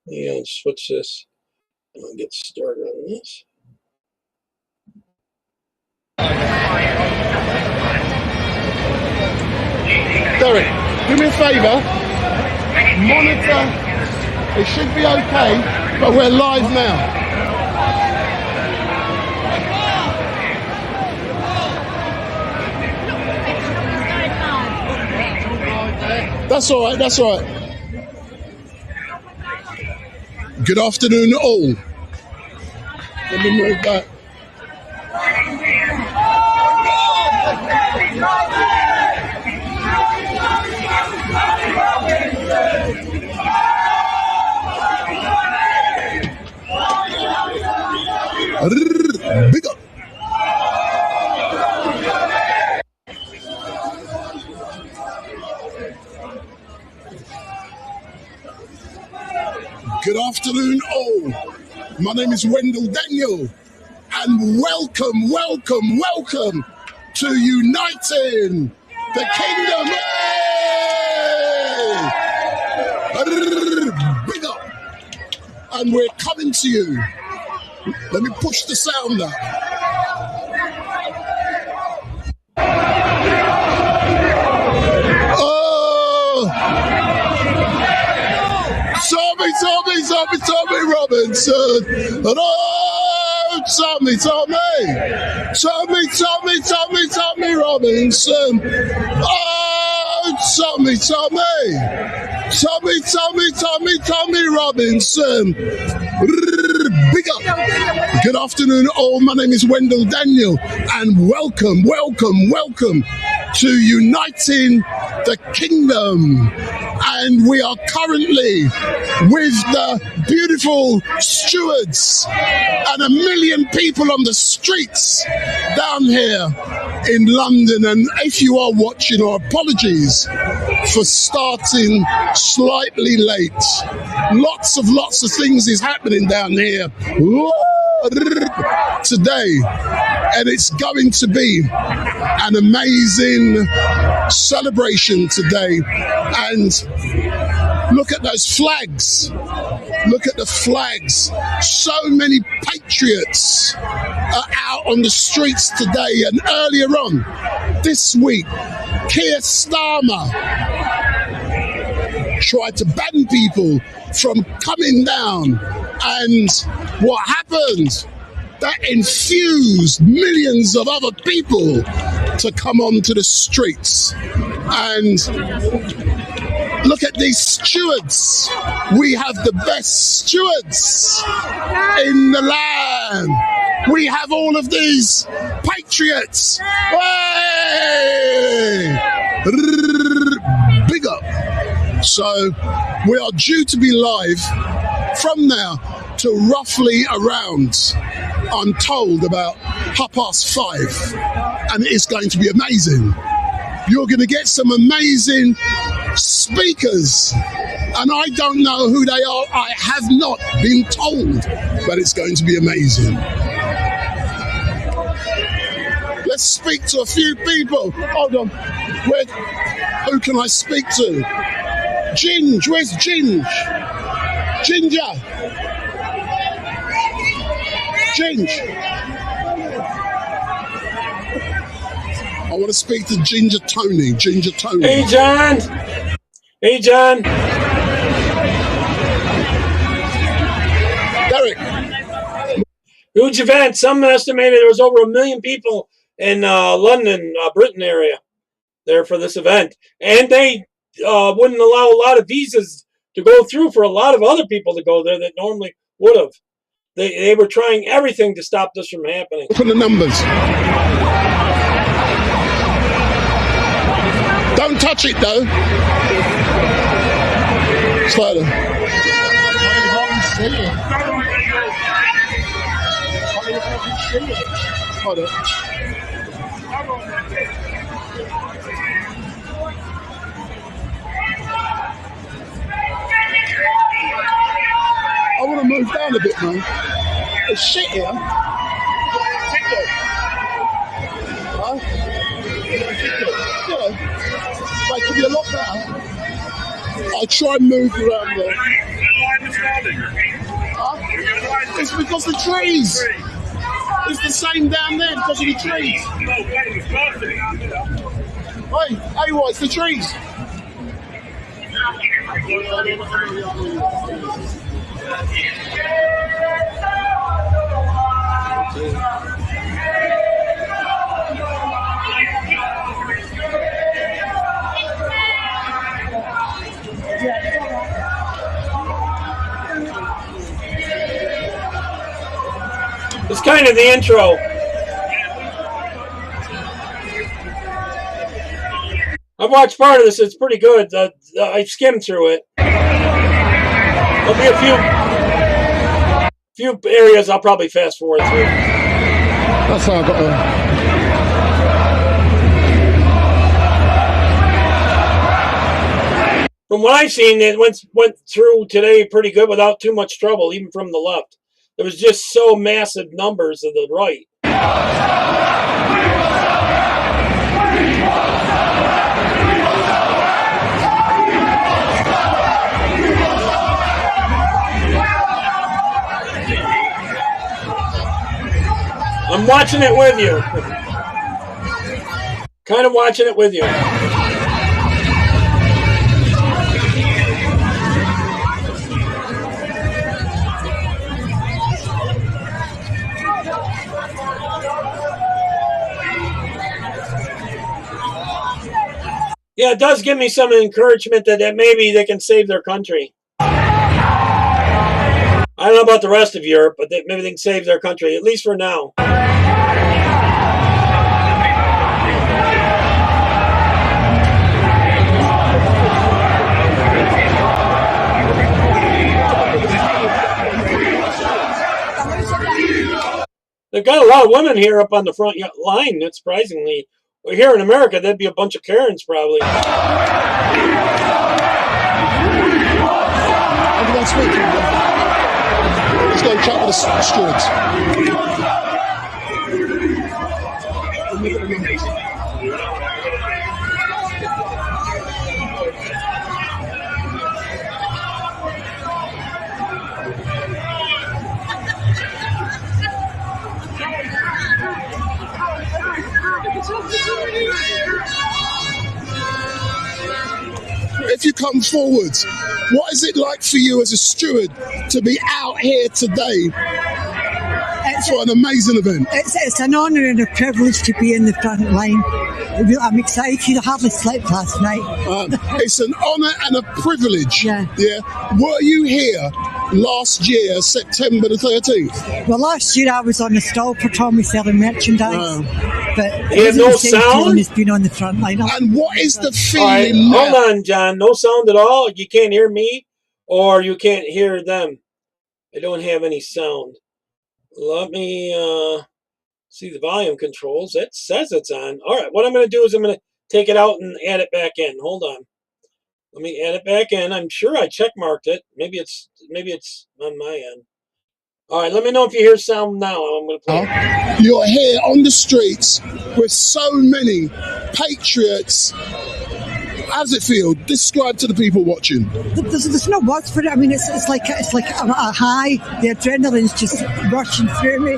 Hang on, switch this. I'll get started on this. Derek, do me a favour. Monitor. It should be okay, but we're live now. That's all right. That's all right. Good afternoon, all. Let me move back. Big up. Good afternoon, all. My name is Wendell Daniel, and welcome to Uniting the Kingdom. Big up. And we're coming to you. Let me push the sound up. Oh! Tommy Robinson. Oh, Tommy Robinson. Oh, Tommy Robinson. Big up. Good afternoon, all. My name is Wendell Daniel, and welcome to Uniting the Kingdom. And we are currently with the beautiful stewards and 1 million people on the streets down here in London. And if you are watching, our apologies for starting slightly late. Lots of things is happening down here today, and it's going to be an amazing celebration today. And look at those flags. Look at the flags. So many patriots are out on the streets today. And earlier on this week, Keir Starmer tried to ban people from coming down. And what happened? That infused millions of other people to come onto the streets. And look at these stewards. We have the best stewards in the land. We have all of these patriots. Hey! Big up. So we are due to be live from now to roughly around, I'm told, about 5:30. And it's going to be amazing. You're going to get some amazing speakers, and I don't know who they are. I have not been told, but it's going to be amazing. Let's speak to a few people. Hold on. Who can I speak to? Ginge. Where's Ginge? Ginger. Ginge. I want to speak to Ginger Tony. Hey, John. Derek. Huge event. Some estimated there was over 1 million people in London, Britain area there for this event. And they wouldn't allow a lot of visas to go through for a lot of other people to go there that normally would have. They were trying everything to stop this from happening. Look at the numbers. Don't touch it though. Slowly. Hold on. I want to move down a bit, man. It's shit here. Huh? Yeah. Like, could be a lot better. I'll try and move around there. It's because the trees. It's the same down there because of the trees. Hey, what? It's the trees. It's kind of the intro. I've watched part of this. It's pretty good. I skimmed through it. There'll be a few areas I'll probably fast forward through. That's how I got there. From what I've seen, it went through today pretty good without too much trouble, even from the left. There was just so massive numbers of the right. I'm watching it with you. Kind of watching it with you. Yeah, it does give me some encouragement that maybe they can save their country. I don't know about the rest of Europe, but maybe they can save their country, at least for now. They've got a lot of women here up on the front line, surprisingly. Here in America, there'd be a bunch of Karens, probably. I'm going to speak to him. Let's go chat with the stewards. If you come forwards, what is it like for you as a steward to be out here today for an amazing event? It's an honour and a privilege to be in the front line. I'm excited. I hardly slept last night. It's an honour and a privilege. Yeah. Were you here last year, September the 13th? Well, last year I was on the stall patrol selling merchandise. But you have no sound? Has been on the front line. And what is the feeling now? Hold on, John. No sound at all? You can't hear me or you can't hear them? I don't have any sound. Let me see the volume controls. It says it's on. All right, what I'm going to do is I'm going to take it out and add it back in. Hold on. Let me add it back in. I'm sure I check-marked it. Maybe it's on my end. All right, let me know if you hear sound now. I'm going to play it. You're here on the streets with so many patriots. How does it feel? Describe to the people watching. There's no words for it. I mean, it's like a high. The adrenaline's just rushing through me.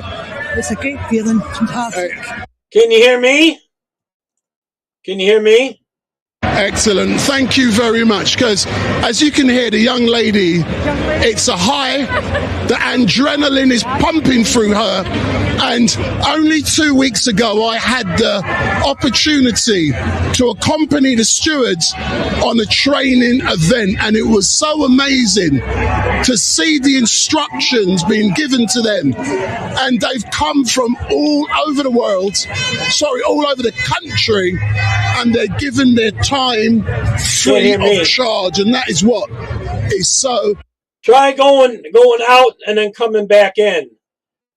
It's a great feeling. Fantastic. Can you hear me? Can you hear me? Excellent. Thank you very much. Because as you can hear, the young lady, it's a high. The adrenaline is pumping through her. And only 2 weeks ago, I had the opportunity to accompany the stewards on a training event. And it was so amazing to see the instructions being given to them. And they've come from all over the world, all over the country, and they're given their time free of charge. And that is what is so. Try going out and then coming back in.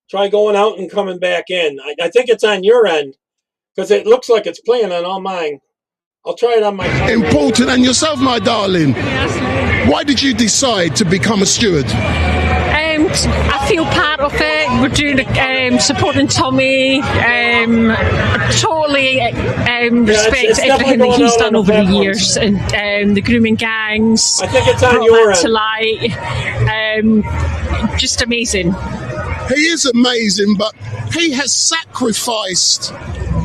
Try going out and coming back in. I think it's on your end because it looks like it's playing on all mine. I'll try it on my phone. Important. And yourself, my darling, why did you decide to become a steward? I feel part of it. We're doing supporting Tommy. Totally respect it's everything that he's done over the platforms. years, and the grooming gangs. I think it's on brought your that to end. light. Just amazing. He is amazing, but he has sacrificed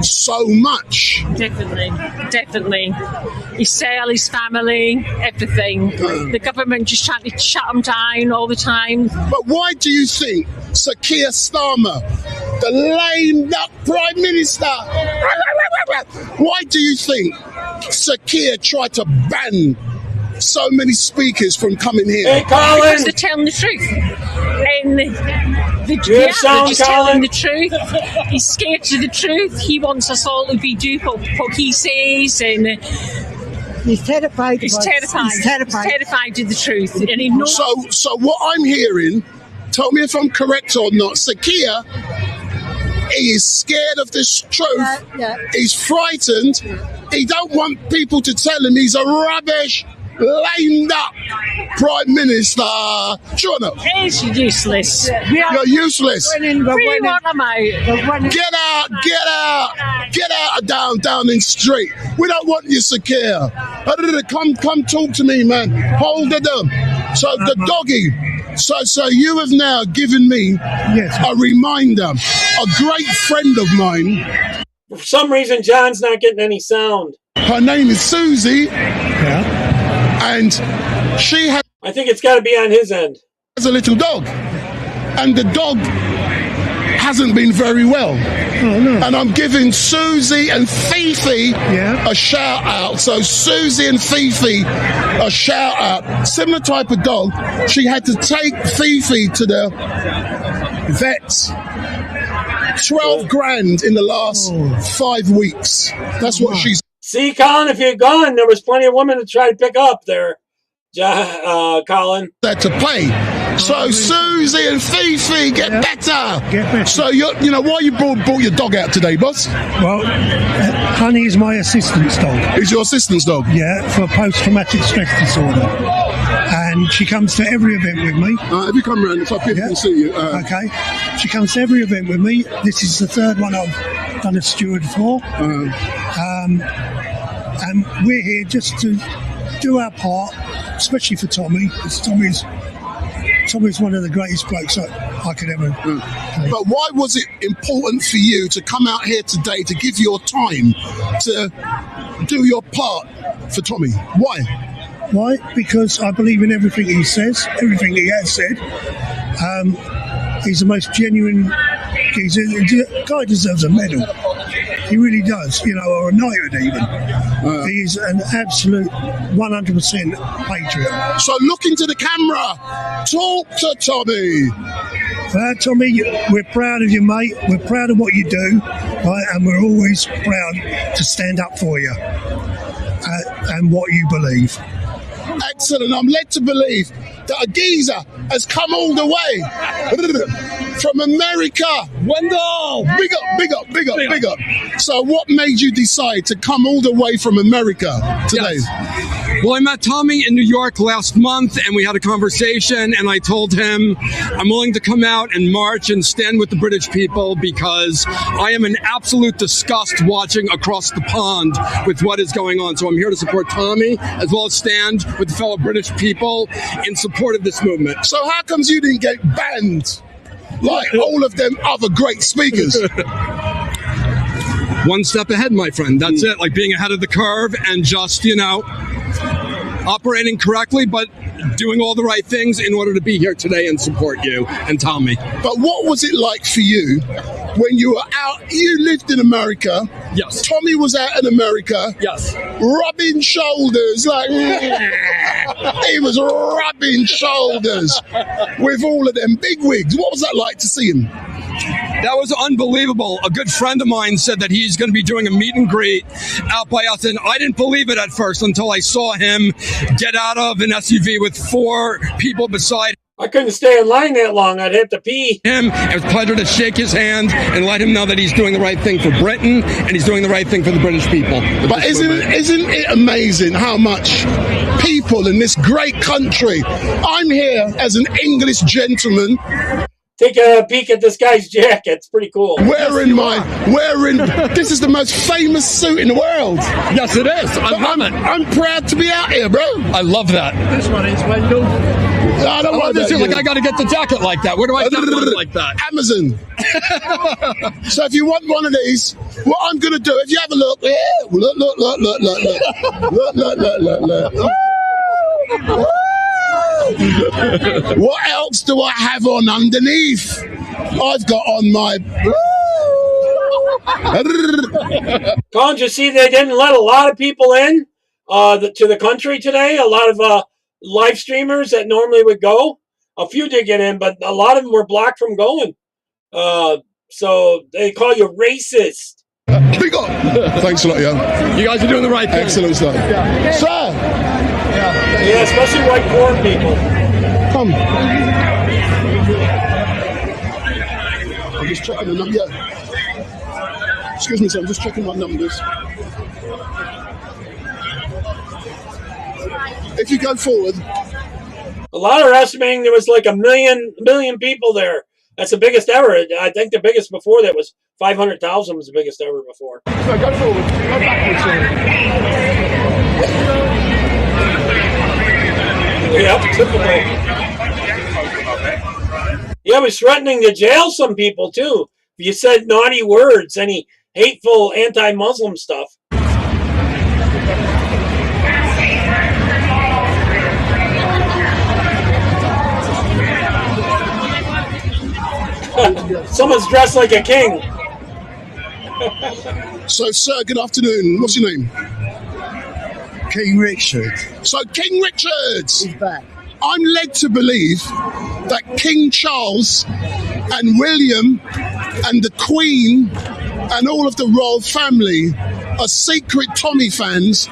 so much. Definitely. His cell, his family, everything. The government just trying to shut him down all the time. But why do you think Sir Keir Starmer, the lamed up Prime Minister, why do you think Sir Keir tried to ban so many speakers from coming here? Hey, Colin! Because they're telling the truth. And they're just telling the truth. He's scared to the truth. He wants us all to be duped what he says, and he's terrified. He's terrified of the truth. And he knows. So what I'm hearing, tell me if I'm correct or not, Sir Keir, he is scared of this truth. He's frightened. He don't want people to tell him he's a rubbish, lamed up Prime Minister. Sure enough. He's useless. You're useless. We want him out. Get out of Downing Street. We don't want you, Sir Keir. Come talk to me, man. Hold it up. So the doggy. So you have now given me a reminder. A great friend of mine. For some reason, John's not getting any sound. Her name is Susie. Yeah. And she has... I think it's got to be on his end. ...has a little dog. And the dog hasn't been very well. Oh, no. And I'm giving Susie and Fifi a shout out. So Susie and Fifi, a shout out. Similar type of dog. She had to take Fifi to the vets. 12 grand in the last 5 weeks. That's what she's... See, Colin, if you're gone, there was plenty of women to try to pick up there, Colin. That to pay. So Susie and Fifi, get better. So you know why you brought your dog out today, boss? Well, Honey is my assistant's dog. Is your assistant's dog? Yeah, for post-traumatic stress disorder. And she comes to every event with me. If you come around, so people can see you. Okay. She comes to every event with me. This is the third one I've done a steward for. And we're here just to do our part, especially for Tommy, because Tommy's one of the greatest blokes I could ever play. But why was it important for you to come out here today to give your time to do your part for Tommy? Why? Why? Because I believe in everything he says, everything he has said. He's the most genuine. The guy deserves a medal. He really does, or a knighthood even. He's an absolute 100% patriot. So look into the camera. Talk to Tommy. Tommy, we're proud of you, mate. We're proud of what you do, right? And we're always proud to stand up for you and what you believe. Excellent. I'm led to believe that a geezer has come all the way from America. Wendell! Big up. So what made you decide to come all the way from America today? Yes. Well, I met Tommy in New York last month, and we had a conversation, and I told him I'm willing to come out and march and stand with the British people because I am in absolute disgust watching across the pond with what is going on. So I'm here to support Tommy, as well as stand with the fellow British people in support of this movement. So how comes you didn't get banned like all of them other great speakers? One step ahead, my friend. That's it. Like being ahead of the curve and just, operating correctly, but doing all the right things in order to be here today and support you and Tommy. But what was it like for you when you were out? You lived in America. Yes. Tommy was out in America. Yes. Rubbing shoulders like he was rubbing shoulders with all of them big wigs. What was that like to see him? That was unbelievable. A good friend of mine said that he's going to be doing a meet and greet out by us, and I didn't believe it at first until I saw him get out of an SUV with 4 people beside him. I couldn't stay in line that long. I'd have to pee. It was a pleasure to shake his hand and let him know that he's doing the right thing for Britain and he's doing the right thing for the British people. But isn't it amazing how much people in this great country. I'm here as an English gentleman. Take a peek at this guy's jacket. It's pretty cool. This is the most famous suit in the world. Yes, it is. I'm proud to be out here, bro. I love that. This one is Wendell. I don't want that. Like, I got to get the jacket like that. Where do I get one like that? Amazon. So if you want one of these, what I'm going to do, if you have a look, look. What else do I have on underneath? I've got on my... Colin, you see they didn't let a lot of people in to the country today? A lot of live streamers that normally would go. A few did get in, but a lot of them were blocked from going. So they call you racist. Big up. Thanks a lot, young. You guys are doing the right thing. Excellent stuff. Yeah. Sir! Yeah, especially white poor people. Come. I'm just checking the numbers. Yeah. Excuse me, sir. I'm just checking my numbers. If you go forward. A lot are estimating there was like a million people there. That's the biggest ever. I think the biggest before that was 500,000 was the biggest ever before. So go forward. Go backwards, sir. Yep, typical. Yeah, was threatening to jail some people too. If you said naughty words, any hateful anti-Muslim stuff. Someone's dressed like a king. So, sir, good afternoon. What's your name? King Richard. So, King Richard! He's back. I'm led to believe that King Charles and William and the Queen and all of the royal family are secret Tommy fans,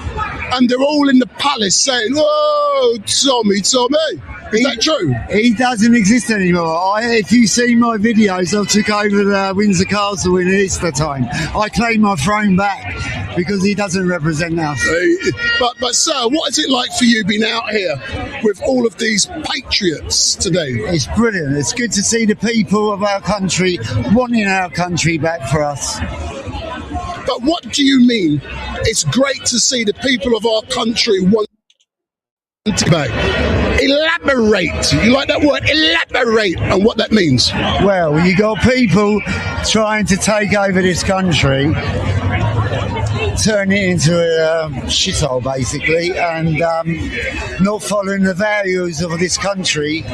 and they're all in the palace saying, "Oh, Tommy, Tommy." Is that true? He doesn't exist anymore. If you see my videos, I took over the Windsor Castle in Easter time. I claim my throne back because he doesn't represent us. But sir, what is it like for you being out here with all of these patriots today? It's brilliant. It's good to see the people of our country wanting our country back for us. But what do you mean? It's great to see the people of our country want back. Elaborate. You like that word? Elaborate on what that means. Well, you got people trying to take over this country, turn it into a shithole basically, and not following the values of this country,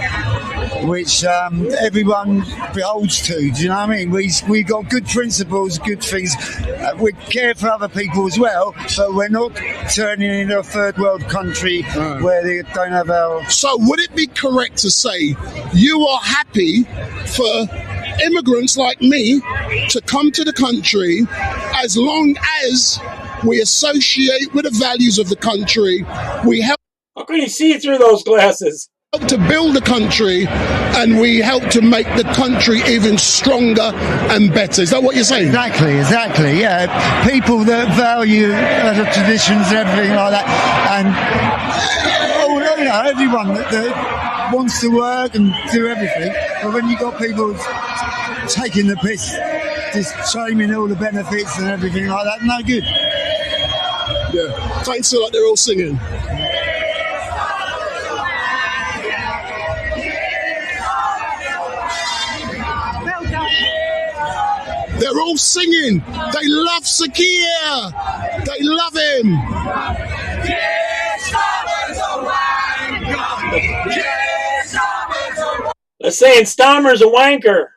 which everyone beholds to. Do you know what I mean? We've got good principles, good things. We care for other people as well, but we're not turning into a third world country where they don't have our... So would it be correct to say you are happy for immigrants like me to come to the country as long as we associate with the values of the country, we help... How can you see through those glasses? To build the country, and we help to make the country even stronger and better. Is that what you're saying? Exactly, yeah. People that value the traditions and everything like that, and everyone that wants to work and do everything. But when you got people taking the piss, just shaming all the benefits and everything like that, no good. Yeah, thanks so like they're all singing. They're all singing. They love Sakir. They love him. They're saying Stammer's a wanker.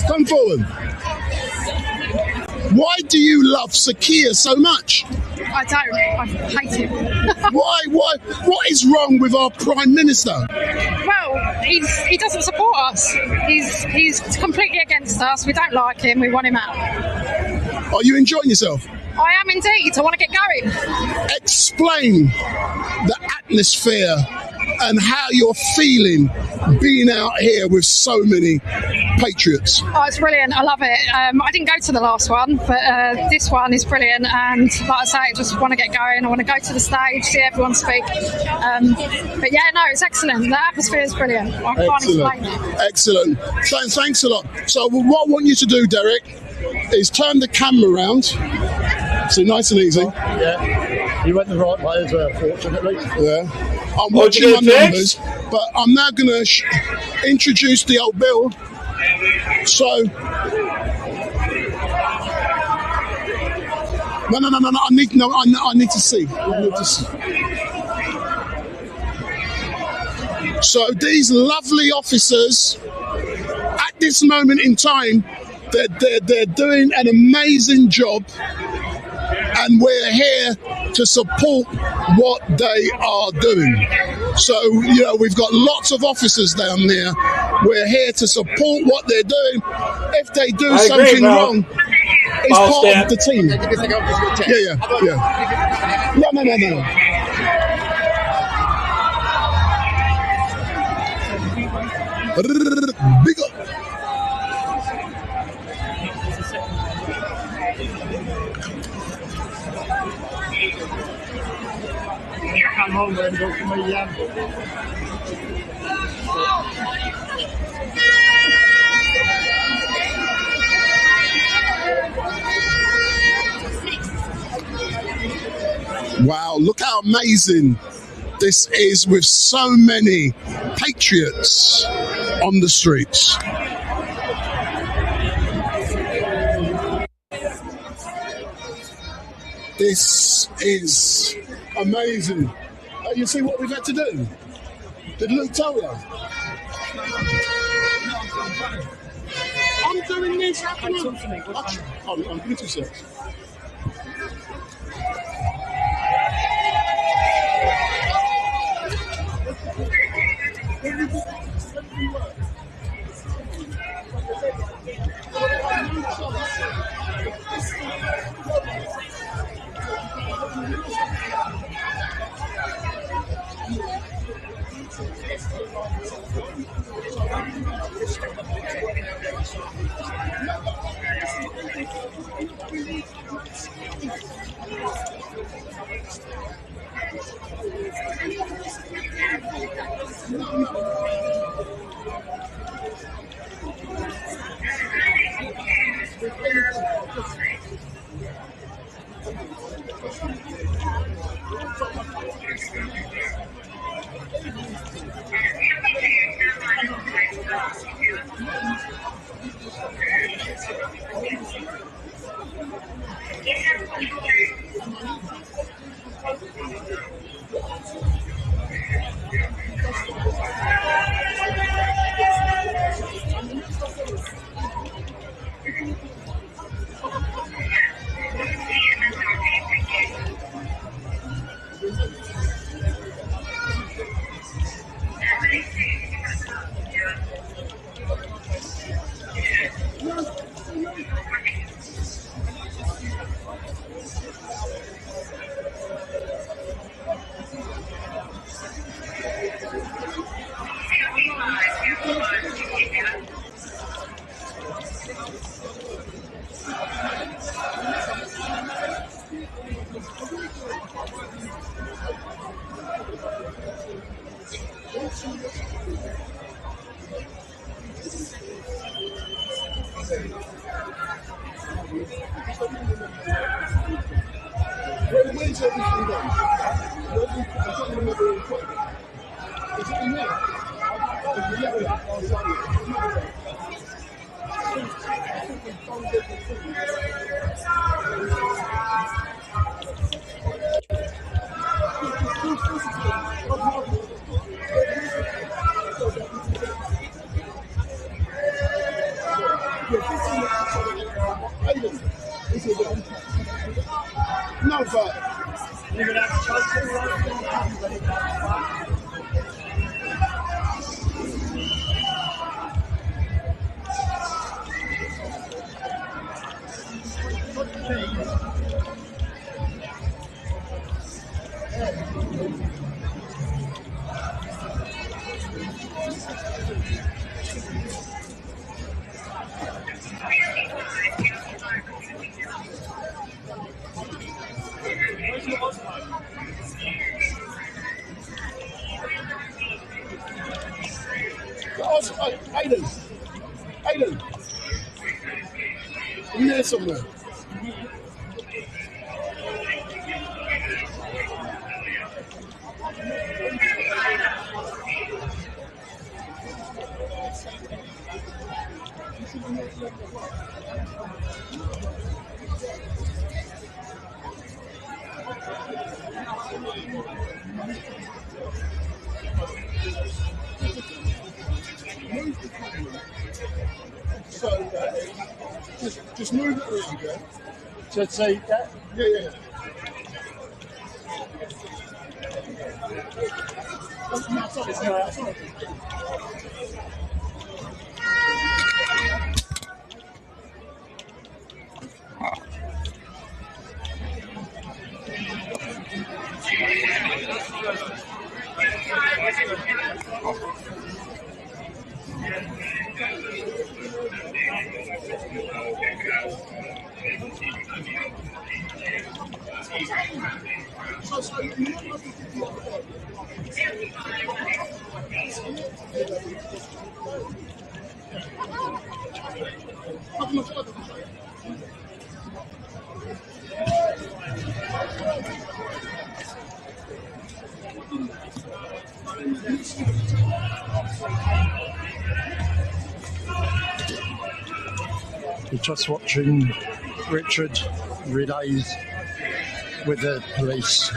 Come forward. Why do you love Sakir so much? I don't. I hate him. Why? What is wrong with our Prime Minister? Well, he doesn't support us. He's completely against us. We don't like him. We want him out. Are you enjoying yourself? I am indeed. I want to get going. Explain the atmosphere and how you're feeling being out here with so many patriots. Oh, it's brilliant. I love it. I didn't go to the last one, but this one is brilliant. And like I say, I just want to get going. I want to go to the stage, see everyone speak. But yeah, no, it's excellent. The atmosphere is brilliant. I can't explain it. Excellent. Thanks a lot. So what I want you to do, Derek, is turn the camera around. So nice and easy. Yeah, you went the right way as well, fortunately. Yeah. I'm watching my numbers, but I'm now going to introduce the old bill. So, no. I need to see. So these lovely officers, at this moment in time, they're doing an amazing job, and we're here to support what they are doing. So, you know, we've got lots of officers down there. We're here to support what they're doing. If they do something wrong, it's part of the team. Yeah. No. Big up. Come home and go to my Wow, look how amazing this is with so many patriots on the streets. This is amazing. You see what we've had to do? Did Luke tell you? I'm doing this. I'm going to search. No, but Aidan. Aidan. In there somewhere. So just move it around, yeah? So say that. Yeah. We're just watching Richard relays with the police.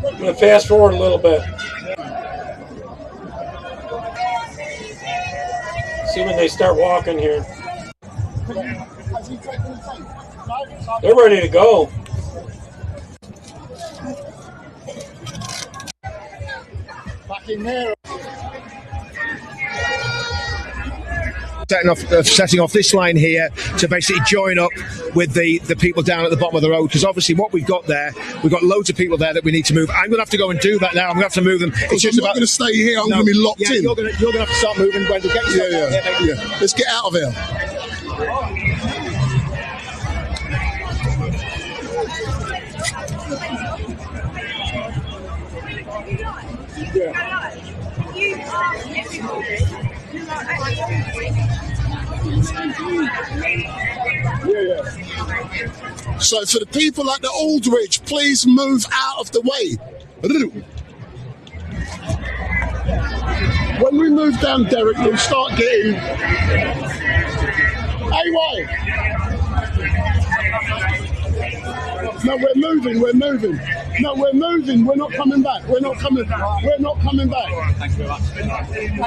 I'm going to fast forward a little bit. See when they start walking here. They're ready to go. Back in there. Setting off this line here to basically join up with the people down at the bottom of the road, because obviously what we've got there, we've got loads of people there that we need to move. I'm going to have to go and do that now. I'm going to have to move them. It's just about going to stay here. I'm going to be locked in. You're going to have to start moving. Wendell, get yourself yeah. Let's get out of here. So for the people at the Aldridge, please move out of the way. When we move down Derek, we'll start getting... Hey, why? No, we're moving. No, we're moving. We're not coming back. We're not coming. We're not coming back. Thank you very much.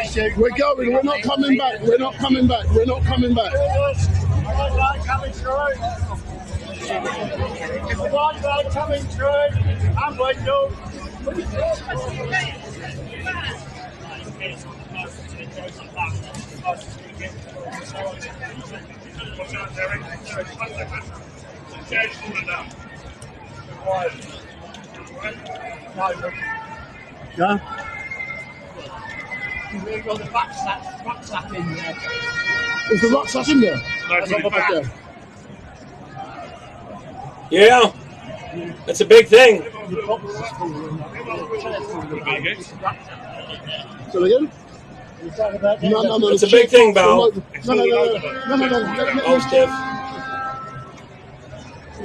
Thank you. We're going. We're not coming back. We're not coming back. We're not coming back. Coming through. Coming through. I'm Wendell. Yeah. We've got the rucksack in there. Is the rucksack in there? No, yeah, that's a big thing. So again? No. It's a big thing, Val. No. Oh, Steph.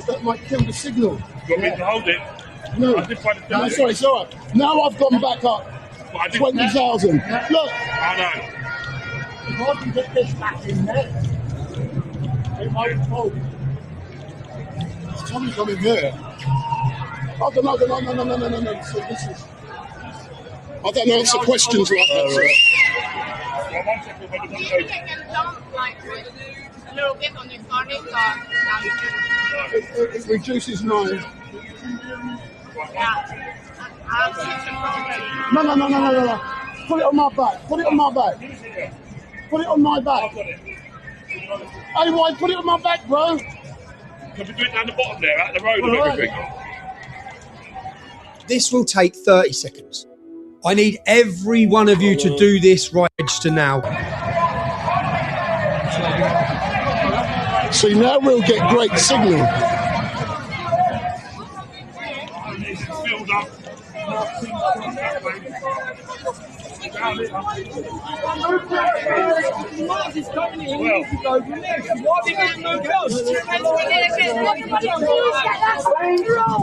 That might kill the signal. You want me to hold it? No. I did find it. No, sorry, it's all right. Now I've gone back up 20,000. Look. I know. If I can get this back in there, it won't fall. Tommy's coming here. No. So this is. I don't answer questions like that. A little bit on your tonic, It reduces mine. No. Put it on my back. Put it on my back. Put it on my back. Hey, why put it on my back, bro? Can we do it down the bottom there, at the road and everything? This will take 30 seconds. I need every one of you to do this right to now. See, now we'll get great signal. Filled up.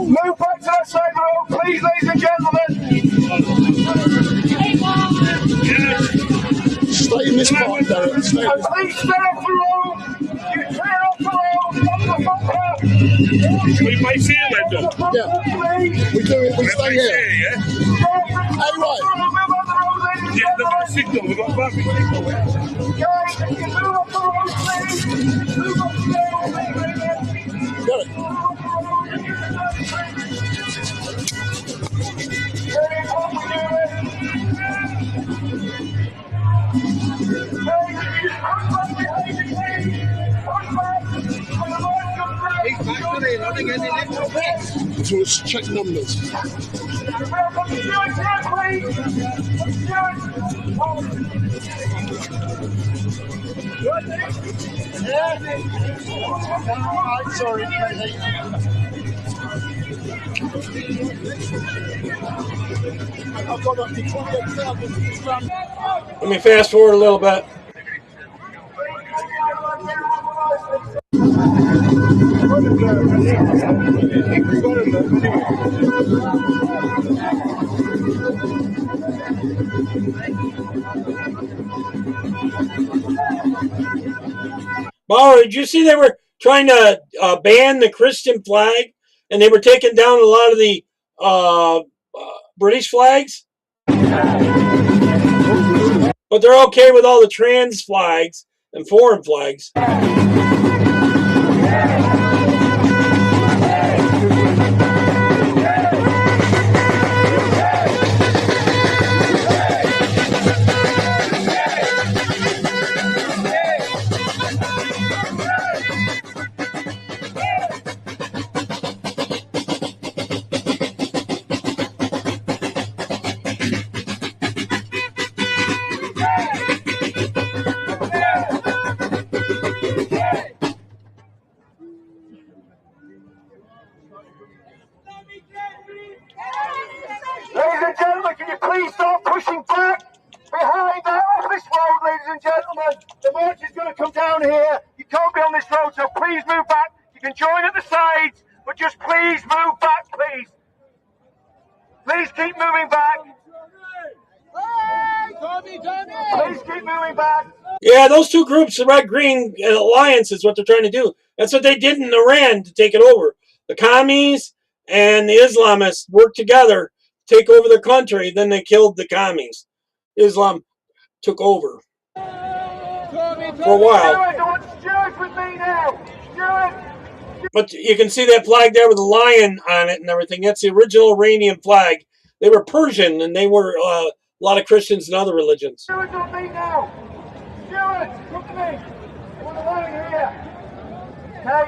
Move back to that side road, please, ladies and gentlemen. Stay in this part, Derek. Stay in this. Please stay off the road. You clear off the road. We may see it then, Dom. Yeah. We do it. We stay here. Yeah? Hey, right. Yeah, look at the signal. We've got perfect signal. Guys, can you move off the road, please? Move off the road, Derek. So let's check numbers. Sorry, Let me fast forward a little bit. Bauer, did you see they were trying to ban the Christian flag, and they were taking down a lot of the British flags? But they're okay with all the trans flags and foreign flags. Ladies and gentlemen, can you please start pushing back behind that off this road, ladies and gentlemen? The march is going to come down here. You can't be on this road, so please move back. You can join at the sides, but just please move back, please. Please keep moving back. Please keep moving back. Yeah, those two groups, the Red-Green Alliance, is what they're trying to do. That's what they did in Iran to take it over. The commies and the Islamists worked together to take over their country. Then they killed the commies. Islam took over for a while. But you can see that flag there with a lion on it and everything. That's the original Iranian flag. They were Persian, and they were a lot of Christians and other religions. Stewards on me now. Stewards, come to me. On the line here. Okay.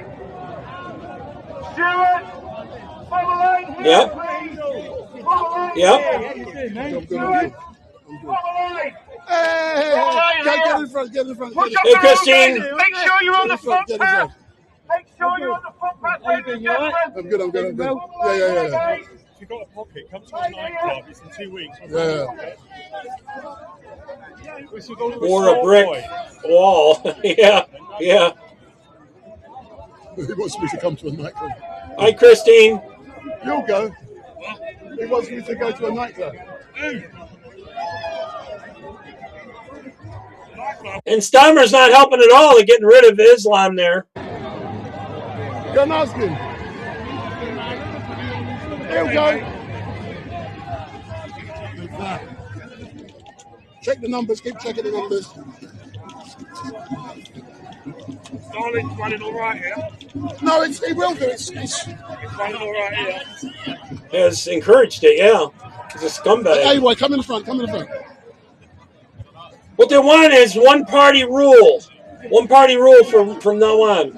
Stewards, follow the line here, Yep. please. Follow the line Yep. here. Stewards, follow the line. Hey, get in front, get in front. Push up Hey, the road, Christine. guys. Make sure you're on the Get in front. footpath. Make sure you're on the footpath, ladies and gentlemen. I'm good, I'm good, I'm good. Follow the line Yeah. here, guys. If you've got a pocket, come to my nightclub. It's in 2 weeks. Yeah. Or a brick wall. Yeah. He wants me to come to a nightclub. Hi, Christine. You'll go. He wants me to go to a nightclub. And Steimer's not helping at all. They're getting rid of Islam there. Go and ask him. He'll go. Check the numbers, keep checking the numbers. Darling's running all right here. No, he will do it. It's running all right here. Has encouraged it, yeah. He's a scumbag. Hey, boy, come in the front, come in the front. What they want is one party rule. One party rule from now on.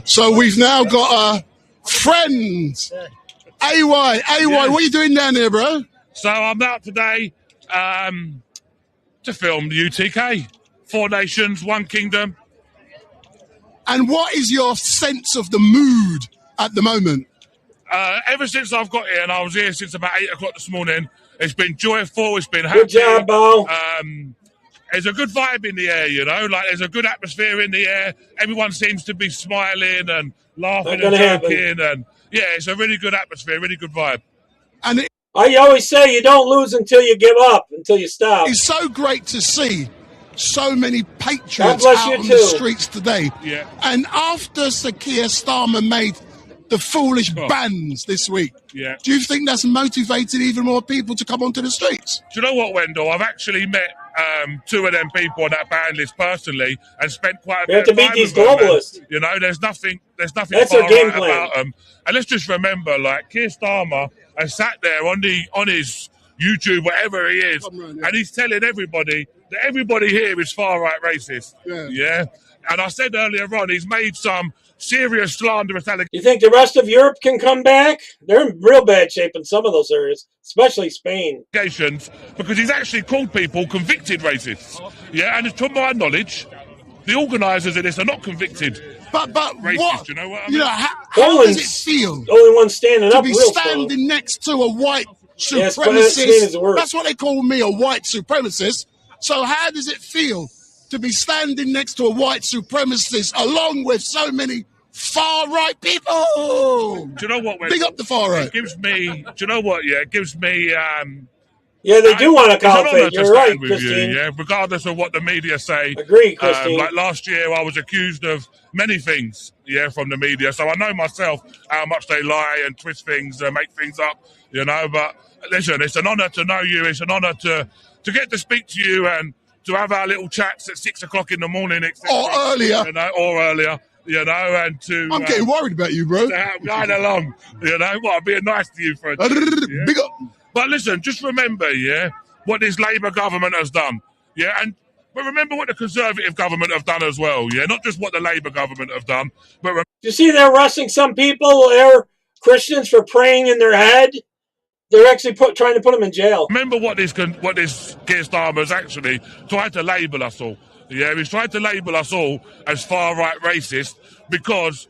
So we've now got friends. AY, Yes. what are you doing down here, bro? So I'm out today to film the UTK. 4 nations, 1 kingdom. And what is your sense of the mood at the moment? Ever since I've got here, and I was here since about 8 o'clock this morning, it's been joyful, it's been happy. Good job, Bo. There's a good vibe in the air, you know, like there's a good atmosphere in the air. Everyone seems to be smiling and laughing and joking, and yeah, it's a really good atmosphere, really good vibe. And I always say you don't lose until you give up, until you stop. it's so great to see so many patriots bless out you on too. the streets today. Yeah. And after Sir Keir Starmer made the foolish bans this week, Yeah. do you think that's motivated even more people to come onto the streets? Do you know what, Wendell? I've actually met 2 of them people on that ban list personally, and spent quite a We have bit to of beat time these with them, globalists. and, you know, there's nothing That's far our game right plan. about them. And let's just remember, like, Keir Starmer has sat there on his YouTube, whatever he is, and he's telling everybody that everybody here is far right racist. Yeah. And I said earlier on, he's made some serious slanderous allegations. You think the rest of Europe can come back? They're in real bad shape in some of those areas, especially Spain. Because he's actually called people convicted racists. Yeah, and to my knowledge, the organisers of this are not convicted. But racist, what? You know what I You mean? know, how does it feel? The only one standing to up be real standing strong. next to a white Yeah, Spain is the supremacist? worst. That's what they call me, a white supremacist. So how does it feel to be standing next to a white supremacist along with so many far right people? Do you know what? Big up the far right. It gives me. Do you know what? Yeah, it gives me. Yeah, they do want to it's an honour caliphate. to You're stand right, with Christine. you, yeah, regardless of what the media say. Agree, Christine. Like last year, I was accused of many things, yeah, from the media. So I know myself how much they lie and twist things and make things up, you know. But listen, it's an honour to know you. It's an honour to get to speak to you and to have our little chats at 6 o'clock in the morning, etc. Or earlier. You know, or earlier. You know, and to... I'm getting worried about you, bro. To help guide along, you know, what, I'm being nice to you for a yeah? Big up. But listen, just remember, yeah, what this Labour government has done, yeah, but remember what the Conservative government have done as well, yeah, not just what the Labour government have done, but... You see they're arresting some people, they're Christians, for praying in their head? They're actually trying to put them in jail. Remember what this Keir Starmer's actually tried to label us all. Yeah, he's tried to label us all as far-right racist because,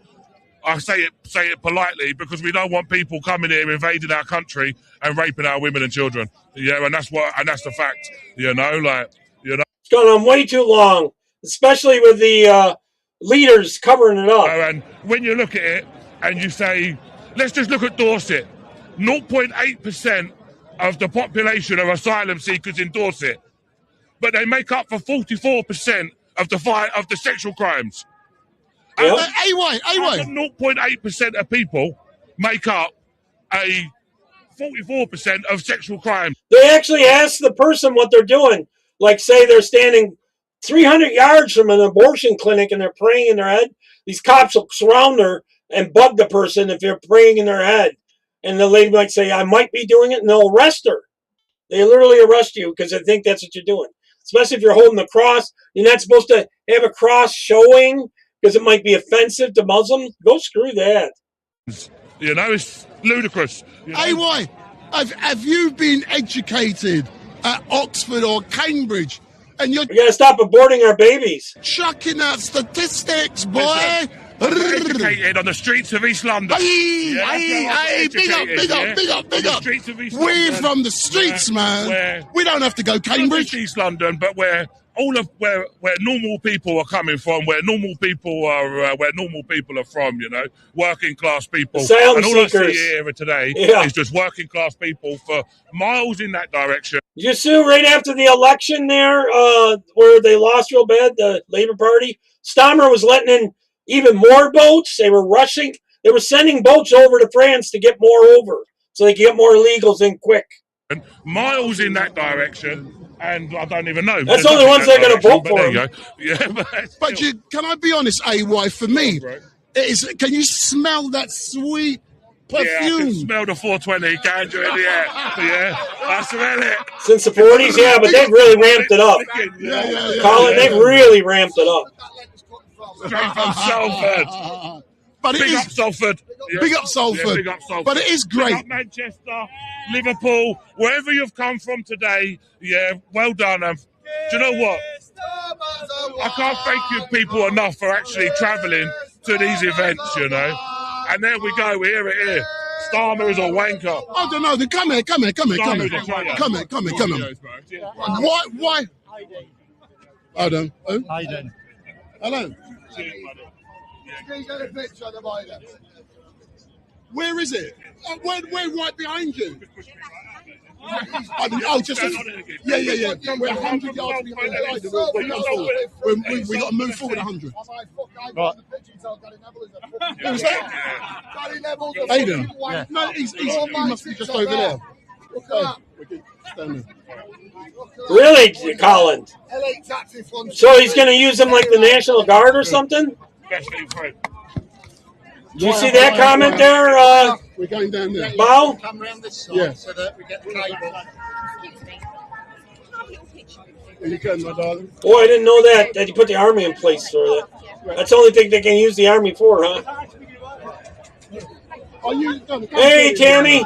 I say it politely, because we don't want people coming here, invading our country and raping our women and children. Yeah, and that's the fact, you know, like, you know. It's gone on way too long, especially with the leaders covering it up. And when you look at it and you say, let's just look at Dorset, 0.8% of the population are asylum seekers in Dorset, but they make up for 44% of the sexual crimes. Yep. AY. 0.8% of people make up a 44% of sexual crime. They actually ask the person what they're doing. Like, say they're standing 300 yards from an abortion clinic and they're praying in their head. These cops will surround her and bug the person if they're praying in their head. And the lady might say, I might be doing it, and they'll arrest her. They literally arrest you because they think that's what you're doing. Especially if you're holding the cross. You're not supposed to have a cross showing because it might be offensive to Muslims. Go screw that. You know, it's ludicrous. You know? AY, have you been educated at Oxford or Cambridge? And you're We gotta stop aborting our babies. chucking out statistics, boy. I'm educated on the streets of East London. Hey, big up. We're from the streets, man. We don't have to go Cambridge. East London, but where normal people are coming from, where normal people are from, you know, working class people. Asylum and all seekers. I see here today is just working class people for miles in that direction. You see, right after the election there, where they lost real bad, the Labour Party, Stammer was letting in even more boats. They were rushing. They were sending boats over to France to get more over, so they could get more illegals in quick. Miles in that direction, and I don't even know. That's the only ones they're going to vote for. There you go. Yeah, but can I be honest, AY? For me, it is. Can you smell that sweet perfume? Yeah, I can smell the 420 ganja in the air. Yeah, I smell it. Since the 40s, yeah, but they've really ramped it up. Colin, they've really ramped it up. Straight from Salford. But big up Salford. Yeah. Big up Salford. Yeah, big up Salford. But it is great. Big up Manchester, Liverpool, wherever you've come from today. Yeah, well done. Do you know what? I can't thank you people enough for actually travelling to these events, you know. And there we go. We hear it here. Starmer is a wanker. I don't know. Come here. Why? Hold on. Hello. Where is it? We're right behind you. Just yeah. We're 100 yards behind the guy. We got to move forward 100. Right. Who's that? Aidan. Yeah. No, he must be just over there. Really, Colin? So he's going to use them like the National Guard or something? Did you see that comment there? We're going down there. Bao? Come round this side so that we get the cable. You can, my darling. Oh, I didn't know that you put the army in place for that. That's the only thing they can use the army for, huh? Hey, Tammy.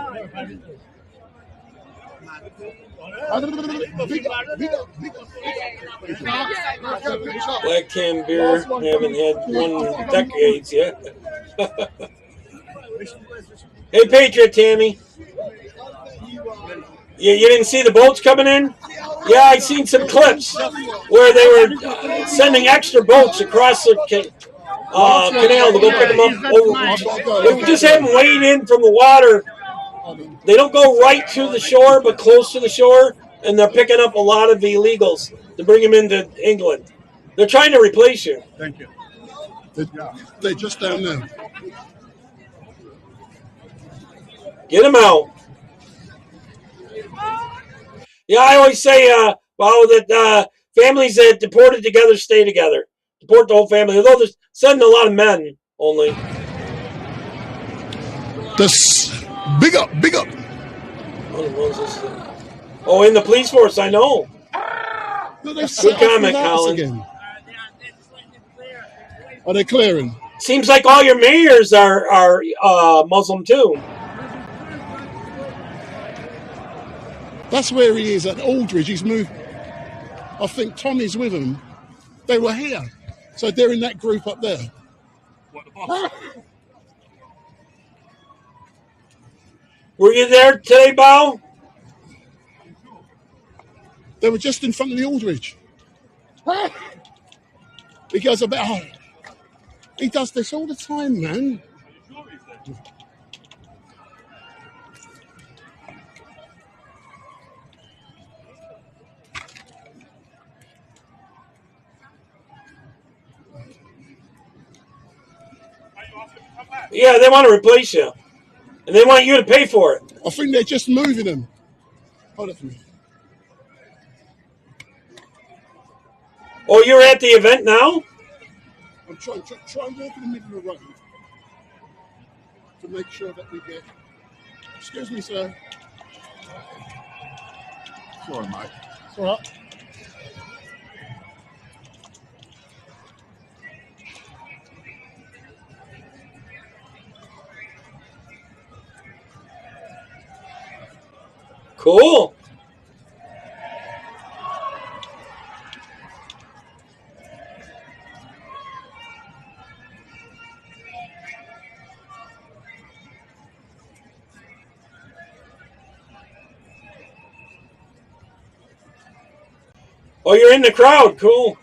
Black can beer, haven't had one in decades yet. Hey, Patriot Tammy. You didn't see the boats coming in? Yeah, I seen some clips where they were sending extra boats across the canal to go pick them up. They just have them wade in from the water. They don't go right to the shore, but close to the shore, and they're picking up a lot of the illegals to bring them into England. They're trying to replace you. Thank you. They're just down there. Get them out. Yeah, I always say, that families that deported together stay together. Deport the whole family. Although they're sending a lot of men only. Big up. Oh, in the police force, I know. No, good comment, Colin. Again. Are they clearing? Seems like all your mayors are Muslim too. That's where he is at Aldridge. He's moved. I think Tommy's with him. They were here, so they're in that group up there. Were you there today, Bao? They were just in front of the Aldridge. He goes about. He does this all the time, man. Yeah, they want to replace you. And they want you to pay for it. I think they're just moving them. Hold it for me. Oh, you're at the event now? I'm trying to walk in the middle of the road to make sure that we get. Excuse me, sir. Sorry, mate. It's all right. Cool. Oh, you're in the crowd. Cool.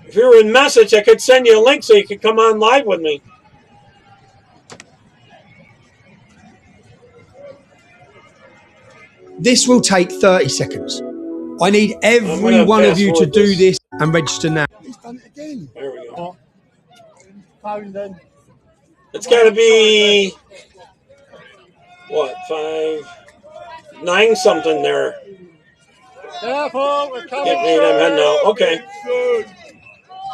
If you were in message, I could send you a link so you could come on live with me. This will take 30 seconds. I need every one of you to do this and register now. He's done it again. There we go. Phone then. It's got to be, what, 5, 9 something there. Careful, we're coming. Get me, I'm heading out. Okay.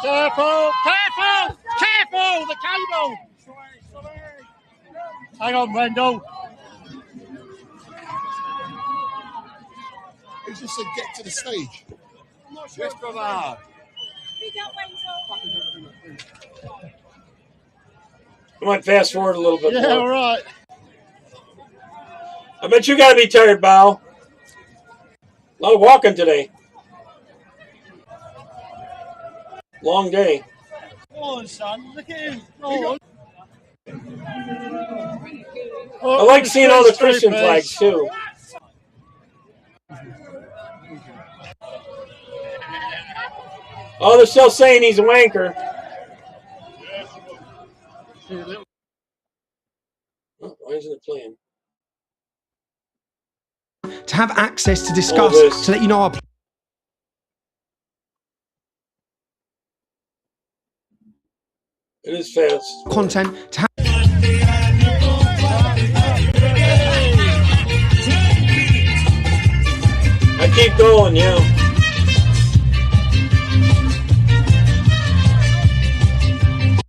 Careful, careful, careful, the cable. Hang on, Wendell. He just said get to the stage. Yes, brother. I might fast forward a little bit Yeah, more. all right. I bet you got to be tired, Bao. A lot of walking today. Long day. Come on, son. Look at him. Come on. I like seeing all the Christian flags, too. Oh, they're still saying he's a wanker. Oh, why isn't it playing? To have access to discuss, to let you know our It is fast. content, to have I keep going, yeah.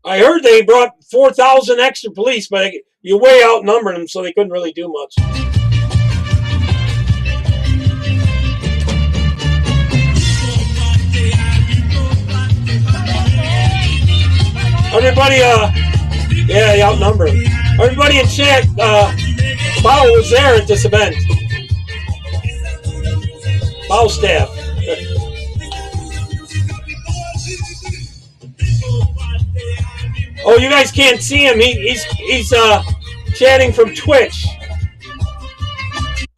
I heard they brought 4,000 extra police, but you way outnumbered them, so they couldn't really do much. Everybody, yeah, they outnumbered them. Everybody in chat, Bao was there at this event. Bao staff. Oh, you guys can't see him. He's chatting from Twitch.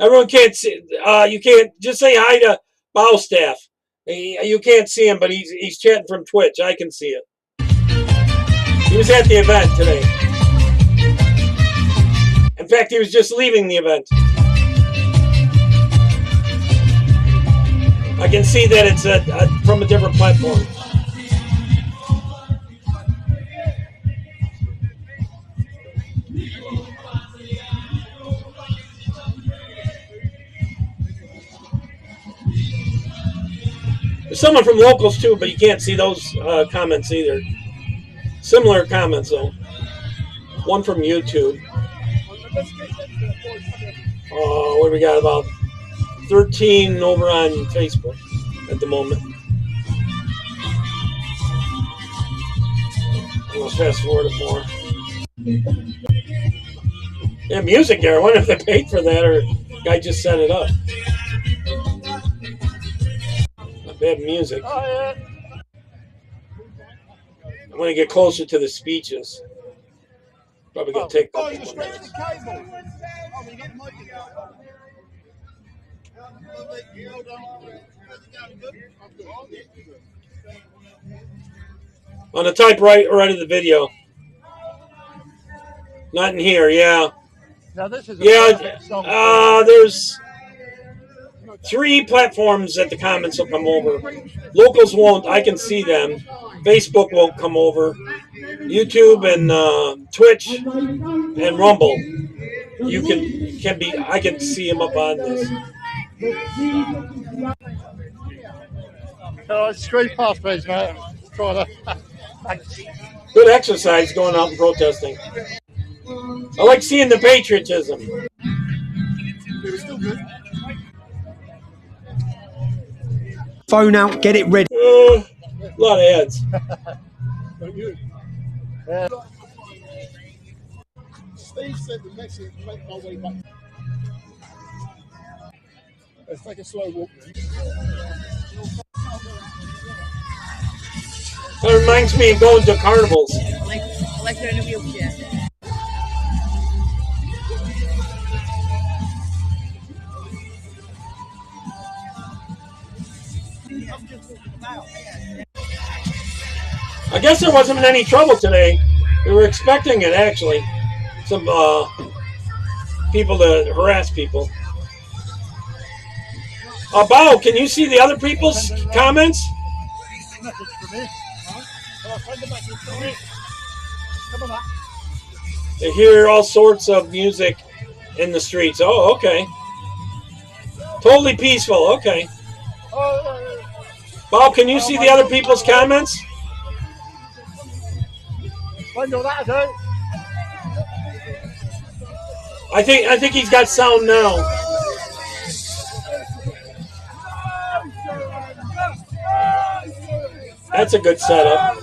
Everyone can't see. You can't just say hi to Bao staff. You can't see him, but he's chatting from Twitch. I can see it. He was at the event today. In fact, he was just leaving the event. I can see that it's from a different platform. There's someone from locals too, but you can't see those comments either. Similar comments though. One from YouTube. What do we got? About 13 over on Facebook at the moment. Let's fast forward it more. Yeah, music there. I wonder if they paid for that or the guy just set it up. Not bad music. I'm going to get closer to the speeches. Probably going to take a couple more minutes. On the typewriter right of the video. Not in here, yeah. Now this is yeah, there's... 3 platforms that the comments will come over. Locals won't. I can see them. Facebook won't come over. YouTube and Twitch and Rumble. You can be. I can see them up on this. Scrape past, please, mate. Good exercise going out and protesting. I like seeing the patriotism. Phone out, get it ready. A lot of ads. Steve said the message make my way back. Let's take a slow walk. That reminds me of going to carnivals. I like her in a wheelchair. I guess there wasn't any trouble today. We were expecting it, actually. Some people to harass people. Bao, can you see the other people's comments? They hear all sorts of music in the streets. Oh, okay. Totally peaceful. Okay. Bao, can you see the other people's comments? I think he's got sound now. That's a good setup.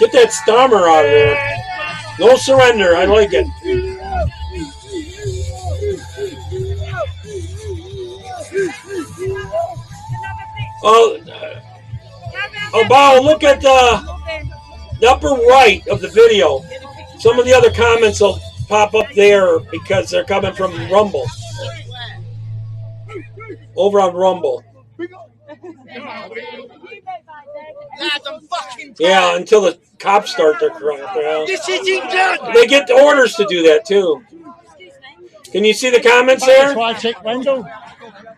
Get that Stormer out of there. No surrender. I like it. Bao, look at the upper right of the video. Some of the other comments will pop up there because they're coming from Rumble. Over on Rumble. Yeah, until the cops start their crap. This isn't done. They get orders to do that too. Can you see the comments there?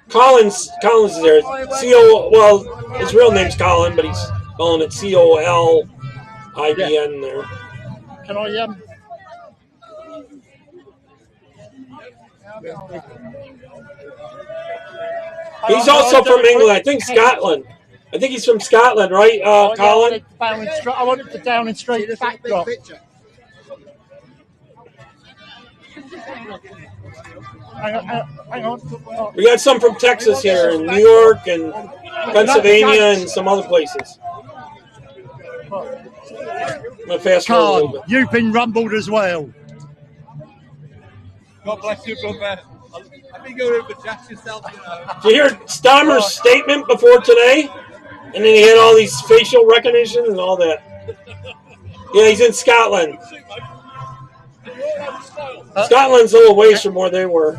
Collins is there. Well, his real name's Colin, but he's calling it COLIBN there. Can I He's also from England. I think Scotland. I think he's from Scotland, right, Colin? I wanted the down and straight backdrop. Hang on. We got some from Texas here, and New York, and Pennsylvania, and some other places. I'm gonna fast forward a little bit. You've been rumbled as well. God bless you, brother. I think you're over Jack yourself, you know. Did you hear Stormer's statement before today? And then he had all these facial recognition and all that. Yeah, he's in Scotland. Scotland's a little ways from where they were.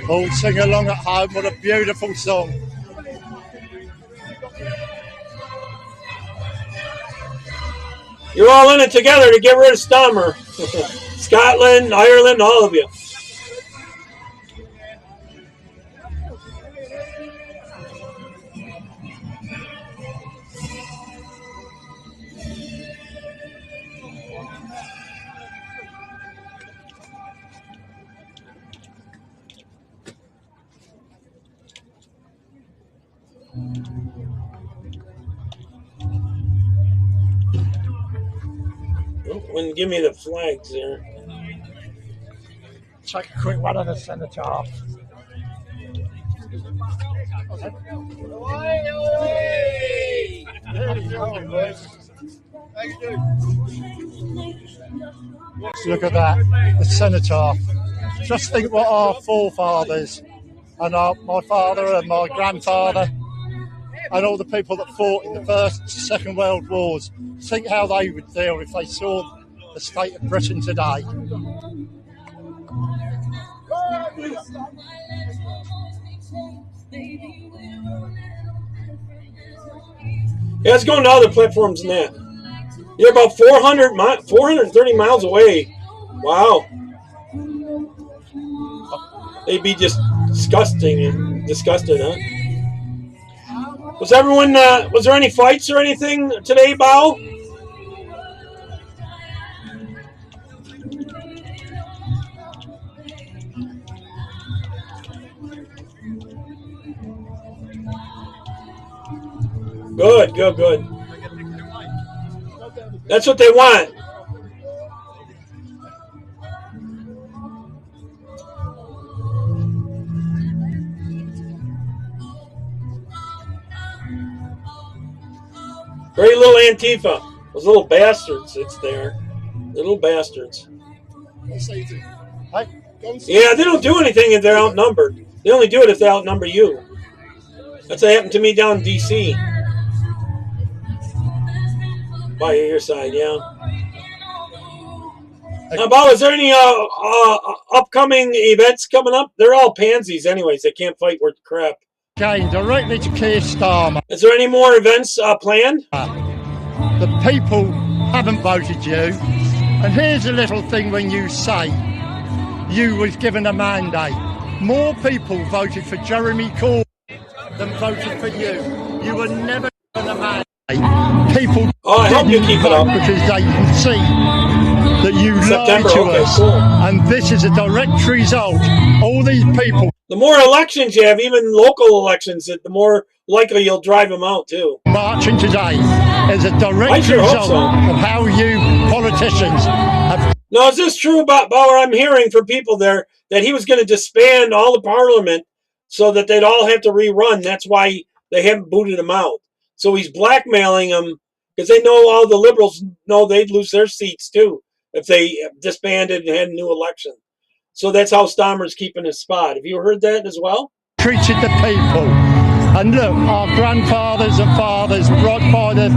All sing along at home. What a beautiful song. You're all in it together to get rid of Stormer. Scotland, Ireland, all of you. Wouldn't give me the flags there. Take a quick one of the cenotaph. Look at that, the cenotaph. Just think what our forefathers and my father and my grandfather and all the people that fought in the First, Second World Wars, think how they would feel if they saw the state of Britain today. Yeah, it's going to other platforms than that. You're about 430 miles away. Wow. They'd be just disgusted, huh? Was everyone? Was there any fights or anything today, Bao? Good. That's what they want. Great little Antifa. Those little bastards. It's there. Little bastards. Yeah, they don't do anything if they're outnumbered. They only do it if they outnumber you. That's what happened to me down in D.C. By your side, yeah. Now, Bob, is there any upcoming events coming up? They're all pansies anyways. They can't fight worth crap. Going directly to Keir Starmer. Is there any more events planned? The people haven't voted you. And here's a little thing when you say you was given a mandate. More people voted for Jeremy Corbyn than voted for you. You were never given a mandate. People I hope you keep it up because they can see that you lied to us. Cool. And this is a direct result. All these people. The more elections you have, even local elections, the more likely you'll drive them out too. Marching today is a direct result of how you politicians have. Now, is this true about Bauer? I'm hearing from people there that he was going to disband all the parliament so that they'd all have to rerun. That's why they haven't booted him out. So he's blackmailing them because they know all the liberals know they'd lose their seats too if they disbanded and had a new election. So that's how Starmer's keeping his spot. Have you heard that as well? Treated the people. And look, our grandfathers and fathers right by the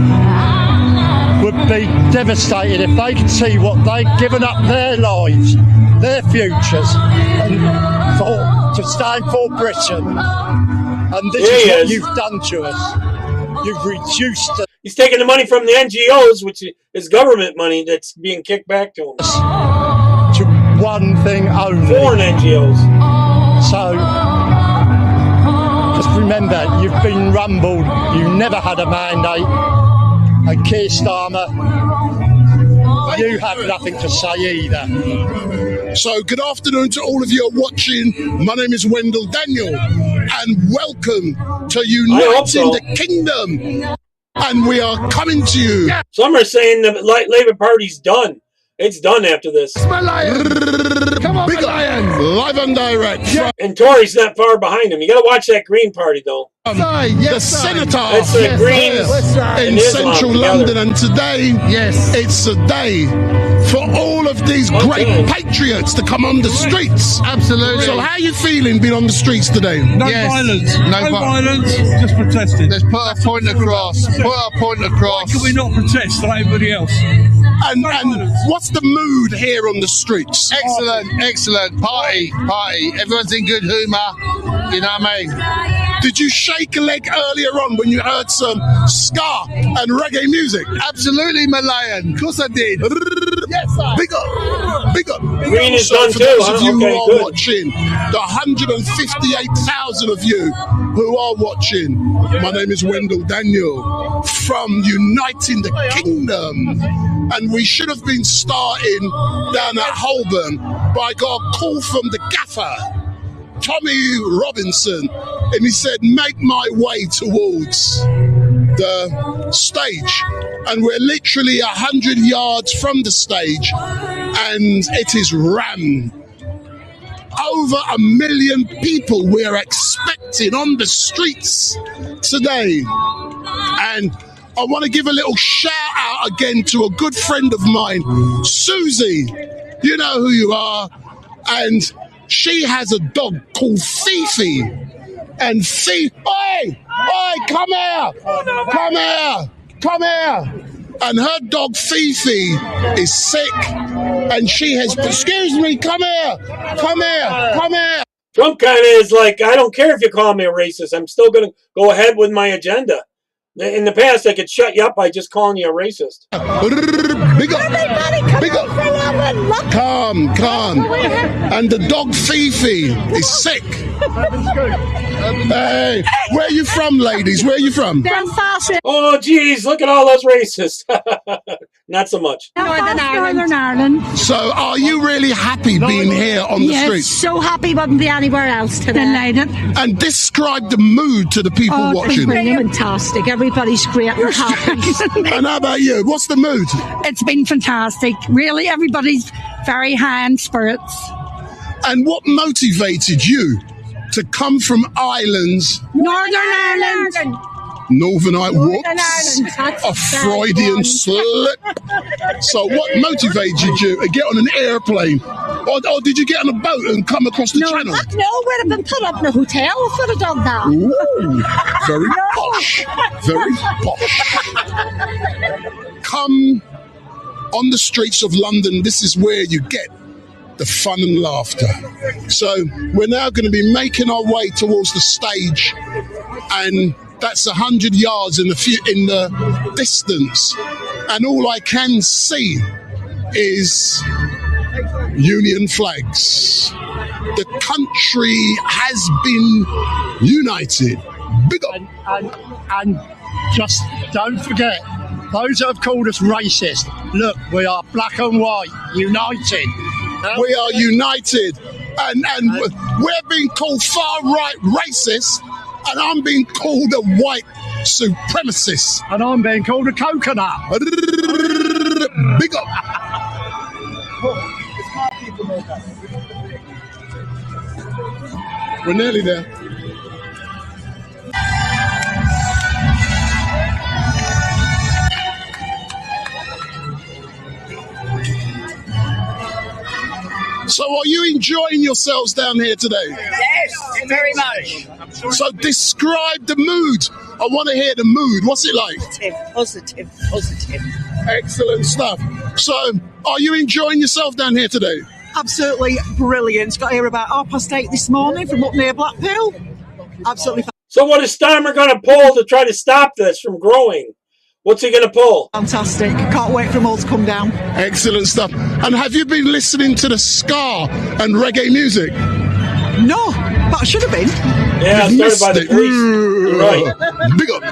would be devastated if they could see what they'd given up their lives, their futures, and to stand for Britain. And this is what you've done to us. You've reduced the... He's taking the money from the NGOs, which is government money that's being kicked back to him. To one thing only. Foreign NGOs. So, just remember, you've been rumbled. You never had a mandate. And Keir Starmer, you have nothing to say either. So, good afternoon to all of you watching. My name is Wendell Daniel, and welcome to Uniting the Kingdom. And we are coming to you. Some are saying the Labour Party's done. It's done after this. Come on, Big Lion. Live and direct. Yeah. And Tory's not far behind him. You got to watch that Green Party, though. The Senator. That's the Greens in central London. And today, it's a day for all of these great patriots to come on the streets. Absolutely. So how are you feeling being on the streets today? No violence. No violence. Just protesting. Let's put our point across. Why can we not protest like everybody else? And what's the mood here on the streets? Excellent. Party. Everyone's in good humour. You know what I mean? Did you shake a leg earlier on when you heard some ska and reggae music? Absolutely, Malayan. Of course I did. Yes, sir. Big up. Green is done too. For those of you who are watching, the 158,000 of you who are watching, my name is Wendell Daniel from Uniting the Kingdom. And we should have been starting down at Holborn, but I got a call from the gaffer, Tommy Robinson, and he said, make my way towards the stage. And we're literally 100 yards from the stage, and it is rammed. Over 1 million people we're expecting on the streets today. And I want to give a little shout out again to a good friend of mine, Susie. You know who you are. And she has a dog called Fifi. And Fifi, oi, come here. And her dog Fifi is sick. And she has, excuse me, come here. Trump kind of is like, I don't care if you call me a racist. I'm still going to go ahead with my agenda. In the past, I could shut you up by just calling you a racist. Big up. Big up. Calm. And the dog Fifi is sick. Hey, where are you from, ladies? Where are you from? Belfast. Oh, geez, look at all those racists. Not so much. Northern Ireland. So, are you really happy being here on the streets? Yes, so happy wouldn't be anywhere else today. Delighted. And describe the mood to the people watching. Fantastic. Everybody's great and happy. And how about you? What's the mood? It's been fantastic. Really, everybody's very high in spirits. And what motivated you to come from islands? Northern Ireland. Northern Ireland. A Freudian slip. So what motivated you to get on an airplane? Or did you get on a boat and come across the channel? No, we'd have been put up in a hotel if we'd have done that. Ooh, very posh. Very posh. Come on the streets of London. This is where you get the fun and laughter. So we're now going to be making our way towards the stage, and that's 100 yards in the distance, and all I can see is Union flags. The country has been united. Big up. And just don't forget, those that have called us racist, look, we are black and white, united. We are united, and we're being called far-right racist, and I'm being called a white supremacist. And I'm being called a coconut. Big up. We're nearly there. So are you enjoying yourselves down here today? Yes, very much. So describe the mood. I want to hear the mood. What's it like? Positive. Excellent stuff. So are you enjoying yourself down here today? Absolutely brilliant. Got here about 8:30 this morning from up near Blackpool. Absolutely fantastic. So what is Starmer going to pull to try to stop this from growing? What's he going to pull? Fantastic. Can't wait for them all to come down. Excellent stuff. And have you been listening to the ska and reggae music? No, but I should have been. Yeah, I started by the police. You're right. Big up.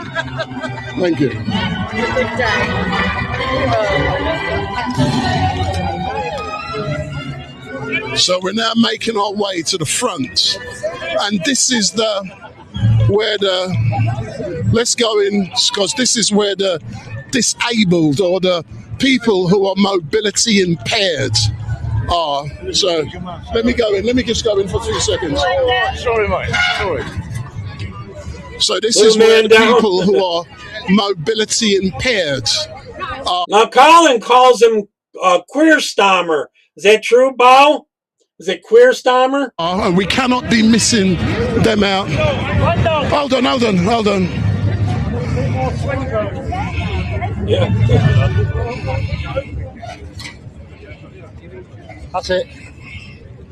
Thank you. So we're now making our way to the front. And this is let's go in, because this is where the disabled or the people who are mobility impaired are. So let me go in. Let me just go in for 2 seconds. Sorry, mate. Sorry. So this is where the people who are mobility impaired are. Now Colin calls him queer Starmer. Is that true, Bow? Is it queer Starmer? And we cannot be missing them out. Hold on. Yeah. That's it.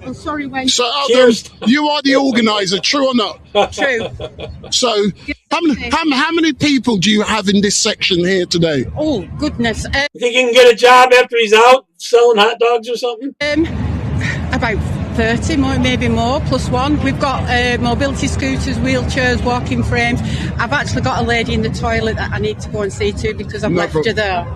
I'm sorry, Wayne. So, you are the organizer, true or not? True. So, how many people do you have in this section here today? Oh, goodness. You think he can get a job after he's out selling hot dogs or something? About 30, maybe more, plus one. We've got mobility scooters, wheelchairs, walking frames. I've actually got a lady in the toilet that I need to go and see to because I've left her there.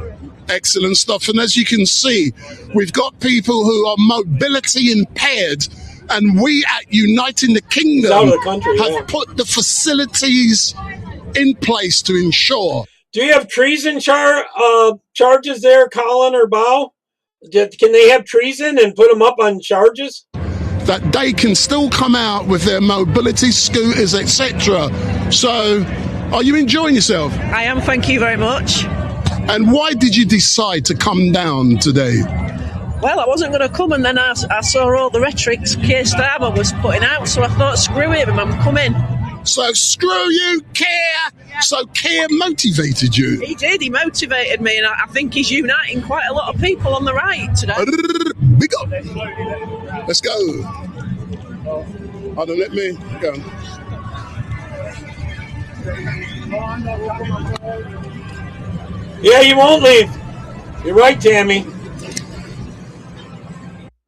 Excellent stuff. And as you can see, we've got people who are mobility impaired, and we at Uniting the Kingdom have put the facilities in place to ensure. Do you have treason charges there, Colin or Bow? Can they have treason and put them up on charges? That they can still come out with their mobility scooters, etc. So, are you enjoying yourself? I am, thank you very much. And why did you decide to come down today? Well, I wasn't going to come, and then I saw all the rhetoric Keir Starmer was putting out, so I thought, screw him, I'm coming. So, screw you, Keir! So, Keir motivated you? He did, he motivated me, and I think he's uniting quite a lot of people on the right today. Big up! Let's go. Hold on, let me go. Yeah, you won't leave. You're right, Tammy.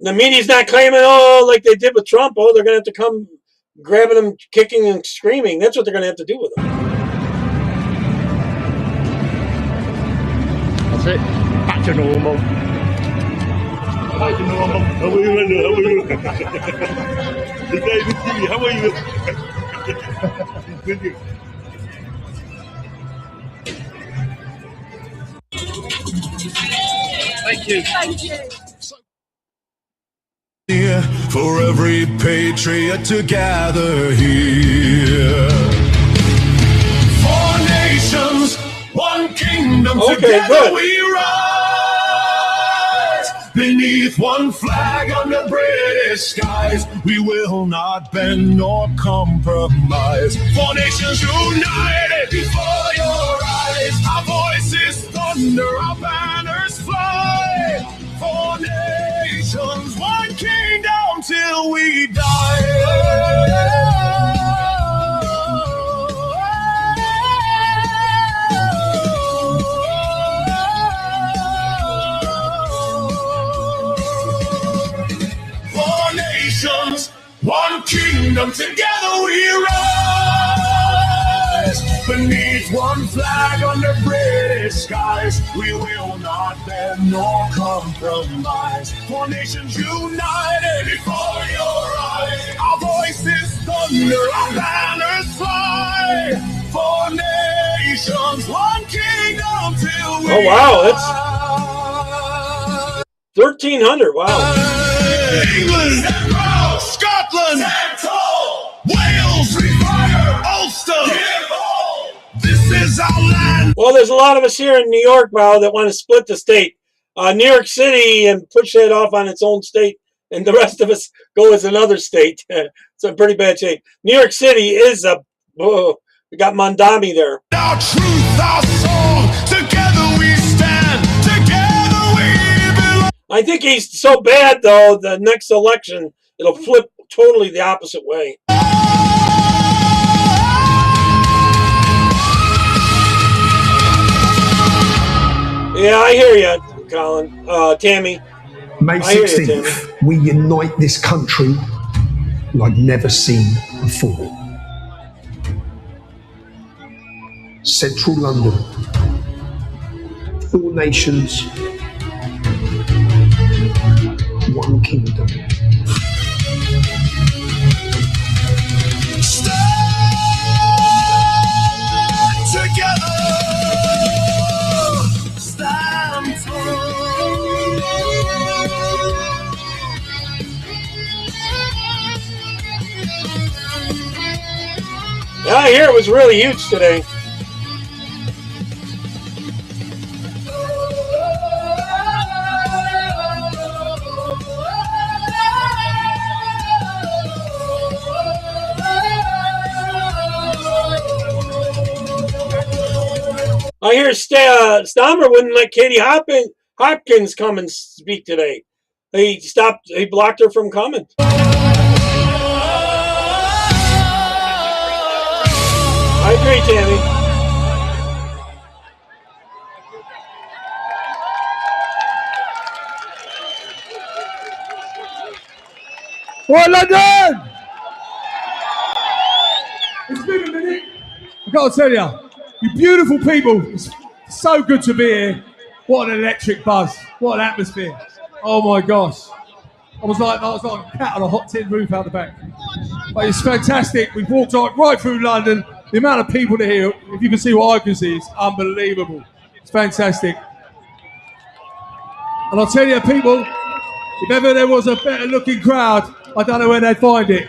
The media's not claiming, oh, like they did with Trump. Oh, they're going to have to come grabbing him, kicking and screaming. That's what they're going to have to do with him. That's it. Back to normal. Back to normal. How are you? How are you? The guy with you. How are you? Good. Thank you. Thank you. For every patriot to gather here. 4 nations, 1 kingdom, together we rise. Beneath 1 flag under British skies, we will not bend nor compromise. 4 nations united before your eyes. Our voices thunder, our banners fly. 4 nations, 1 kingdom till we die. Four nations, 1 kingdom, together we rise. Beneath 1 flag under British skies, we will not bend nor compromise. 4 nations united before your eyes. Our voices thunder, our banners fly. 4 nations, 1 kingdom till we Oh, wow, that's 1,300. Wow. England, Scotland, Wales, Ulster. This is our land. Well, there's a lot of us here in New York, wow, that want to split the state. New York City and push that off on its own state, and the rest of us go as another state. It's a pretty bad shape. New York City is a, we got Mondami there. Our truth, our song, together we stand, together we belong. I think he's so bad, though, the next election, it'll flip totally the opposite way. Yeah, I hear you, Colin. Tammy. May 16th, we unite this country like never seen before. Central London, 4 nations, 1 kingdom. Stand together. Stand tall. Yeah, I hear it was really huge today. I hear Stammer wouldn't let Katie Hopkins come and speak today. He blocked her from coming. I agree, Tammy. What, London? It's been a minute. I've got to tell you, you beautiful people, it's so good to be here. What an electric buzz. What an atmosphere. Oh my gosh. I was like a cat on a hot tin roof out the back. But it's fantastic. We've walked right through London. The amount of people here, if you can see what I can see, it's unbelievable. It's fantastic. And I'll tell you, people, if ever there was a better looking crowd, I don't know where they'd find it.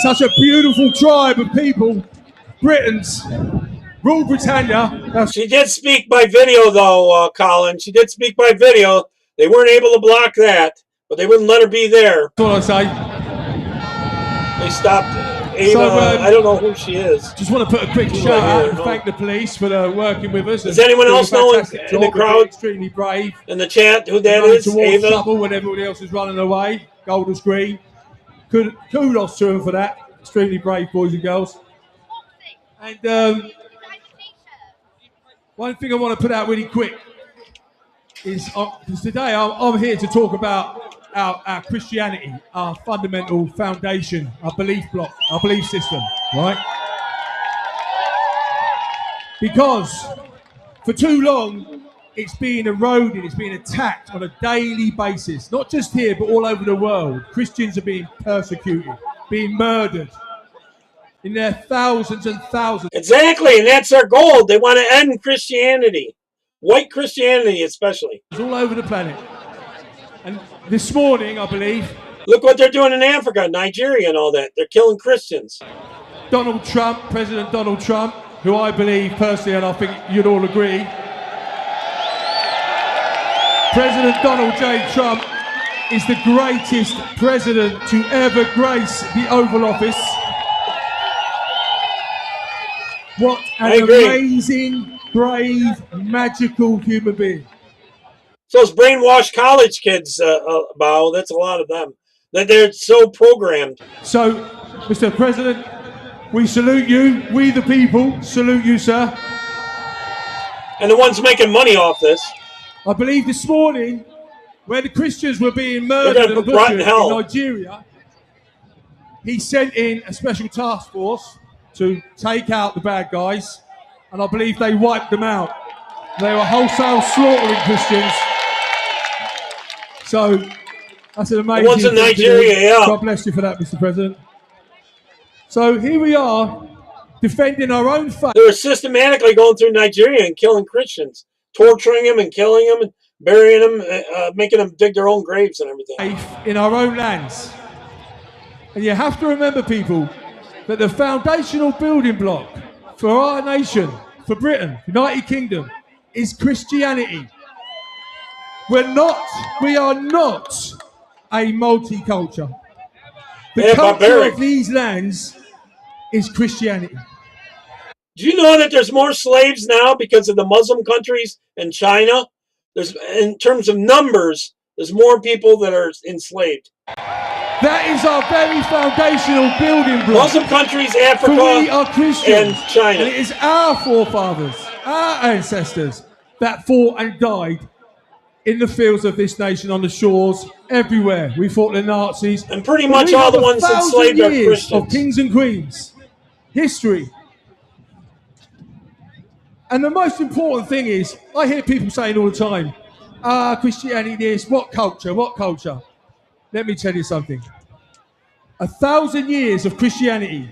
Such a beautiful tribe of people, Britons, rule Britannia. She did speak by video, though, Colin. She did speak by video. They weren't able to block that, but they wouldn't let her be there. That's what I say. They stopped Ava. So, I don't know who she is. Just want to put a quick shout out and thank the police for working with us. Does anyone else know in the crowd? Extremely brave. In the chat, who that is? Ava. When everybody else is running away. Golders Green. Kudos to them for that. extremely brave boys and girls. And one thing I want to put out really quick is because today I'm here to talk about our Christianity, our fundamental foundation, our belief block, our belief system, right? Because for too long, it's being eroded, it's being attacked on a daily basis, not just here, but all over the world. Christians are being persecuted, being murdered in their thousands and thousands. Exactly, and that's their goal. They want to end Christianity, white Christianity especially. It's all over the planet. And this morning, I believe... Look what they're doing in Africa, Nigeria and all that. They're killing Christians. Donald Trump, President Donald Trump, who I believe personally, and I think you'd all agree, President Donald J. Trump is the greatest president to ever grace the Oval Office. What an amazing, brave, magical human being. So those brainwashed college kids, Bao, that's a lot of them. That they're so programmed. So, Mr. President, we salute you. We the people salute you, sir. And the ones making money off this. I believe this morning, where the Christians were being murdered and butchered in Nigeria, he sent in a special task force to take out the bad guys, and I believe they wiped them out. They were wholesale slaughtering Christians. So that's an amazing. The ones in Nigeria, yeah. God bless you for that, Mr. President. So here we are, defending our own faith. They were systematically going through Nigeria and killing Christians, torturing them and killing them and burying them, making them dig their own graves and everything. In our own lands. And you have to remember, people, that the foundational building block for our nation, for Britain, United Kingdom, is Christianity. We are not a multicultural. The culture of these lands is Christianity. Do you know that there's more slaves now because of the Muslim countries and China? There's, in terms of numbers, there's more people that are enslaved. That is our very foundational building block. Muslim countries, Africa, we are Christians, and China. And it is our forefathers, our ancestors, that fought and died in the fields of this nation, on the shores, everywhere. We fought the Nazis. And pretty much all the ones enslaved are Christians. Of kings and queens. History. And the most important thing is, I hear people saying all the time, Christianity this, what culture, what culture? Let me tell you something. 1,000 years of Christianity,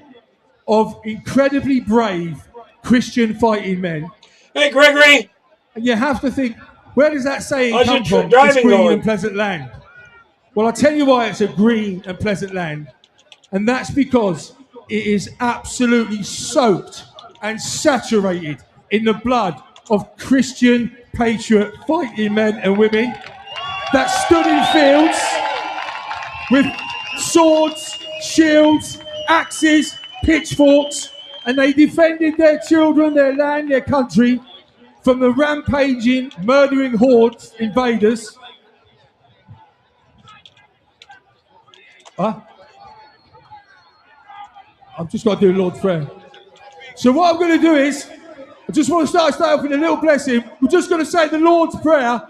of incredibly brave Christian fighting men. Hey, Gregory! And you have to think, where does that saying come from? It's green and pleasant land. Well, I'll tell you why it's a green and pleasant land. And that's because it is absolutely soaked and saturated in the blood of Christian patriot fighting men and women that stood in fields with swords, shields, axes, pitchforks, and they defended their children, their land, their country from the rampaging, murdering hordes, invaders. I've just got to do Lord's Prayer. So what I'm going to do is, I just want to start off with a little blessing. We're just going to say the Lord's Prayer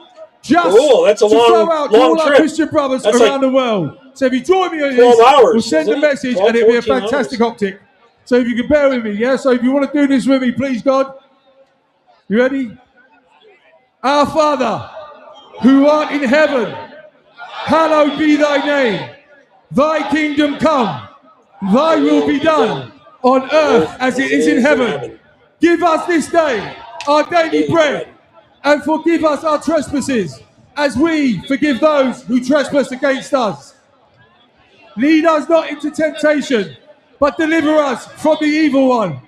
just that's a to throw out to all our Christian brothers around the world. So if you join me on this, we'll send a message and it'll be a fantastic optic. So if you can bear with me, yeah? So if you want to do this with me, please, God. You ready? Our Father, who art in heaven, hallowed be thy name. Thy kingdom come, thy will be done on earth as it is in heaven. Give us this day our daily bread, and forgive us our trespasses, as we forgive those who trespass against us. Lead us not into temptation, but deliver us from the evil one.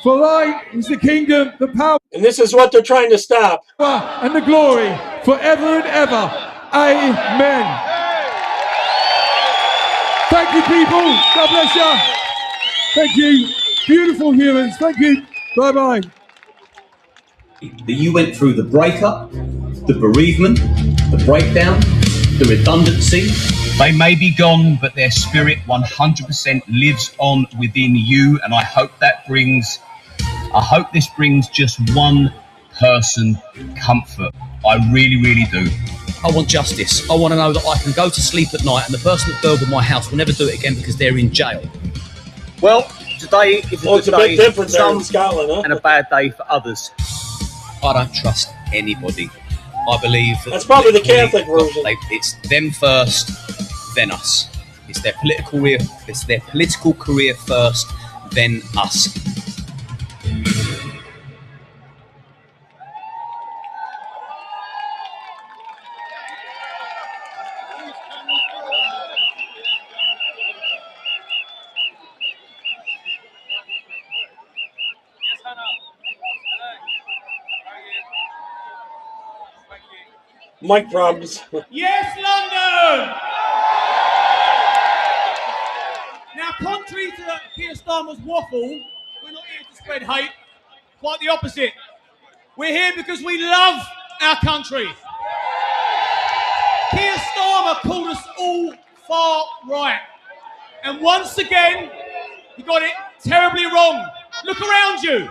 For thine is the kingdom, the power, and this is what they're trying to stop, and the glory forever and ever. Amen. Thank you, people. God bless you. Thank you. Beautiful humans. Thank you. Bye-bye. That you went through the breakup, the bereavement, the breakdown, the redundancy, They may be gone, but their spirit 100% lives on within you, and I hope this brings just one person comfort. I really, really do. I want justice. I want to know that I can go to sleep at night and the person that burgled my house will never do it again because they're in jail. Well, today is a good it's a bit day different for there some in Scotland, huh? and a bad day for others. I don't trust anybody. I believe that That's probably the Catholic version. It's them first, then us. It's their political career first, then us. Mic problems. Yes, London! Now, contrary to Keir Starmer's waffle, we're not here to spread hate. Quite the opposite. We're here because we love our country. Keir Starmer called us all far right. And once again, he got it terribly wrong. Look around you.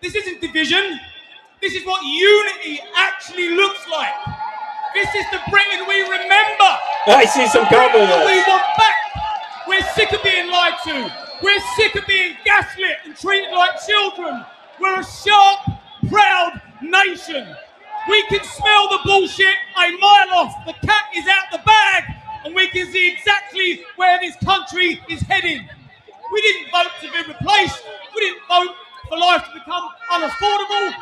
This isn't division. This is what unity actually looks like. This is the Britain we remember. I see some Britain compliments. we want back. We're sick of being lied to. We're sick of being gaslit and treated like children. We're a sharp, proud nation. We can smell the bullshit a mile off. The cat is out the bag, and we can see exactly where this country is heading. We didn't vote to be replaced. We didn't vote for life to become unaffordable.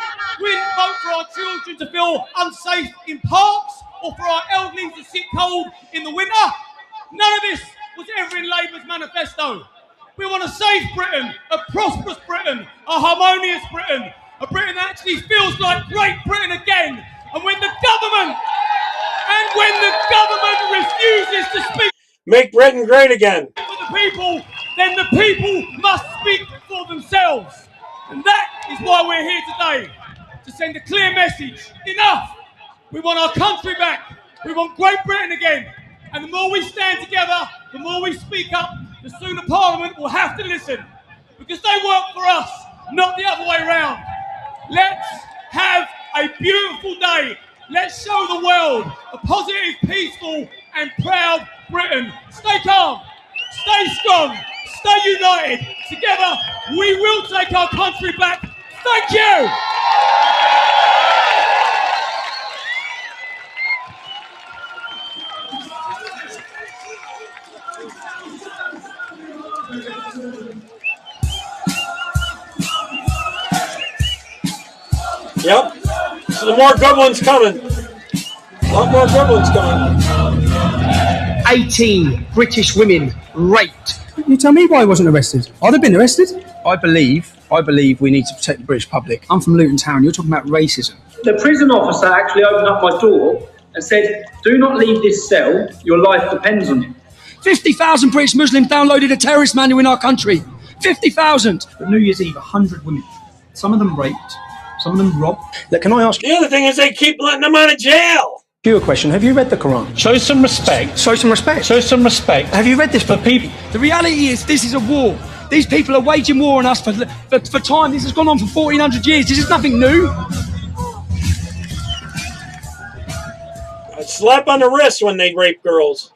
We didn't vote for our children to feel unsafe in parks or for our elderly to sit cold in the winter. None of this was ever in Labour's manifesto. We want a safe Britain, a prosperous Britain, a harmonious Britain, a Britain that actually feels like Great Britain again. And when the government refuses to speak Make Britain great again. for the people, then the people must speak for themselves. And that is why we're here today, to send a clear message. Enough! We want our country back. We want Great Britain again. And the more we stand together, the more we speak up, the sooner Parliament will have to listen. Because they work for us, not the other way round. Let's have a beautiful day. Let's show the world a positive, peaceful and proud Britain. Stay calm, stay strong, stay united. Together, we will take our country back. Thank you! Yep. So the more good ones coming. A lot more good ones coming. 18 British women raped. You tell me why I wasn't arrested. I'd have been arrested. I believe we need to protect the British public. I'm from Luton Town. You're talking about racism. The prison officer actually opened up my door and said, "Do not leave this cell. Your life depends on it." 50,000 British Muslims downloaded a terrorist manual in our country. 50,000. But New Year's Eve, 100 women. Some of them raped. Some of them robbed. Look, can I ask The other thing is they keep letting them out of jail. you a question? Have you read the Quran? Show some respect. Show some respect. Show some respect. Have you read this book? For people. The reality is this is a war. These people are waging war on us for time. This has gone on for 1,400 years. This is nothing new. A slap on the wrist when they rape girls.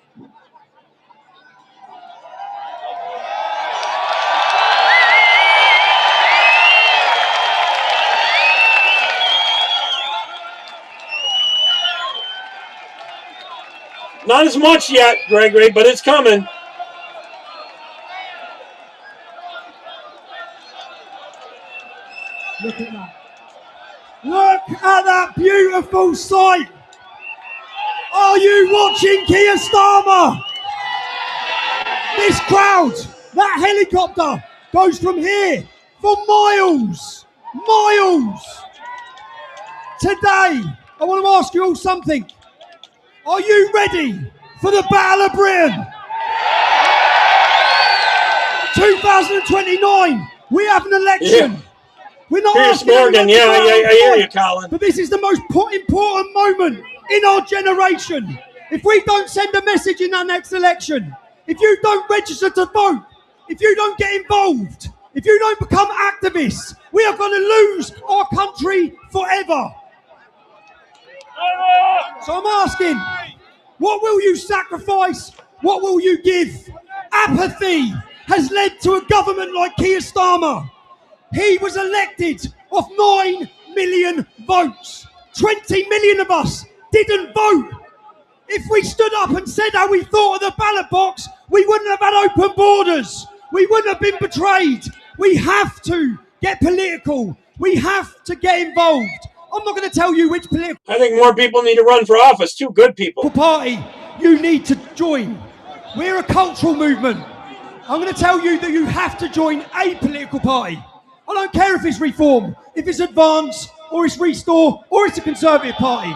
Not as much yet, Gregory, but it's coming. Look at that. Look at that beautiful sight. Are you watching Keir Starmer? This crowd, that helicopter goes from here for miles. Today, I want to ask you all something. Are you ready for the Battle of Britain? 2029, we have an election. Yeah. We're not Piers asking Morgan, anyone to I go out and hear fight, you, Colin. but this is the most important moment in our generation. If we don't send a message in our next election, if you don't register to vote, if you don't get involved, if you don't become activists, we are going to lose our country forever. So I'm asking, what will you sacrifice? What will you give? Apathy has led to a government like Keir Starmer. He was elected off 9 million votes. 20 million of us didn't vote. If we stood up and said how we thought of the ballot box, we wouldn't have had open borders. We wouldn't have been betrayed. We have to get political. We have to get involved. I'm not going to tell you which political... I think more people need to run for office, too. Good people. ...party you need to join. We're a cultural movement. I'm going to tell you that you have to join a political party. I don't care if it's Reform, if it's Advance, or it's Restore, or it's a Conservative party.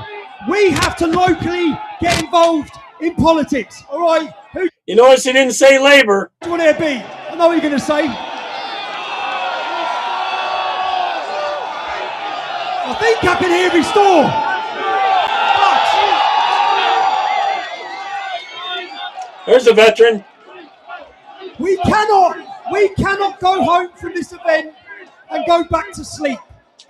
We have to locally get involved in politics, all right? You notice he didn't say Labour. Who do you want to be? I know what you're going to say. I think I can hear Restore. There's a veteran. We cannot go home from this event and go back to sleep.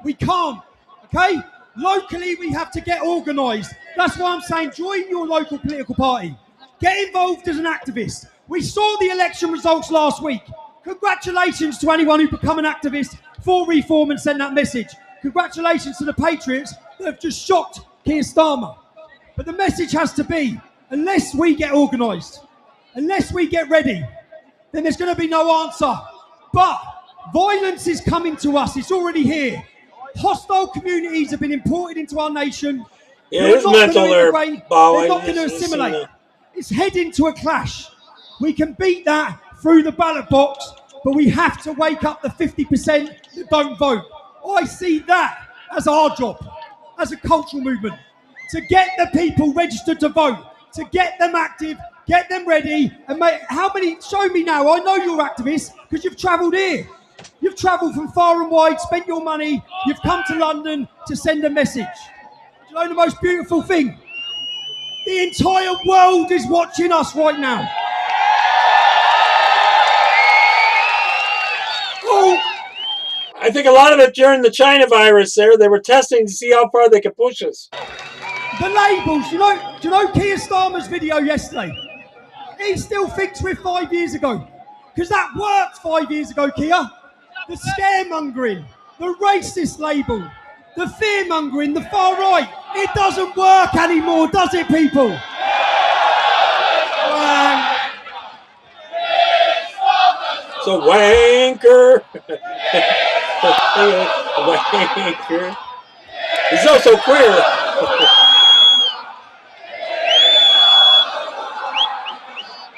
We can't, okay? Locally, we have to get organised. That's why I'm saying join your local political party. Get involved as an activist. We saw the election results last week. Congratulations to anyone who become an activist for Reform and send that message. Congratulations to the patriots that have just shocked Keir Starmer. But the message has to be, unless we get organised, unless we get ready, then there's going to be no answer. But violence is coming to us. It's already here. Hostile communities have been imported into our nation. Yeah, it's mental there, Bow. They're not going to assimilate. It's heading to a clash. We can beat that through the ballot box, but we have to wake up the 50% that don't vote. I see that as our job, as a cultural movement, to get the people registered to vote, to get them active, get them ready, and how many, show me now, I know you're activists, because you've travelled here. You've travelled from far and wide, spent your money, you've come to London to send a message. Do you know the most beautiful thing? The entire world is watching us right now. Oh. I think a lot of it during the China virus there, they were testing to see how far they could push us. The labels, do you know Keir Starmer's video yesterday? He still thinks we're 5 years ago. Because that worked 5 years ago, Keir. The scaremongering, the racist label, the fear-mongering, the far right. It doesn't work anymore, does it, people? It's a wanker. Wanker. He's also queer.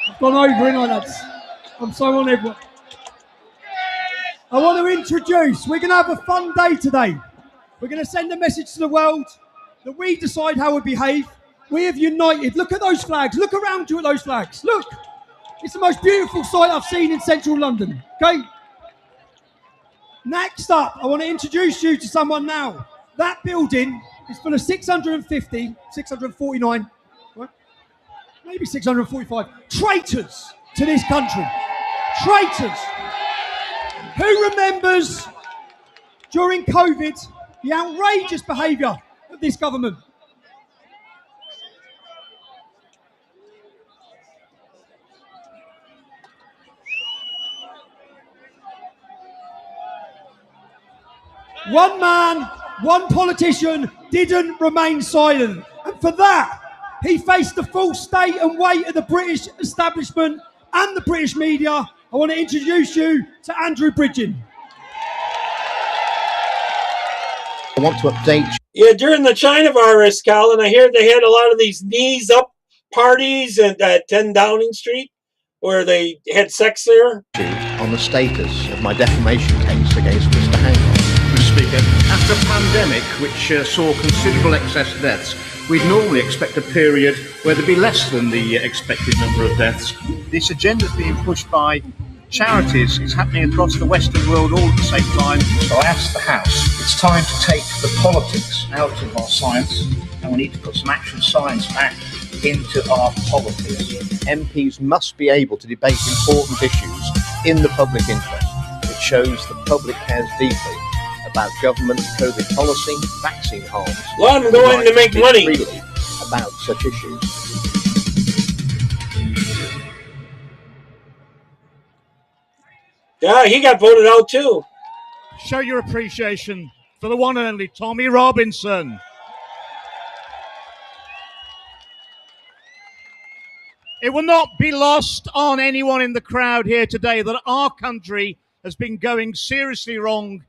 I've gone over in on lads. I'm so on everyone. I want to introduce, we're going to have a fun day today. We're going to send a message to the world that we decide how we behave. We have united. Look at those flags. Look around you at those flags. Look. It's the most beautiful sight I've seen in central London. Okay? Next up, I want to introduce you to someone now. That building is full of 650, 649, right? Maybe 645 traitors to this country. Traitors. Who remembers during COVID the outrageous behaviour of this government? One man, one politician didn't remain silent. And for that, he faced the full state and weight of the British establishment and the British media. I want to introduce you to Andrew Bridgen. I want to update you. Yeah, during the China virus, Colin, I hear they had a lot of these knees up parties at 10 Downing Street where they had sex there. On the status of my defamation case against Mr. Hancock. Mr. Speaker, after a pandemic which saw considerable excess deaths, we'd normally expect a period where there'd be less than the expected number of deaths. This agenda's being pushed by charities. It's happening across the Western world all at the same time. So I asked the House, it's time to take the politics out of our science, and we need to put some actual science back into our politics. MPs must be able to debate important issues in the public interest. It shows the public cares deeply about government COVID policy, vaccine harms. Let them go in to make money freely about such issues. Yeah, he got voted out too. Show your appreciation for the one and only Tommy Robinson. It will not be lost on anyone in the crowd here today that our country has been going seriously wrong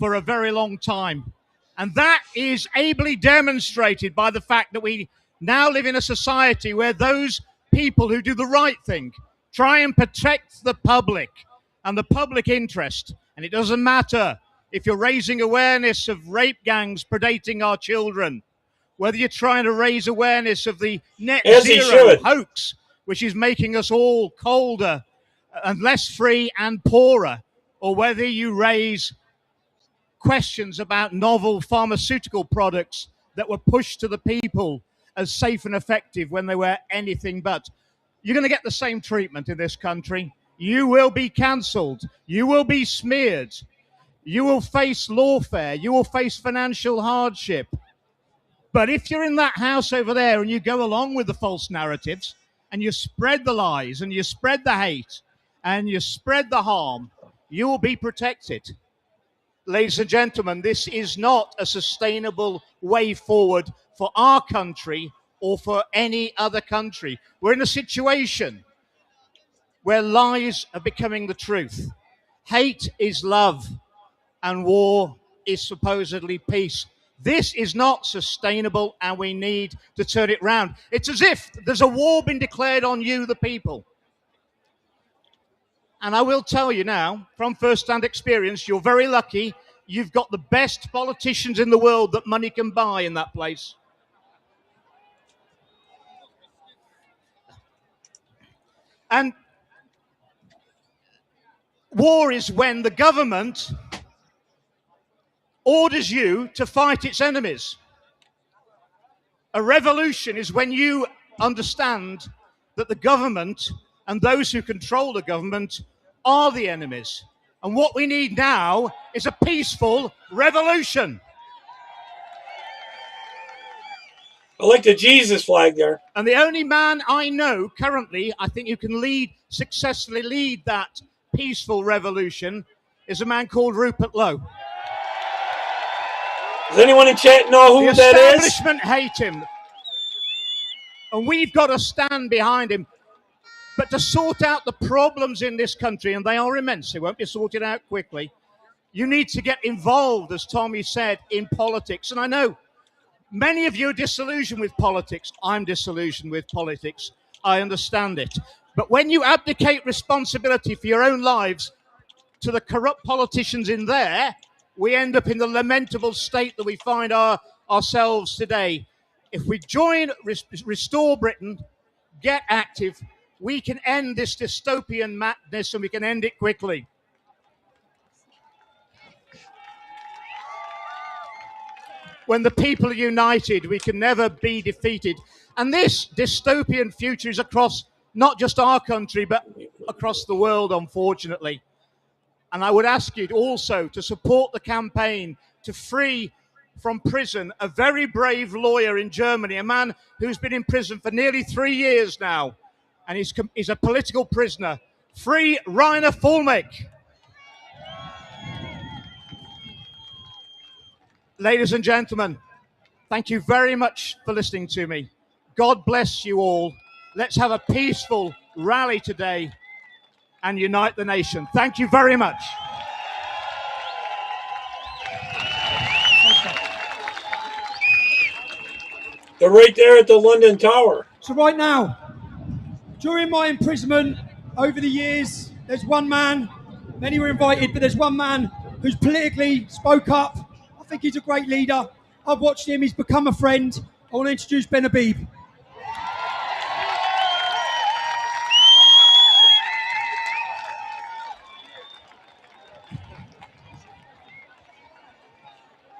for a very long time. And that is ably demonstrated by the fact that we now live in a society where those people who do the right thing try and protect the public and the public interest. And it doesn't matter if you're raising awareness of rape gangs predating our children, whether you're trying to raise awareness of the net zero hoax, which is making us all colder and less free and poorer, or whether you raise questions about novel pharmaceutical products that were pushed to the people as safe and effective when they were anything but. You're going to get the same treatment in this country. You will be cancelled. You will be smeared. You will face lawfare. You will face financial hardship. But if you're in that house over there and you go along with the false narratives and you spread the lies and you spread the hate and you spread the harm, you will be protected. Ladies and gentlemen, this is not a sustainable way forward for our country or for any other country. We're in a situation where lies are becoming the truth. Hate is love and war is supposedly peace. This is not sustainable and we need to turn it round. It's as if there's a war been declared on you, the people. And I will tell you now, from first-hand experience, you're very lucky. You've got the best politicians in the world that money can buy in that place. And war is when the government orders you to fight its enemies. A revolution is when you understand that the government and those who control the government are the enemies. And what we need now is a peaceful revolution. I like the Jesus flag there. And the only man I know currently, I think, who can successfully lead that peaceful revolution is a man called Rupert Lowe. Does anyone in chat know who that is? The establishment hate him. And we've got to stand behind him. But to sort out the problems in this country, and they are immense, they won't be sorted out quickly, you need to get involved, as Tommy said, in politics. And I know many of you are disillusioned with politics. I'm disillusioned with politics. I understand it. But when you abdicate responsibility for your own lives to the corrupt politicians in there, we end up in the lamentable state that we find ourselves today. If we join Restore Britain, get active, we can end this dystopian madness and we can end it quickly. When the people are united, we can never be defeated. And this dystopian future is across not just our country, but across the world, unfortunately. And I would ask you also to support the campaign to free from prison a very brave lawyer in Germany, a man who's been in prison for nearly 3 years now, and he's a political prisoner. Free Rainer Fulmick. Ladies and gentlemen, thank you very much for listening to me. God bless you all. Let's have a peaceful rally today and unite the nation. Thank you very much. They're right there at the London Tower. So right now, during my imprisonment over the years, there's one man, many were invited, but there's one man who's politically spoke up. I think he's a great leader. I've watched him, he's become a friend. I want to introduce Ben Habib.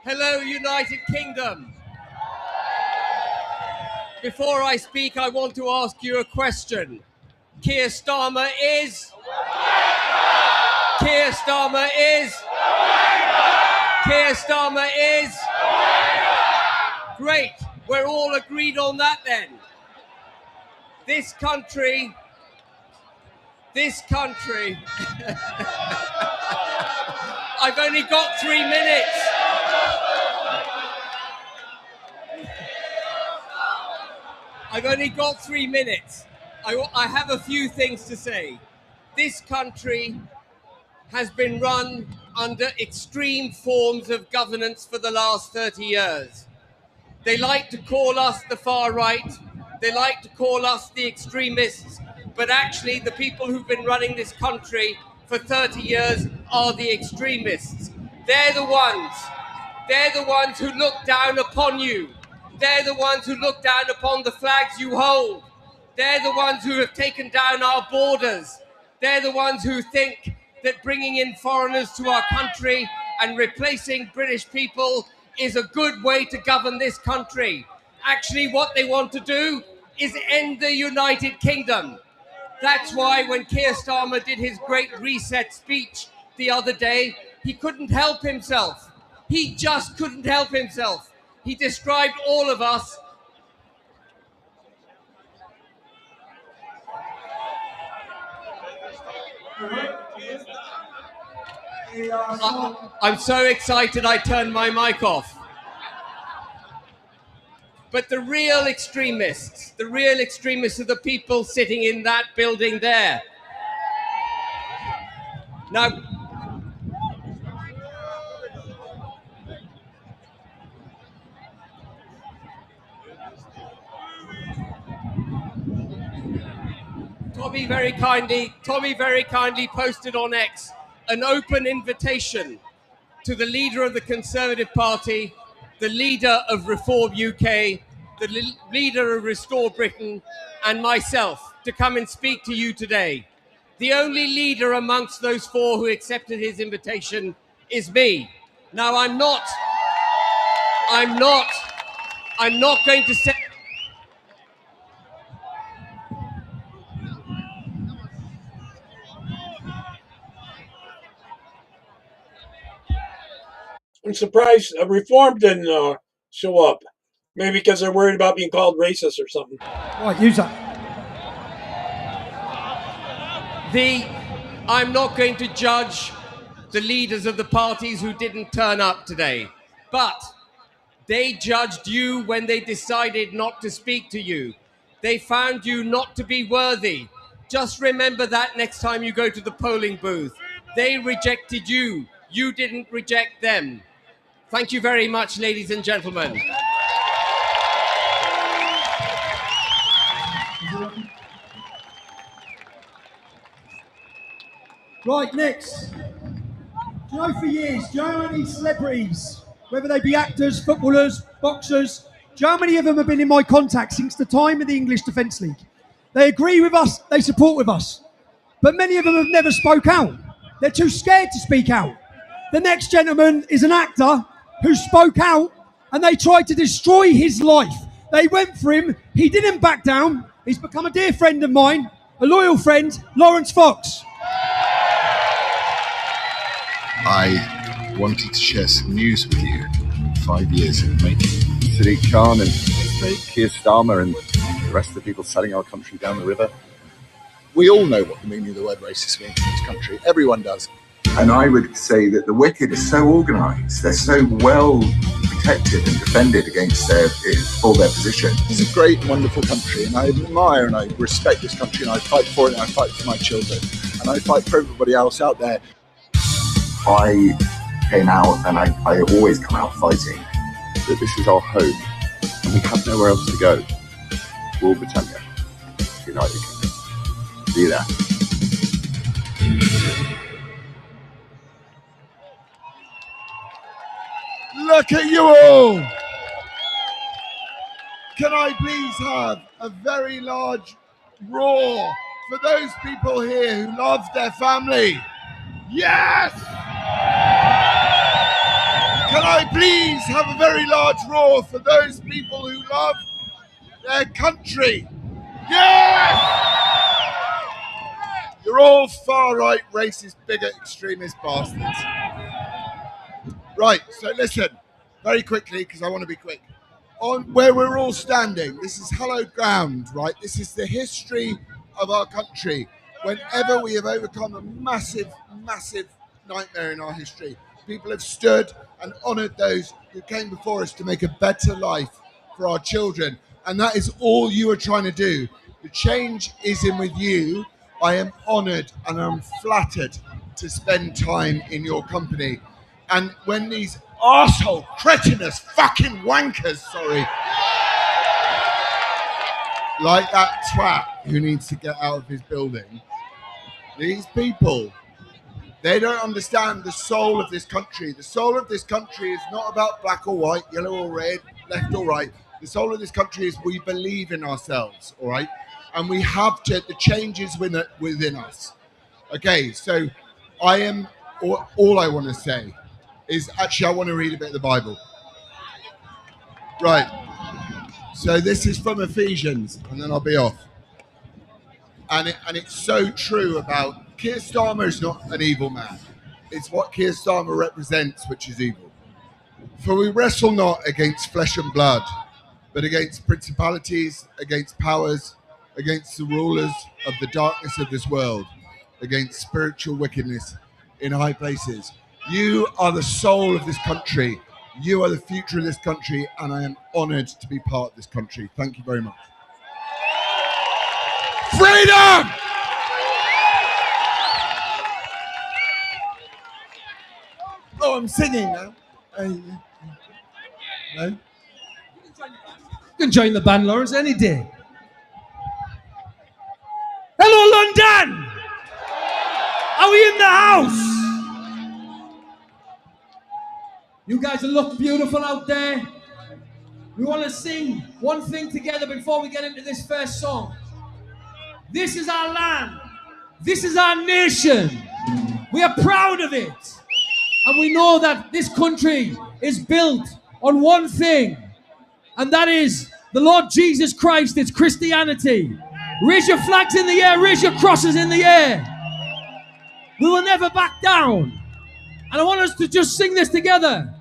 Hello, United Kingdom. Before I speak, I want to ask you a question. Keir Starmer is? Keir Starmer is? Keir Starmer is? Great. We're all agreed on that then. This country, I've only got 3 minutes. I've only got 3 minutes. I have a few things to say. This country has been run under extreme forms of governance for the last 30 years. They like to call us the far right. They like to call us the extremists. But actually, the people who've been running this country for 30 years are the extremists. They're the ones who look down upon you. They're the ones who look down upon the flags you hold. They're the ones who have taken down our borders. They're the ones who think that bringing in foreigners to our country and replacing British people is a good way to govern this country. Actually, what they want to do is end the United Kingdom. That's why when Keir Starmer did his great reset speech the other day, he couldn't help himself. He just couldn't help himself. He described all of us. I'm so excited I turned my mic off. But the real extremists are the people sitting in that building there. Now, Tommy very kindly posted on X an open invitation to the leader of the Conservative Party, the leader of Reform UK, the leader of Restore Britain, and myself to come and speak to you today. The only leader amongst those four who accepted his invitation is me. Now, I'm not going to say... I'm surprised Reform didn't show up. Maybe because they're worried about being called racist or something. Right, use that. I'm not going to judge the leaders of the parties who didn't turn up today, but they judged you when they decided not to speak to you. They found you not to be worthy. Just remember that next time you go to the polling booth. They rejected you. You didn't reject them. Thank you very much, ladies and gentlemen. Right, next. Do you know for years, do you know how many celebrities, whether they be actors, footballers, boxers, do you know how many of them have been in my contact since the time of the English Defence League? They agree with us, they support with us. But many of them have never spoke out. They're too scared to speak out. The next gentleman is an actor who spoke out and they tried to destroy his life. They went for him, he didn't back down. He's become a dear friend of mine, a loyal friend, Lawrence Fox. I wanted to share some news with you. 5 years in the making. Sadiq Khan and Keir Starmer and the rest of the people selling our country down the river. We all know what the meaning of the word racist means in this country. Everyone does. And I would say that the wicked are so organised. They're so well protected and defended against for their position. It's a great, wonderful country, and I admire and I respect this country, and I fight for it, and I fight for my children, and I fight for everybody else out there. I came out, and I always come out fighting, that this is our home, and we have nowhere else to go. Rule Britannia, United Kingdom. Be there. Look at you all! Can I please have a very large roar for those people here who love their family? Yes! Can I please have a very large roar for those people who love their country. Yes! You're all far-right, racist, bigot, extremist bastards. Right, so listen, very quickly, because I want to be quick. On where we're all standing, this is hallowed ground, right? This is the history of our country. Whenever we have overcome a massive, massive nightmare in our history, people have stood and honoured those who came before us to make a better life for our children. And that is all you are trying to do. The change is in with you. I am honoured and I'm flattered to spend time in your company. And when these arsehole, cretinous, fucking wankers, sorry, like that twat who needs to get out of his building, these people, they don't understand the soul of this country. The soul of this country is not about black or white, yellow or red, left or right. The soul of this country is we believe in ourselves, all right? And we have to, the change is within us. Okay, so I am, all I want to say is, actually, I want to read a bit of the Bible. Right. So this is from Ephesians, and then I'll be off. And it's so true about Keir Starmer is not an evil man. It's what Keir Starmer represents which is evil. For we wrestle not against flesh and blood, but against principalities, against powers, against the rulers of the darkness of this world, against spiritual wickedness in high places. You are the soul of this country. You are the future of this country, and I am honoured to be part of this country. Thank you very much. Freedom! Oh, I'm singing now. No? You can join the band, Lawrence, any day. Hello, London! Are we in the house? You guys look beautiful out there. We want to sing one thing together before we get into this first song. This is our land. This is our nation. We are proud of it. And we know that this country is built on one thing. And that is the Lord Jesus Christ. It's Christianity. Raise your flags in the air. Raise your crosses in the air. We will never back down. And I want us to just sing this together.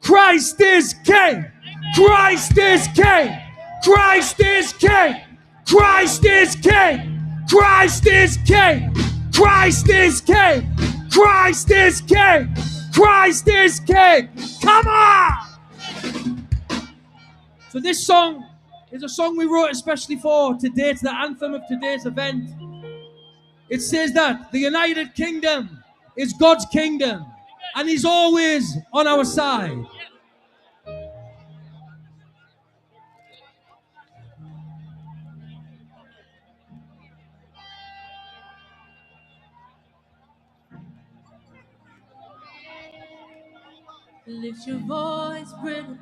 Christ is King. Christ is King. Christ is King. Christ is King. Christ is King. Christ is King. Christ is King. Christ is King. Come on! So this song is a song we wrote especially for today. It's the anthem of today's event. It says that the United Kingdom is God's kingdom, and He's always on our side. Lift your voice, Britain,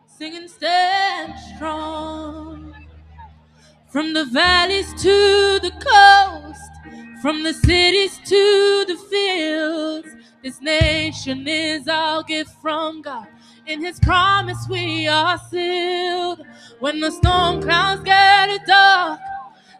sing and stand strong. From the valleys to the coast, from the cities to the fields, this nation is our gift from God. In His promise we are sealed. When the storm clouds get dark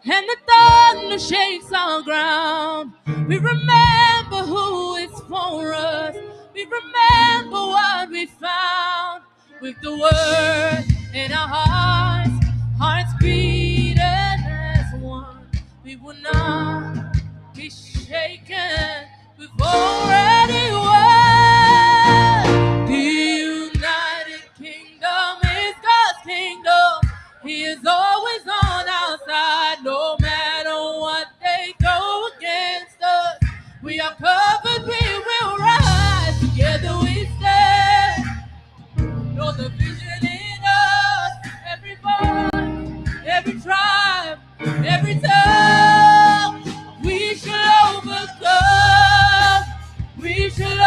and the thunder shakes our ground, we remember who is for us. We remember what we found. With the word in our hearts, hearts beating as one. We will not be shaken. We've already won. The United Kingdom is God's kingdom. He is always on our side. No matter what they go against us, we are covered, we will rise. Together we stand. Know the vision in us. Every born, every tribe, every tongue. We shall overcome. We shall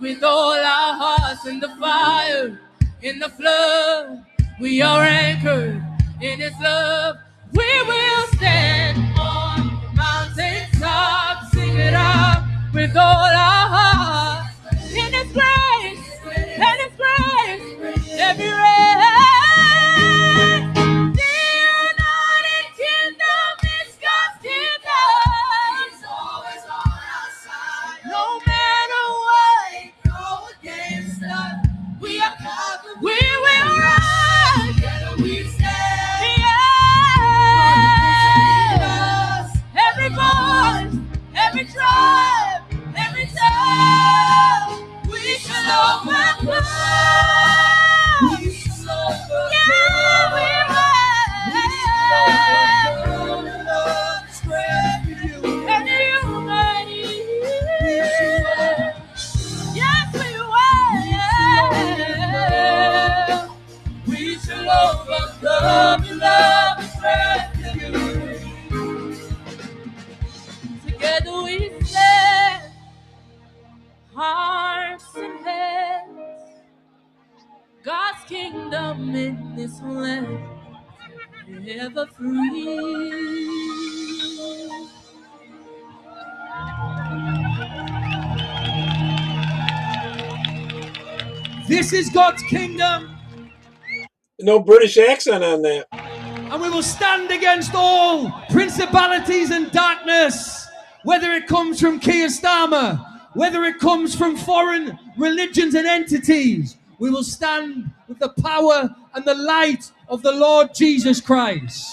with all our hearts in the fire, in the flood. We are anchored in His love. We will stand on mountaintop, sing it out with all our hearts. In His grace, and His grace, every race. The United Kingdom is God's kingdom. He's always on our side. No matter what they throw against us, we are covered. We will rise. Together we stand. Yes. Every voice, every tribe, every tongue, we shall overcome. We shall overcome. Yeah, we will. Love spread you and humanity. Yes, we will. We shall overcome. Your love spread you. Together we stand, hearts and heads. God's kingdom in this land, ever free. This is God's kingdom. No British accent on that. And we will stand against all principalities and darkness, whether it comes from Keir Starmer, whether it comes from foreign religions and entities. We will stand with the power and the light of the Lord Jesus Christ.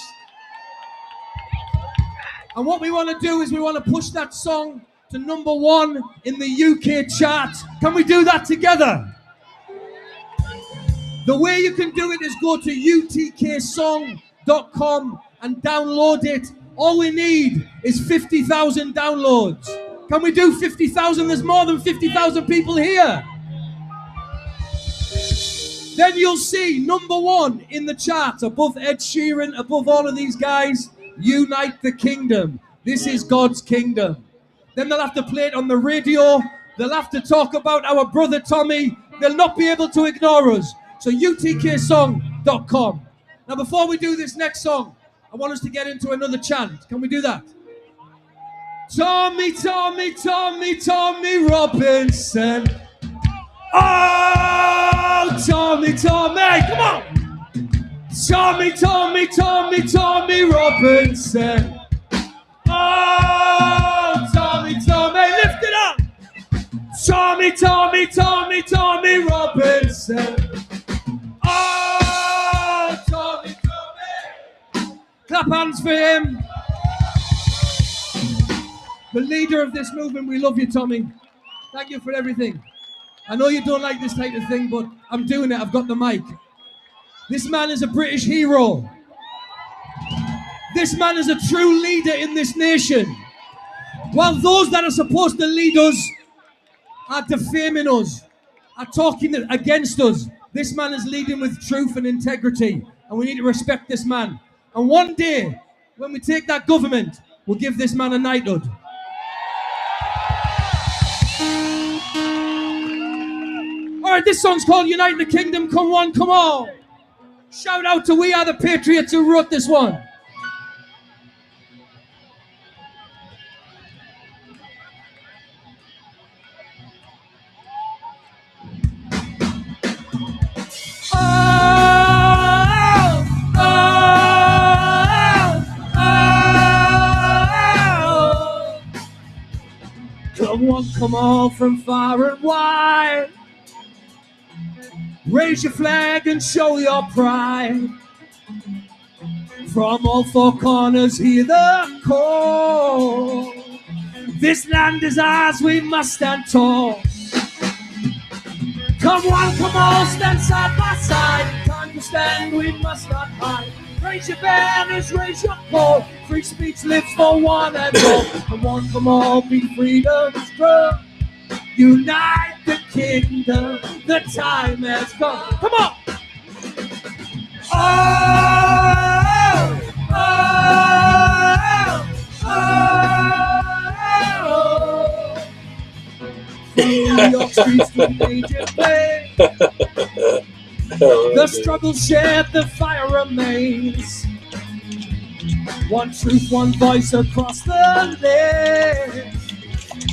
And what we want to do is we want to push that song to #1 in the UK chart. Can we do that together? The way you can do it is go to utksong.com and download it. All we need is 50,000 downloads. Can we do 50,000? There's more than 50,000 people here. Then you'll see #1 in the chart, above Ed Sheeran, above all of these guys. Unite the Kingdom. This is God's kingdom. Then they'll have to play it on the radio. They'll have to talk about our brother Tommy. They'll not be able to ignore us. So utksong.com. Now before we do this next song, I want us to get into another chant. Can we do that? Tommy, Tommy, Tommy, Tommy Robinson. Oh, Tommy, Tommy, come on. Tommy, Tommy, Tommy, Tommy Robinson. Oh, Tommy, Tommy, lift it up. Tommy, Tommy, Tommy, Tommy Robinson. Oh, Tommy, Tommy. Clap hands for him. The leader of this movement, we love you, Tommy. Thank you for everything. I know you don't like this type of thing, but I'm doing it. I've got the mic. This man is a British hero. This man is a true leader in this nation. While those that are supposed to lead us are defaming us, are talking against us, this man is leading with truth and integrity, and we need to respect this man. And one day, when we take that government, we'll give this man a knighthood. All right, this song's called Unite the Kingdom. Come on, come on. Shout out to We Are the Patriots who wrote this one. Come on from far and wide. Raise your flag and show your pride. From all four corners hear the call. This land is ours, we must stand tall. Come on, stand side by side. Time to stand, we must not hide. Raise your banners, raise your call. Free speech lives for one and all. Come on, be freedom's drum. Unite the kingdom, the time has come. Come on! Oh, oh, oh, oh. From New York streets we made it play. The struggle shared, the fire remains. One truth, one voice across the land.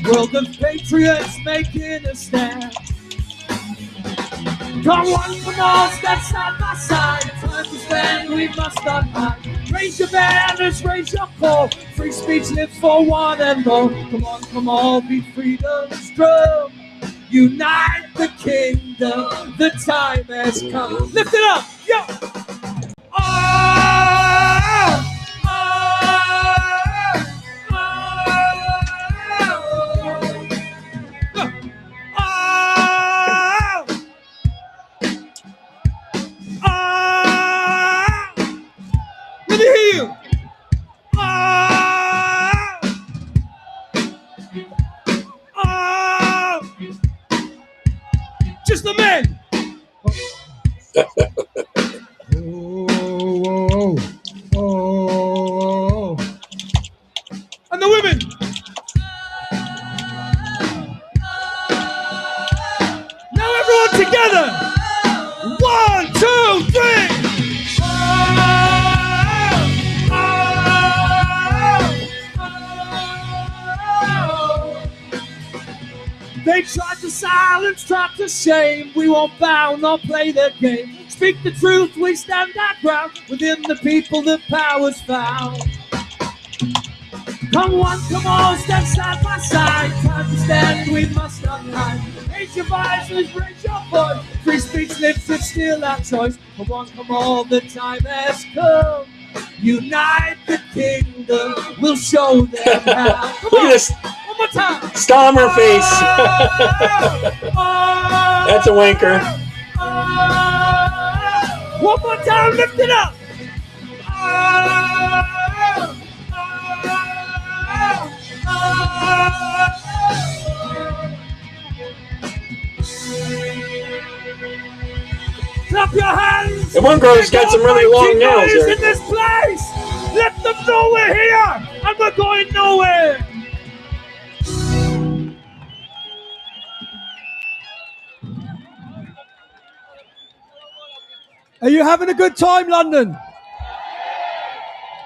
World of patriots making a stand. Come on, come on, stand side by side. Time to stand, we must not hide. Raise your banners, raise your call. Free speech lives for one and all. Come on, be freedom's drum. Unite the kingdom, the time has come. Lift it up, yo! Let me hear you. Just the men. Oh. And the women. Now everyone together. 1, 2, 3. They tried to silence, tried to shame. We won't bow nor play their game. Speak the truth, we stand our ground. Within the people, the power's found. Come on, stand side by side. Time to stand, we must not hide. Raise your voices, raise your voice. Free speech lives, it's still our choice. Come on, the time has come. Unite the kingdom, we'll show them how. Look at this. One more time. Stommer face. That's a wanker. One more time, lift it up. Clap your hands. And one girl's got some really long nails here. there. In this place, let them know we're here, and we're going nowhere. Are you having a good time, London?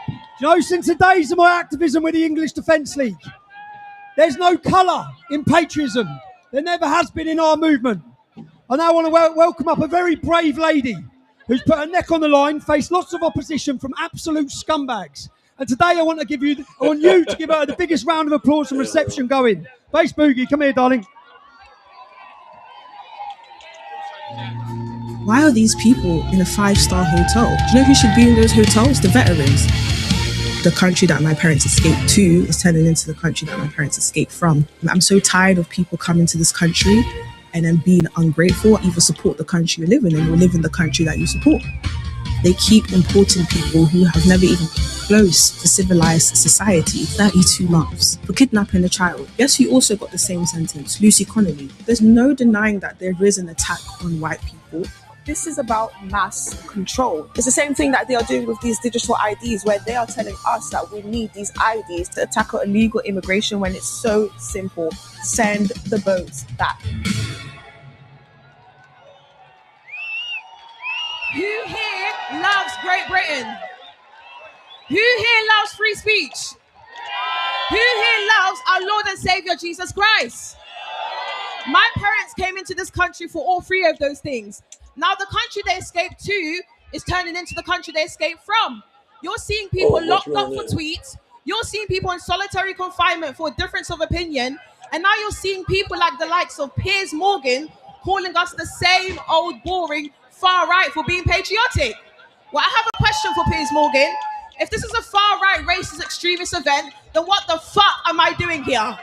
Do you know, since the days of my activism with the English Defence League, there's no colour in patriotism. There never has been in our movement. I now want to welcome up a very brave lady who's put her neck on the line, faced lots of opposition from absolute scumbags. And today I want you to give her the biggest round of applause and reception going. Bass Boogie, come here, darling. Why are these people in a 5-star hotel? Do you know who should be in those hotels? The veterans. The country that my parents escaped to is turning into the country that my parents escaped from. I'm so tired of people coming to this country and then being ungrateful, either support the country you're living in or live in the country that you support. They keep importing people who have never even come close to civilized society. 32 months for kidnapping a child. Guess who also got the same sentence? Lucy Connolly. There's no denying that there is an attack on white people. This is about mass control. It's the same thing that they are doing with these digital IDs, where they are telling us that we need these IDs to tackle illegal immigration when it's so simple. Send the boats back. Who here loves Great Britain? Who here loves free speech? Who here loves our Lord and Savior Jesus Christ? My parents came into this country for all three of those things. Now the country they escaped to is turning into the country they escaped from. You're seeing people locked up for tweets. You're seeing people in solitary confinement for a difference of opinion. And now you're seeing people like the likes of Piers Morgan calling us the same old boring far right for being patriotic. Well, I have a question for Piers Morgan. If this is a far right racist extremist event, then what the fuck am I doing here?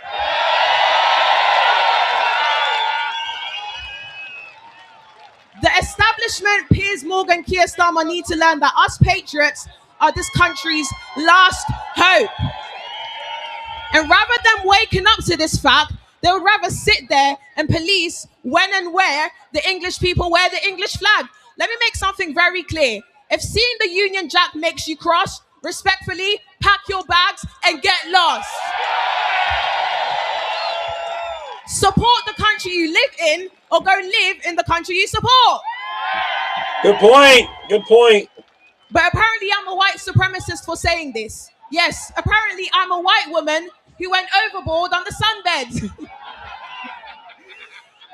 The establishment, Piers Morgan, Keir Starmer need to learn that us patriots are this country's last hope. And rather than waking up to this fact, they would rather sit there and police when and where the English people wear the English flag. Let me make something very clear. If seeing the Union Jack makes you cross, respectfully, pack your bags and get lost. Support the country you live in or go live in the country you support. Good point. Good point. But apparently I'm a white supremacist for saying this. Yes, apparently I'm a white woman who went overboard on the sunbed.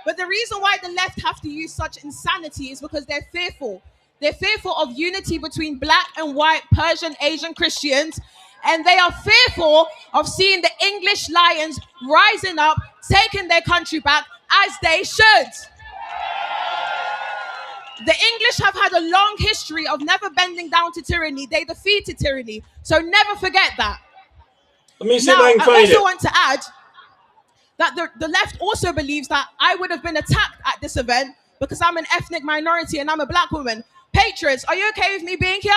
But the reason why the left have to use such insanity is because they're fearful. They're fearful of unity between black and white, Persian, Asian Christians. And they are fearful of seeing the English lions rising up, taking their country back as they should. The English have had a long history of never bending down to tyranny. They defeated tyranny. So never forget that. Let me see if I can find it. I also want to add that the left also believes that I would have been attacked at this event because I'm an ethnic minority and I'm a black woman. Patriots, are you okay with me being here?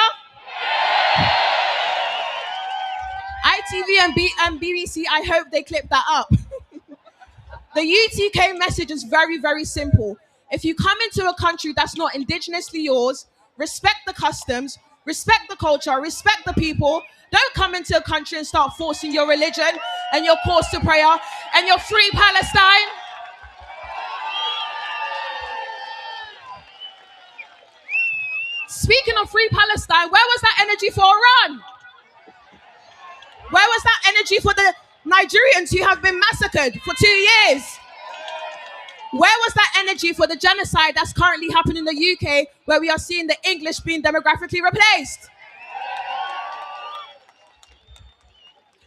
ITV and BBC, I hope they clip that up. The UTK message is very, very simple. If you come into a country that's not indigenously yours, respect the customs, respect the culture, respect the people. Don't come into a country and start forcing your religion and your calls to prayer and your free Palestine. Speaking of free Palestine, where was that energy for Iran? Where was that energy for the Nigerians who have been massacred for 2 years? Where was that energy for the genocide that's currently happening in the UK, where we are seeing the English being demographically replaced?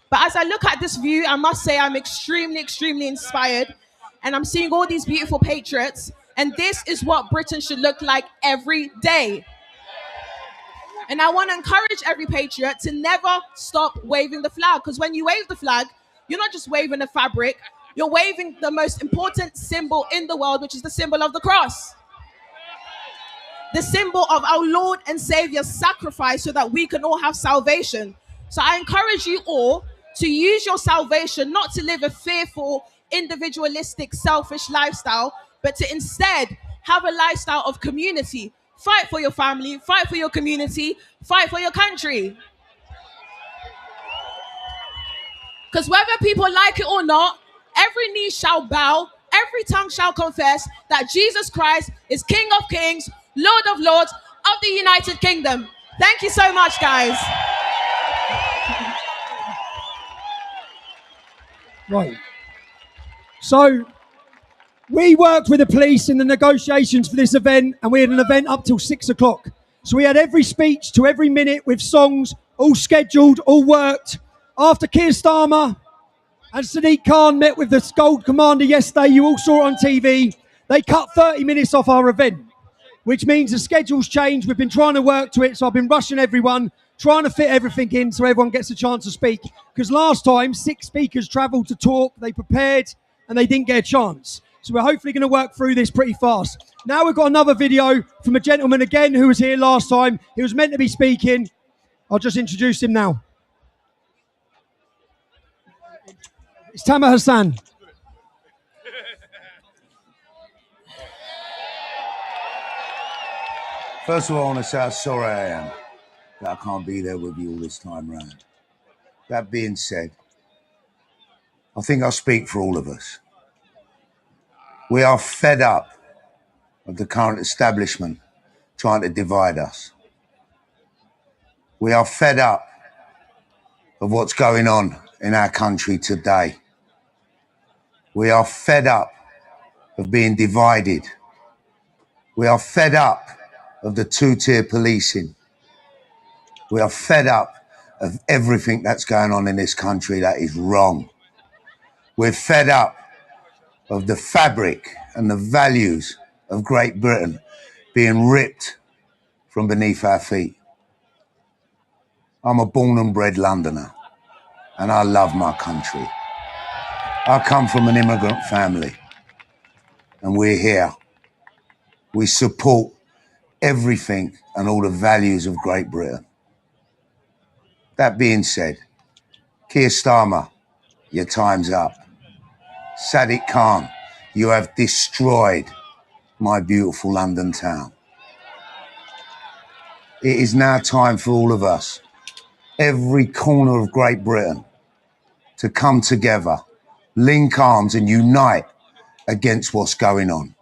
But as I look at this view, I must say I'm extremely, extremely inspired. And I'm seeing all these beautiful patriots. And this is what Britain should look like every day. And I want to encourage every patriot to never stop waving the flag. Because when you wave the flag, you're not just waving a fabric. You're waving the most important symbol in the world, which is the symbol of the cross. The symbol of our Lord and Savior's sacrifice so that we can all have salvation. So I encourage you all to use your salvation not to live a fearful, individualistic, selfish lifestyle, but to instead have a lifestyle of community. Fight for your family, fight for your community, fight for your country. Because whether people like it or not, every knee shall bow, every tongue shall confess that Jesus Christ is King of Kings, Lord of Lords of the United Kingdom. Thank you so much, guys. Right. So, we worked with the police in the negotiations for this event, and we had an event up till 6 o'clock. So we had every speech to every minute with songs, all scheduled, all worked. After Keir Starmer and Sadiq Khan met with the Gold Commander yesterday, you all saw it on TV, they cut 30 minutes off our event, which means the schedule's changed. We've been trying to work to it, so I've been rushing everyone, trying to fit everything in so everyone gets a chance to speak. Because last time, 6 speakers travelled to talk, they prepared, and they didn't get a chance. So we're hopefully going to work through this pretty fast. Now we've got another video from a gentleman again who was here last time. He was meant to be speaking. I'll just introduce him now. It's Tamer Hassan. First of all, I want to say how sorry I am that I can't be there with you all this time round. That being said, I think I speak for all of us. We are fed up of the current establishment trying to divide us. We are fed up of what's going on in our country today. We are fed up of being divided. We are fed up of the two-tier policing. We are fed up of everything that's going on in this country that is wrong. We're fed up of the fabric and the values of Great Britain being ripped from beneath our feet. I'm a born and bred Londoner, and I love my country. I come from an immigrant family, and we're here. We support everything and all the values of Great Britain. That being said, Keir Starmer, your time's up. Sadiq Khan, you have destroyed my beautiful London town. It is now time for all of us, every corner of Great Britain, to come together, link arms and unite against what's going on.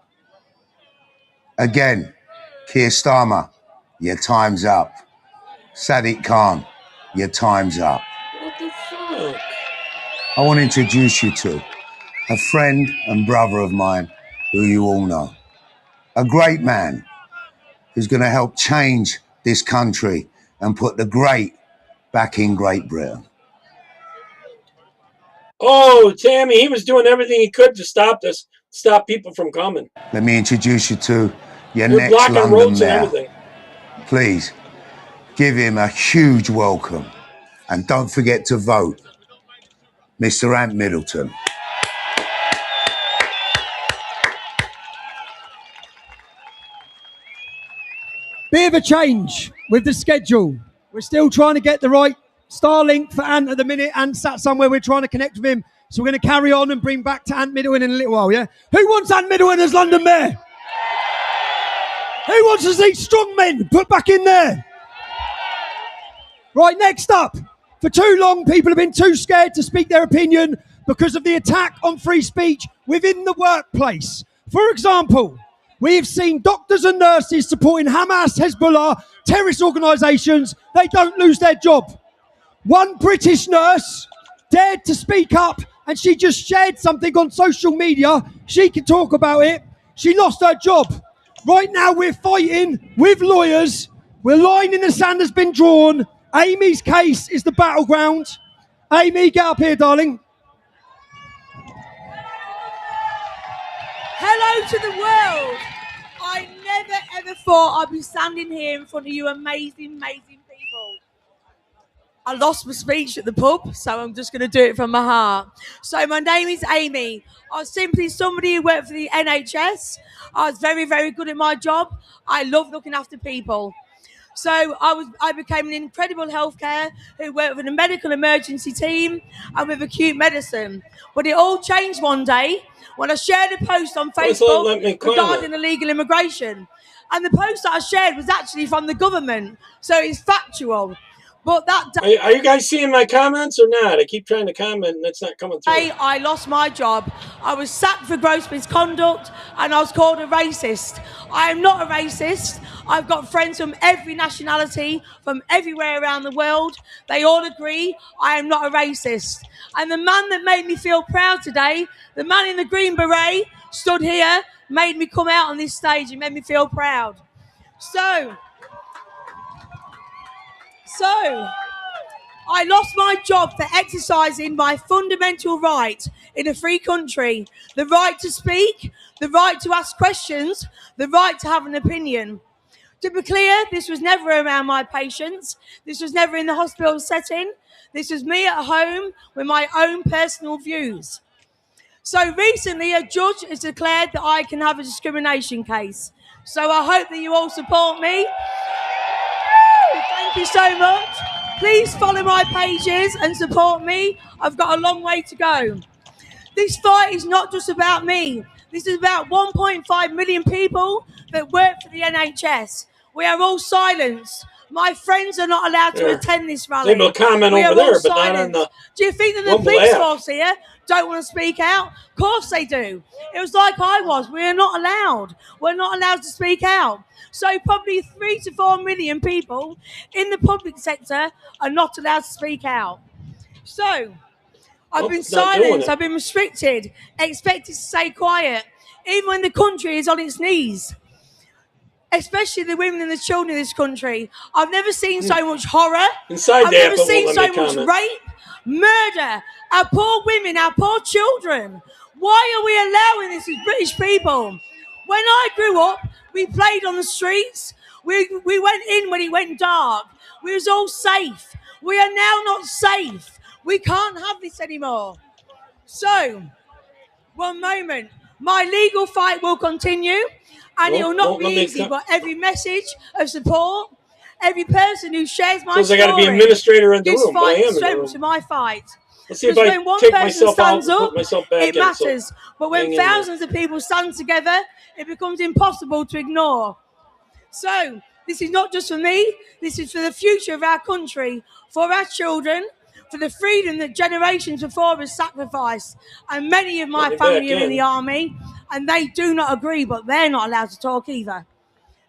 Again, Keir Starmer, your time's up. Sadiq Khan, your time's up. What the fuck? I want to introduce you to a friend and brother of mine who you all know. A great man who's going to help change this country and put the great back in Great Britain. Oh, Tammy, he was doing everything he could to stop this, stop people from coming. Let me introduce you to your They're next blocking London roads and mayor. everything. Please, give him a huge welcome. And don't forget to vote. Mr. Ant Middleton. Bit of a change with the schedule. We're still trying to get the right Starlink for Ant at the minute. Ant sat somewhere. We're trying to connect with him. So we're going to carry on and bring back to Ant Middleton in a little while, yeah? Who wants Ant Middleton as London Mayor? Who wants to see strong men put back in there? Right, next up. For too long, people have been too scared to speak their opinion because of the attack on free speech within the workplace. For example, we have seen doctors and nurses supporting Hamas, Hezbollah, terrorist organisations. They don't lose their job. One British nurse dared to speak up and she just shared something on social media. She can talk about it. She lost her job. Right now we're fighting with lawyers. We're line in the sand has been drawn. Amy's case is the battleground. Amy, get up here, darling. Hello to the world. I never ever thought I'd be standing here in front of you amazing, amazing people. I lost my speech at the pub, so I'm just going to do it from my heart. So my name is Amy. I was simply somebody who worked for the NHS. I was very, very good at my job. I love looking after people. So I became an incredible healthcare who worked with a medical emergency team and with acute medicine. But it all changed one day when I shared a post on Facebook regarding illegal immigration. And the post that I shared was actually from the government, so it's factual. But that day, Are you guys seeing my comments or not? I keep trying to comment and it's not coming through. I lost my job. I was sacked for gross misconduct and I was called a racist. I am not a racist. I've got friends from every nationality, from everywhere around the world. They all agree I am not a racist. And the man that made me feel proud today, the man in the green beret, stood here, made me come out on this stage and made me feel proud. So I lost my job for exercising my fundamental right in a free country, the right to speak, the right to ask questions, the right to have an opinion. To be clear, this was never around my patients. This was never in the hospital setting. This was me at home with my own personal views. So recently, a judge has declared that I can have a discrimination case. So I hope that you all support me. Thank you so much. Please follow my pages and support me. I've got a long way to go. This fight is not just about me. This is about 1.5 million people that work for the NHS. We are all silenced. My friends are not allowed to attend this rally. Able to comment over there, but not on the. Do you think that the police force here don't want to speak out? Of course they do. It was like I was. We're not allowed. We're not allowed to speak out. So probably 3 to 4 million people in the public sector are not allowed to speak out. So I've been silenced. I've been restricted, expected to stay quiet, even when the country is on its knees. Especially the women and the children in this country. I've never seen so much horror. I've never seen so much rape, murder, our poor women, our poor children. Why are we allowing this as British people? When I grew up, we played on the streets. We went in when it went dark. We was all safe. We are now not safe. We can't have this anymore. So, one moment. My legal fight will continue. And it will not be easy, but every message of support, every person who shares my story, I got to be administrator in the room. Gives fight strength to my fight. Let's see if I when one take person myself stands out and up, put myself back it in, matters. so But when thousands of people stand together, it becomes impossible to ignore. So this is not just for me. This is for the future of our country, for our children, for the freedom that generations before us sacrificed. And many of my Let me family back are in in. the army, and they do not agree, but they're not allowed to talk either.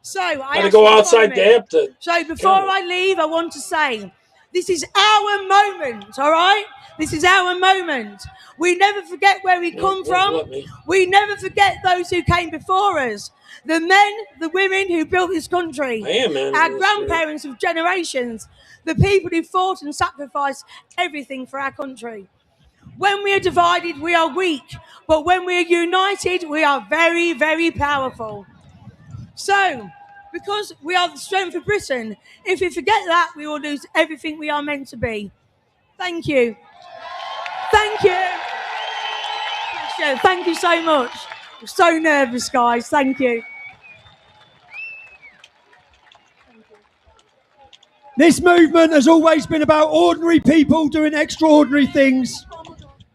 So I Had to ask go you to outside follow me. Dap to So before comment. I leave, I want to say, this is our moment, all right? This is our moment. We never forget where we come from. We never forget those who came before us. The men, the women who built this country. I am, man. Our grandparents of generations. The people who fought and sacrificed everything for our country. When we are divided, we are weak. But when we are united, we are very, very powerful. So, because we are the strength of Britain, if we forget that, we will lose everything we are meant to be. Thank you. Thank you. Thank you so much. I'm so nervous, guys. Thank you. This movement has always been about ordinary people doing extraordinary things.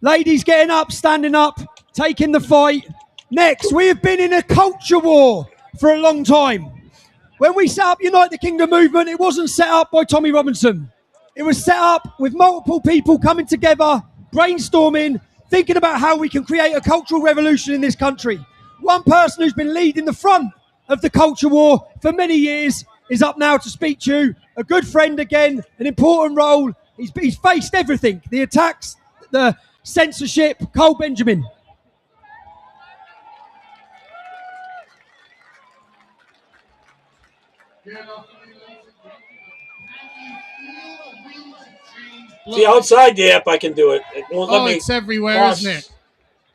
Ladies getting up, standing up, taking the fight. Next, we have been in a culture war for a long time. When we set up Unite the Kingdom movement, it wasn't set up by Tommy Robinson. It was set up with multiple people coming together, brainstorming, thinking about how we can create a cultural revolution in this country. One person who's been leading the front of the culture war for many years is up now to speak to you. A good friend again, an important role. He's faced everything, the attacks, the censorship. Cole Benjamin. See, outside the app, I can do it. It won't let me. It's everywhere, cross- isn't it?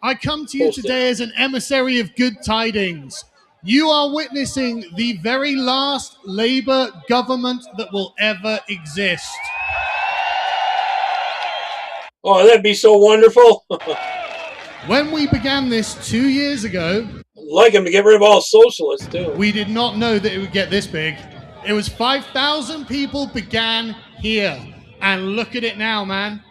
I come to you Post it. today as an emissary of good tidings. You are witnessing the very last Labour government that will ever exist. Oh, that'd be so wonderful. When we began this 2 years ago, I'd like him to get rid of all socialists, too. we did not know that it would get this big. It was 5,000 people began here. And look at it now, man.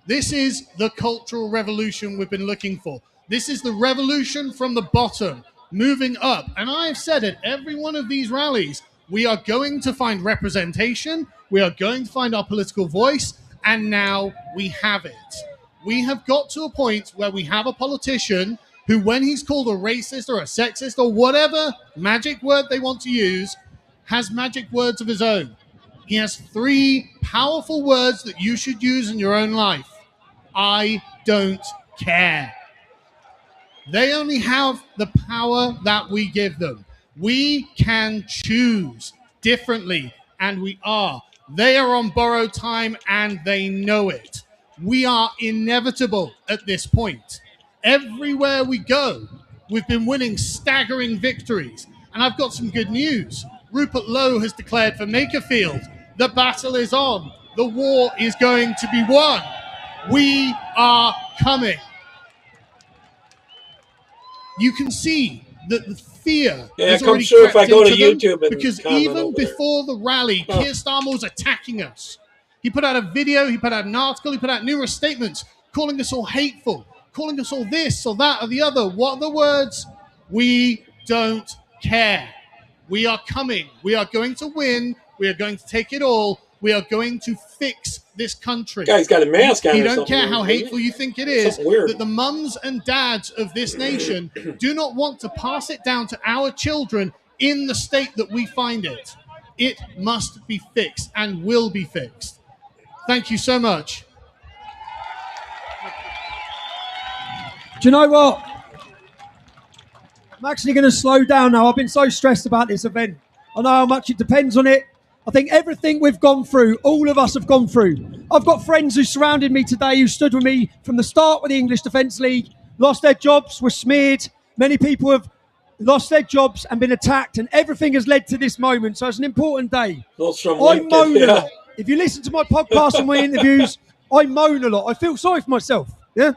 This is the cultural revolution we've been looking for. This is the revolution from the bottom, moving up. And I've said at every one of these rallies, we are going to find representation, we are going to find our political voice, and now we have it. We have got to a point where we have a politician who, when he's called a racist or a sexist or whatever magic word they want to use, has magic words of his own. He has 3 powerful words that you should use in your own life. I don't care. They only have the power that we give them. We can choose differently, and we are. They are on borrowed time, and they know it. We are inevitable at this point. Everywhere we go, we've been winning staggering victories. And I've got some good news. Rupert Lowe has declared for Makerfield. The battle is on. The war is going to be won. We are coming. You can see that the fear has already crept into them, because even before the rally, Keir Starmer was attacking us. He put out a video, he put out an article, he put out numerous statements calling us all hateful, calling us all this or that or the other. What are the words? We don't care. We are coming. We are going to win. We are going to take it all. We are going to fix this country. Guy's got a mask on. You or don't something, care how doesn't he? hateful you think it is, Something weird. that the mums and dads of this nation do not want to pass it down to our children in the state that we find it. It must be fixed and will be fixed. Thank you so much. Do you know what? I'm actually going to slow down now. I've been so stressed about this event. I know how much it depends on it. I think everything we've gone through, all of us have gone through. I've got friends who surrounded me today who stood with me from the start with the English Defence League, lost their jobs, were smeared. Many people have lost their jobs and been attacked, and everything has led to this moment. So it's an important day. I moan a lot. If you listen to my podcast and my interviews, I moan a lot. I feel sorry for myself. Yeah.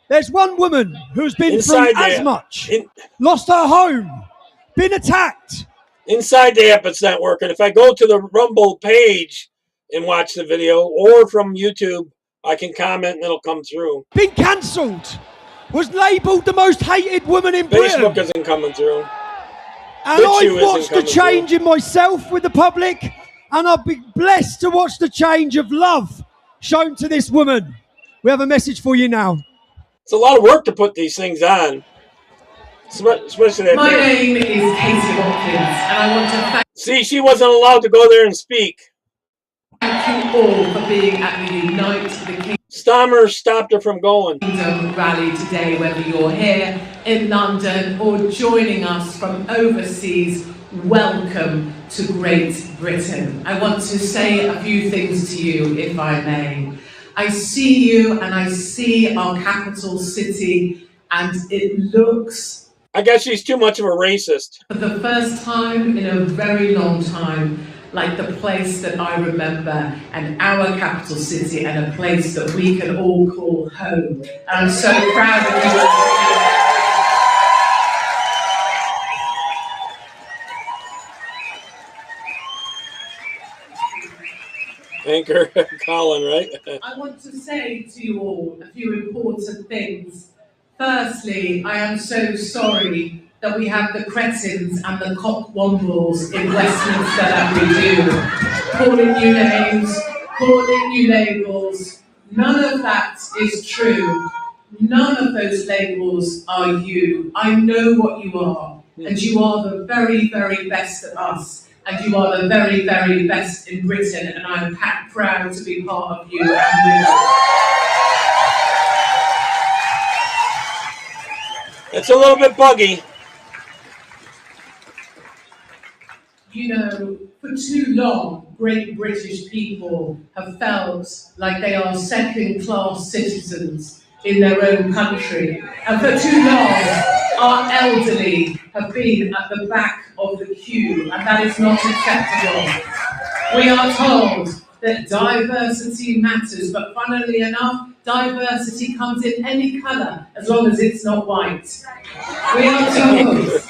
There's one woman who's been through as much, lost her home, been attacked. Inside the app, it's not working. If I go to the Rumble page and watch the video, or from YouTube, I can comment and it'll come through. Been cancelled. Was labelled the most hated woman in Britain. Facebook isn't coming through. And I've watched the change in myself with the public, and I've been blessed to watch the change of love, shown to this woman. We have a message for you now. It's a lot of work to put these things on. Especially that My name is Katie Watkins, and I want to thank See, she wasn't allowed to go there and speak. you all for being at the Unite the Stammer stopped her from going. Kingdom rally today, whether you're here in London or joining us from overseas. Welcome to Great Britain. I want to say a few things to you, if I may. I see you and I see our capital city, and it looks, I guess she's too much of a racist. for the first time in a very long time, like the place that I remember, and our capital city, and a place that we can all call home. And I'm so proud of you. Anchor Colin, right? I want to say to you all a few important things. Firstly, I am so sorry that we have the cretins and the cockwombles in Westminster that we do. Calling you names, calling you labels. None of that is true. None of those labels are you. I know what you are, and you are the very, very best of us. And you are the very, very best in Britain, and I'm proud to be part of you and with you. It's a little bit buggy. You know, for too long, great British people have felt like they are second-class citizens in their own country. And for too long, our elderly have been at the back of the queue, and that is not acceptable. We are told that diversity matters, but funnily enough, diversity comes in any colour as long as it's not white. We are told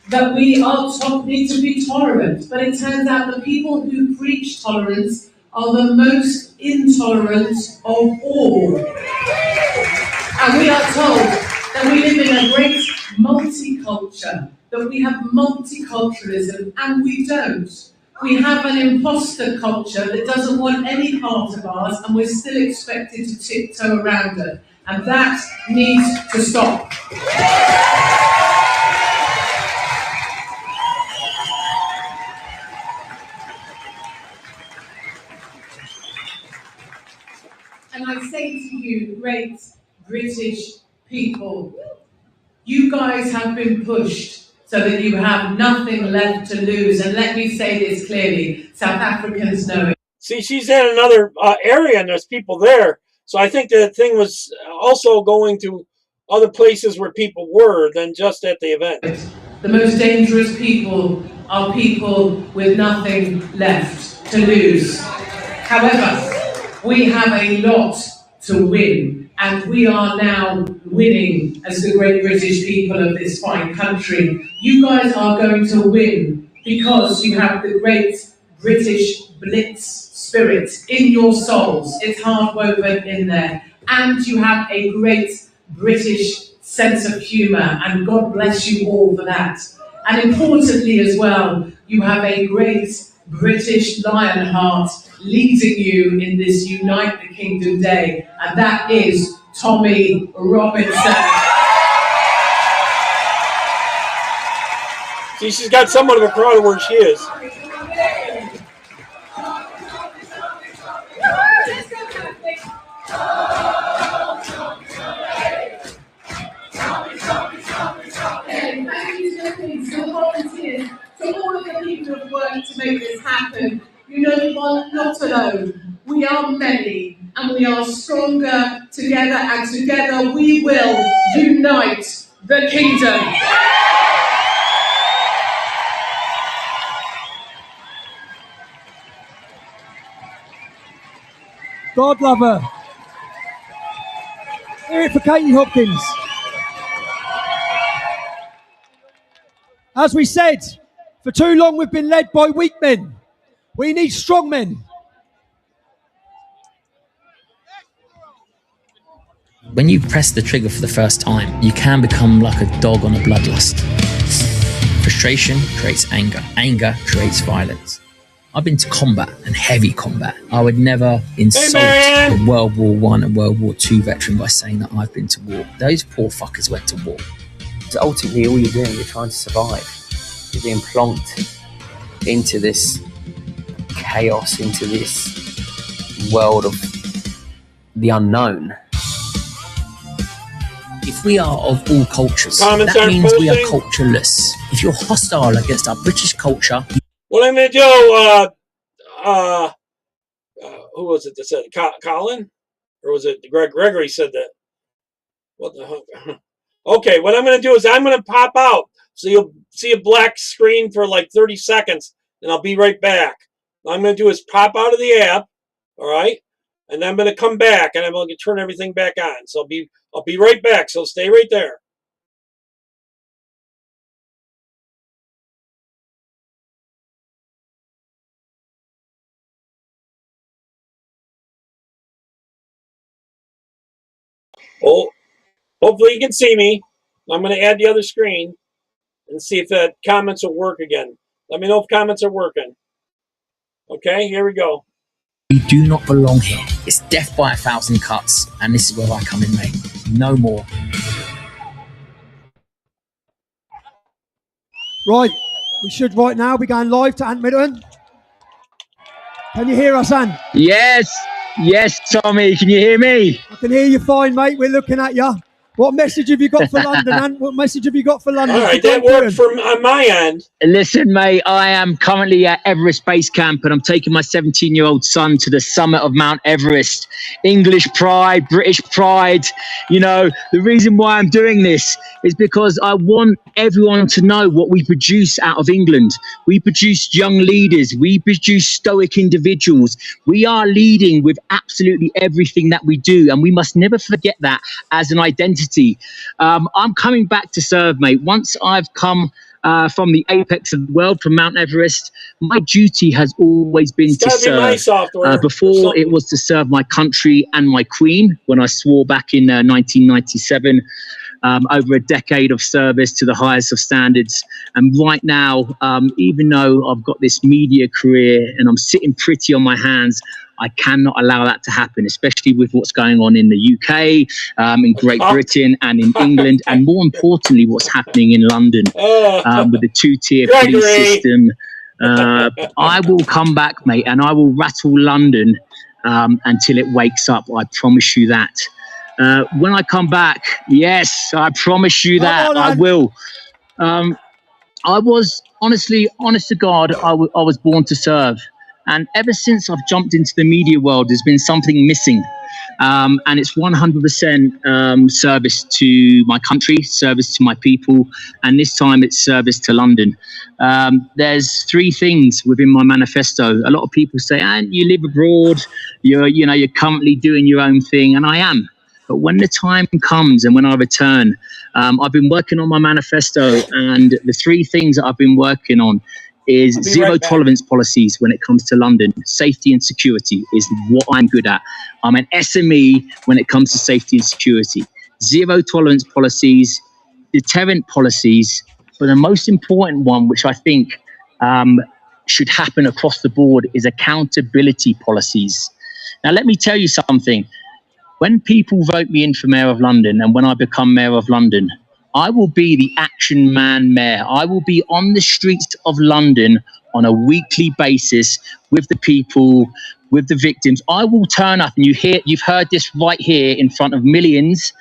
that we need to be tolerant, but it turns out the people who preach tolerance are the most intolerant of all. And we are told that we live in a great multiculture, that we have multiculturalism, and we don't. We have an imposter culture that doesn't want any part of ours, and we're still expected to tiptoe around it. And that needs to stop. And I say to you, great British people, you guys have been pushed so that you have nothing left to lose. And let me say this clearly, South Africans know it. See, she's in another area and there's people there. So I think the thing was also going to other places where people were than just at the event. The most dangerous people are people with nothing left to lose. However, we have a lot to win, and we are now winning as the great British people of this fine country. You guys are going to win because you have the great British Blitz spirit in your souls. It's hard woven in there. And you have a great British sense of humour, and God bless you all for that. And importantly as well, you have a great British lion heart leading you in this Unite the Kingdom Day, and that is Tommy Robinson. See, she's got somewhat of a crowd where she is. To all of the people who have worked to make this happen, you know you are not alone. We are many, and we are stronger together, and together we will unite the kingdom. God love her. Hear it for Katie Hopkins. As we said, for too long we've been led by weak men. We need strong men. When you press the trigger for the first time, you can become like a dog on a bloodlust. Frustration creates anger. Anger creates violence. I've been to combat and heavy combat. I would never insult a World War I and World War II veteran by saying that I've been to war. Those poor fuckers went to war. So ultimately, all you're doing, you're trying to survive. You're being plonked into this chaos, into this world of the unknown. If we are of all cultures, Comments that are means we are posting. cultureless. If you're hostile against our British culture, What I'm going to do, who was it that said it? Colin? Or was it Gregory said that? What the hell? Okay, what I'm going to do is I'm going to pop out. So you'll see a black screen for like 30 seconds, and I'll be right back. What I'm going to do is pop out of the app, all right? And I'm going to come back, and I'm going to turn everything back on. So I'll be right back, so stay right there. Oh, hopefully you can see me. I'm going to add the other screen and see if the comments will work again. Let me know if comments are working. Okay, here we go. we do not belong here. It's death by 1,000 cuts, and this is where I come in, mate. No more. Right, we should right now be going live to Ant Middleton. Can you hear us, Ant? Yes, Tommy, can you hear me? I can hear you fine, mate. We're looking at you. What message have you got for London, Ant? What message have you got for London? All right, that worked from on my end. Listen, mate, I am currently at Everest Base Camp and I'm taking my 17-year-old son to the summit of Mount Everest. English pride, British pride. You know, the reason why I'm doing this is because I want everyone to know what we produce out of England. We produce young leaders. We produce stoic individuals. We are leading with absolutely everything that we do, and we must never forget that as an identity. I'm coming back to serve, mate. Once I've come from the apex of the world, from Mount Everest, my duty has always been to serve. Before it was to serve my country and my queen, when I swore back in 1997. Over a decade of service to the highest of standards. And right now, even though I've got this media career and I'm sitting pretty on my hands, I cannot allow that to happen, especially with what's going on in the UK, in Great Britain and in England, and more importantly, what's happening in London with the two-tier police system. I will come back, mate, and I will rattle London until it wakes up. I promise you that. When I come back, yes, I promise you that I will. I was honest to God, I was born to serve. And ever since I've jumped into the media world, there's been something missing. And it's 100% service to my country, service to my people, and this time it's service to London. There's three things within my manifesto. A lot of people say, "And you live abroad, you're currently doing your own thing," and I am. But when the time comes and when I return, I've been working on my manifesto, and the three things that I've been working on is zero tolerance policies when it comes to London. Safety and security is what I'm good at. I'm an SME when it comes to safety and security. Zero tolerance policies, deterrent policies, but the most important one, which I think should happen across the board, is accountability policies. Now, let me tell you something. When people vote me in for Mayor of London, and when I become Mayor of London, I will be the action man mayor. I will be on the streets of London on a weekly basis with the people, with the victims. I will turn up, and you've heard this right here in front of millions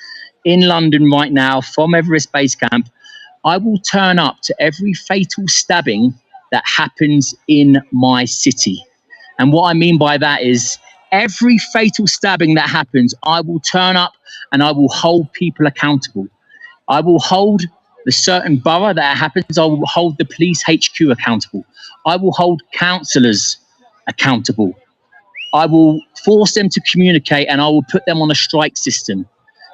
in London right now from Everest Base Camp. I will turn up to every fatal stabbing that happens in my city. And what I mean by that is every fatal stabbing that happens, I will turn up and I will hold people accountable. I will hold the certain borough that happens. I will hold the police HQ accountable. I will hold councillors accountable. I will force them to communicate, and I will put them on a strike system,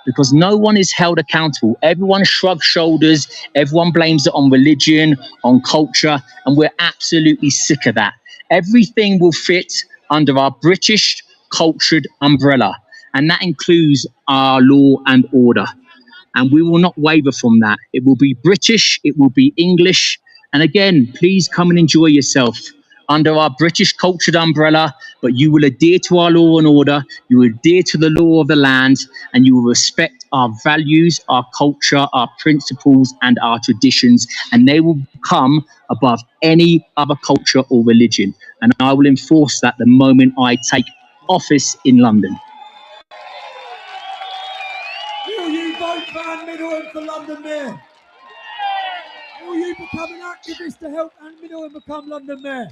because no one is held accountable. Everyone shrugs shoulders. Everyone blames it on religion, on culture, and we're absolutely sick of that. Everything will fit under our British cultured umbrella, and that includes our law and order. And we will not waver from that. It will be British, it will be English. And again, please come and enjoy yourself. under our British cultured umbrella, but you will adhere to our law and order, you will adhere to the law of the land, and you will respect our values, our culture, our principles, and our traditions, and they will come above any other culture or religion. And I will enforce that the moment I take office in London. Will you vote for Anne Middleton for London Mayor? Will you become an activist to help Anne Middleton become London Mayor?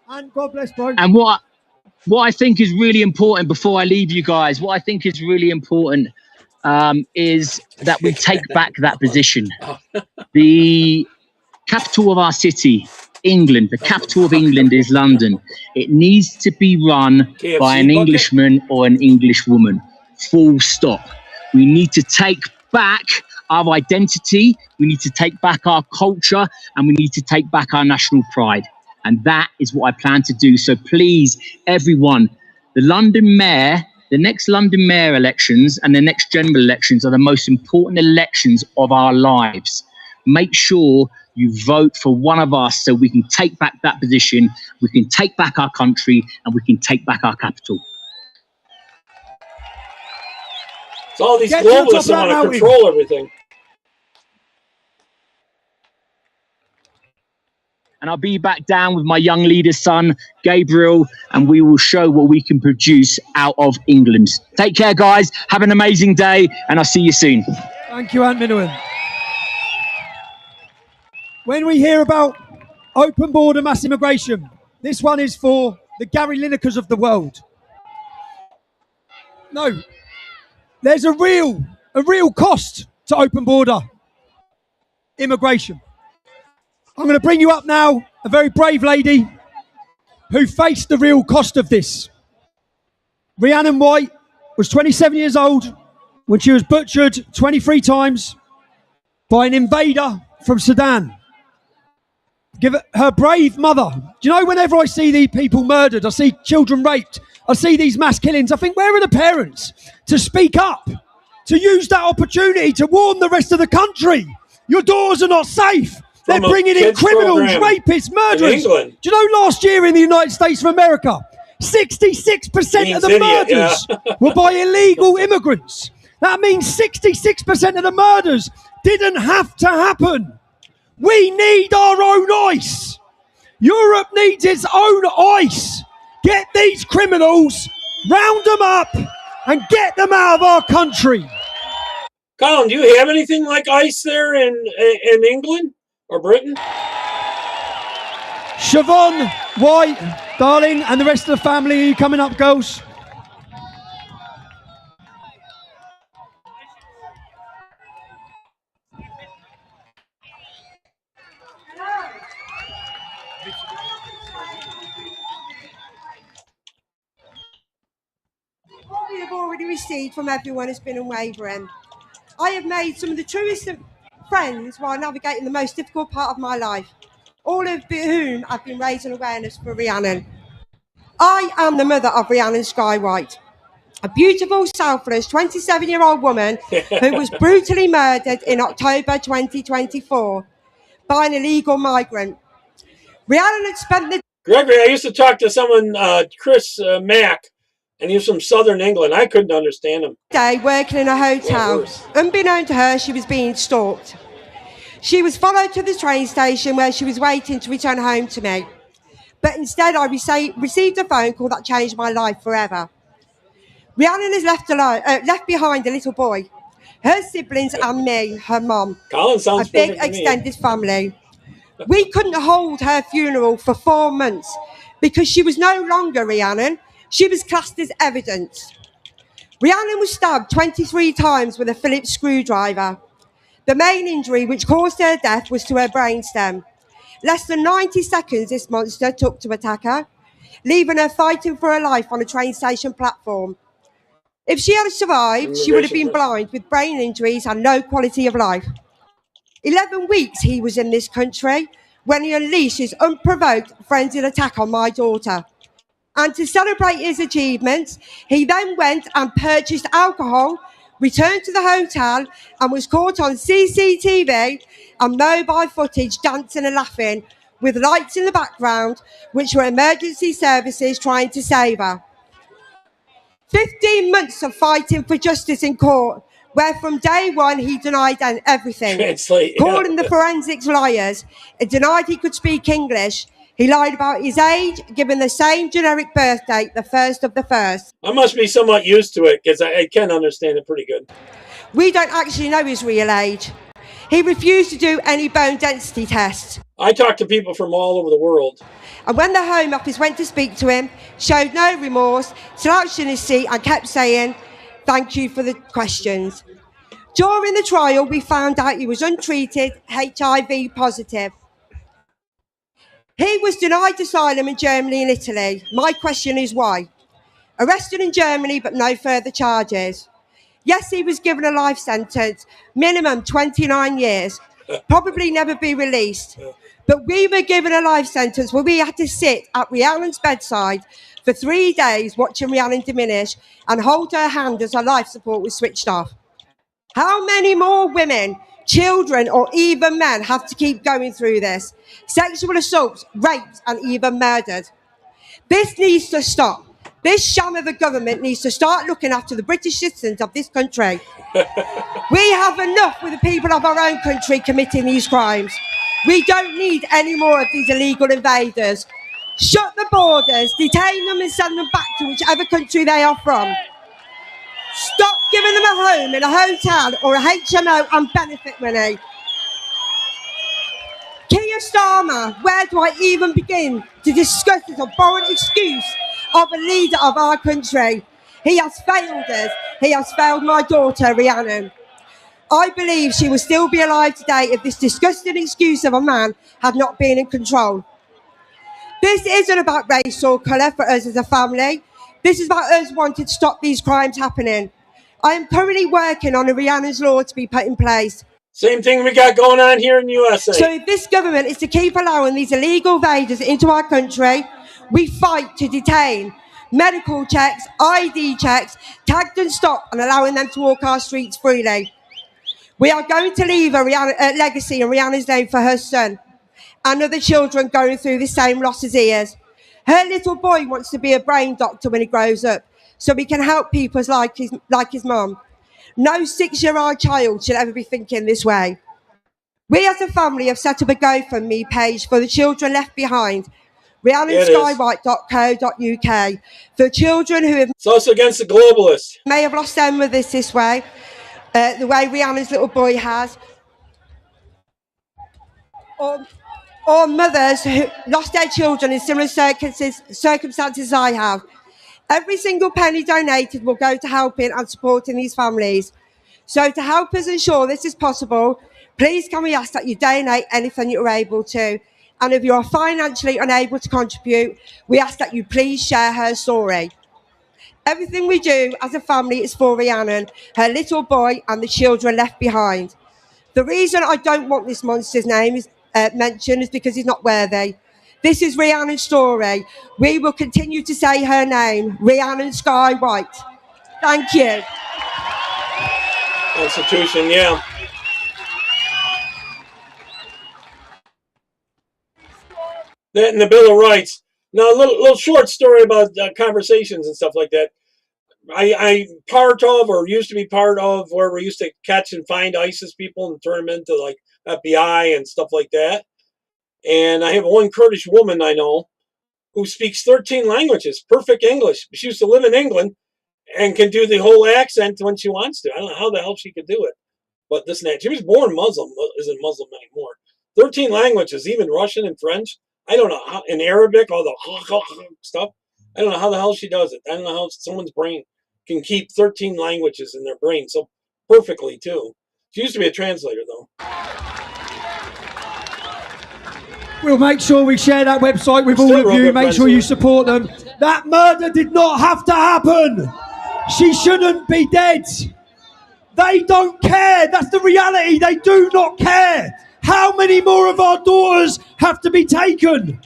And God bless, bro. And what I think is really important before I leave you guys, what I think is really important is that we take back that position. The capital of our city, England, the capital of England is London. It needs to be run KFC by an bucket? Englishman or an Englishwoman. Full stop. We need to take back our identity, we need to take back our culture, and we need to take back our national pride. And that is what I plan to do. So please, everyone, the London Mayor, the next London Mayor elections and the next general elections are the most important elections of our lives. Make sure you vote for one of us so we can take back that position, we can take back our country, and we can take back our capital. It's all these globalists that want to control everything. And I'll be back down with my young leader's son, Gabriel, and we will show what we can produce out of England. Take care, guys. Have an amazing day, and I'll see you soon. Thank you, Anne Middleton. When we hear about open border mass immigration, this one is for the Gary Linekers of the world. No, there's a real cost to open border immigration. I'm going to bring you up now a very brave lady who faced the real cost of this. Rhiannon White was 27 years old when she was butchered 23 times by an invader from Sudan. Give it her brave mother. Do you know, whenever I see these people murdered, I see children raped, I see these mass killings, I think, where are the parents to speak up, to use that opportunity to warn the rest of the country? Your doors are not safe. They're bringing in criminals, rapists, murderers. Do you know last year in the United States of America, 66% of the murders were by illegal immigrants. That means 66% of the murders didn't have to happen. We need our own ICE. Europe needs its own ICE. Get these criminals, round them up, and get them out of our country. Colin, do you have anything like ICE there in England or Britain? Siobhan White, darling, and the rest of the family, are you coming up, girls? What we have already received from everyone has been unwavering. I have made some of the truest of friends while navigating the most difficult part of my life, all of whom have been raising awareness for Rhiannon. I am the mother of Rhiannon Sky White, a beautiful, selfless 27-year-old woman who was brutally murdered in October 2024 by an illegal migrant. Rhiannon had spent the... Gregory, I used to talk to someone, Chris Mack, and he was from Southern England. I couldn't understand him. ...day working in a hotel. Unbeknown to her, she was being stalked. She was followed to the train station where she was waiting to return home to me. But instead, I received a phone call that changed my life forever. Rhiannon is left behind a little boy, her siblings and me, her mum. Colin sounds a big perfect to me. extended family. We couldn't hold her funeral for 4 months because she was no longer Rhiannon. She was classed as evidence. Rhiannon was stabbed 23 times with a Phillips screwdriver. The main injury which caused her death was to her brainstem. Less than 90 seconds this monster took to attack her, leaving her fighting for her life on a train station platform. If she had survived, she would have been blind with brain injuries and no quality of life. 11 weeks he was in this country when he unleashed his unprovoked frenzied attack on my daughter. And to celebrate his achievements, he then went and purchased alcohol, returned to the hotel, and was caught on CCTV and mobile footage dancing and laughing with lights in the background, which were emergency services trying to save her. 15 months of fighting for justice in court, where from day one he denied everything. Translate, yeah. Calling the forensics liars, and denied he could speak English. He lied about his age, given the same generic birth date, the 1st of the 1st. I must be somewhat used to it because I can understand it pretty good. We don't actually know his real age. He refused to do any bone density tests. I talk to people from all over the world. And when the Home Office went to speak to him, showed no remorse, slouched in his seat and kept saying, "Thank you for the questions." During the trial, we found out he was untreated, HIV positive. He was denied asylum in Germany and Italy. My question is why? Arrested in Germany, but no further charges. Yes, he was given a life sentence, minimum 29 years, probably never be released. But we were given a life sentence where we had to sit at Rhiannon's bedside for 3 days watching Rhiannon diminish and hold her hand as her life support was switched off. How many more women, children, or even men have to keep going through this? Sexual assaults, rapes, and even murdered. This needs to stop. This sham of a government needs to start looking after the British citizens of this country. We have enough with the people of our own country committing these crimes. We don't need any more of these illegal invaders. Shut the borders, detain them and send them back to whichever country they are from. Stop giving them a home in a hotel or a HMO and benefit money. Keir Starmer, where do I even begin to discuss this abhorrent excuse of a leader of our country? He has failed us. He has failed my daughter, Rhiannon. I believe she would still be alive today if this disgusting excuse of a man had not been in control. This isn't about race or colour for us as a family. This is about us wanting to stop these crimes happening. I am currently working on a Rhiannon's law to be put in place. Same thing we got going on here in the USA. So if this government is to keep allowing these illegal invaders into our country, we fight to detain, medical checks, ID checks, tagged and stopped and allowing them to walk our streets freely. We are going to leave a legacy in Rhiannon's name for her son and other children going through the same loss as he is. Her little boy wants to be a brain doctor when he grows up, so we can help people like his mum. No 6-year-old child should ever be thinking this way. We as a family have set up a GoFundMe page for the children left behind, rhiannonskywhite.co.uk, for children who have... It's also against the globalists. ...may have lost their mothers this way, the way Rhiannon's little boy has, or mothers who lost their children in similar circumstances I have. Every single penny donated will go to helping and supporting these families. So to help us ensure this is possible, please can we ask that you donate anything you're able to. And if you are financially unable to contribute, we ask that you please share her story. Everything we do as a family is for Rhiannon, her little boy and the children left behind. The reason I don't want this monster's name mentioned is because he's not worthy. This is Rhiannon's story. We will continue to say her name, Rhiannon Sky White. Thank you. Constitution, yeah. That and the Bill of Rights. Now, a little short story about conversations and stuff like that. I part of, or used to be part of, where we used to catch and find ISIS people and turn them into like FBI and stuff like that. And I have one Kurdish woman I know who speaks 13 languages, perfect English. She used to live in England and can do the whole accent when she wants to. I don't know how the hell she could do it. But this and that. She was born Muslim, isn't Muslim anymore. 13 languages, even Russian and French. I don't know how, in Arabic, all the stuff. I don't know how the hell she does it. I don't know how someone's brain can keep 13 languages in their brain so perfectly, too. She used to be a translator, though. We'll make sure we share that website with all of you. Make sure you support them. That murder did not have to happen. She shouldn't be dead. They don't care. That's the reality. They do not care. How many more of our daughters have to be taken?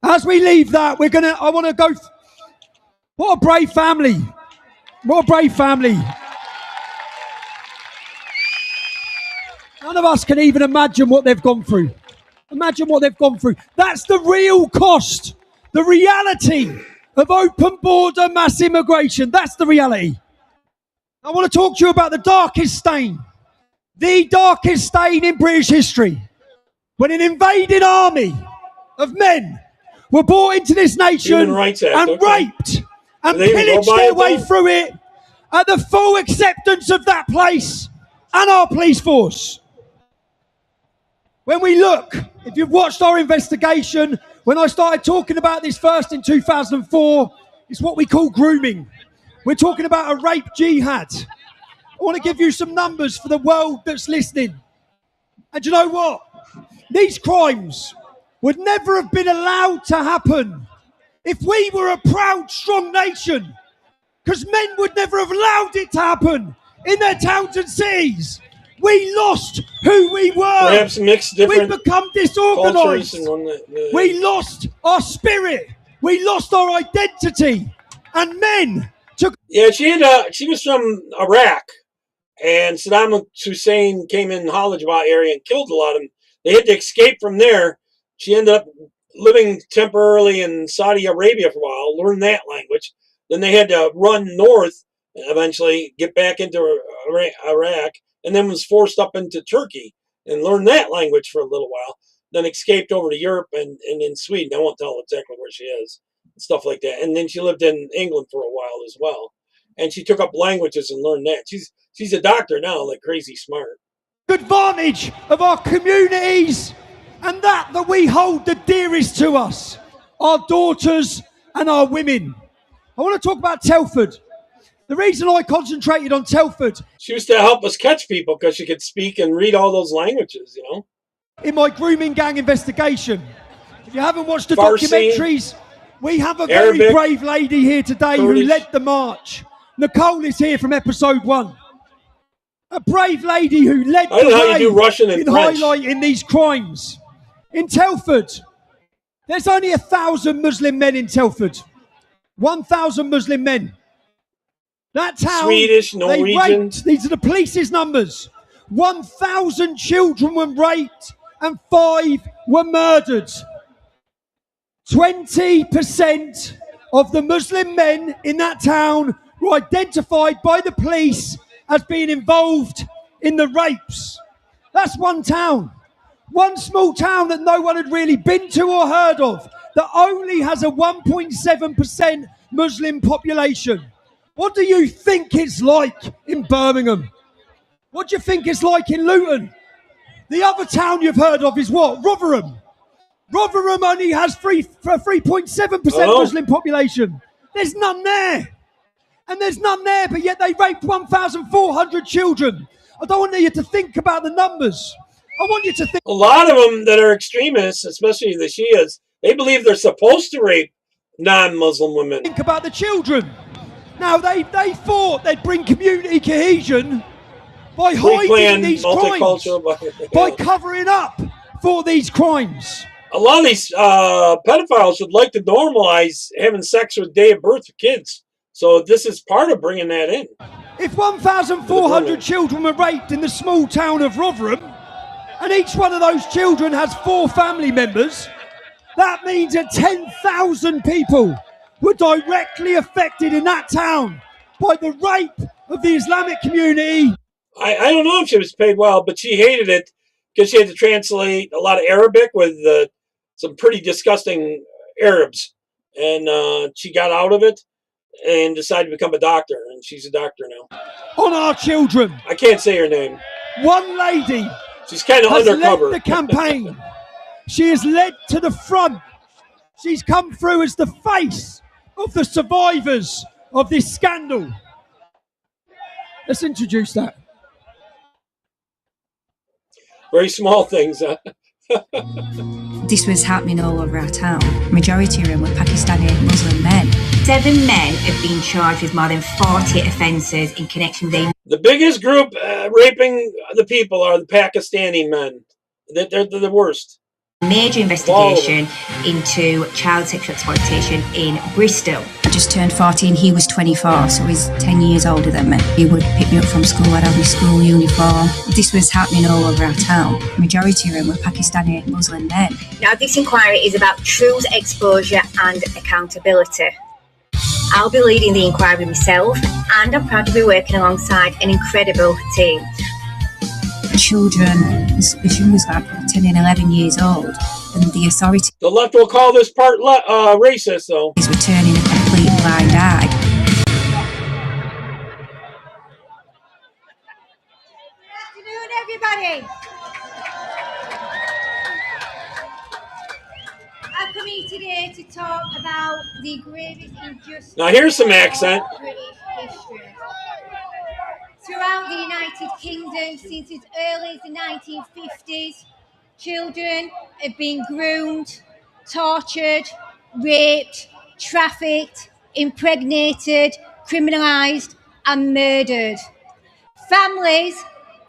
As we leave that, I want to go. What a brave family. What a brave family. None of us can even imagine what they've gone through. Imagine what they've gone through. That's the real cost, the reality of open border mass immigration. That's the reality. I want to talk to you about the darkest stain in British history. When an invading army of men were brought into this nation Human Rights Act, and raped and pillaged their way through it at the full acceptance of that place and our police force. When we look, if you've watched our investigation, when I started talking about this first in 2004, it's what we call grooming. We're talking about a rape jihad. I want to give you some numbers for the world that's listening. And you know what? These crimes would never have been allowed to happen if we were a proud, strong nation, because men would never have allowed it to happen in their towns and cities. We lost who we were. Perhaps mixed different we become disorganized. We lost our spirit. We lost our identity. And men took... Yeah, she was from Iraq. And Saddam Hussein came in Halajabad area and killed a lot of them. They had to escape from there. She ended up living temporarily in Saudi Arabia for a while, learn that language. Then they had to run north and eventually get back into Iraq, and then was forced up into Turkey and learn that language for a little while. Then escaped over to Europe and in Sweden. I won't tell exactly where she is, stuff like that. And then she lived in England for a while as well. And she took up languages and learned that. She's a doctor now, like crazy smart. Advantage of our communities and that we hold the dearest to us, our daughters and our women. I want to talk about Telford. The reason I concentrated on Telford... She used to help us catch people because she could speak and read all those languages, you know? In my grooming gang investigation, if you haven't watched the Farsi, documentaries, we have a Arabic, very brave lady here today Kurdish. who led the march. Nicole is here from episode 1. A brave lady who led the way in highlighting these crimes. In Telford, there's only 1,000 Muslim men in Telford. 1,000 Muslim men. That town, Swedish, Norwegian. These are the police's numbers. 1,000 children were raped and 5 were murdered. 20% of the Muslim men in that town were identified by the police as being involved in the rapes. That's one town. One small town that no one had really been to or heard of, that only has a 1.7% Muslim population. What do you think it's like in Birmingham? What do you think it's like in Luton? The other town you've heard of is what? Rotherham. Rotherham only has 3.7% Muslim population. There's none there. And there's none there, but yet they raped 1,400 children. I don't want you to think about the numbers. I want you to think... A lot of them that are extremists, especially the Shias, they believe they're supposed to rape non-Muslim women. Think about the children. Now, they thought they'd bring community cohesion by hiding these crimes, by covering up for these crimes. A lot of these pedophiles would like to normalize having sex with day of birth for kids. So this is part of bringing that in. If 1,400 children were raped in the small town of Rotherham, and each one of those children has 4 family members, that means that 10,000 people were directly affected in that town by the rape of the Islamic community. I don't know if she was paid well, but she hated it because she had to translate a lot of Arabic with some pretty disgusting Arabs. And she got out of it and decided to become a doctor. And she's a doctor now. On our children. I can't say her name. One lady. She's kind of undercover. Led the campaign. She has led to the front. She's come through as the face of the survivors of this scandal. Let's introduce that. Very small things. This was happening all over our town. Majority of them were Pakistani Muslim men. 7 men have been charged with more than 40 offences in connection with the biggest group raping the people are the Pakistani men. They're the worst. Major investigation into child sexual exploitation in Bristol. just turned 40 and he was 24, so he's 10 years older than me. He would pick me up from school, I'd have my school uniform. This was happening all over our town. The majority of them were Pakistani Muslim men. Now, this inquiry is about truth, exposure and accountability. I'll be leading the inquiry myself, and I'm proud to be working alongside an incredible team. Children as young as like 10 and 11 years old, and the authorities... The left will call this part racist, though. ...were turning a complete blind eye. Good afternoon, everybody. I've come here today to talk about the gravest injustice... Now here's some accent. ...British history. Throughout the United Kingdom, since as early as the 1950s, children have been groomed, tortured, raped, trafficked, impregnated, criminalised and murdered. Families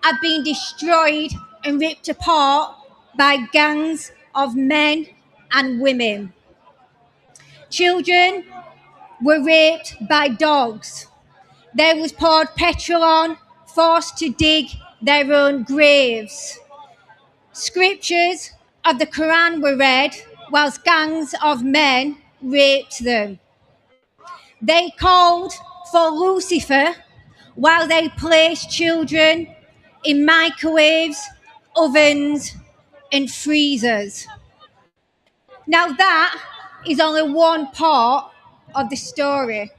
have been destroyed and ripped apart by gangs of men and women. Children were raped by dogs. There was poured petrol on, forced to dig their own graves. Scriptures of the Quran were read whilst gangs of men raped them. They called for Lucifer while they placed children in microwaves, ovens and freezers. Now that is only one part of the story.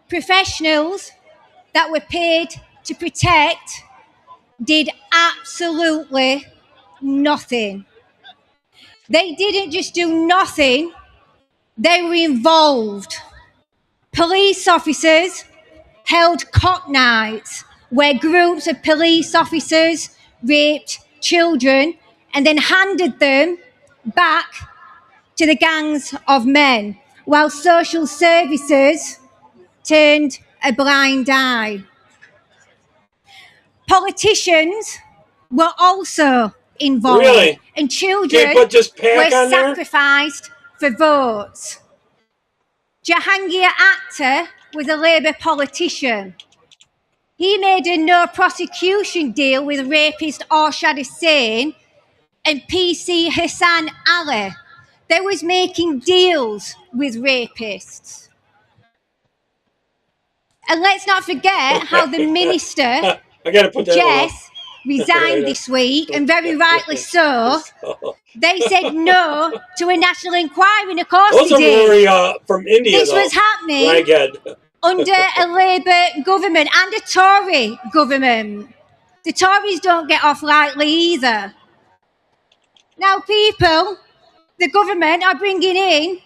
Professionals that were paid to protect did absolutely nothing. They didn't just do nothing, they were involved. Police officers held cock nights where groups of police officers raped children and then handed them back to the gangs of men, while social services turned a blind eye. Politicians were also involved, really? And children were sacrificed for votes. Jahangir Akhtar was a Labour politician. He made a no prosecution deal with rapist Arshad Hussain and PC Hassan Ali. They was making deals with rapists. And let's not forget how the minister, Jess, resigned this week, and very rightly so. They said no to a national inquiry, and of course Those they did. are from India, This was happening under a Labour government and a Tory government. The Tories don't get off lightly either. Now people, the government are bringing in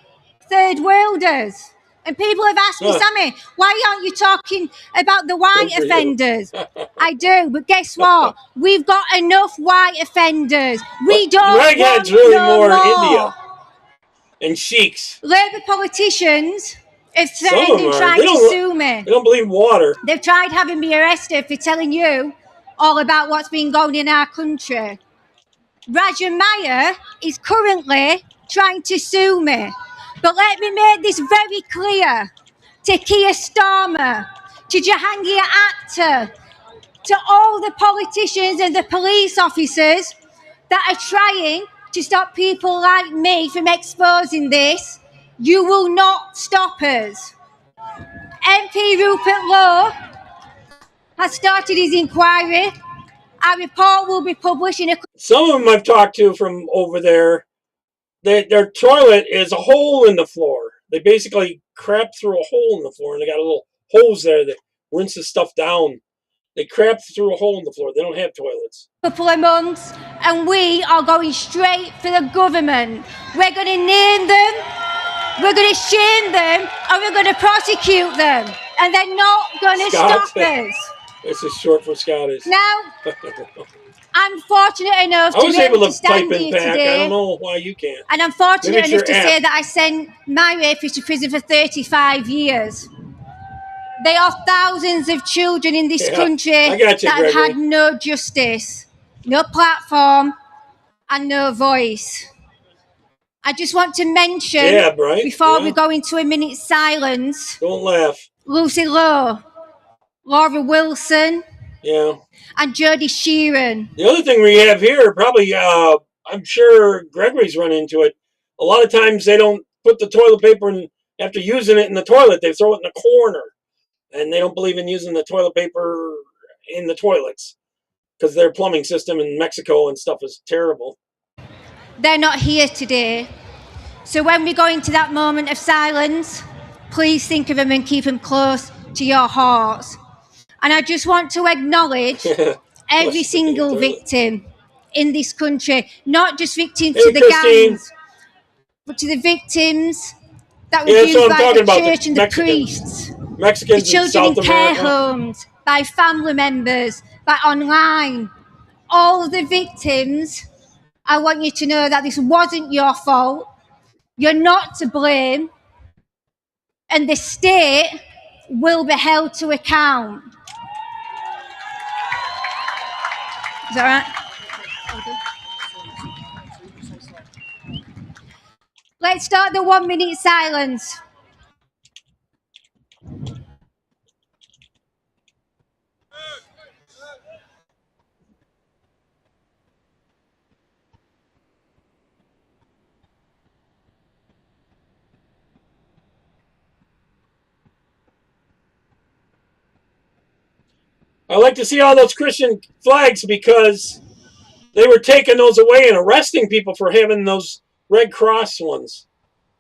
third worlders. And people have asked me, Sammy, why aren't you talking about the white offenders? I do, but guess what? We've got enough white offenders. We don't want really no more more. India and sheiks. Labour politicians have threatened and tried to sue me. They don't believe water. They've tried having me arrested for telling you all about what's been going on in our country. Raja Meyer is currently trying to sue me. But let me make this very clear to Keir Starmer, to Jahangir Akhtar, to all the politicians and the police officers that are trying to stop people like me from exposing this. You will not stop us. MP Rupert Lowe has started his inquiry. Our report will be published in a... Some of them I've talked to from over there. Their toilet is a hole in the floor. They basically crap through a hole in the floor, and they got little holes there that rinse the stuff down. They crap through a hole in the floor. They don't have toilets. Couple of months, and we are going straight for the government. We're going to name them, we're going to shame them, and we're going to prosecute them. And they're not going to stop us. This is short for Scottish. Now, I'm fortunate enough I was to be able to stand type in here back. today. I don't know why you can't. And I'm fortunate Maybe enough it's to your say app. that I sent my rapist to prison for 35 years. There are thousands of children in this country I got you, that have Gregory. had no justice, no platform, and no voice. I just want to mention, before we go into a minute's silence, don't laugh. Lucy Lowe, Laura Wilson, and Jodie Sheeran. The other thing we have here, probably, I'm sure Gregory's run into it. A lot of times they don't put the toilet paper in, after using it in the toilet, they throw it in the corner. And they don't believe in using the toilet paper in the toilets because their plumbing system in Mexico and stuff is terrible. They're not here today. So when we go into that moment of silence, please think of them and keep them close to your hearts. And I just want to acknowledge every single victim in this country, not just victims to the gangs, but to the victims that were used by the church and the priests, Mexicans, the children in care homes, by family members, by online. All the victims, I want you to know that this wasn't your fault. You're not to blame, and the state will be held to account. Is that right? Let's start the 1 minute silence. I like to see all those Christian flags because they were taking those away and arresting people for having those Red Cross ones.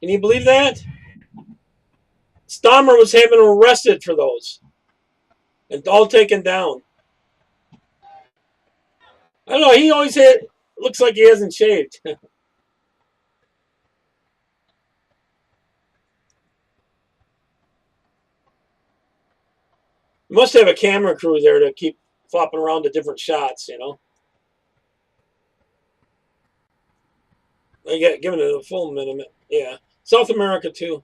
Can you believe that? Dahmer was having them arrested for those and all taken down. I don't know. He always looks like he hasn't shaved. You must have a camera crew there to keep flopping around to different shots, you know. I get giving it a full minute. Yeah. South America too.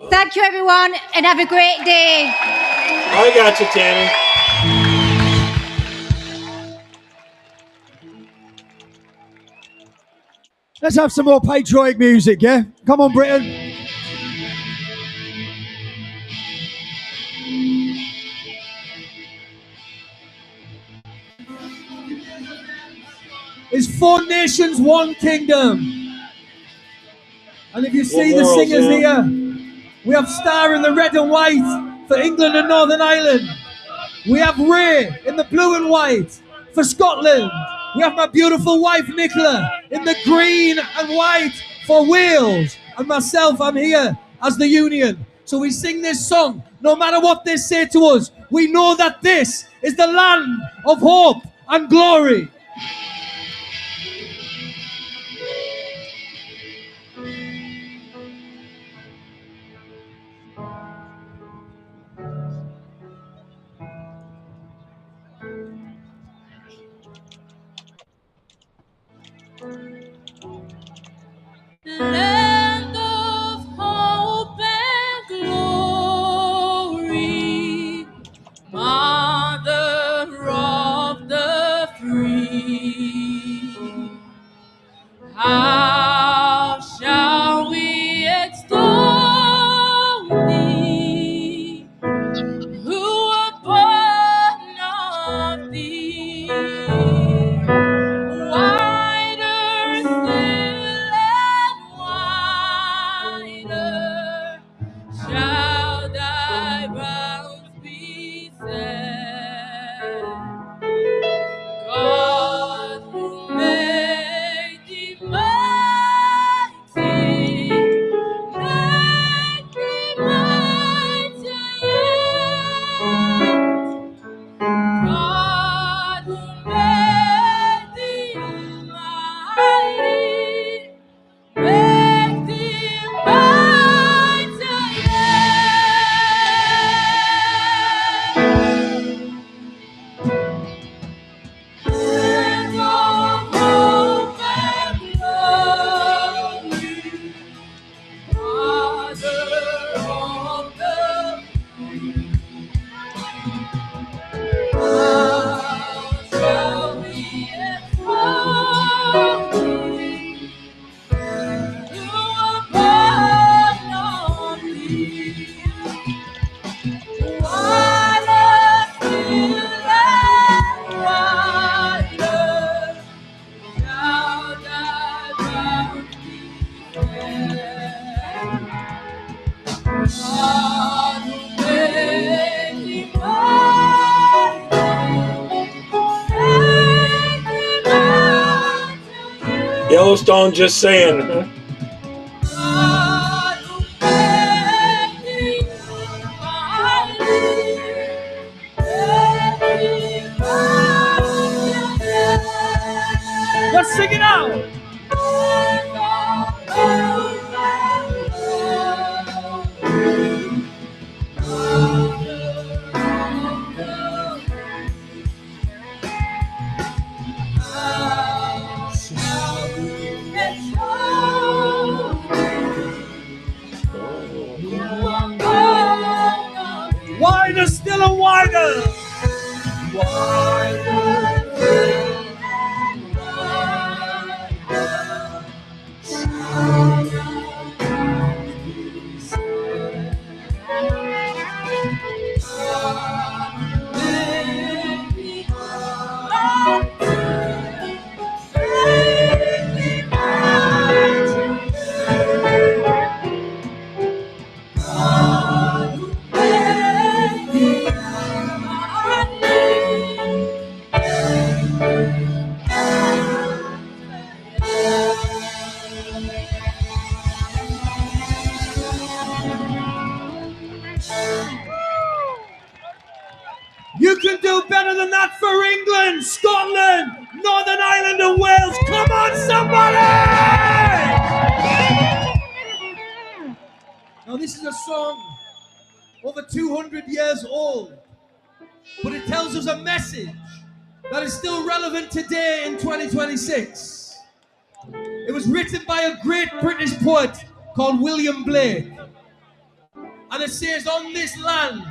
Thank you everyone and have a great day. I got you, Tammy. Let's have some more patriotic music, yeah? Come on, Britain. It's 4 nations, 1 kingdom. And if you see the singers here, we have Star in the red and white for England and Northern Ireland. We have Ray in the blue and white for Scotland. We have my beautiful wife Nicola in the green and white for Wales. And myself, I'm here as the Union. So we sing this song, no matter what they say to us. We know that this is the land of hope and glory. Land of hope and glory, Mother of the free. How shall we extol thee, who were born of thee? Whiter still and whiter, Yellowstone, just saying. Let's sing it out. Wider, still and wider. You can do better than that for England, Scotland, Northern Ireland and Wales. Come on, somebody! Now this is a song over 200 years old, but it tells us a message that is still relevant today in 2026. It was written by a great British poet called William Blake. And it says, on this land,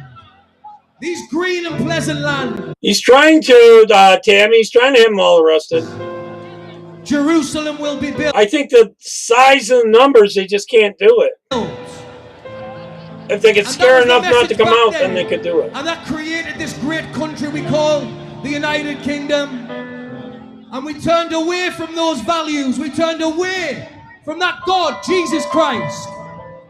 these green and pleasant land. He's trying to, Tammy, he's trying to have them all arrested. Jerusalem will be built. I think the size and numbers, they just can't do it. If they get scared enough not to come out, then they could do it. And that created this great country we call the United Kingdom. And we turned away from those values. We turned away from that God, Jesus Christ.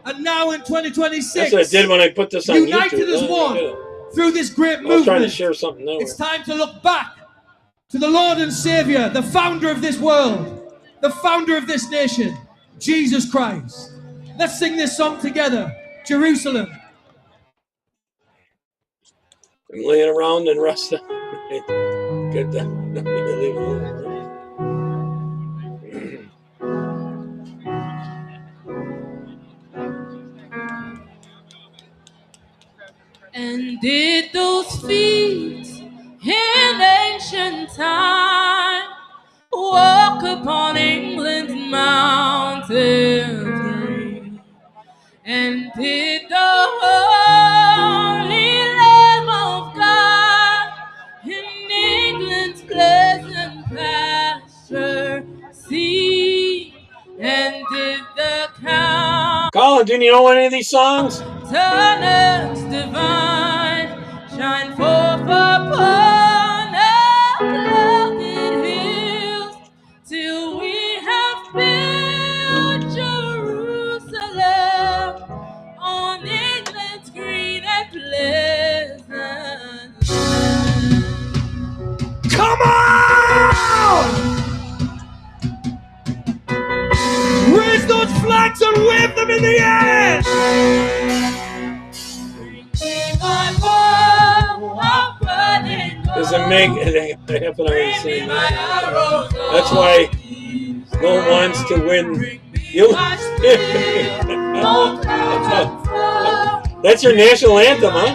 And now in 2026, that's what I did when I put this on united YouTube. as one through this great movement. I was trying to share something new. It's time to look back to the Lord and Savior, the founder of this world, the founder of this nation, Jesus Christ. Let's sing this song together. Jerusalem. I'm laying around and resting. Good. And did those feet in ancient time walk upon England's mountains green? And did the holy Lamb of God in England's pleasant pasture see? And did the count Colin, do you know any of these songs? Turners divine shine forth upon our clouded hills till we have built Jerusalem on England's green and pleasant. Come on! Raise those flags and wave them in the air! Does it make it happen already saying that? That's why no one wants to win. That's your national anthem, huh?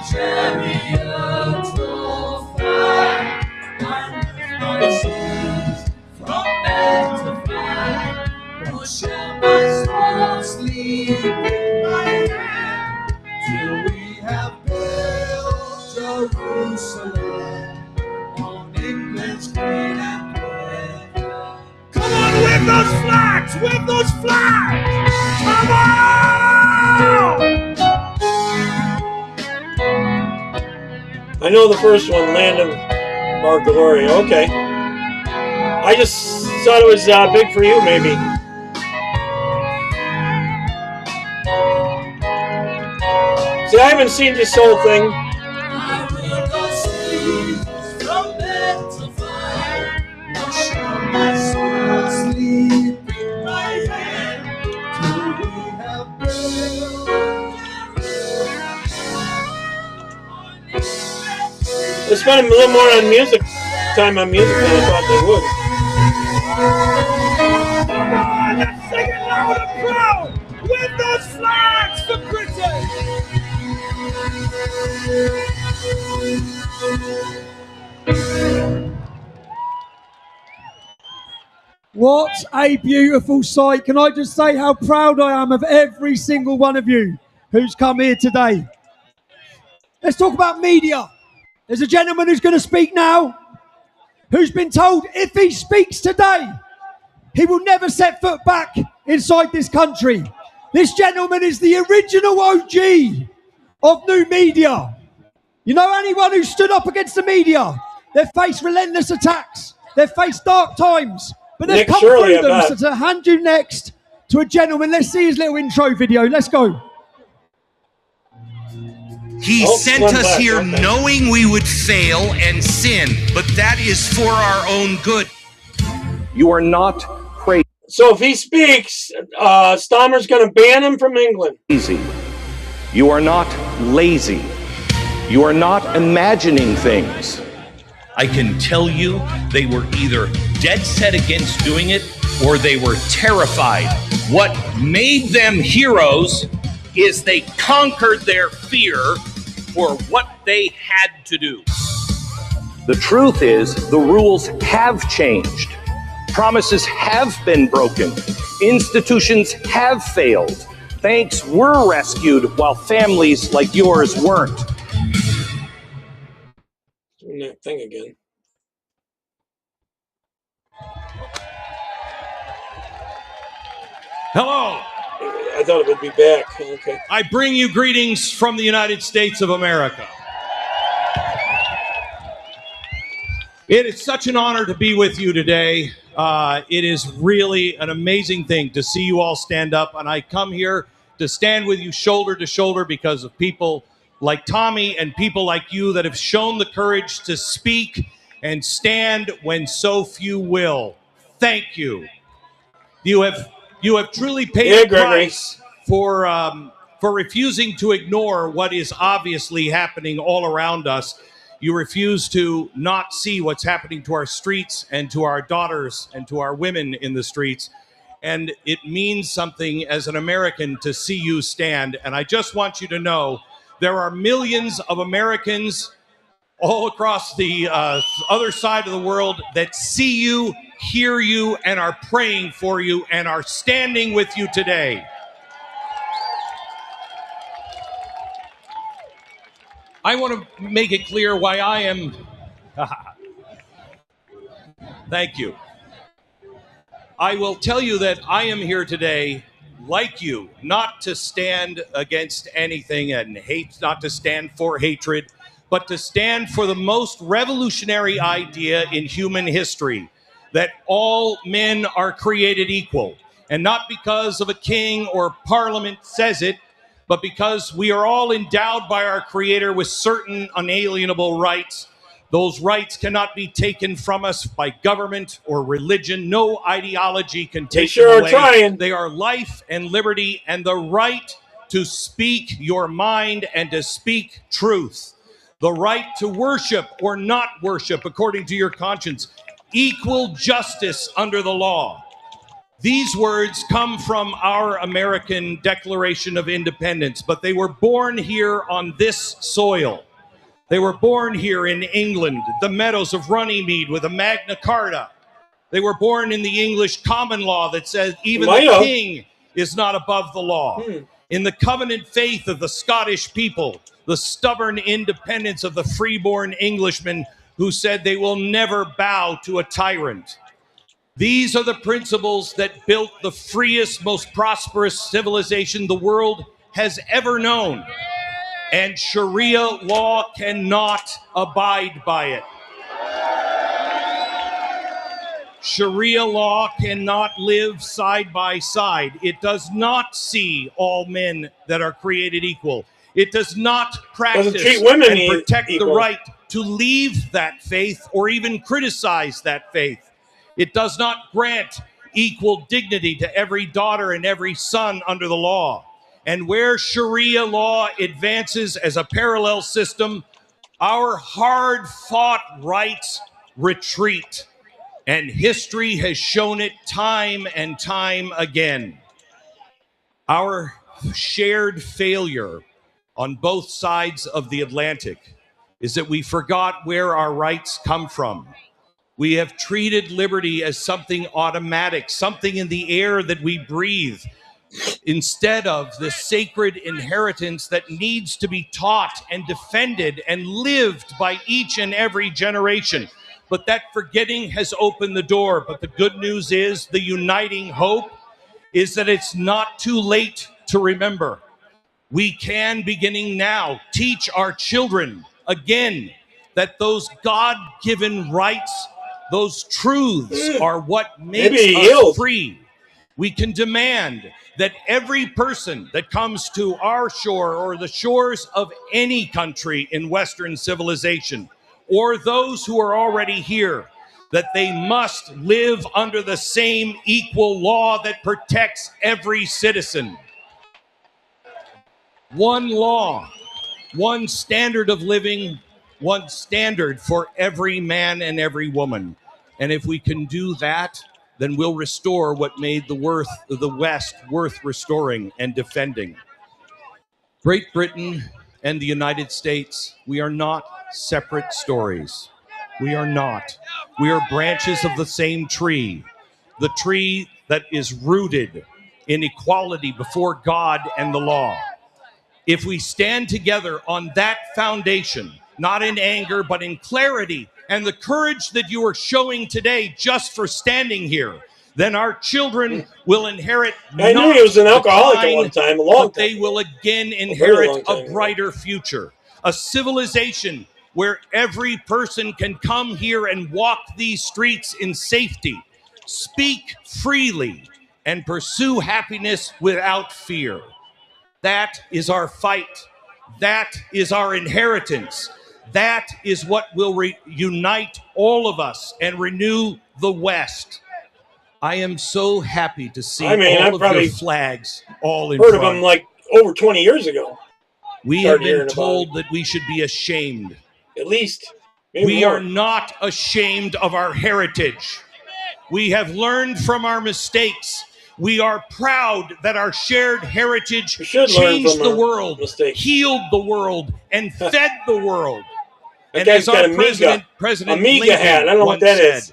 Jerusalem on England's green and red. Come on, wave those flags! Wave those flags! Come on! I know the first one, Land of Our Glory. Okay. I just thought it was big for you, maybe. See, I haven't seen this whole thing. Let's spend a little more on music time on music than I thought they would. Come on, let's sing it loud and proud with those flags for Britain. What a beautiful sight. Can I just say how proud I am of every single one of you who's come here today. Let's talk about media. There's a gentleman who's going to speak now who's been told if he speaks today, he will never set foot back inside this country. This gentleman is the original OG of new media. You know, anyone who stood up against the media, they've faced relentless attacks, they've faced dark times, but they've come through them. So to hand you next to a gentleman, let's see his little intro video. Let's go. He sent us here knowing we would fail and sin, but that is for our own good. You are not crazy. So if he speaks, Stammer's going to ban him from England. You are not lazy. You are not imagining things. I can tell you they were either dead set against doing it or they were terrified. What made them heroes is they conquered their fear for what they had to do. The truth is, the rules have changed. Promises have been broken. Institutions have failed. Banks were rescued while families like yours weren't. Doing that thing again. Hello. I thought it would be back. Okay. I bring you greetings from the United States of America. It is such an honor to be with you today. It is really an amazing thing to see you all stand up, and I come here to stand with you shoulder to shoulder because of people like Tommy and people like you that have shown the courage to speak and stand when so few will. Thank you. You have truly paid a price for refusing to ignore what is obviously happening all around us. You refuse to not see what's happening to our streets and to our daughters and to our women in the streets. And it means something as an American to see you stand. And I just want you to know there are millions of Americans all across the other side of the world that see you, hear you, and are praying for you and are standing with you today. I want to make it clear why I am... Thank you. I will tell you that I am here today, like you, not to stand against anything and hate, not to stand for hatred, but to stand for the most revolutionary idea in human history, that all men are created equal, and not because of a king or parliament says it, but because we are all endowed by our Creator with certain unalienable rights. Those rights cannot be taken from us by government or religion. No ideology can take them away. They are life and liberty and the right to speak your mind and to speak truth. The right to worship or not worship according to your conscience. Equal justice under the law. These words come from our American Declaration of Independence, but they were born here on this soil. They were born here in England, the meadows of Runnymede with a Magna Carta. They were born in the English common law that says even the king is not above the law. In the covenant faith of the Scottish people, the stubborn independence of the freeborn Englishmen who said they will never bow to a tyrant. These are the principles that built the freest, most prosperous civilization the world has ever known. And Sharia law cannot abide by it. Sharia law cannot live side by side. It does not see all men that are created equal. It does not practice and protect the right to leave that faith or even criticize that faith. It does not grant equal dignity to every daughter and every son under the law. And where Sharia law advances as a parallel system, Our hard-fought rights retreat, and history has shown it time and time again. Our shared failure on both sides of the Atlantic is that we forgot where our rights come from. We have treated liberty as something automatic, something in the air that we breathe, instead of the sacred inheritance that needs to be taught and defended and lived by each and every generation. But that forgetting has opened the door. But the good news is, the uniting hope is that it's not too late to remember. We can, beginning now, teach our children again that those God-given rights, those truths are what makes us free. We can demand that every person that comes to our shore or the shores of any country in Western civilization, or those who are already here, that they must live under the same equal law that protects every citizen. One law, one standard of living, one standard for every man and every woman. And if we can do that, then we'll restore what made the West worth restoring and defending. Great Britain and the United States, we are not separate stories. We are not. We are branches of the same tree, the tree that is rooted in equality before God and the law. If we stand together on that foundation, not in anger, but in clarity and the courage that you are showing today just for standing here, then our children will inherit I knew he was an alcoholic at one time, a long time. but they will again inherit a brighter future. A civilization where every person can come here and walk these streets in safety, speak freely, and pursue happiness without fear. That is our fight. That is our inheritance. That is what will unite all of us and renew the West. I am so happy to see all of your flags all in front. Heard of them like over 20 years ago. We have been told that we should be ashamed. At least. We are not ashamed of our heritage. We have learned from our mistakes. We are proud that our shared heritage changed the world, healed the world, and fed the world. And as our President Lincoln once said,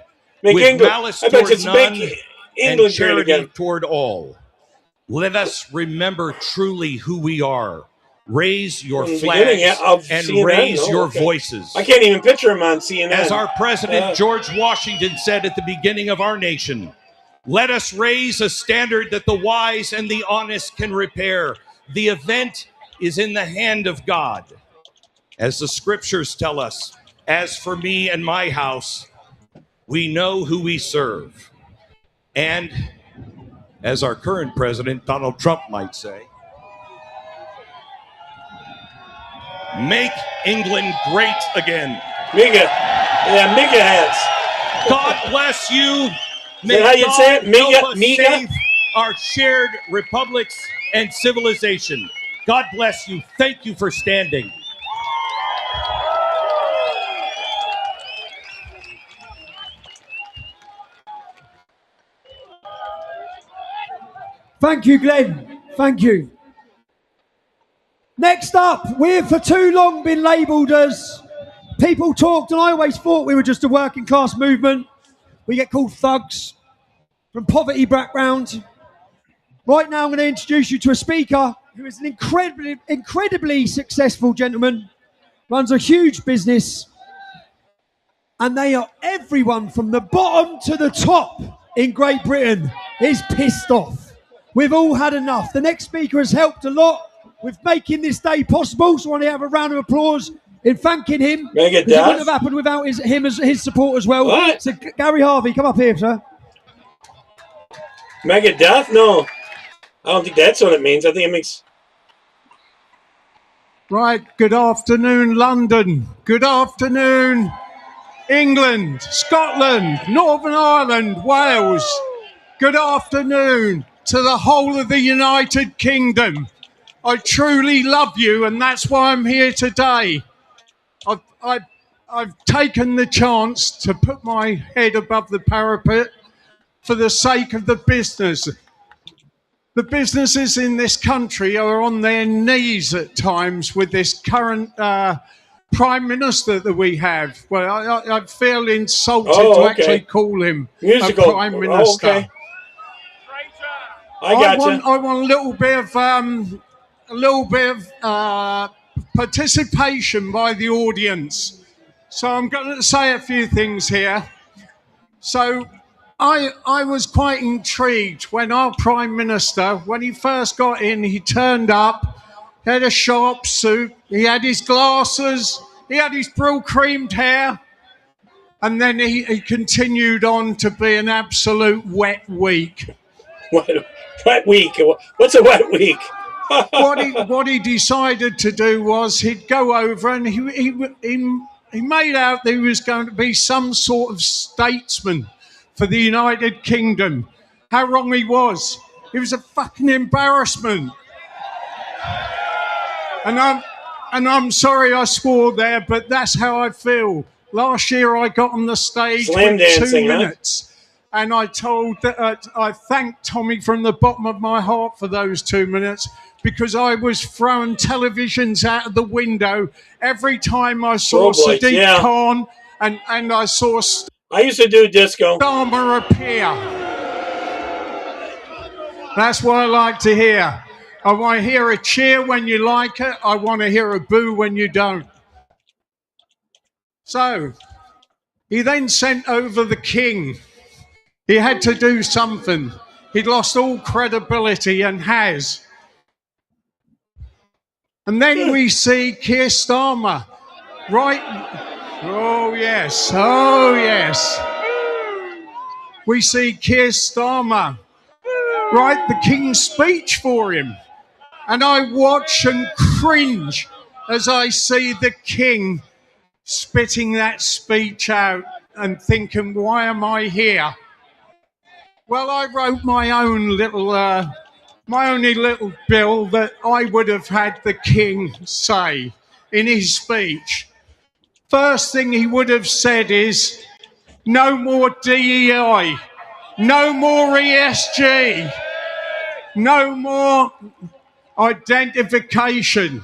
with malice toward none and charity toward all. Let us remember truly who we are. Raise your flags and raise your voices. I can't even picture him on CNN. As our President George Washington said at the beginning of our nation, let us raise a standard that the wise and the honest can repair. The event is in the hand of God. As the scriptures tell us, as for me and my house, we know who we serve. And as our current president, Donald Trump, might say, make England great again. Mega. Yeah, mega hats. God bless you. May how you say it? Mega? Save our shared republics and civilization. God bless you. Thank you for standing. Thank you, Glenn. Thank you. Next up, we've for too long been labelled as people talked, and I always thought we were just a working class movement. We get called thugs from poverty background. Right now, I'm going to introduce you to a speaker who is an incredibly successful gentleman, runs a huge business, and they are everyone from the bottom to the top in Great Britain is pissed off. We've all had enough. The next speaker has helped a lot with making this day possible, so I want to have a round of applause in thanking him. It wouldn't have happened without his support as well. What? So Gary Harvey, come up here, sir. Megadeth? No. I don't think that's what it means. I think it means... Right, good afternoon, London. Good afternoon, England, Scotland, Northern Ireland, Wales. Good afternoon to the whole of the United Kingdom. I truly love you, and that's why I'm here today. I've taken the chance to put my head above the parapet for the sake of the business. The businesses in this country are on their knees at times with this current Prime Minister that we have. Well, I feel insulted to actually call him a Prime Minister. Okay. I gotcha. I want a little bit of participation by the audience. So I'm going to say a few things here. So I was quite intrigued when our Prime Minister, when he first got in, he turned up, had a sharp suit, he had his glasses, he had his brill-creamed hair, and then he continued on to be an absolute wet week. Wet week? What's a wet week? What he decided to do was he'd go over and he made out that he was going to be some sort of statesman for the United Kingdom. How wrong he was. He was a fucking embarrassment. And I'm sorry I swore there, but that's how I feel. Last year I got on the stage Slam with dancing, 2 minutes. And I told that I thanked Tommy from the bottom of my heart for those 2 minutes, because I was throwing televisions out of the window every time I saw Sadiq Khan and I saw I used to do disco. Starmer appear. That's what I like to hear. I want to hear a cheer when you like it. I want to hear a boo when you don't. So, he then sent over the king. He had to do something. He'd lost all credibility and has. And then we see Keir Starmer, right? Oh, yes. Oh, yes. We see Keir Starmer write the King's speech for him. And I watch and cringe as I see the King spitting that speech out and thinking, why am I here? Well, I wrote my own little, my only little bill that I would have had the King say in his speech. First thing he would have said is, no more DEI, no more ESG, no more identification.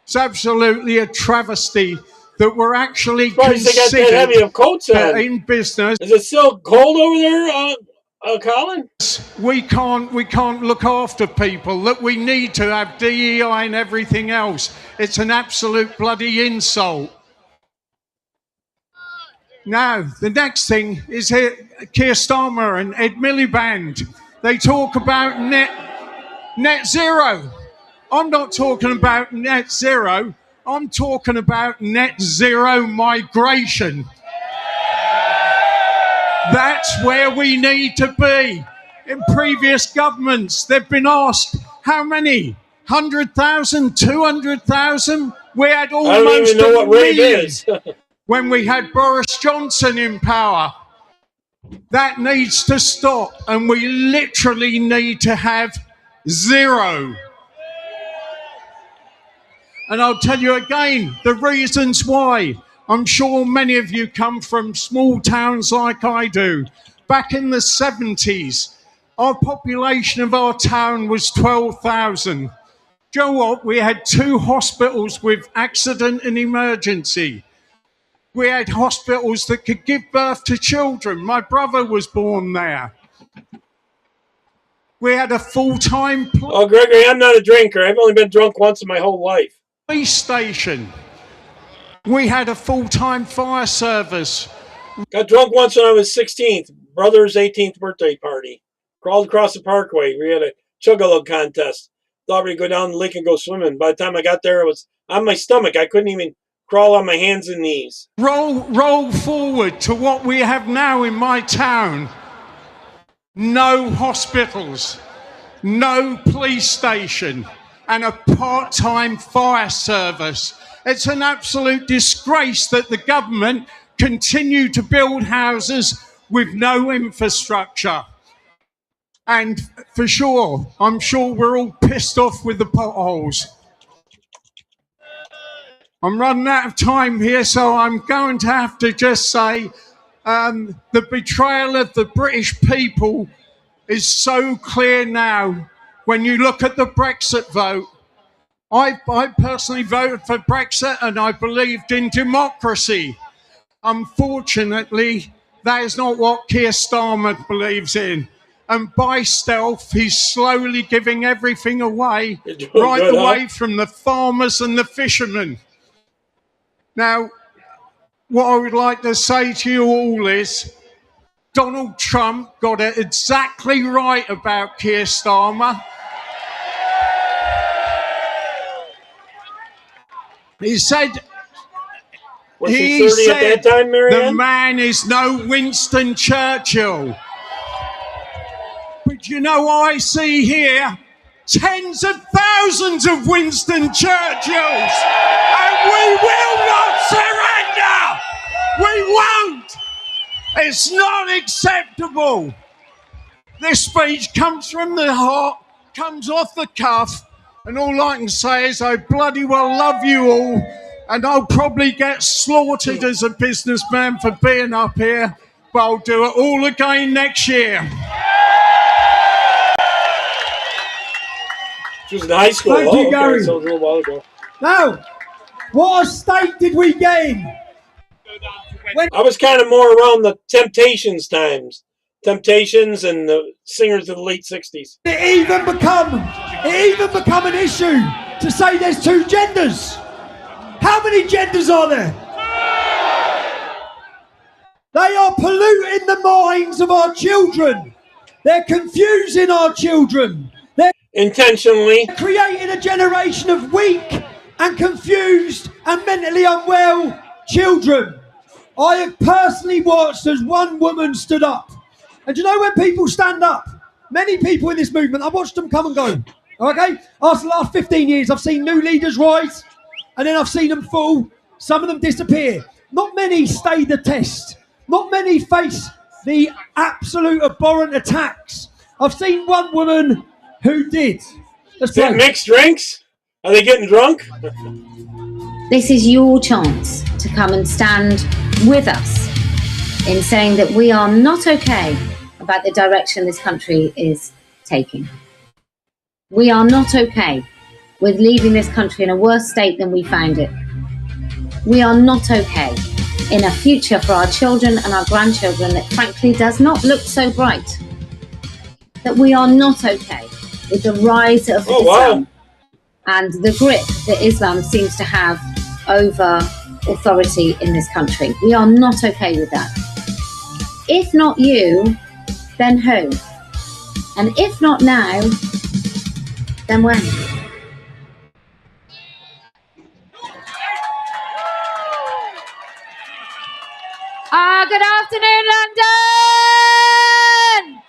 It's absolutely a travesty that we're actually considered in business. Is it still cold over there, Colin? We can't look after people, that we need to have DEI and everything else. It's an absolute bloody insult. Now, the next thing is here, Keir Starmer and Ed Miliband. They talk about net zero. I'm not talking about net zero. I'm talking about net zero migration. That's where we need to be. In previous governments, they've been asked how many? 100,000, 200,000? We had almost I don't even know what rate million is. when we had Boris Johnson in power. That needs to stop, and we literally need to have zero. And I'll tell you again, the reasons why. I'm sure many of you come from small towns like I do. Back in the 70s, our population of our town was 12,000. Do you know what? We had 2 hospitals with accident and emergency. We had hospitals that could give birth to children. My brother was born there. We had a full-time... Oh, Gregory, I'm not a drinker. I've only been drunk once in my whole life. Police station. We had a full-time fire service. Got drunk once when I was 16th. Brother's 18th birthday party. Crawled across the parkway. We had a chug-a-lug contest. Thought we'd go down the lake and go swimming. By the time I got there, it was on my stomach. I couldn't even crawl on my hands and knees. Roll forward to what we have now in my town. No hospitals, no police station, and a part-time fire service. It's an absolute disgrace that the government continue to build houses with no infrastructure. And for sure, I'm sure we're all pissed off with the potholes. I'm running out of time here, so I'm going to have to just say the betrayal of the British people is so clear now. When you look at the Brexit vote, I personally voted for Brexit and I believed in democracy. Unfortunately, that is not what Keir Starmer believes in. And by stealth, he's slowly giving everything away, right away from the farmers and the fishermen. Now, what I would like to say to you all is, Donald Trump got it exactly right about Keir Starmer. He said, Was he 30 at that time, Marianne? the man is no Winston Churchill. But you know what I see here? Tens of thousands of Winston Churchills. And we will not surrender. We won't. It's not acceptable. This speech comes from the heart, comes off the cuff, and all I can say is I bloody well love you all, and I'll probably get slaughtered as a businessman for being up here, but I'll do it all again next year. She was in high school. Thank you, Gary. Okay, so it was a little while ago. Now, what a state did we get in? I was kind of more around the Temptations times. Temptations and the singers of the late 60s. It even become an issue to say there's two genders. How many genders are there? They are polluting the minds of our children. They're confusing our children. They're intentionally creating a generation of weak and confused and mentally unwell children. I have personally watched as one woman stood up. And you know when people stand up, many people in this movement, I've watched them come and go. Okay? After the last 15 years, I've seen new leaders rise, and then I've seen them fall. Some of them disappear. Not many stay the test. Not many face the absolute abhorrent attacks. I've seen one woman who did. Is it mixed drinks? Are they getting drunk? This is your chance to come and stand with us in saying that we are not okay about the direction this country is taking. We are not okay with leaving this country in a worse state than we found it. We are not okay in a future for our children and our grandchildren that frankly does not look so bright. That we are not okay with the rise of Islam and the grip that Islam seems to have over authority in this country. We are not okay with that. If not you, then who? And if not now, then when? Good afternoon, London!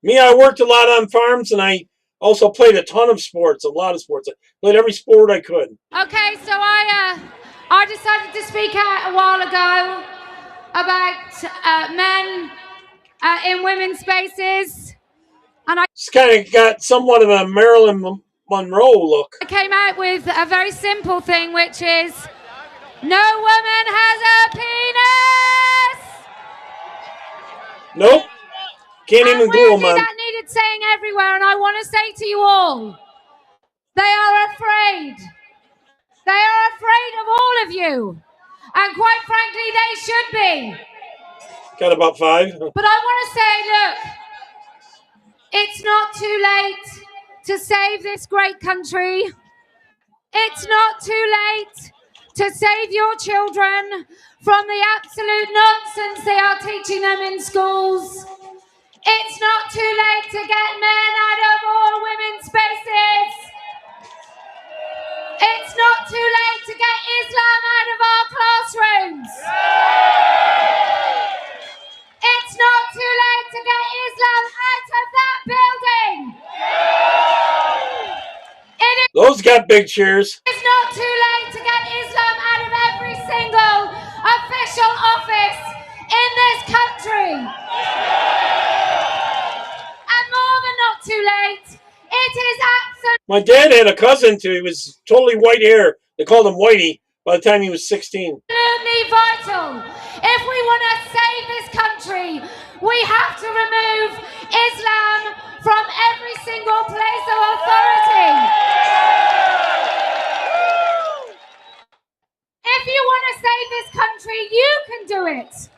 Me, I worked a lot on farms, and I also played a ton of sports, a lot of sports. I played every sport I could. Okay, so I decided to speak out a while ago about men in women's spaces, and I It's kind of got somewhat of a Marilyn Monroe look. I came out with a very simple thing, which is no woman has a penis. Nope. Can't and even Google, man. that needed saying everywhere, and I want to say to you all, they are afraid. They are afraid of all of you. And quite frankly, they should be. Got about 5. But I want to say, look, it's not too late to save this great country. It's not too late to save your children from the absolute nonsense they are teaching them in schools. It's not too late to get men out of all women's spaces. It's not too late to get Islam out of our classrooms. It's not too late to get Islam out of that building. Those got big cheers. It's not too late to get Islam out of every single official office in this country. And more than not too late, it is My dad had a cousin too. He was totally white hair. They called him Whitey by the time he was 16. Absolutely vital. If we want to save this country, we have to remove Islam from every single place of authority. If you want to save this country, you can do it.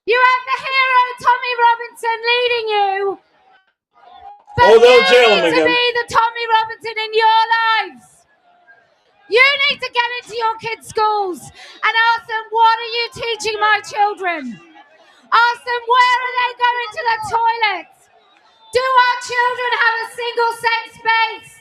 You have the hero Tommy Robinson leading you. But you need to be the Tommy Robinson in your lives. You need to get into your kids' schools and ask them, what are you teaching my children? Ask them, where are they going to the toilets? Do our children have a single-sex space?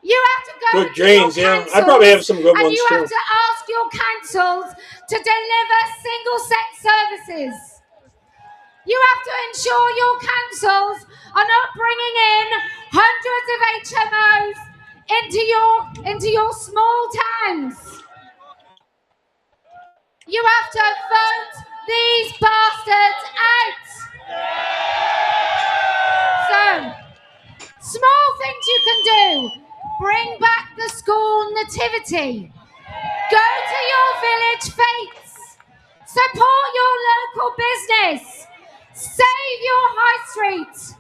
You have to go Good into dreams, your yeah. I probably have some good and ones you too. have to ask your councils to deliver single-sex services. You have to ensure your councils are not bringing in hundreds of HMOs into your small towns. You have to vote these bastards out. So, small things you can do. Bring back the school nativity. Go to your village fetes. Support your local business. Save your high street.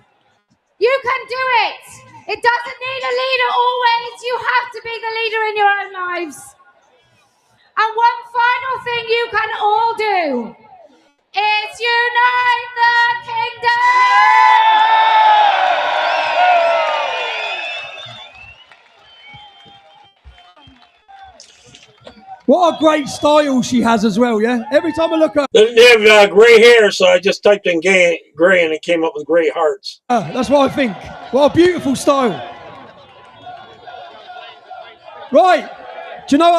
You can do it. It doesn't need a leader always. You have to be the leader in your own lives. And one final thing you can all do is unite the kingdom. What a great style she has as well, yeah? Every time I look at They didn't have gray hair, so I just typed in gray and it came up with gray hearts. that's what I think. What a beautiful style. Right. Do you know,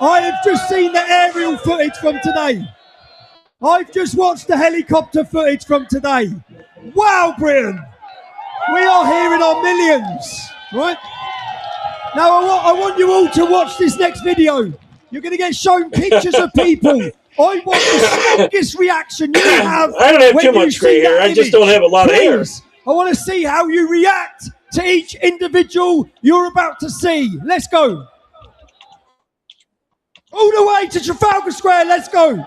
I have just seen the aerial footage from today. I've just watched the helicopter footage from today. Wow, Britain! We are here in our millions, right? Now I want you all to watch this next video. You're going to get shown pictures of people. I want the strongest reaction you have. I don't have when too you much gray see hair. that I just image. don't have a lot of hair. Please, I want to see how you react to each individual you're about to see. Let's go. All the way to Trafalgar Square. Let's go.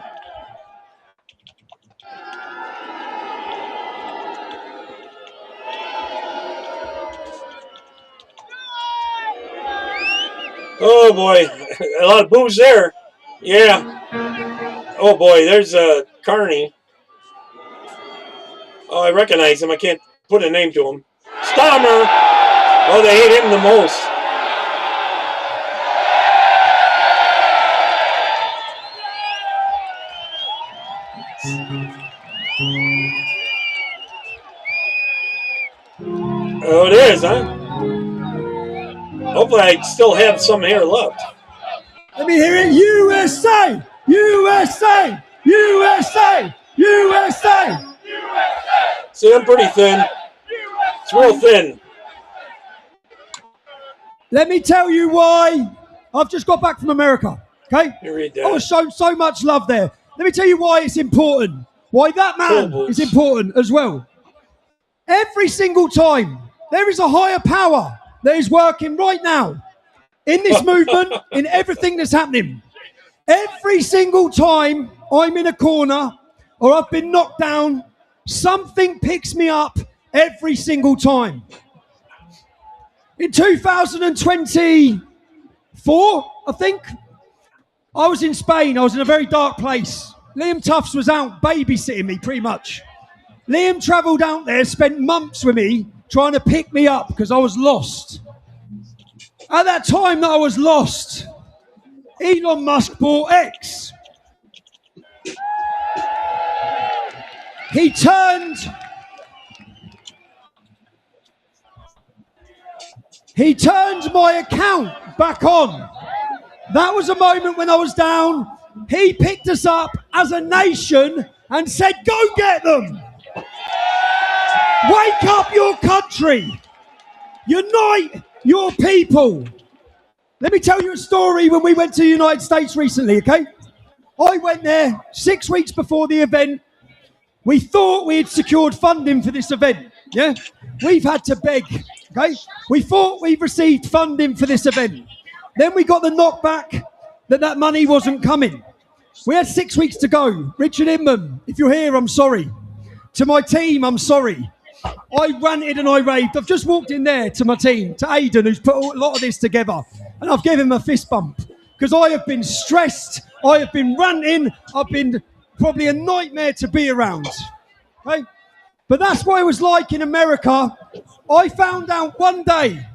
Oh boy, a lot of boos there. Yeah. Oh boy, there's Carney. Oh, I recognize him. I can't put a name to him. Stommer. Oh, they hate him the most. Oh, it is, huh? Hopefully I still have some hair left. Let me hear it. USA! USA! USA! USA! See, I'm pretty thin. It's real thin. Let me tell you why. I've just got back from America, okay? You read that. I was shown so much love there. Let me tell you why it's important. Why that man is important as well. Every single time, there is a higher power that is working right now in this movement, in everything that's happening. Every single time I'm in a corner or I've been knocked down, something picks me up every single time. In 2024, I think, I was in Spain. I was in a very dark place. Liam Tufts was out babysitting me pretty much. Liam travelled out there, spent months with me, trying to pick me up because I was lost. At that time that I was lost, Elon Musk bought X. He turned my account back on. That was a moment when I was down. He picked us up as a nation and said, go get them. Wake up your country. country. Unite your people. Let me tell you a story when we went to the United States recently, okay? I went there 6 weeks before the event. We thought we had secured funding for this event, yeah? We've had to beg, okay? We thought we'd received funding for this event. Then we got the knockback that money wasn't coming. We had 6 weeks to go. Richard Inman, if you're here, I'm sorry. To my team, I'm sorry. I ranted and I raved. I've just walked in there to my team, to Aidan, who's put a lot of this together, and I've given him a fist bump because I have been stressed, I have been ranting, I've been probably a nightmare to be around. Okay? But that's what it was like in America. I found out one day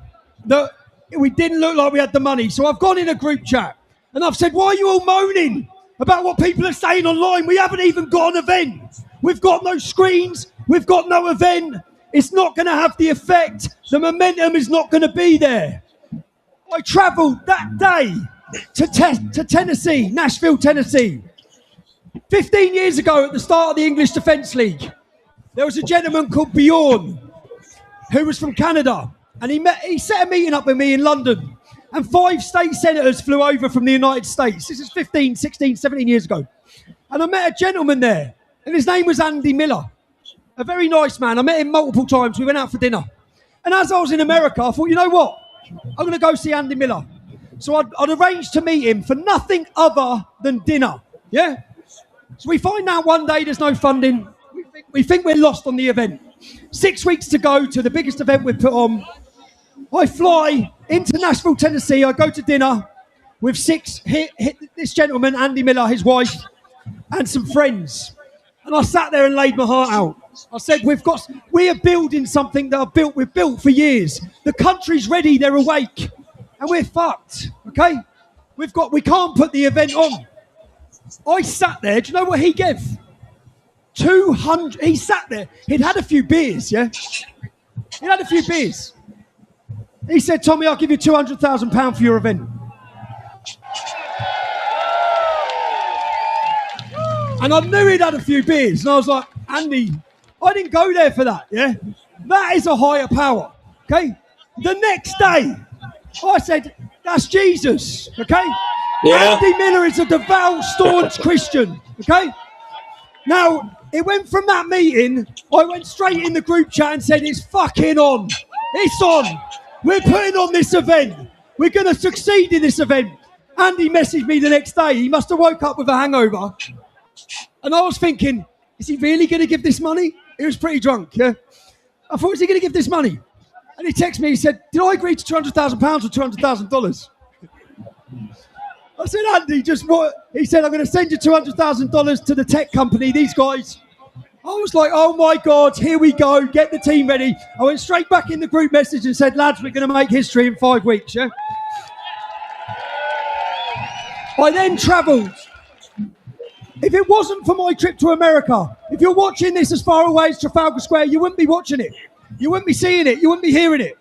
that we didn't look like we had the money, so I've gone in a group chat and I've said, why are you all moaning about what people are saying online? We haven't even got an event. We've got no screens. We've got no event. It's not going to have the effect. The momentum is not going to be there. I travelled that day to Tennessee, Nashville, Tennessee. 15 years ago at the start of the English Defence League, there was a gentleman called Bjorn who was from Canada, and he set a meeting up with me in London, and 5 state senators flew over from the United States. This is 15, 16, 17 years ago. And I met a gentleman there, and his name was Andy Miller. A very nice man. I met him multiple times. We went out for dinner. And as I was in America, I thought, you know what? I'm going to go see Andy Miller. So I'd arranged to meet him for nothing other than dinner. Yeah? So we find out one day there's no funding. We think we're lost on the event. 6 weeks to go to the biggest event we've put on. I fly into Nashville, Tennessee. I go to dinner with this gentleman, Andy Miller, his wife, and some friends. And I sat there and laid my heart out. I said, we are building something that we've built for years. The country's ready, they're awake. And we're fucked, okay? We can't put the event on. I sat there, do you know what he gave? 200, he sat there, he'd had a few beers, yeah? He'd had a few beers. He said, Tommy, I'll give you £200,000 for your event. And I knew he'd had a few beers, and I was like, Andy, I didn't go there for that, yeah? That is a higher power, okay? The next day, I said, that's Jesus, okay? Yeah. Andy Miller is a devout, staunch Christian, okay? Now, it went from that meeting, I went straight in the group chat and said, it's fucking on. It's on. We're putting on this event. We're going to succeed in this event. Andy messaged me the next day. He must have woke up with a hangover. And I was thinking, is he really going to give this money? He was pretty drunk, yeah? I thought, is he going to give this money? And he texted me, he said, did I agree to £200,000 or $200,000? I said, Andy, just what? He said, I'm going to send you $200,000 to the tech company, these guys. I was like, oh my God, here we go, get the team ready. I went straight back in the group message and said, lads, we're going to make history in 5 weeks, yeah? I then travelled. If it wasn't for my trip to America, if you're watching this as far away as Trafalgar Square, you wouldn't be watching it. You wouldn't be seeing it. You wouldn't be hearing it.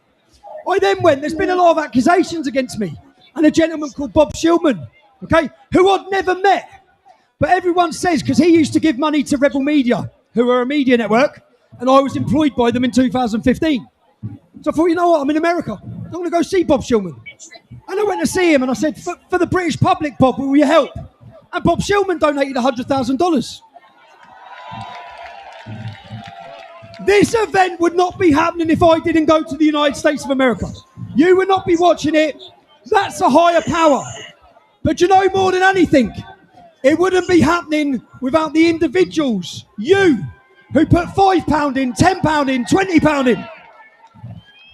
I then went, there's been a lot of accusations against me. And a gentleman called Bob Shieldman, okay, who I'd never met. But everyone says, because he used to give money to Rebel Media, who are a media network, and I was employed by them in 2015. So I thought, you know what, I'm in America. I'm going to go see Bob Shieldman. And I went to see him and I said, for the British public, Bob, will you help? And Bob Shieldman donated $100,000. This event would not be happening if I didn't go to the United States of America. You would not be watching it. That's a higher power. But you know, more than anything, it wouldn't be happening without the individuals, you, who put £5 in, £10 in, £20 in.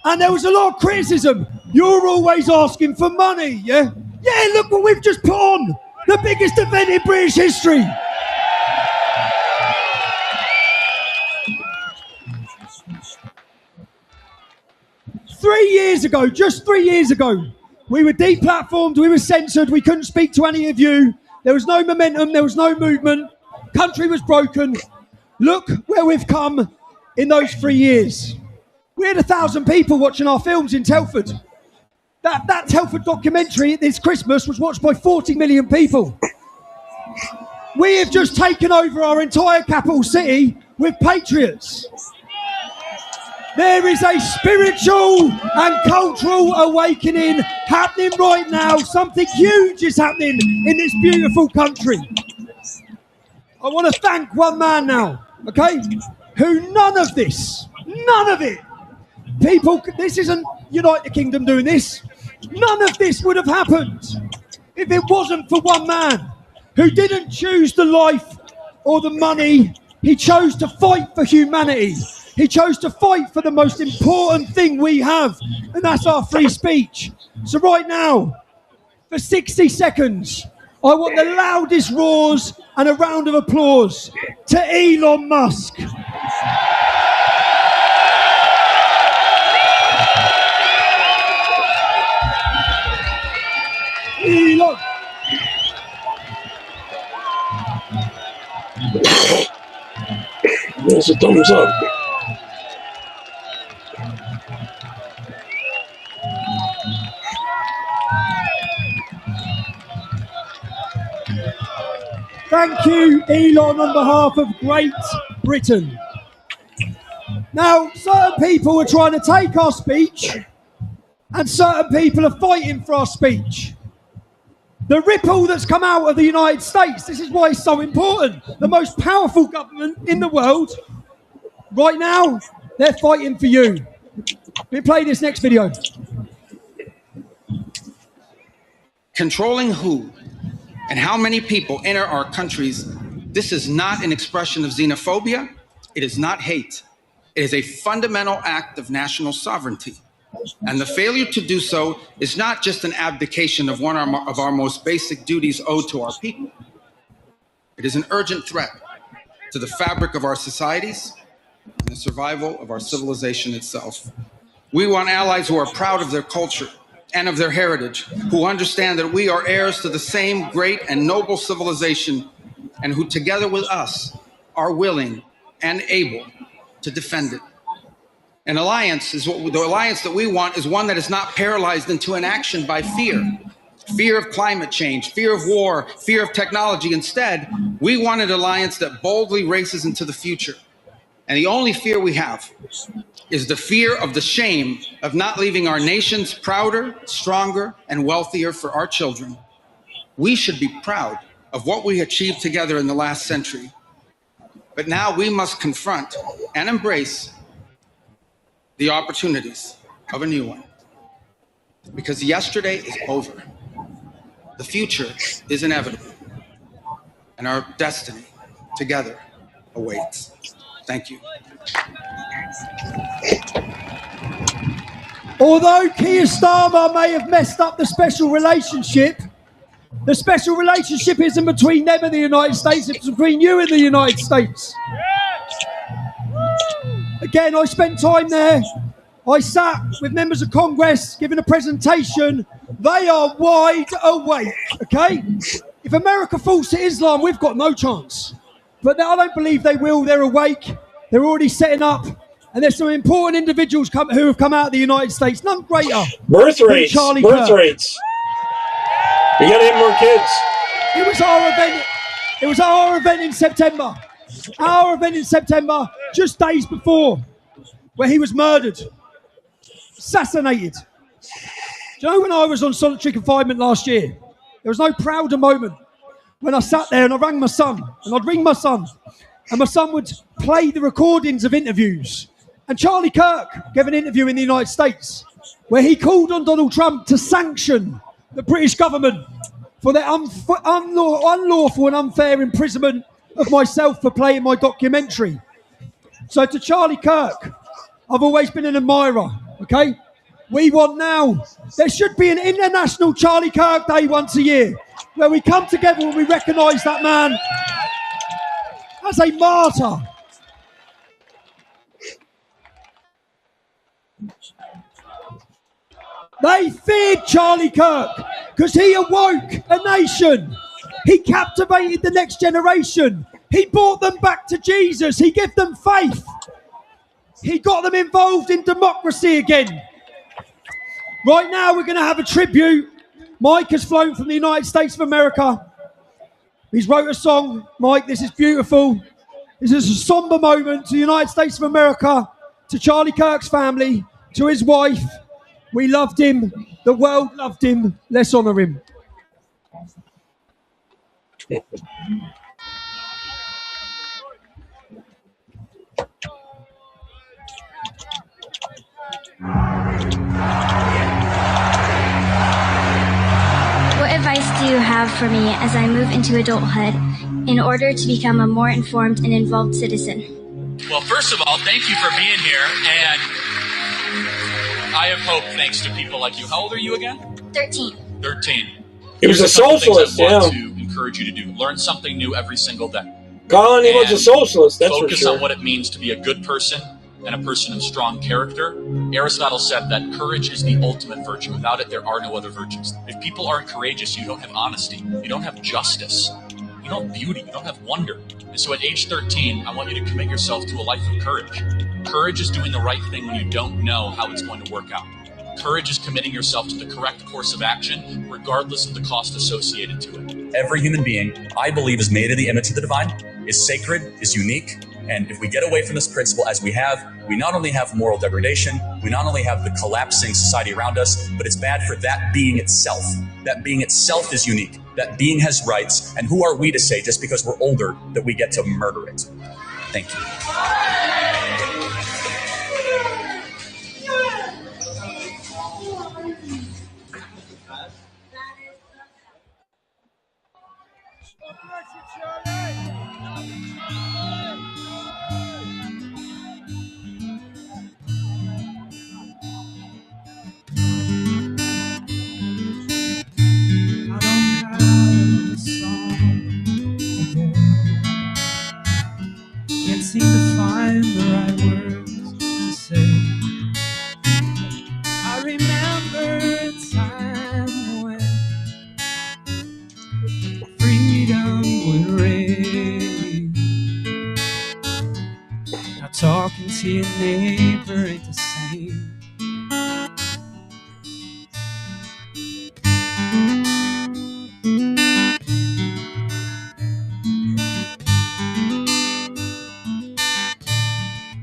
And there was a lot of criticism. You're always asking for money, yeah? Yeah, look what we've just put on. The biggest event in British history. Just 3 years ago, we were deplatformed, we were censored, we couldn't speak to any of you. There was no momentum, there was no movement. Country was broken. Look where we've come in those 3 years. We had 1,000 people watching our films in Telford. That Telford documentary this Christmas was watched by 40 million people. We have just taken over our entire capital city with patriots. There is a spiritual and cultural awakening happening right now. Something huge is happening in this beautiful country. I want to thank one man now, okay, who none of it, people, this isn't United Kingdom doing this, none of this would have happened if it wasn't for one man who didn't choose the life or the money. He chose to fight for humanity. He chose to fight for the most important thing we have, and that's our free speech. So right now, for 60 seconds, I want the loudest roars and a round of applause to Elon Musk. Elon. There's a thumbs up. Thank you, Elon, on behalf of Great Britain. Now, certain people are trying to take our speech, and certain people are fighting for our speech. The ripple that's come out of the United States, this is why it's so important. The most powerful government in the world, right now, they're fighting for you. Let me play this next video. Controlling who and how many people enter our countries, this is not an expression of xenophobia. It is not hate. It is a fundamental act of national sovereignty. And the failure to do so is not just an abdication of one of our most basic duties owed to our people. It is an urgent threat to the fabric of our societies and the survival of our civilization itself. We want allies who are proud of their culture and of their heritage, who understand that we are heirs to the same great and noble civilization, and who together with us are willing and able to defend it. An alliance is what the alliance that we want is one that is not paralyzed into inaction by fear of climate change, fear of war, fear of technology. Instead, we want an alliance that boldly races into the future. And the only fear we have is the fear of the shame of not leaving our nations prouder, stronger, and wealthier for our children. We should be proud of what we achieved together in the last century. But now we must confront and embrace the opportunities of a new one. Because yesterday is over. The future is inevitable. And our destiny together awaits. Thank you. Although Keir Starmer may have messed up the special relationship isn't between them and the United States, it's between you and the United States. Again, I spent time there. I sat with members of Congress giving a presentation. They are wide awake, okay? If America falls to Islam, we've got no chance. But I don't believe they will. They're awake. They're already setting up. And there's some important individuals who have come out of the United States. None greater. Birth rates. Birth rates. We got to have more kids. It was our event. It was our event in September. Our event in September, just days before, where he was murdered, assassinated. Do you know when I was on solitary confinement last year, there was no prouder moment when I sat there and I rang my son, and I'd ring my son, and my son would play the recordings of interviews. And Charlie Kirk gave an interview in the United States where he called on Donald Trump to sanction the British government for their unlawful and unfair imprisonment of myself for playing my documentary. So to Charlie Kirk, I've always been an admirer, okay? We want now, there should be an international Charlie Kirk Day once a year where we come together and we recognise that man as a martyr. They feared Charlie Kirk because he awoke a nation. He captivated the next generation. He brought them back to Jesus. He gave them faith. He got them involved in democracy again. Right now, we're going to have a tribute. Mike has flown from the United States of America. He's wrote a song. Mike, this is beautiful. This is a somber moment to the United States of America. to Charlie Kirk's family, to his wife. We loved him. The world loved him. Let's honour him. What advice do you have for me as I move into adulthood in order to become a more informed and involved citizen? Well, first of all, thank you for being here, and I have hope thanks to people like you. How old are you again? 13. 13. He was Here's a couple socialist, things I want yeah. to encourage you to do. Learn something new every single day. Colin, he was a And socialist, that's for focus sure. on what it means to be a good person and a person of strong character. Aristotle said that courage is the ultimate virtue. Without it, there are no other virtues. If people aren't courageous, you don't have honesty. You don't have justice. You don't have beauty. You don't have wonder. And so at age 13, I want you to commit yourself to a life of courage. Courage is doing the right thing when you don't know how it's going to work out. Courage is committing yourself to the correct course of action, regardless of the cost associated to it. Every human being, I believe, is made in the image of the divine, is sacred, is unique. And if we get away from this principle as we have, we not only have moral degradation, we not only have the collapsing society around us, but it's bad for that being itself. That being itself is unique. That being has rights. And who are we to say, just because we're older, that we get to murder it? Thank you. Can't seem to find the right words to say. I remember a time when freedom would reign. Now talking to your neighbor ain't the same.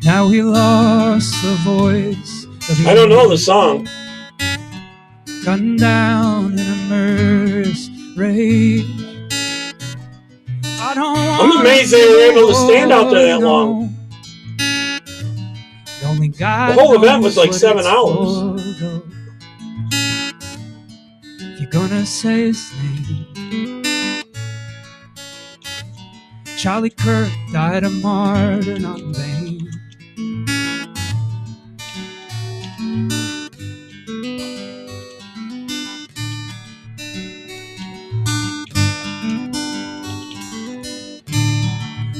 Now we lost the voice of the I don't know the song. gunned down in a murderous rage. I don't I'm amazed they were able to stand out there that long. Only God The whole event was knows like what 7 it's hours. for, though. If you're gonna say his name, Charlie Kirk died a martyr, not in vain.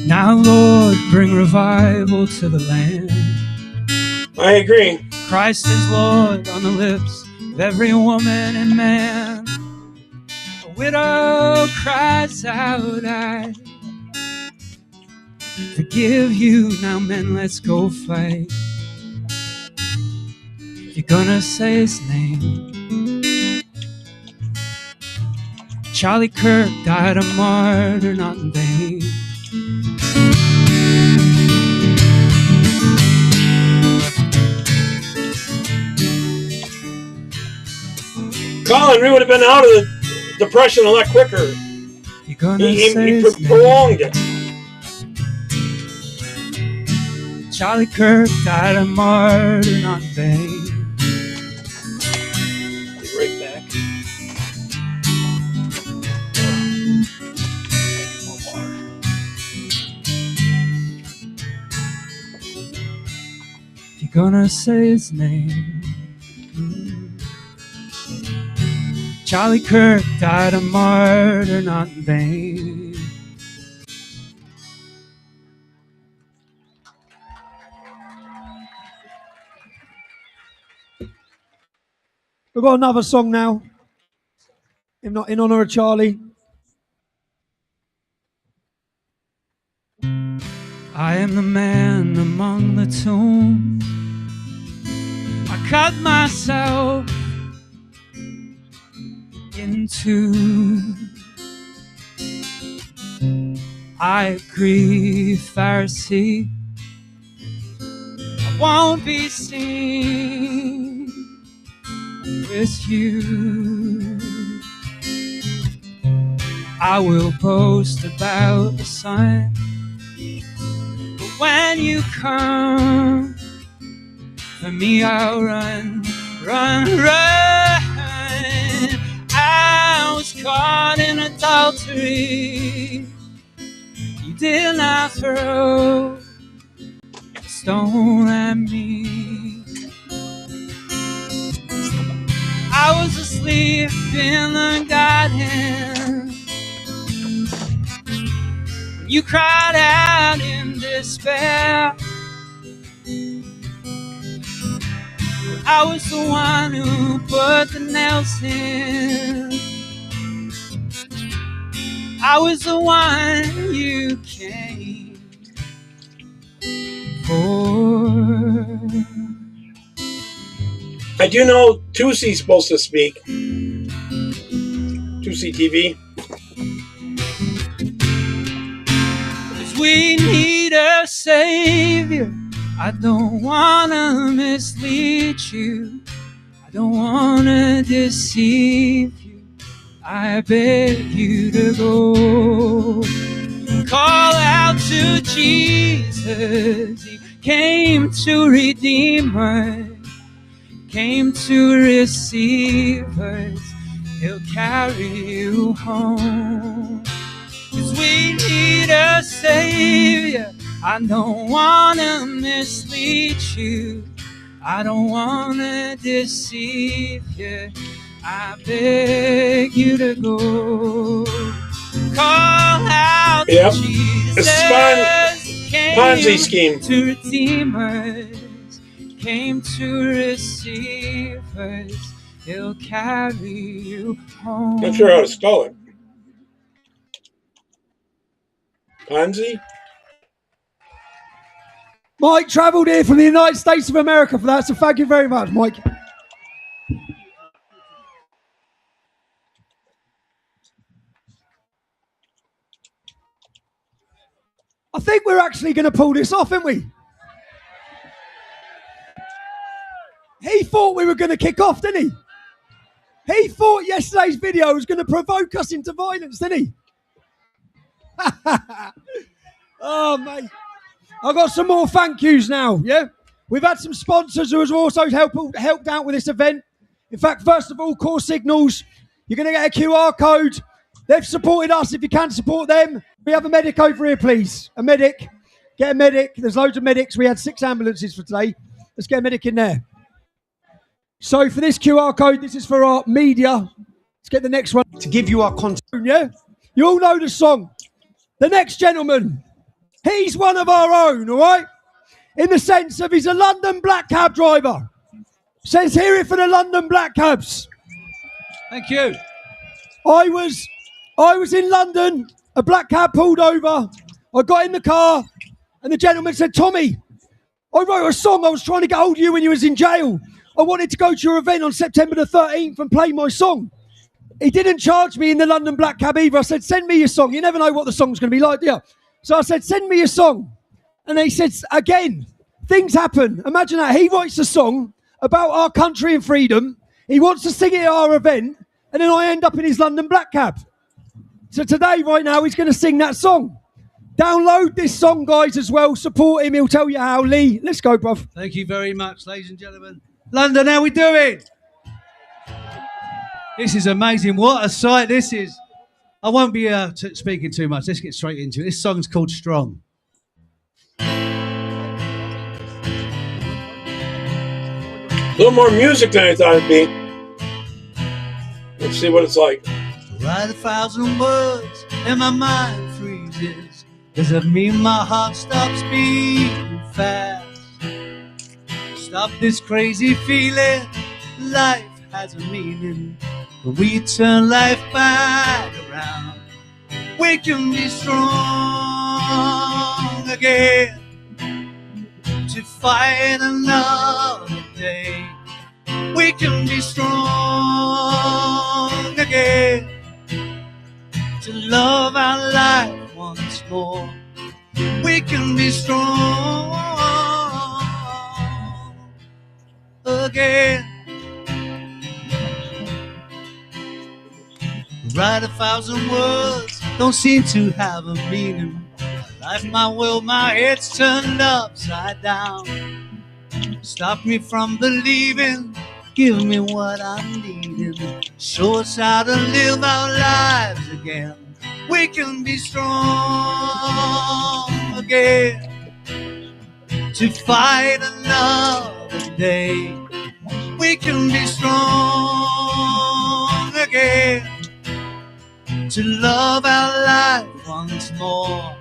Now, Lord, bring revival to the land. I agree. Christ is Lord on the lips of every woman and man. A widow cries out, I forgive you. Now, men, let's go fight. If you're gonna say his name, Charlie Kirk died a martyr, not in vain. Colin, we would have been out of the depression a lot quicker. He prolonged it. Charlie Kirk died a martyr, not in vain. Be right back. If you're gonna say his name, Charlie Kirk died a martyr, not in vain. We've got another song now. In honour of Charlie. I am the man among the tombs. I cut myself into. I agree, Pharisee. won't be seen with you. I will boast about the sun, but when you come for me, I'll run, run, run. I was caught in adultery. You did not throw a stone at me. I was asleep in the garden. You cried out in despair. I was the one who put the nails in. I was the one you came for. I do know Tusi's supposed to speak. Tusi TV. We need a savior. I don't wanna mislead you. I don't wanna deceive you. I beg you to go. Call out to Jesus. He came to redeem us, came to receive us. He'll carry you home. 'Cause we need a savior. I don't wanna mislead you. I don't wanna deceive you. I beg you to go. Call out to Jesus. Ponzi scheme. To redeem us, came to receive us. He'll carry you home. Not sure how to spell it. Ponzi? Mike travelled here from the United States of America for that, so thank you very much, Mike. I think we're actually going to pull this off, aren't we? He thought we were going to kick off, didn't he? He thought yesterday's video was going to provoke us into violence, didn't he? Oh, mate. I've got some more thank yous now, yeah? We've had some sponsors who have also helped out with this event. In fact, first of all, Core Signals. You're going to get a QR code. They've supported us. If you can support them, we have a medic over here, please. A medic. Get a medic. There's loads of medics. We had 6 ambulances for today. Let's get a medic in there. So for this QR code, this is for our media. Let's get the next one. To give you our content. Yeah? You all know the song. The next gentleman, he's one of our own, all right? In the sense of he's a London black cab driver. Says hear it for the London black cabs. Thank you. I was in London, a black cab pulled over, I got in the car, and the gentleman said, Tommy, I wrote a song, I was trying to get hold of you when you was in jail. I wanted to go to your event on September the 13th and play my song. He didn't charge me in the London black cab either. I said, send me your song. You never know what the song's going to be like, do you? So I said, send me your song. And he said, again, things happen. Imagine that. He writes a song about our country and freedom. He wants to sing it at our event. And then I end up in his London black cab. So today, right now, he's going to sing that song. Download this song, guys, as well. Support him. He'll tell you how. Lee, let's go, bruv. Thank you very much, ladies and gentlemen. London, how we doing? This is amazing. What a sight this is. I won't be speaking too much. Let's get straight into it. This song's called Strong. A little more music than I thought it'd be. Let's see what it's like. Write 1,000 words and my mind freezes. Does it mean my heart stops beating fast? Stop this crazy feeling. Life has a meaning. When we turn life back around, we can be strong again to fight another day. We can be strong again to love our life once more. We can be strong again. Write 1,000 words, don't seem to have a meaning. Life, my will, my head's turned upside down. Stop me from believing, give me what I'm needing. Show us how to live our lives again. We can be strong again. To fight another day. We can be strong again. To love our life once more.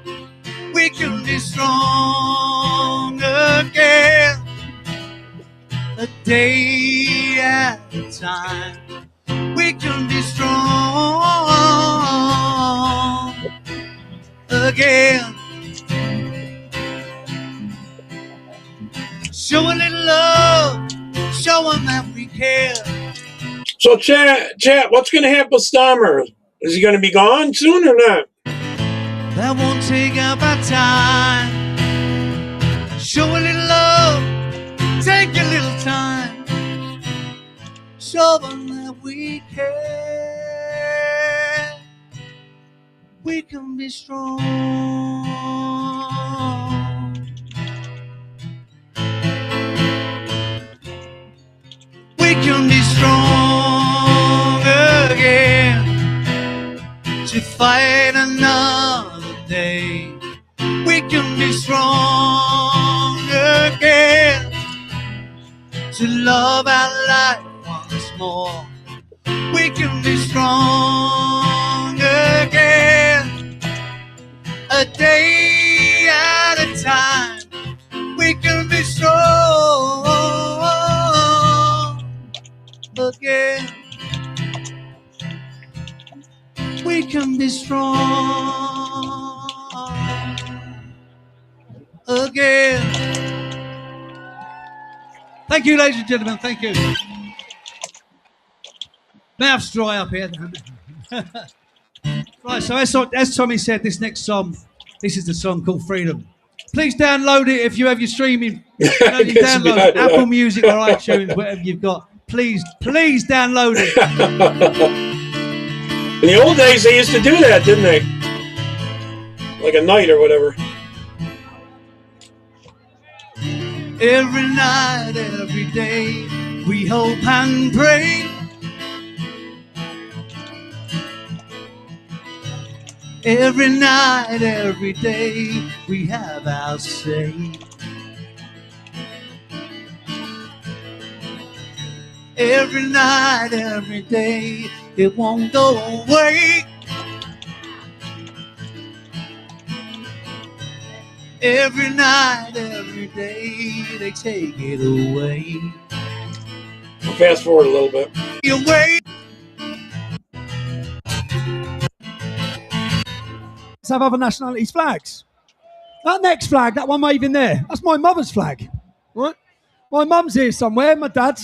We can be strong again. A day at a time. We can be strong again. Show a little love, show them that we care. So, chat, what's going to happen with Stammer? Is he going to be gone soon or not? That won't take up our time. Show a little love, take a little time. Show them that we care. We can be strong. We can be strong again. To fight another day. We can be strong again. To love our life once more. We can be strong again. A day at a time. We can be strong again. We can be strong again. Thank you, ladies and gentlemen. Thank you. Mouth's dry up here. Right, so as Tommy said, this next song, this is the song called Freedom. Please download it if you have your streaming. You download it, Apple Music or iTunes, whatever you've got. Please download it. In the old days, they used to do that, didn't they? Like a night or whatever. Every night, every day, we hope and pray. Every night, every day, we have our say. Every night, every day, it won't go away. Every night, every day, they take it away. Fast forward a little bit. Away. Let's have other nationalities' flags. That next flag, that one waving there, that's my mother's flag. Right? My mum's here somewhere, my dad.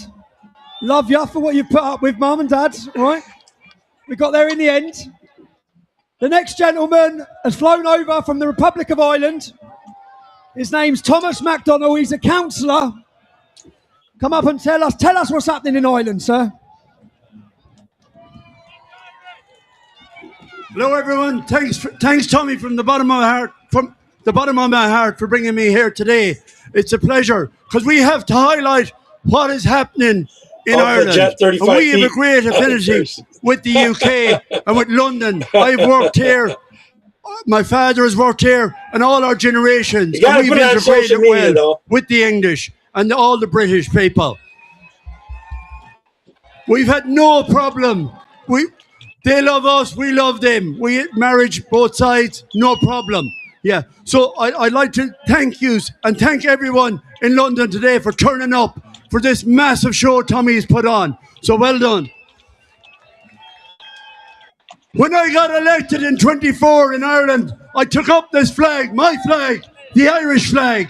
Love you for what you've put up with, Mum and Dad, right? We got there in the end. The next gentleman has flown over from the Republic of Ireland. His name's Thomas MacDonald. He's a councillor. Come up and tell us what's happening in Ireland, sir. Hello, everyone. Thanks, Tommy, from the bottom of my heart, for bringing me here today. It's a pleasure because we have to highlight what is happening in Ireland. And we have a great affinity with the UK and with London. I've worked here. My father has worked here, and all our generations. And we've integrated well with the English and all the British people. We've had no problem. They love us, we love them. We marriage both sides, no problem. Yeah. So I'd like to thank you and thank everyone in London today for turning up for this massive show Tommy's put on. So well done. When I got elected in 24 in Ireland, I took up this flag, my flag, the Irish flag.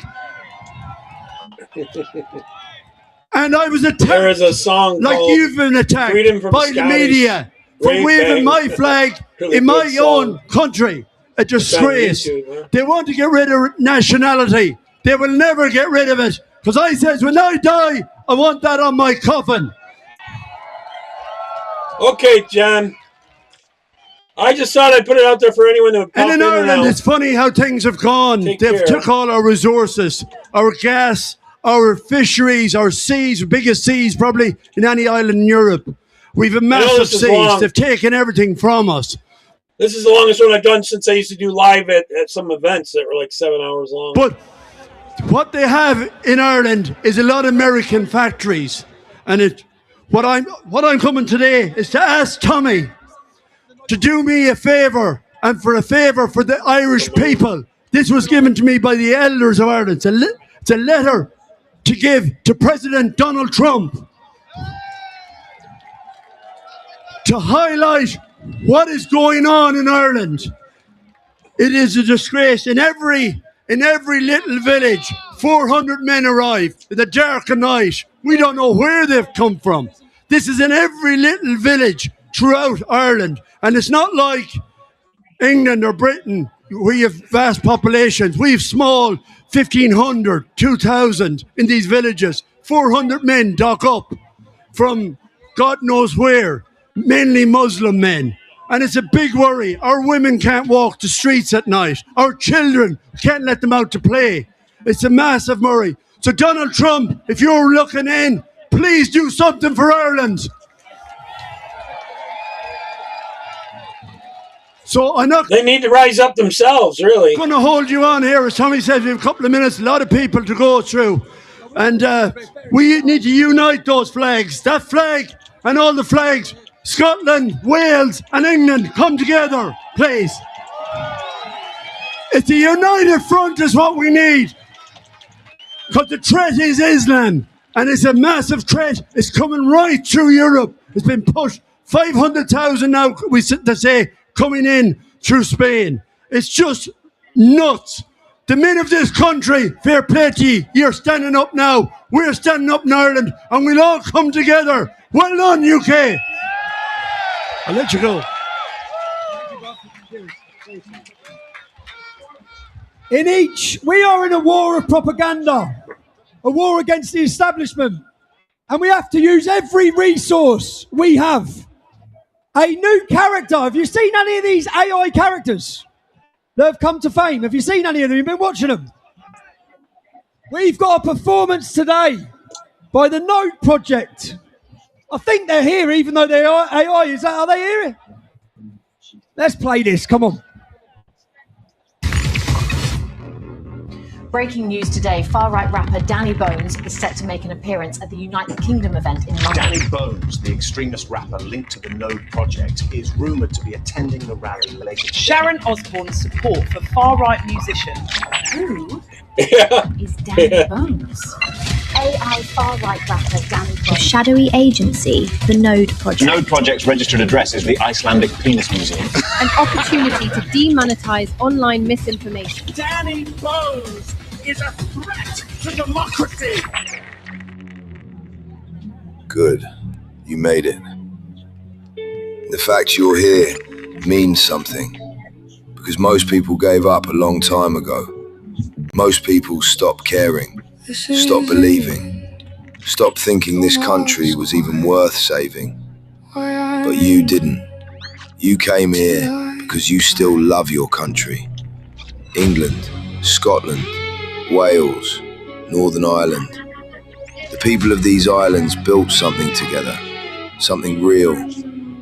And I was attacked. There is a song like you've been attacked by the media for waving my flag in my own country. A disgrace. They want to get rid of nationality. They will never get rid of it. Because I says, when I die, I want that on my coffin. Okay, John. I just thought I'd put it out there for anyone who. And in Ireland, it's funny how things have gone. They've took all our resources, our gas, our fisheries, our seas, biggest seas probably in any island in Europe. We've a massive seas. Long. They've taken everything from us. This is the longest one I've done since I used to do live at some events that were like 7 hours long. But what they have in Ireland is a lot of American factories. And what I'm coming today is to ask Tommy to do me a favour, and for a favour for the Irish people. This was given to me by the elders of Ireland. It's a letter to give to President Donald Trump to highlight what is going on in Ireland. It is a disgrace. In every little village, 400 men arrive in the dark of night. We don't know where they've come from. This is in every little village throughout Ireland. And it's not like England or Britain. We have vast populations. We have small 1,500, 2,000 in these villages. 400 men dock up from God knows where, mainly Muslim men. And it's a big worry. Our women can't walk the streets at night. Our children can't let them out to play. It's a massive worry. So Donald Trump, if you're looking in, please do something for Ireland. So they need to rise up themselves, really. I'm going to hold you on here. As Tommy said, we have a couple of minutes, a lot of people to go through. And we need to unite those flags. That flag and all the flags, Scotland, Wales and England, come together, please. It's a united front is what we need. Because the threat is Islam. And it's a massive threat. It's coming right through Europe. It's been pushed. 500,000 now, they say, coming in through Spain. It's just nuts. The men of this country, fair play to you, you're standing up now. We're standing up in Ireland, and we'll all come together. Well done, UK. I'll let you go. We are in a war of propaganda, a war against the establishment, and we have to use every resource we have. A new character. Have you seen any of these AI characters that have come to fame? Have you seen any of them? You've been watching them. We've got a performance today by the Node Project. I think they're here, even though they are AI. Are they here? Let's play this. Come on. Breaking news today, far-right rapper Danny Bones is set to make an appearance at the United Kingdom event in London. Danny Bones, the extremist rapper linked to the Node Project, is rumoured to be attending the rally related to Sharon Osbourne's support for far-right musician. Who is Danny Bones? AI far-right rapper Danny Bones. Shadowy agency, the Node Project. Node Project's registered address is the Icelandic Penis Museum. An opportunity to demonetize online misinformation. Danny Bones is a threat to democracy. Good. You made it. The fact you're here means something. Because most people gave up a long time ago. Most people stopped caring. Stopped believing. Stopped thinking this country was even worth saving. But you didn't. You came here because you still love your country. England, Scotland, Wales, Northern Ireland. The people of these islands built something together. Something real.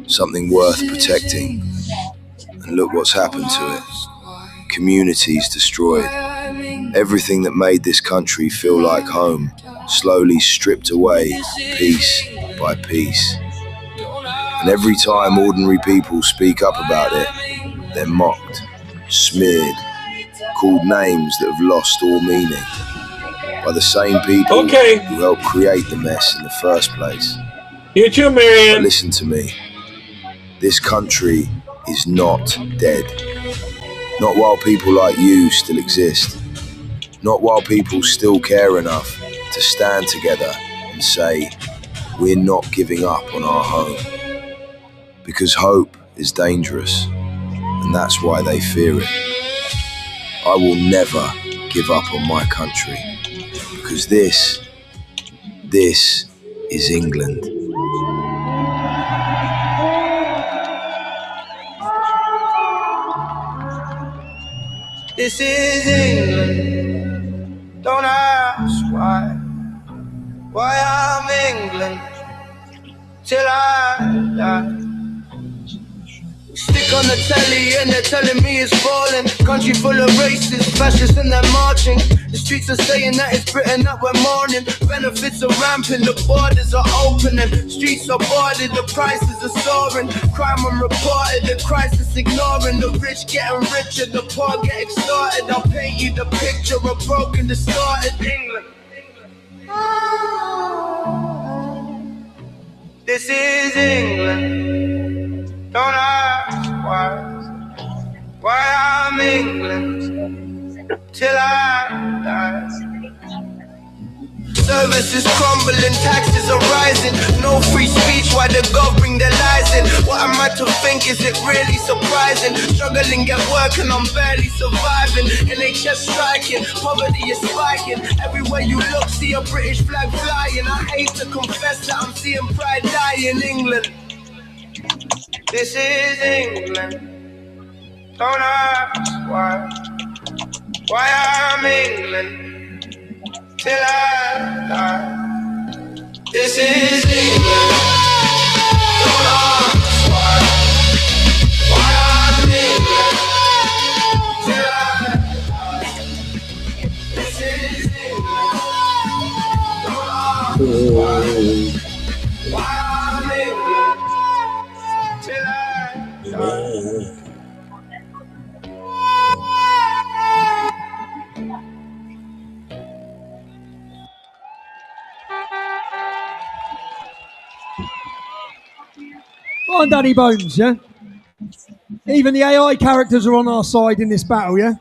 Something worth protecting. And look what's happened to it. Communities destroyed. Everything that made this country feel like home, slowly stripped away, piece by piece. And every time ordinary people speak up about it, they're mocked, smeared, called names that have lost all meaning by the same people who helped create the mess in the first place. You too, Marianne. But listen to me. This country is not dead. Not while people like you still exist. Not while people still care enough to stand together and say, we're not giving up on our home. Because hope is dangerous, and that's why they fear it. I will never give up on my country, because this This is England. This is England. Don't ask why I'm England till I die. Stick on the telly and they're telling me it's falling. Country full of racists, fascists and they're marching. The streets are saying that it's Britain that we're mourning. Benefits are rampant, the borders are opening. Streets are boarded, the prices are soaring. Crime unreported, the crisis ignoring. The rich getting richer, the poor get extorted. I'll paint you the picture of broken, distorted England. This is England. Don't ask why I'm England till I die. Services crumbling, taxes are rising. No free speech, why the gov bring their lies in? What am I to think, is it really surprising? Struggling at work and I'm barely surviving. NHS striking, poverty is spiking. Everywhere you look, see a British flag flying. I hate to confess that I'm seeing pride die in England. This is England. Don't ask why I'm England till I die. This is England. Don't ask why I'm England till I die. This is England. Don't ask why I'm England till I die. Come on, Danny Bones, yeah? Even the AI characters are on our side in this battle, yeah?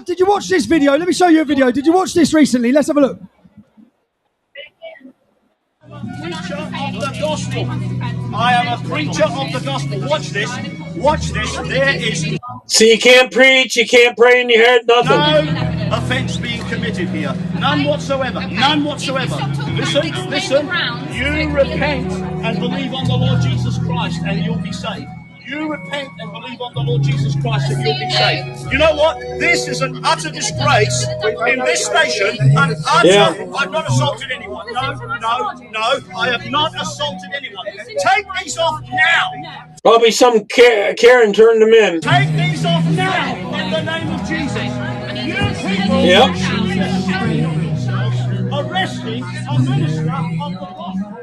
Did you watch this video? Let me show you a video. Did you watch this recently? Let's have a look. Preacher of the gospel. I am a preacher of the gospel. Watch this. Watch this. There is... See, you can't preach, you can't pray, and you heard nothing. No offence being committed here. None whatsoever. None whatsoever. Listen. You repent and believe on the Lord Jesus Christ and you'll be saved. You repent and believe on the Lord Jesus Christ and you'll be saved. You know what? This is an utter disgrace in this nation. An utter... Yeah. I've not assaulted anyone. No. I have not assaulted anyone. Take these off now. Probably some Karen turned them in. Take these off now in the name of Jesus. You people Yep. should be ashamed of yourselves arresting a minister of the gospel.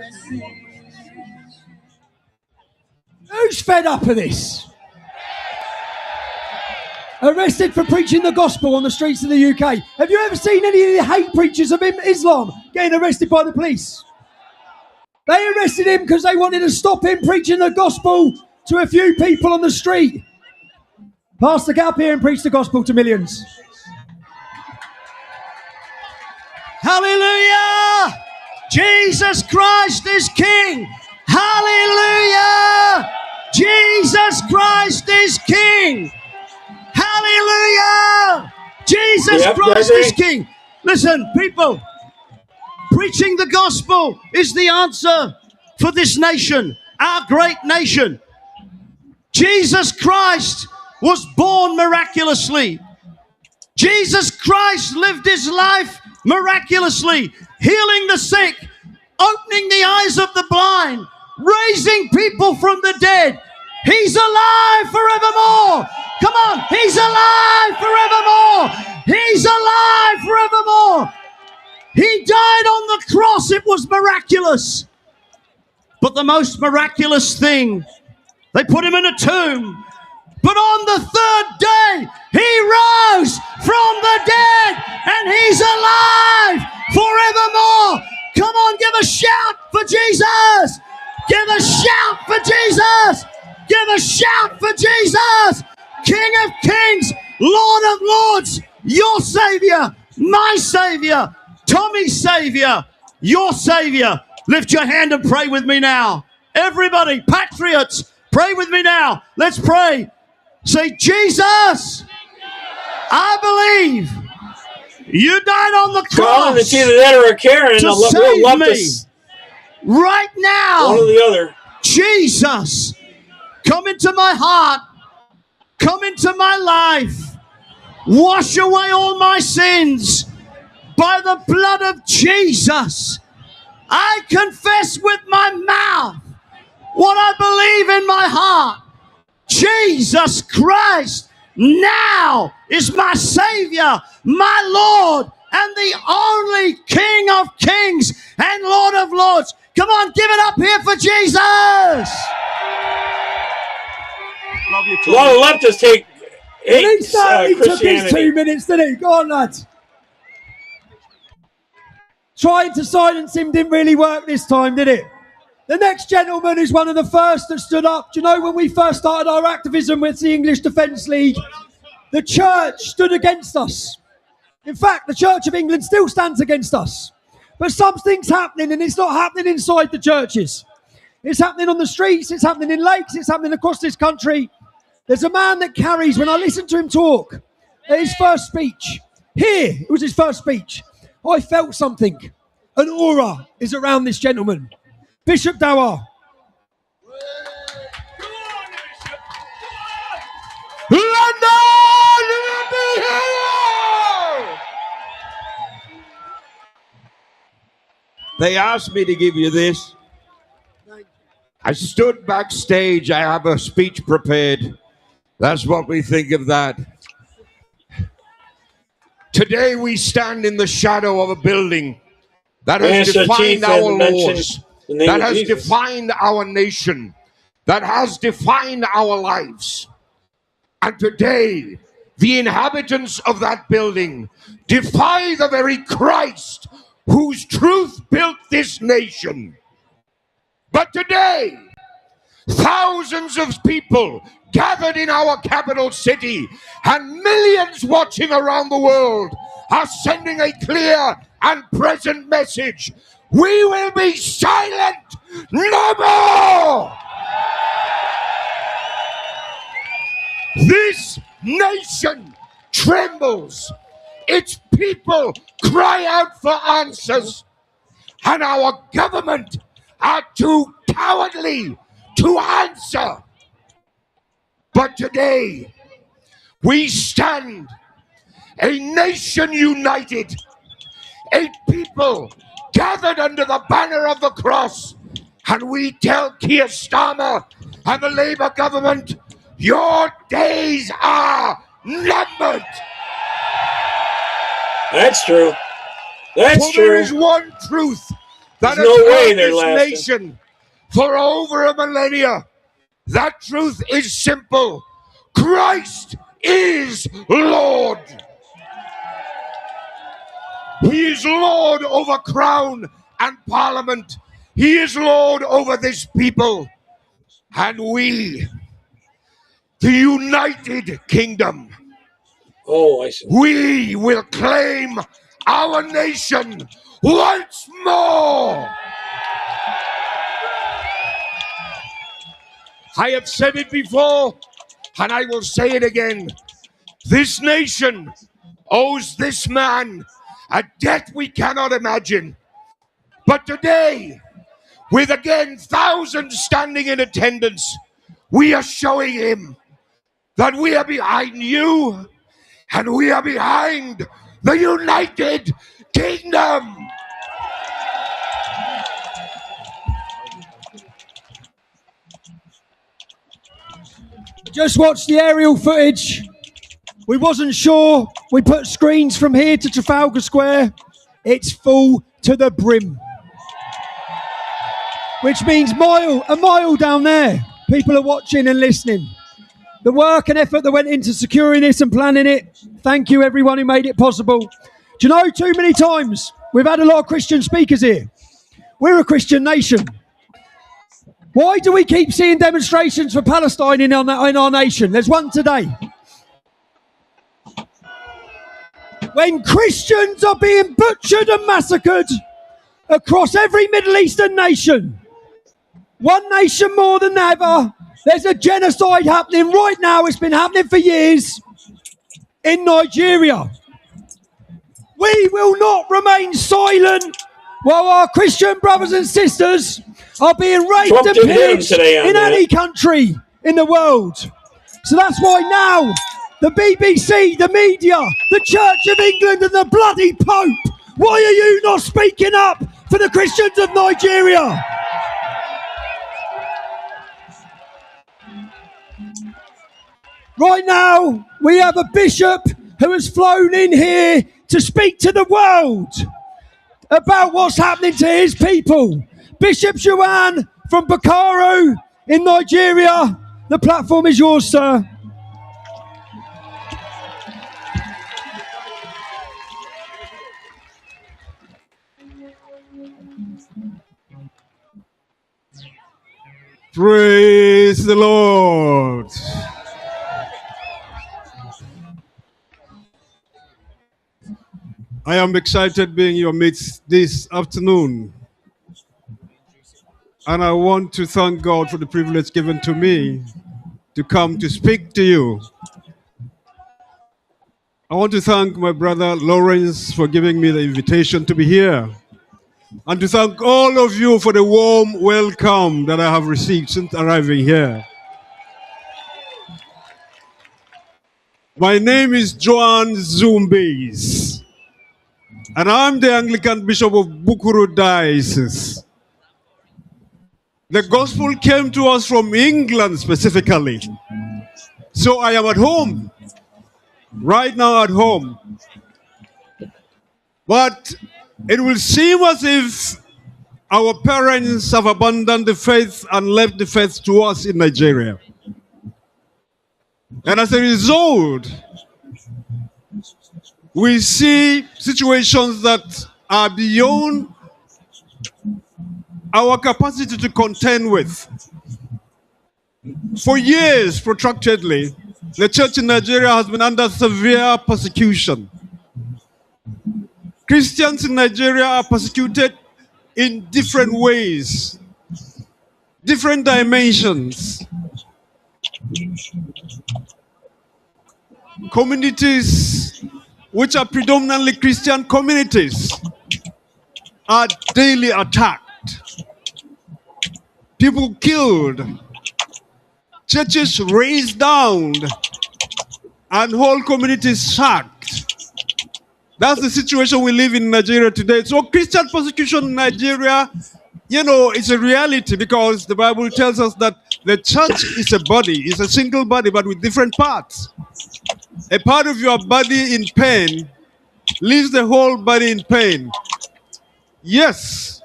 Who's fed up of this? Arrested for preaching the gospel on the streets of the UK. Have you ever seen any of the hate preachers of Islam getting arrested by the police? They arrested him because they wanted to stop him preaching the gospel to a few people on the street. Pastor, get up here and preach the gospel to millions. Hallelujah! Jesus Christ is King. Hallelujah! Jesus Christ is King. Hallelujah! Jesus Christ is King. Listen, people, preaching the gospel is the answer for this nation, our great nation. Jesus Christ was born miraculously. Jesus Christ lived his life miraculously, healing the sick, opening the eyes of the blind, raising people from the dead. He's alive forevermore. Come on, he's alive forevermore. He's alive forevermore. He died on the cross. It was miraculous. But the most miraculous thing, they put him in a tomb. But on the third day, he rose from the dead and he's alive forevermore. Come on, give a shout for Jesus. Give a shout for Jesus. Give a shout for Jesus. King of kings, Lord of lords, your Savior, my Savior, Tommy's Savior, your Savior. Lift your hand and pray with me now. Everybody, patriots, pray with me now. Let's pray. Say, Jesus, I believe You died on the cross. Colin, it's either that or a Karen. To save me. Right now. One or the other. Jesus, come into my heart. Come into my life. Wash away all my sins by the blood of Jesus. I confess with my mouth what I believe in my heart. Jesus Christ now is my Savior, my Lord, and the only King of Kings and Lord of Lords. Come on, give it up here for Jesus. Love you, a lot of leftists take he certainly took his 2 Christianity. minutes, didn't he? Go on, lads. Trying to silence him didn't really work this time, did it? The next gentleman is one of the first that stood up. Do you know when we first started our activism with the English Defence League, the church stood against us. In fact, the Church of England still stands against us. But something's happening, and it's not happening inside the churches. It's happening on the streets, it's happening in lakes, it's happening across this country. There's a man that carries, when I listened to him talk at his first speech, here, it was his first speech, I felt something. An aura is around this gentleman. Bishop Dower. They asked me to give you this. I stood backstage. I have a speech prepared. That's what we think of that. Today we stand in the shadow of a building that has defined our laws, that has defined our nation, that has defined our lives. And today, the inhabitants of that building defy the very Christ whose truth built this nation. But today, thousands of people gathered in our capital city and millions watching around the world are sending a clear and present message. We will be silent no more! This nation trembles. Its people cry out for answers. And our government are too cowardly to answer. But today, we stand, a nation united, a people gathered under the banner of the cross, and we tell Keir Starmer and the Labour government, your days are numbered. That's true. That's true. There is one truth that There's no way has they're held this lasting. nation for over a millennia. That truth is simple. Christ is Lord. He is Lord over crown and parliament. He is Lord over this people. And we, the United Kingdom, we will claim our nation once more. I have said it before, and I will say it again. This nation owes this man a debt we cannot imagine. But today, with again thousands standing in attendance, we are showing him that we are behind you and we are behind the United Kingdom. Just watched the aerial footage. We wasn't sure. We put screens from here to Trafalgar Square. It's full to the brim. Which means a mile down there. People are watching and listening. The work and effort that went into securing this and planning it. Thank you everyone who made it possible. Do you know, too many times we've had a lot of Christian speakers here. We're a Christian nation. Why do we keep seeing demonstrations for Palestine in our nation? There's one today. When Christians are being butchered and massacred across every Middle Eastern nation, one nation more than ever, there's a genocide happening right now. It's been happening for years in Nigeria. We will not remain silent while our Christian brothers and sisters are being raped and pillaged in any country in the world. So that's why now the BBC, the media, the Church of England and the bloody Pope, why are you not speaking up for the Christians of Nigeria? Right now, we have a bishop who has flown in here to speak to the world about what's happening to his people. Bishop Juan from Bokaro in Nigeria. The platform is yours, sir. Praise the Lord. I am excited being in your midst this afternoon. And I want to thank God for the privilege given to me to come to speak to you. I want to thank my brother Lawrence for giving me the invitation to be here. And to thank all of you for the warm welcome that I have received since arriving here. My name is Joan Zumbes, and I'm the Anglican Bishop of Bukuru Diocese. The gospel came to us from England specifically. So I am at home, right now at home. But it will seem as if our parents have abandoned the faith and left the faith to us in Nigeria. And as a result, we see situations that are beyond our capacity to contend with. For years, protractedly, the church in Nigeria has been under severe persecution. Christians in Nigeria are persecuted in different ways, different dimensions. Communities which are predominantly Christian communities are daily attacked. People killed, churches razed down, and whole communities sacked. That's the situation we live in Nigeria today. So Christian persecution in Nigeria, you know, it's a reality because the Bible tells us that the church is a body, it's a single body, but with different parts. A part of your body in pain leaves the whole body in pain. Yes,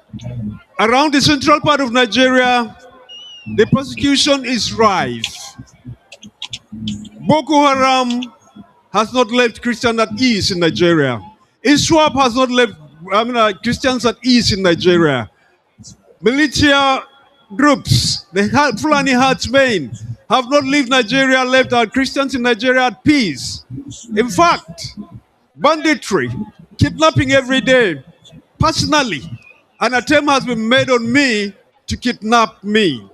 around the central part of Nigeria, the persecution is rife. Boko Haram has not left Christians at ease in Nigeria. ISWAP has not left Christians at ease in Nigeria. Militia groups, the Fulani herdsmen, have not left Nigeria, left our Christians in Nigeria at peace. In fact, banditry, kidnapping every day. Personally, an attempt has been made on me to kidnap me.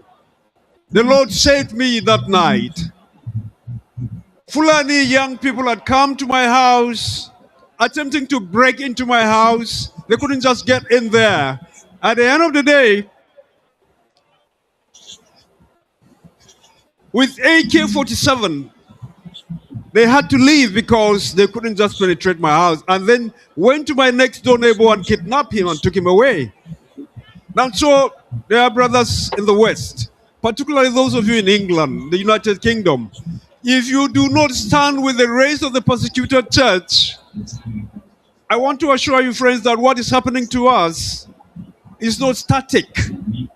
The Lord saved me that night. Fulani young people had come to my house, attempting to break into my house. They couldn't just get in there. At the end of the day, with AK-47, they had to leave because they couldn't just penetrate my house, and then went to my next door neighbor and kidnapped him and took him away. Now, so there are brothers in the West, particularly those of you in England, the United Kingdom. If you do not stand with the race of the persecuted church, I want to assure you, friends, that what is happening to us is not static.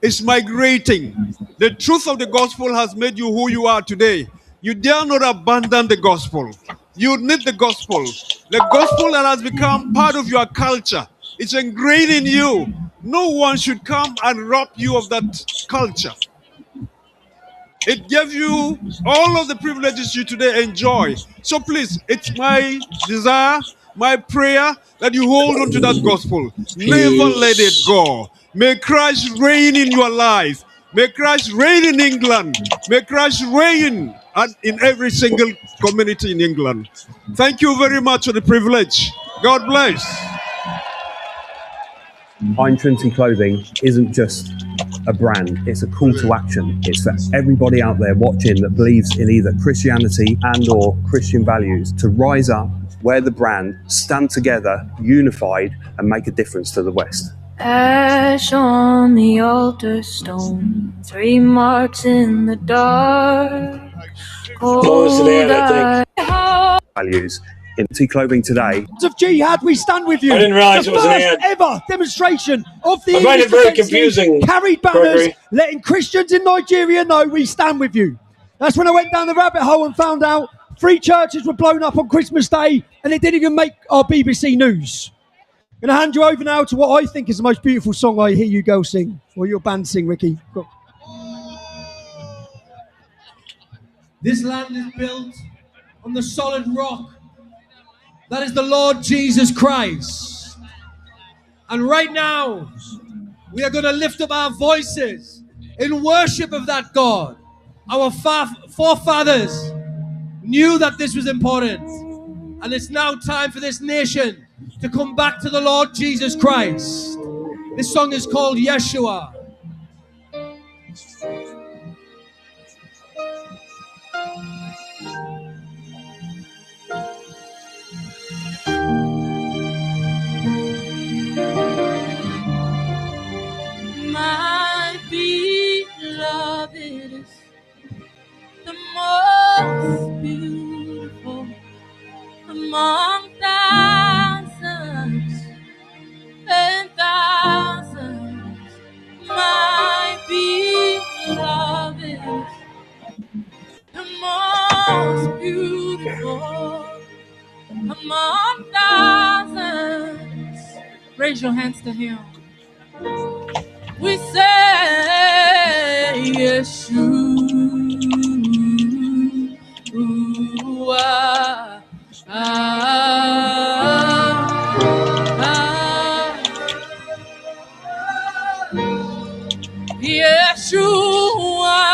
It's migrating. The truth of the gospel has made you who you are today. You dare not abandon the gospel. You need the gospel. The gospel that has become part of your culture. It's ingrained in you. No one should come and rob you of that culture. It gave you all of the privileges you today enjoy. So please, it's my desire, my prayer that you hold on to that gospel. Never let it go. May Christ reign in your life. May Christ reign in England. May Christ reign in every single community in England. Thank you very much for the privilege. God bless. Iron Trinity Clothing isn't just a brand, it's a call to action. It's for everybody out there watching that believes in either Christianity and or Christian values to rise up, wear the brand, stand together, unified, and make a difference to the West. Ash on the altar stone, 3 marks in the dark. Values. In clothing today. Of jihad, we stand with you. I didn't realize the it was an first ad. ever demonstration of the I find English it very Defence League confusing, carried banners, Gregory. letting Christians in Nigeria know we stand with you. That's when I went down the rabbit hole and found out 3 churches were blown up on Christmas Day, and it didn't even make our BBC news. I'm going to hand you over now to what I think is the most beautiful song I hear you girls sing, or your band sing, Ricky. Go. This land is built on the solid rock that is the Lord Jesus Christ. And right now, we are going to lift up our voices in worship of that God. Our forefathers knew that this was important. And it's now time for this nation to come back to the Lord Jesus Christ. This song is called Yeshua. My beloved is the most beautiful among thousands and thousands. My beloved is the most beautiful among thousands. Raise your hands to him. We say Yeshua. Yeshua.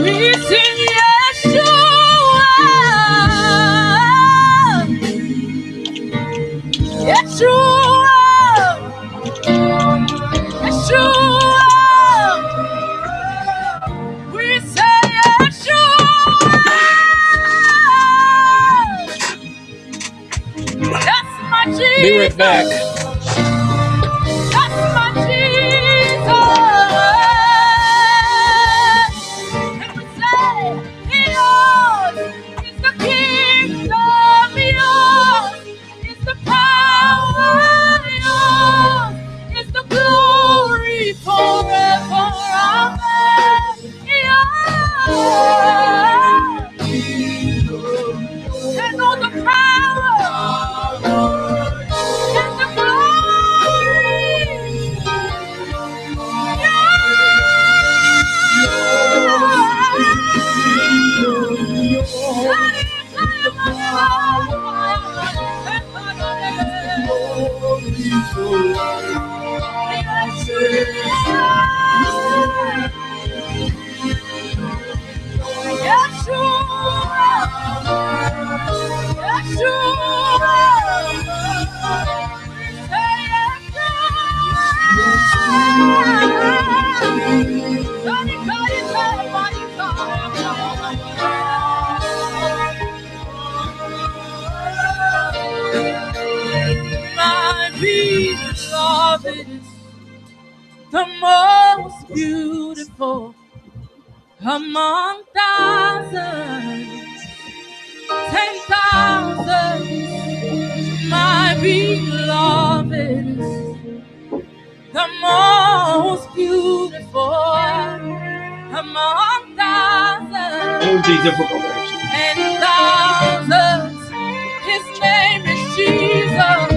We sing Yeshua. Yeshua. Yeshua. We say Yeshua. That's my Jesus. Be right back. That's my Jesus. And we say, yours is the kingdom, yours is the power, yours is the glory forever. Amen. Yours. And all the power and the My beloved is the most beautiful among thousands, 10,000. My beloved is the most beautiful among thousands. It would be difficult, And thousands. His name is Jesus.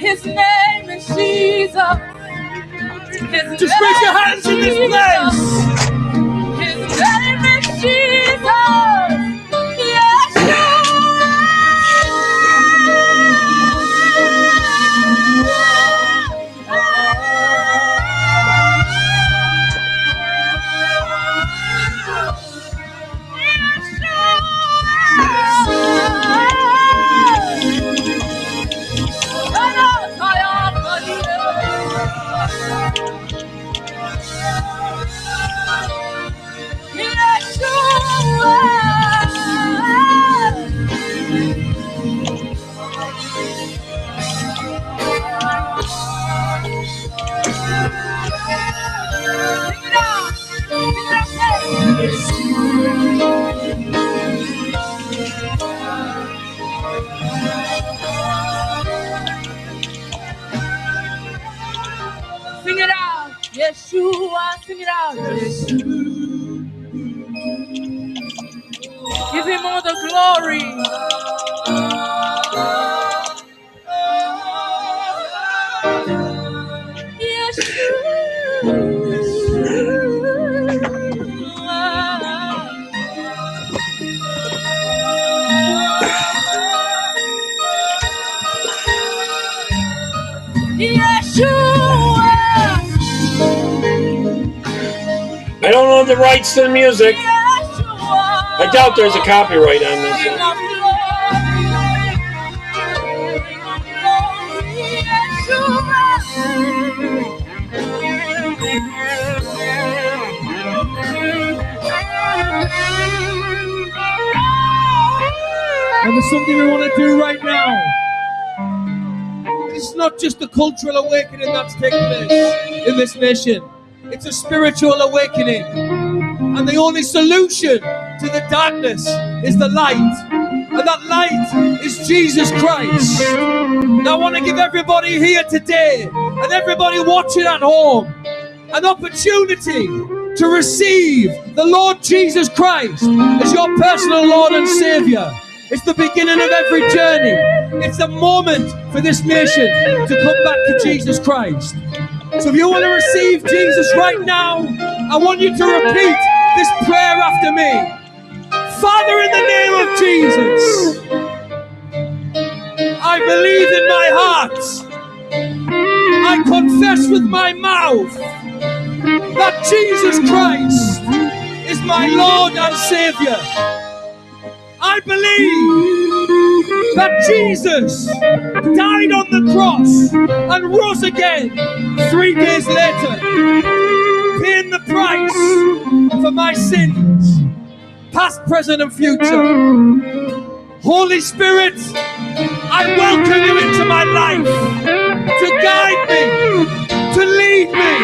His name is Jesus. Just raise your hands in this place. His name is Jesus. Yeshua. Yeshua, sing it out. Give him all the glory. I don't own the rights to the music. I doubt there's a copyright on this. And there's something we want to do right now. It's not just a cultural awakening that's taking place in this nation. It's a spiritual awakening. And the only solution to the darkness is the light. And that light is Jesus Christ. Now I want to give everybody here today and everybody watching at home an opportunity to receive the Lord Jesus Christ as your personal Lord and Savior. It's the beginning of every journey. It's a moment for this nation to come back to Jesus Christ. So if you want to receive Jesus right now, I want you to repeat this prayer after me. Father, in the name of Jesus, I believe in my heart, I confess with my mouth that Jesus Christ is my Lord and Savior. I believe that Jesus died on the cross and rose again 3 days later, paying the price for my sins, past, present, and future. Holy Spirit, I welcome you into my life to guide me, to lead me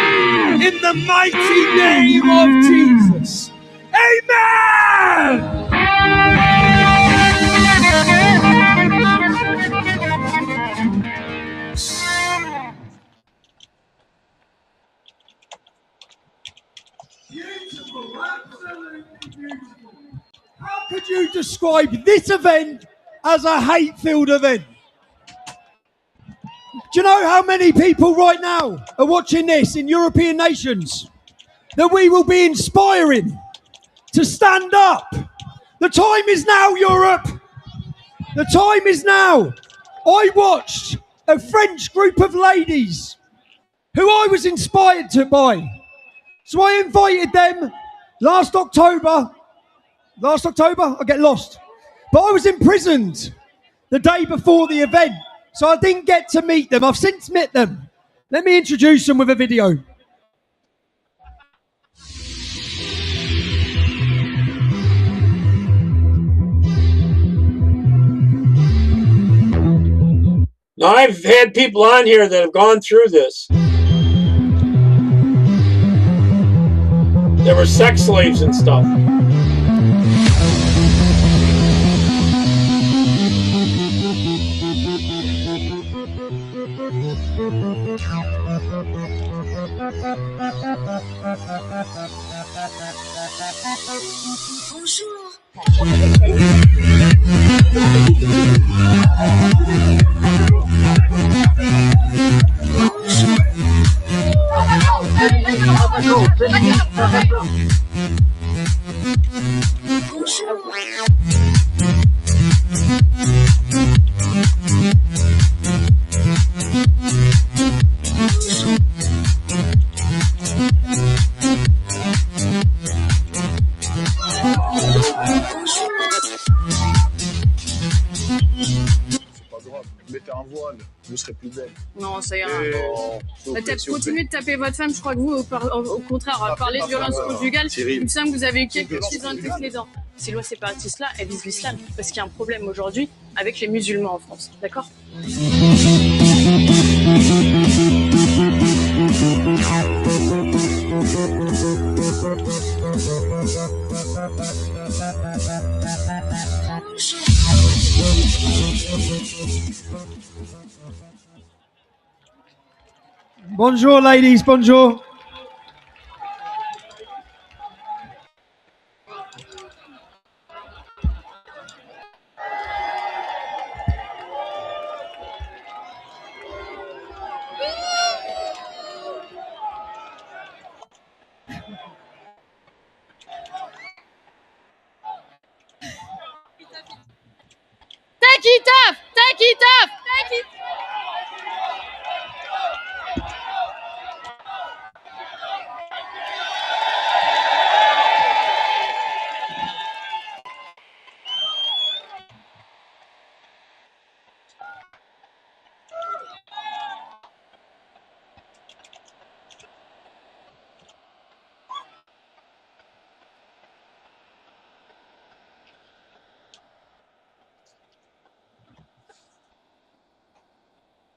in the mighty name of Jesus. Amen! Beautiful, absolutely beautiful. How could you describe this event as a hate-filled event? Do you know how many people right now are watching this in European nations that we will be inspiring to stand up? The time is now, Europe. The time is now. I watched a French group of ladies who I was inspired by. So I invited them last October. I get lost. But I was imprisoned the day before the event, so I didn't get to meet them. I've since met them. Let me introduce them with a video. Now, I've had people on here that have gone through this. There were sex slaves and stuff. Mettez un voile, vous serez plus belle. Non, ça ira. Continuez de taper votre femme. Je crois que vous, au contraire, parler de violence conjugale, il me semble que vous avez eu quelques petits antécédents. Ces lois séparatistes-là, elles visent l'islam. Parce qu'il y a un problème aujourd'hui avec les musulmans en France. D'accord ? Bonjour, ladies. Bonjour. Take it off! Take it off! Take it.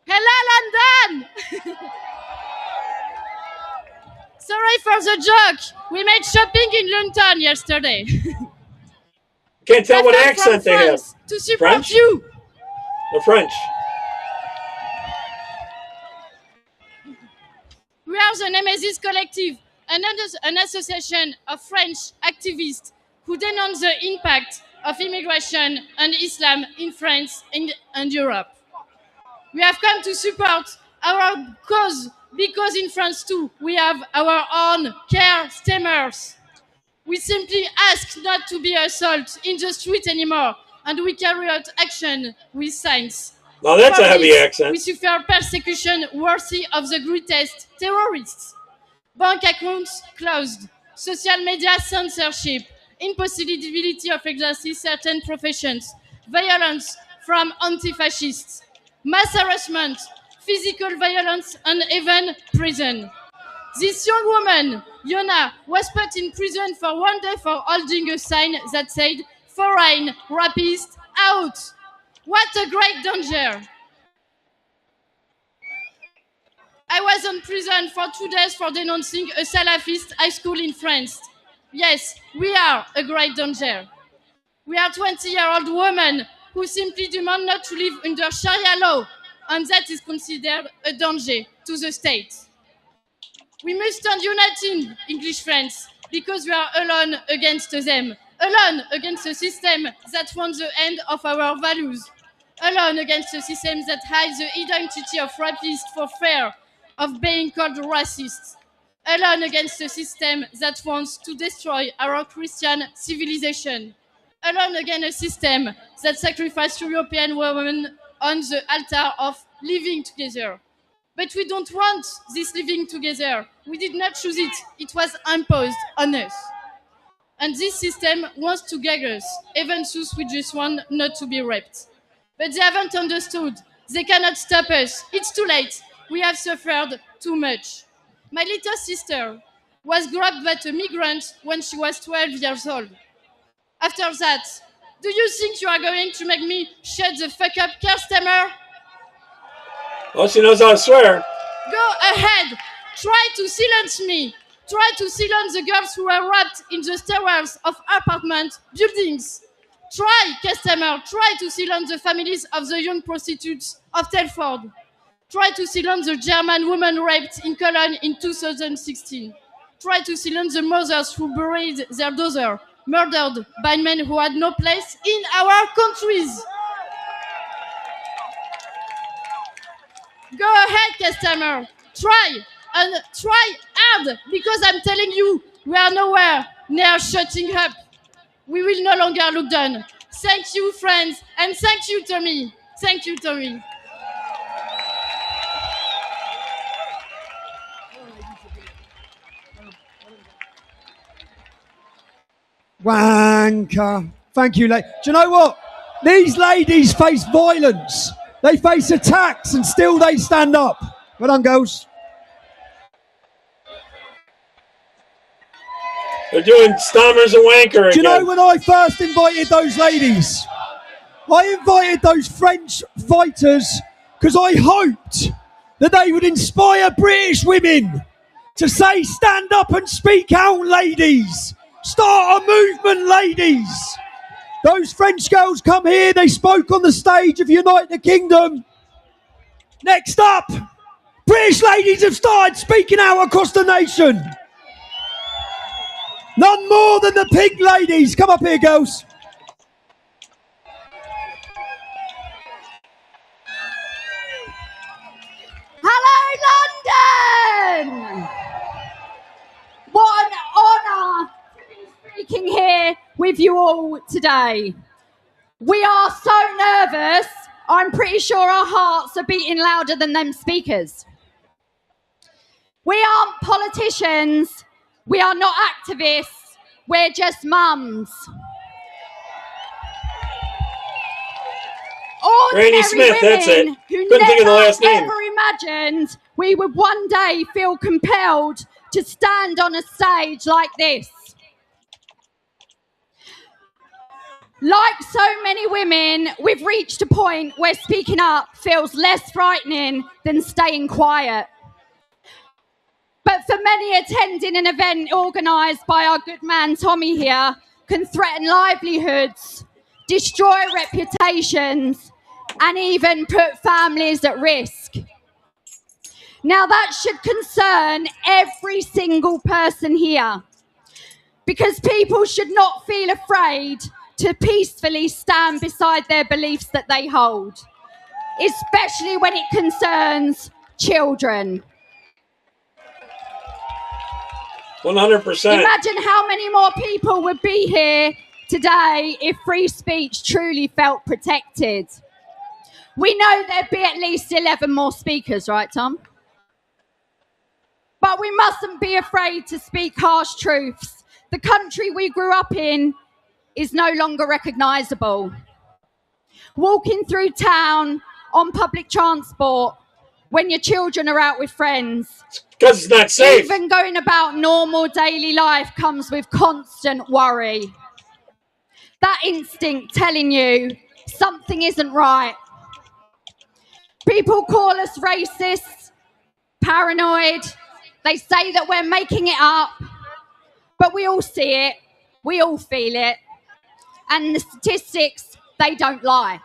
Hello, London! Sorry for the joke. We made shopping in London yesterday. Can't tell what accent they have. To support French? you. They're French. We are the Nemesis Collective, an association of French activists who denounce the impact of immigration and Islam in France and Europe. We have come to support our cause because in France too we have our own care stemmers. We simply ask not to be assaulted in the street anymore, and we carry out action with science. Now that's For a heavy this, accent. We suffer persecution worthy of the greatest terrorists. Bank accounts closed, social media censorship, impossibility of exercise certain professions, violence from anti-fascists, mass harassment, physical violence, and even prison. This young woman, Yona, was put in prison for one day for holding a sign that said, "Foreign rapist out." What a great danger! I was in prison for 2 days for denouncing a Salafist high school in France. Yes, we are a great danger. We are 20-year-old women who simply demand not to live under Sharia law, and that is considered a danger to the state. We must stand united, English friends, because we are alone against them, alone against a system that wants the end of our values, alone against a system that hides the identity of rapists for fear of being called racists, alone against a system that wants to destroy our Christian civilization, alone against a system that sacrifices European women on the altar of living together. But we don't want this living together. We did not choose it. It was imposed on us. And this system wants to gag us, even though we just want not to be raped. But they haven't understood. They cannot stop us. It's too late. We have suffered too much. My little sister was grabbed by a migrant when she was 12 years old. After that, do you think you are going to make me shut the fuck up, Kirstemer? Well, she knows how to swear. Go ahead. Try to silence me. Try to silence the girls who were trapped in the stairwells of apartment buildings. Try, customer, try to silence the families of the young prostitutes of Telford. Try to silence the German woman raped in Cologne in 2016. Try to silence the mothers who buried their daughter, murdered by men who had no place in our countries. Go ahead, customer. Try, and try hard, because I'm telling you, we are nowhere near shutting up. We will no longer look down. Thank you, friends, and thank you, Tommy. Thank you, Tommy. Wanker. Thank you, lady. Do you know what? These ladies face violence. They face attacks, and still they stand up. Well done, girls. They're doing Stommers and Wanker again. Do you know when I first invited those ladies? I invited those French fighters because I hoped that they would inspire British women to say, stand up and speak out, ladies. Start a movement, ladies. Those French girls come here, they spoke on the stage of Unite the Kingdom. Next up, British ladies have started speaking out across the nation. None more than the pink ladies. Come up here, girls. Hello, London! What an with you all today. We are so nervous, I'm pretty sure our hearts are beating louder than them speakers. We aren't politicians, we are not activists, we're just mums. Granny Smith, that's it. Who Couldn't think of the last name. Never imagined we would one day feel compelled to stand on a stage like this. Like so many women, we've reached a point where speaking up feels less frightening than staying quiet. But for many, attending an event organised by our good man Tommy here can threaten livelihoods, destroy reputations, and even put families at risk. Now that should concern every single person here, because people should not feel afraid to peacefully stand beside their beliefs that they hold, especially when it concerns children. 100%. Imagine how many more people would be here today if free speech truly felt protected. We know there'd be at least 11 more speakers, right, Tom? But we mustn't be afraid to speak harsh truths. The country we grew up in is no longer recognisable. Walking through town on public transport when your children are out with friends. Because it's not safe. Even going about normal daily life comes with constant worry. That instinct telling you something isn't right. People call us racist, paranoid. They say that we're making it up. But we all see it. We all feel it. And the statistics, they don't lie.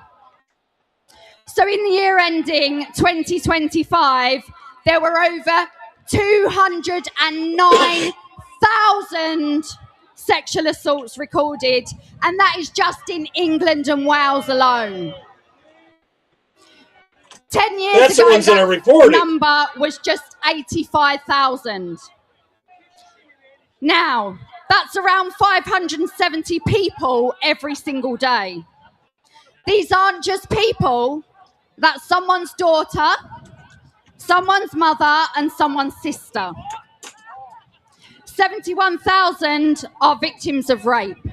So in the year ending 2025, there were over 209,000 sexual assaults recorded, and that is just in England and Wales alone. 10 years ago, that number was just 85,000. Now, that's around 570 people every single day. These aren't just people, that's someone's daughter, someone's mother, and someone's sister. 71,000 are victims of rape.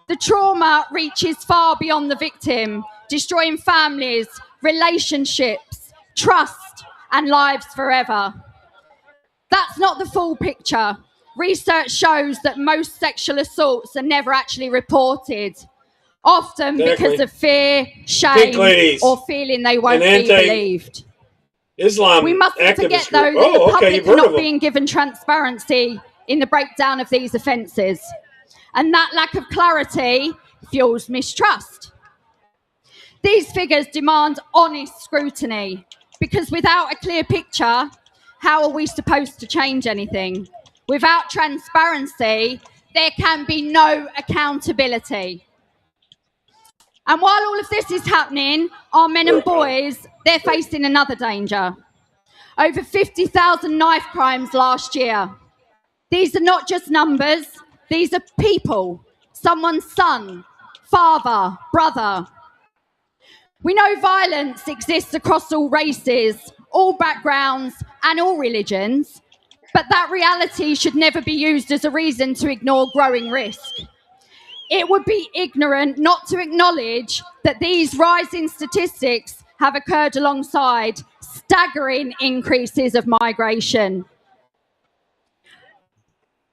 The trauma reaches far beyond the victim, destroying families, relationships, trust, and lives forever. That's not the full picture. Research shows that most sexual assaults are never actually reported, often because of fear, shame, or feeling they won't be believed. Islam we mustn't forget, though, that the public are not being given transparency in the breakdown of these offences. And that lack of clarity fuels mistrust. These figures demand honest scrutiny, because without a clear picture, how are we supposed to change anything? Without transparency, there can be no accountability. And while all of this is happening, our men and boys, they're facing another danger. Over 50,000 knife crimes last year. These are not just numbers, these are people. Someone's son, father, brother. We know violence exists across all races, all backgrounds, and all religions, but that reality should never be used as a reason to ignore growing risk. It would be ignorant not to acknowledge that these rising statistics have occurred alongside staggering increases of migration.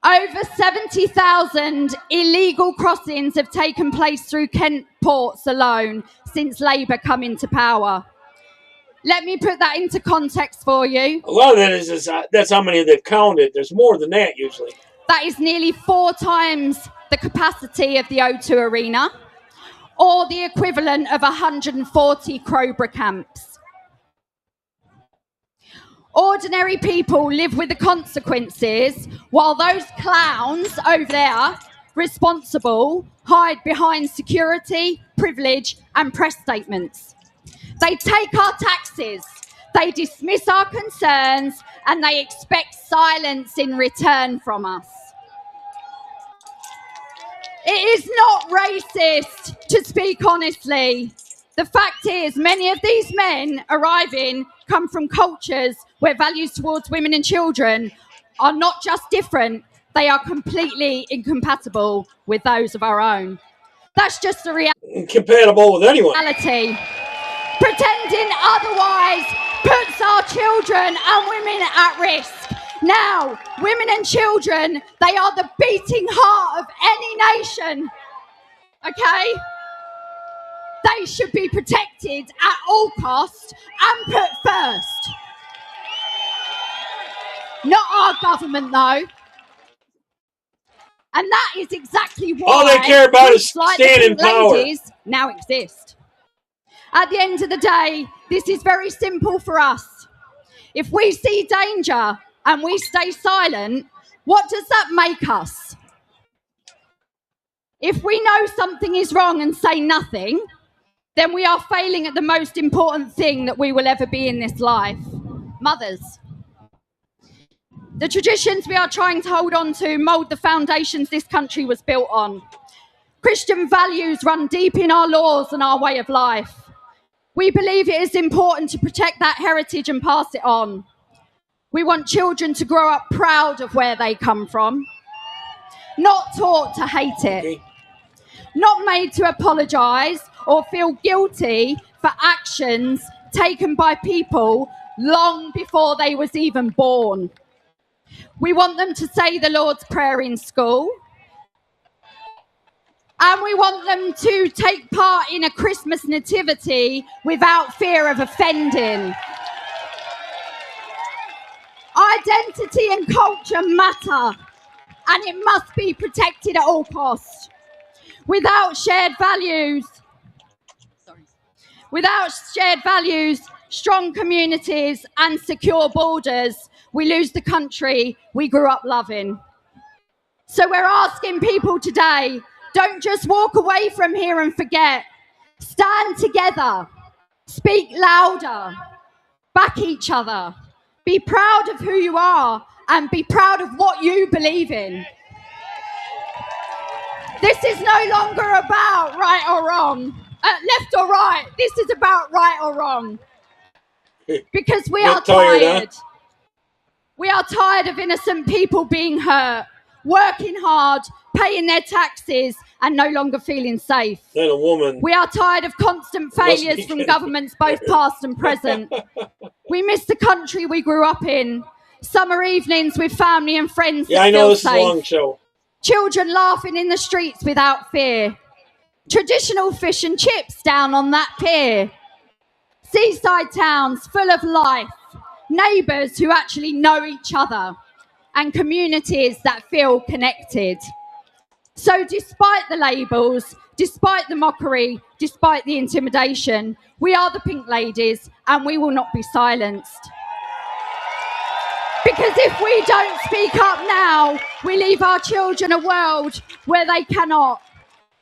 Over 70,000 illegal crossings have taken place through Kent ports alone since Labour come into power. Let me put that into context for you. A lot of that is that's how many they've counted. There's more than that usually. That is nearly 4 times the capacity of the O2 Arena, or the equivalent of 140 Crowborough camps. Ordinary people live with the consequences, while those clowns over there, responsible, hide behind security, privilege, and press statements. They take our taxes, they dismiss our concerns, and they expect silence in return from us. It is not racist to speak honestly. The fact is, many of these men arriving come from cultures where values towards women and children are not just different, they are completely incompatible with those of our own. That's just the reality. Incompatible with anyone. Pretending otherwise puts our children and women at risk. Now, women and children, they are the beating heart of any nation, okay? They should be protected at all costs and put first. Not our government, though. And that is exactly why all they care about is like staying in power. Ladies now exist. At the end of the day, this is very simple for us. If we see danger and we stay silent, what does that make us? If we know something is wrong and say nothing, then we are failing at the most important thing that we will ever be in this life, mothers. The traditions we are trying to hold on to mould the foundations this country was built on. Christian values run deep in our laws and our way of life. We believe it is important to protect that heritage and pass it on. We want children to grow up proud of where they come from, not taught to hate it, not made to apologise or feel guilty for actions taken by people long before they was even born. We want them to say the Lord's Prayer in school, and we want them to take part in a Christmas nativity without fear of offending. Identity and culture matter, and it must be protected at all costs. Without shared values, strong communities and secure borders, we lose the country we grew up loving. So we're asking people today, don't just walk away from here and forget. Stand together, speak louder, back each other. Be proud of who you are and be proud of what you believe in. This is no longer about right or wrong, left or right. This is about right or wrong. Because we are tired. Huh? We are tired of innocent people being hurt, working hard, paying their taxes, and no longer feeling safe. Then a woman. We are tired of constant failures from governments, both past and present. We miss the country we grew up in. Summer evenings with family and friends. Yeah, I know this is a long show. Children laughing in the streets without fear. Traditional fish and chips down on that pier. Seaside towns full of life. Neighbours who actually know each other. And communities that feel connected. So despite the labels, despite the mockery, despite the intimidation, we are the Pink Ladies and we will not be silenced. Because if we don't speak up now, we leave our children a world where they cannot.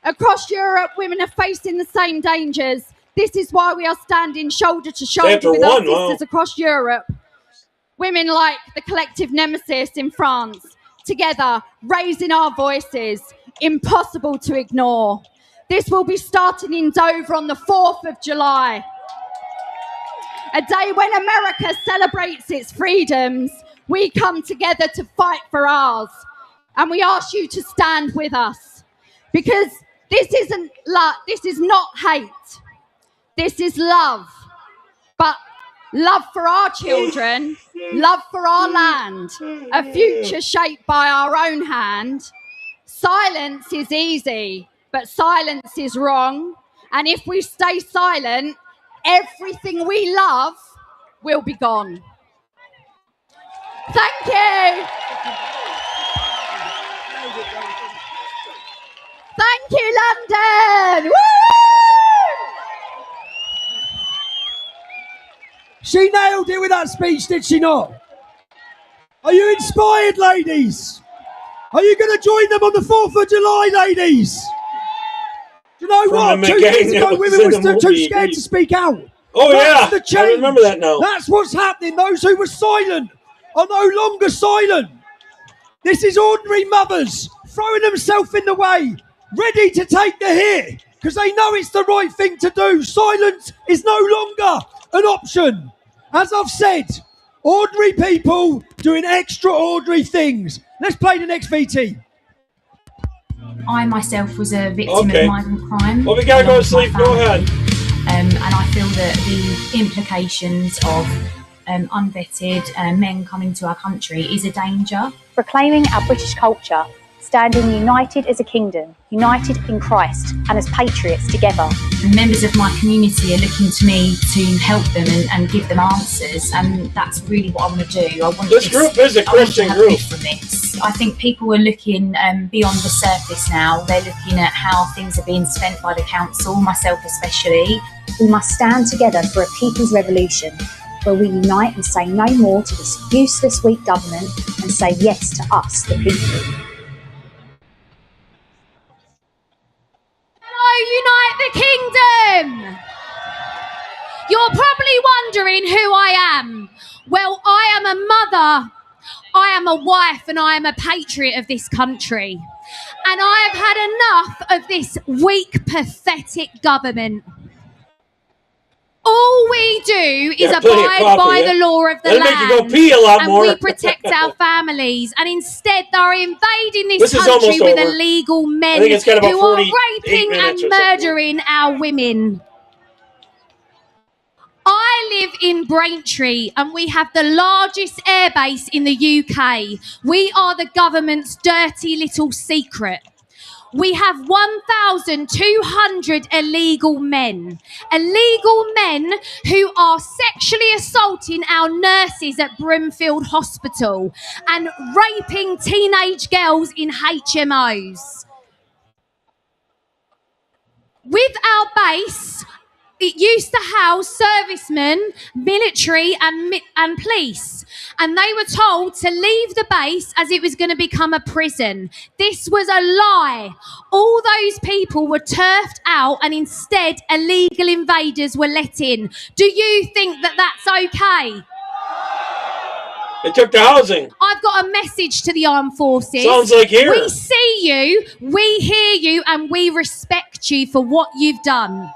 Across Europe, women are facing the same dangers. This is why we are standing shoulder to shoulder with our sisters across Europe. Women like the collective Nemesis in France, together, raising our voices, impossible to ignore. This will be starting in Dover on the 4th of July. A day when America celebrates its freedoms, we come together to fight for ours. And we ask you to stand with us. Because this is not hate. This is love. But love for our children, love for our land, a future shaped by our own hand. Silence is easy, but silence is wrong. And if we stay silent, everything we love will be gone. Thank you. Thank you, London. Woo! She nailed it with that speech, did she not? Are you inspired, ladies? Are you going to join them on the 4th of July, ladies? Do you know what? 2 years ago, women were too scared to speak out. Oh, that's yeah. The change. I remember that now. That's what's happening. Those who were silent are no longer silent. This is ordinary mothers throwing themselves in the way ready to take the hit because they know it's the right thing to do. Silence is no longer an option. As I've said, ordinary people doing extraordinary things. Let's play the next VT. I myself was a victim of migrant crime. Well, we gotta go to sleep. Go ahead. And I feel that the implications of unvetted men coming to our country is a danger. Proclaiming our British culture, standing united as a kingdom, united in Christ and as patriots together. Members of my community are looking to me to help them and give them answers, and that's really what I want to do. I want this group is a Christian group. I think people are looking beyond the surface now. They're looking at how things are being spent by the council, myself especially. We must stand together for a people's revolution, where we unite and say no more to this useless, weak government and say yes to us, the people. Unite the kingdom! You're probably wondering who I am. Well, I am a mother, I am a wife, and I am a patriot of this country. And I have had enough of this weak, pathetic government. All we do is abide by the law of the land, make you go pee a lot and more. we protect our families. And instead, they're invading this country with illegal men who are raping and murdering our women. I live in Braintree, and we have the largest airbase in the UK. We are the government's dirty little secret. We have 1,200 illegal men who are sexually assaulting our nurses at Broomfield Hospital and raping teenage girls in HMOs. With our base, it used to house servicemen, military and police, and they were told to leave the base as it was going to become a prison. This was a lie. All those people were turfed out, and instead illegal invaders were let in. Do you think that that's okay? They took the housing. I've got a message to the armed forces. Sounds like here. We see you, we hear you, and we respect you for what you've done.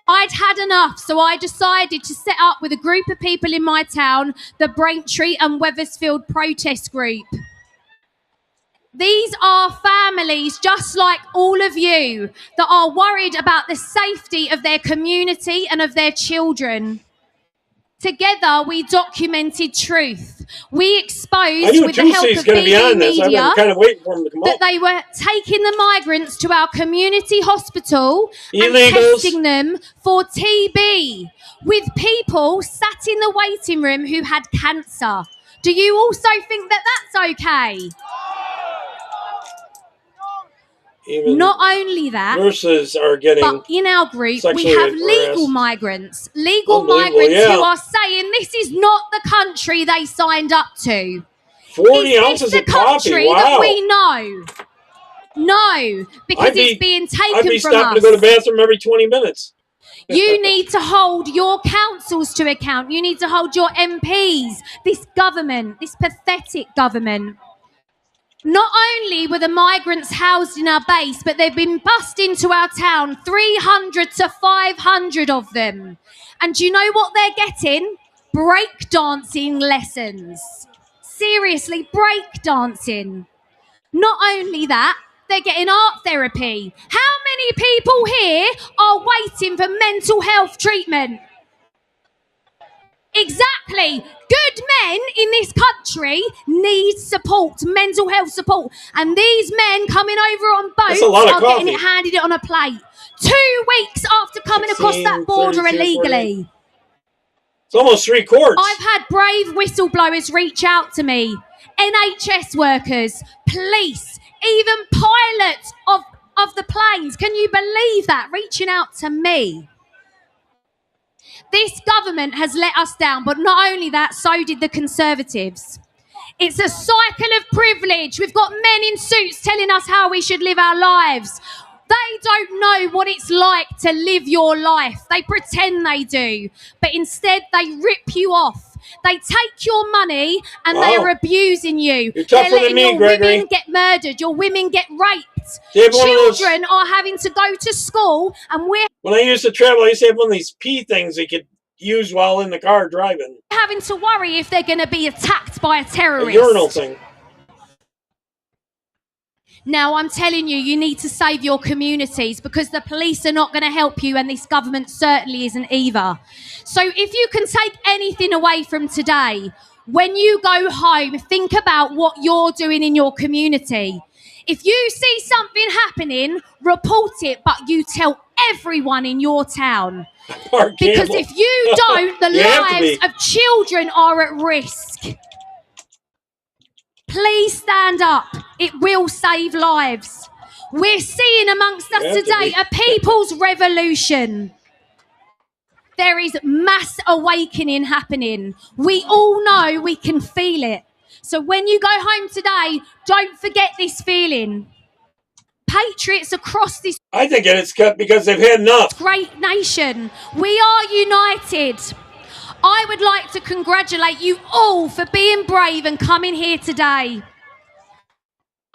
I'd had enough, so I decided to set up with a group of people in my town, the Braintree and Wethersfield Protest Group. These are families just like all of you that are worried about the safety of their community and of their children. Together, we documented truth. We exposed, with the help of BB Media, that they were taking the migrants to our community hospital and testing them for TB, with people sat in the waiting room who had cancer. Do you also think that that's okay? Even not only that, nurses are getting, but in our group we have legal migrants who are saying this is not the country they signed up to. 40 ounces of coffee, country that we know? No, because it's being taken from us. I'd be stopping to go to the bathroom every 20 minutes. You need to hold your councils to account. You need to hold your MPs. This government, this pathetic government. Not only were the migrants housed in our base, but they've been bussed into our town, 300 to 500 of them. And do you know what they're getting? Breakdancing lessons. Seriously, breakdancing. Not only that, they're getting art therapy. How many people here are waiting for mental health treatment? Exactly. Good men in this country need support, mental health support. And these men coming over on boats are getting it handed on a plate. 2 weeks after coming across that border illegally. It's almost 3 quarts. I've had brave whistleblowers reach out to me. NHS workers, police, even pilots of the planes. Can you believe that? Reaching out to me. This government has let us down, but not only that, so did the Conservatives. It's a cycle of privilege. We've got men in suits telling us how we should live our lives. They don't know what it's like to live your life. They pretend they do, but instead they rip you off. They take your money and they're abusing you. You're tougher than me, Gregory. Your women get murdered. Your women get raped. Children are having to go to school, and we're... When I used to travel, I used to have one of these pee things they could use while in the car driving. having to worry if they're going to be attacked by a terrorist. A urinal thing. Now, I'm telling you, you need to save your communities because the police are not going to help you and this government certainly isn't either. So if you can take anything away from today, when you go home, think about what you're doing in your community. If you see something happening, report it, but you tell everyone in your town. Because if you don't, the lives of children are at risk. Please stand up. It will save lives. We're seeing amongst us today a people's revolution. There is mass awakening happening. We all know we can feel it. So when you go home today, don't forget this feeling. Patriots across this... I think it's cut because they've had enough. ...great nation. We are united. I would like to congratulate you all for being brave and coming here today.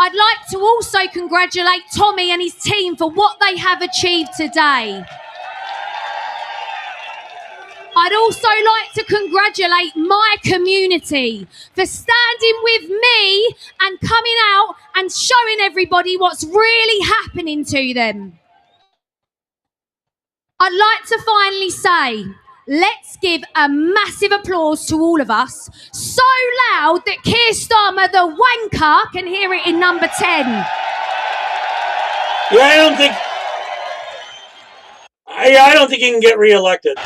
I'd like to also congratulate Tommy and his team for what they have achieved today. I'd also like to congratulate my community for standing with me and coming out and showing everybody what's really happening to them. I'd like to finally say, let's give a massive applause to all of us, so loud that Keir Starmer, the wanker, can hear it in number 10. Yeah, I don't think he can get re-elected.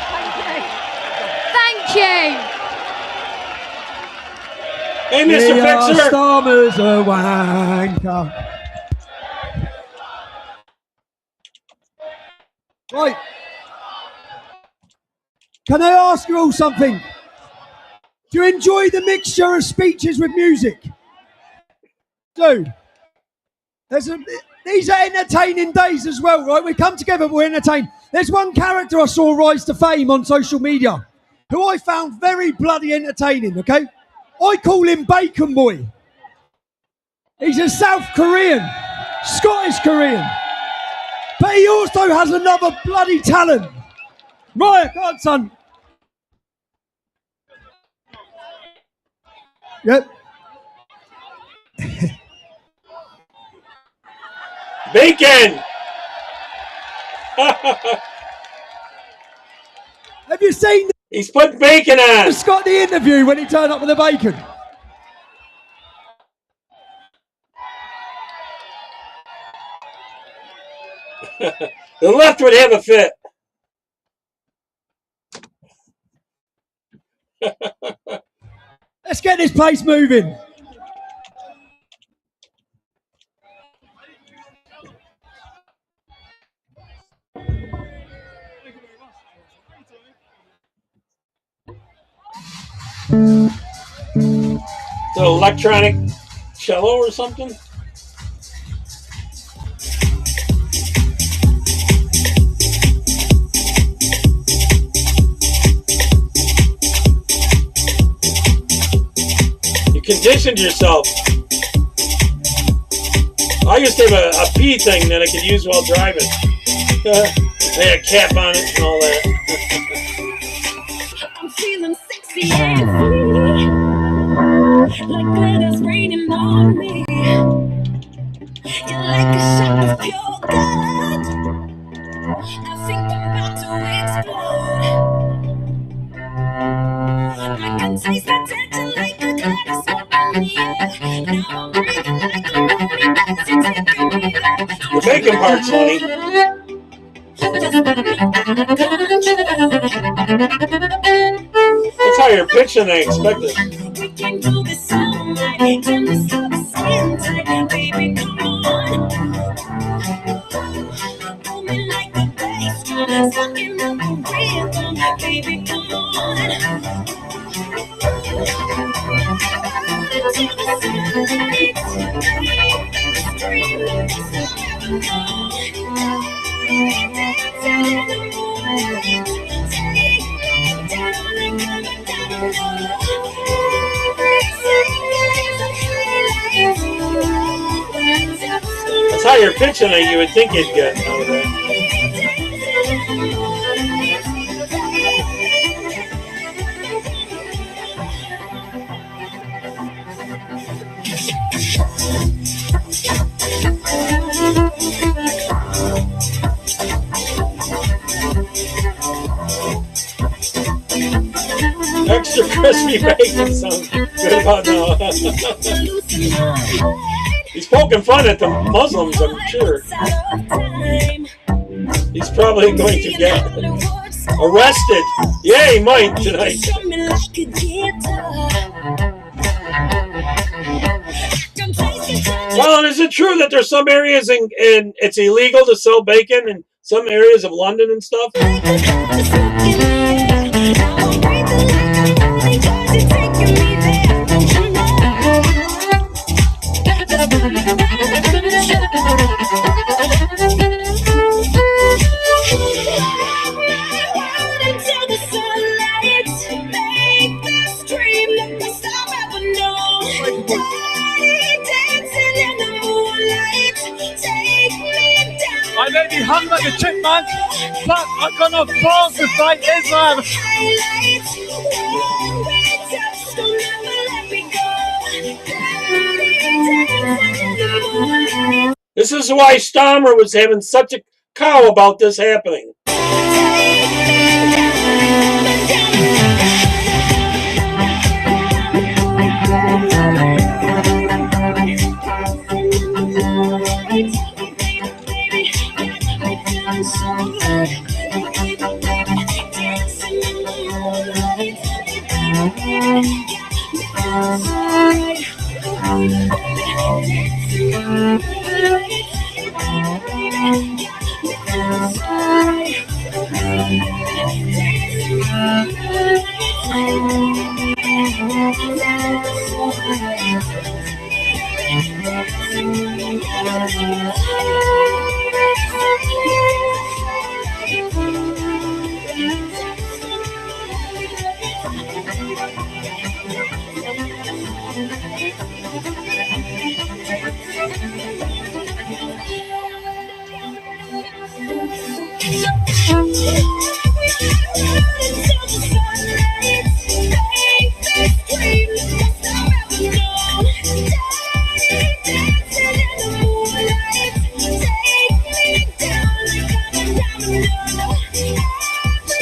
Thank you. Hey, Mr. Fixer. Starmer's a wanker. Right. Can I ask you all something? Do you enjoy the mixture of speeches with music? Dude, these are entertaining days as well, right? We come together, we're entertained. There's one character I saw rise to fame on social media who I found very bloody entertaining, okay? I call him Bacon Boy. He's a South Korean, Scottish Korean. But he also has another bloody talent. Right, go on, son. Yep. Bacon! Have you seen... He's put bacon on! He's got the interview when he turned up with the bacon. The left would have a fit. Let's get this place moving. The electronic cello or something? You conditioned yourself. I used to have a pee thing that I could use while driving. They had a cap on it and all that. I'm feeling sexy and free, like glitter's raining on me. You're like a shot of pure gold. I think I'm about to explode. I can taste the tension like a cloud of smoke on the air. Now I'm breathing like a body as you take a breather. The bacon part's funny. That's higher pitch than I expected. We can do this all night. Turn this up skin tight, baby, come on. Pull me like the bass drum, sucking up the rhythm, baby, come on. To the sunlight, dream of this That's how you're pitching it. You would think you'd get out of that. Extra crispy bacon sounds good about now. He's poking fun at the Muslims, I'm sure. He's probably going to get arrested. Yeah, he might tonight. Well, and is it true that there's some areas in it's illegal to sell bacon in some areas of London and stuff? I may be hung like a chipmunk, but I've got no balls to fight Islam. This is why Stammer was having such a cow about this happening.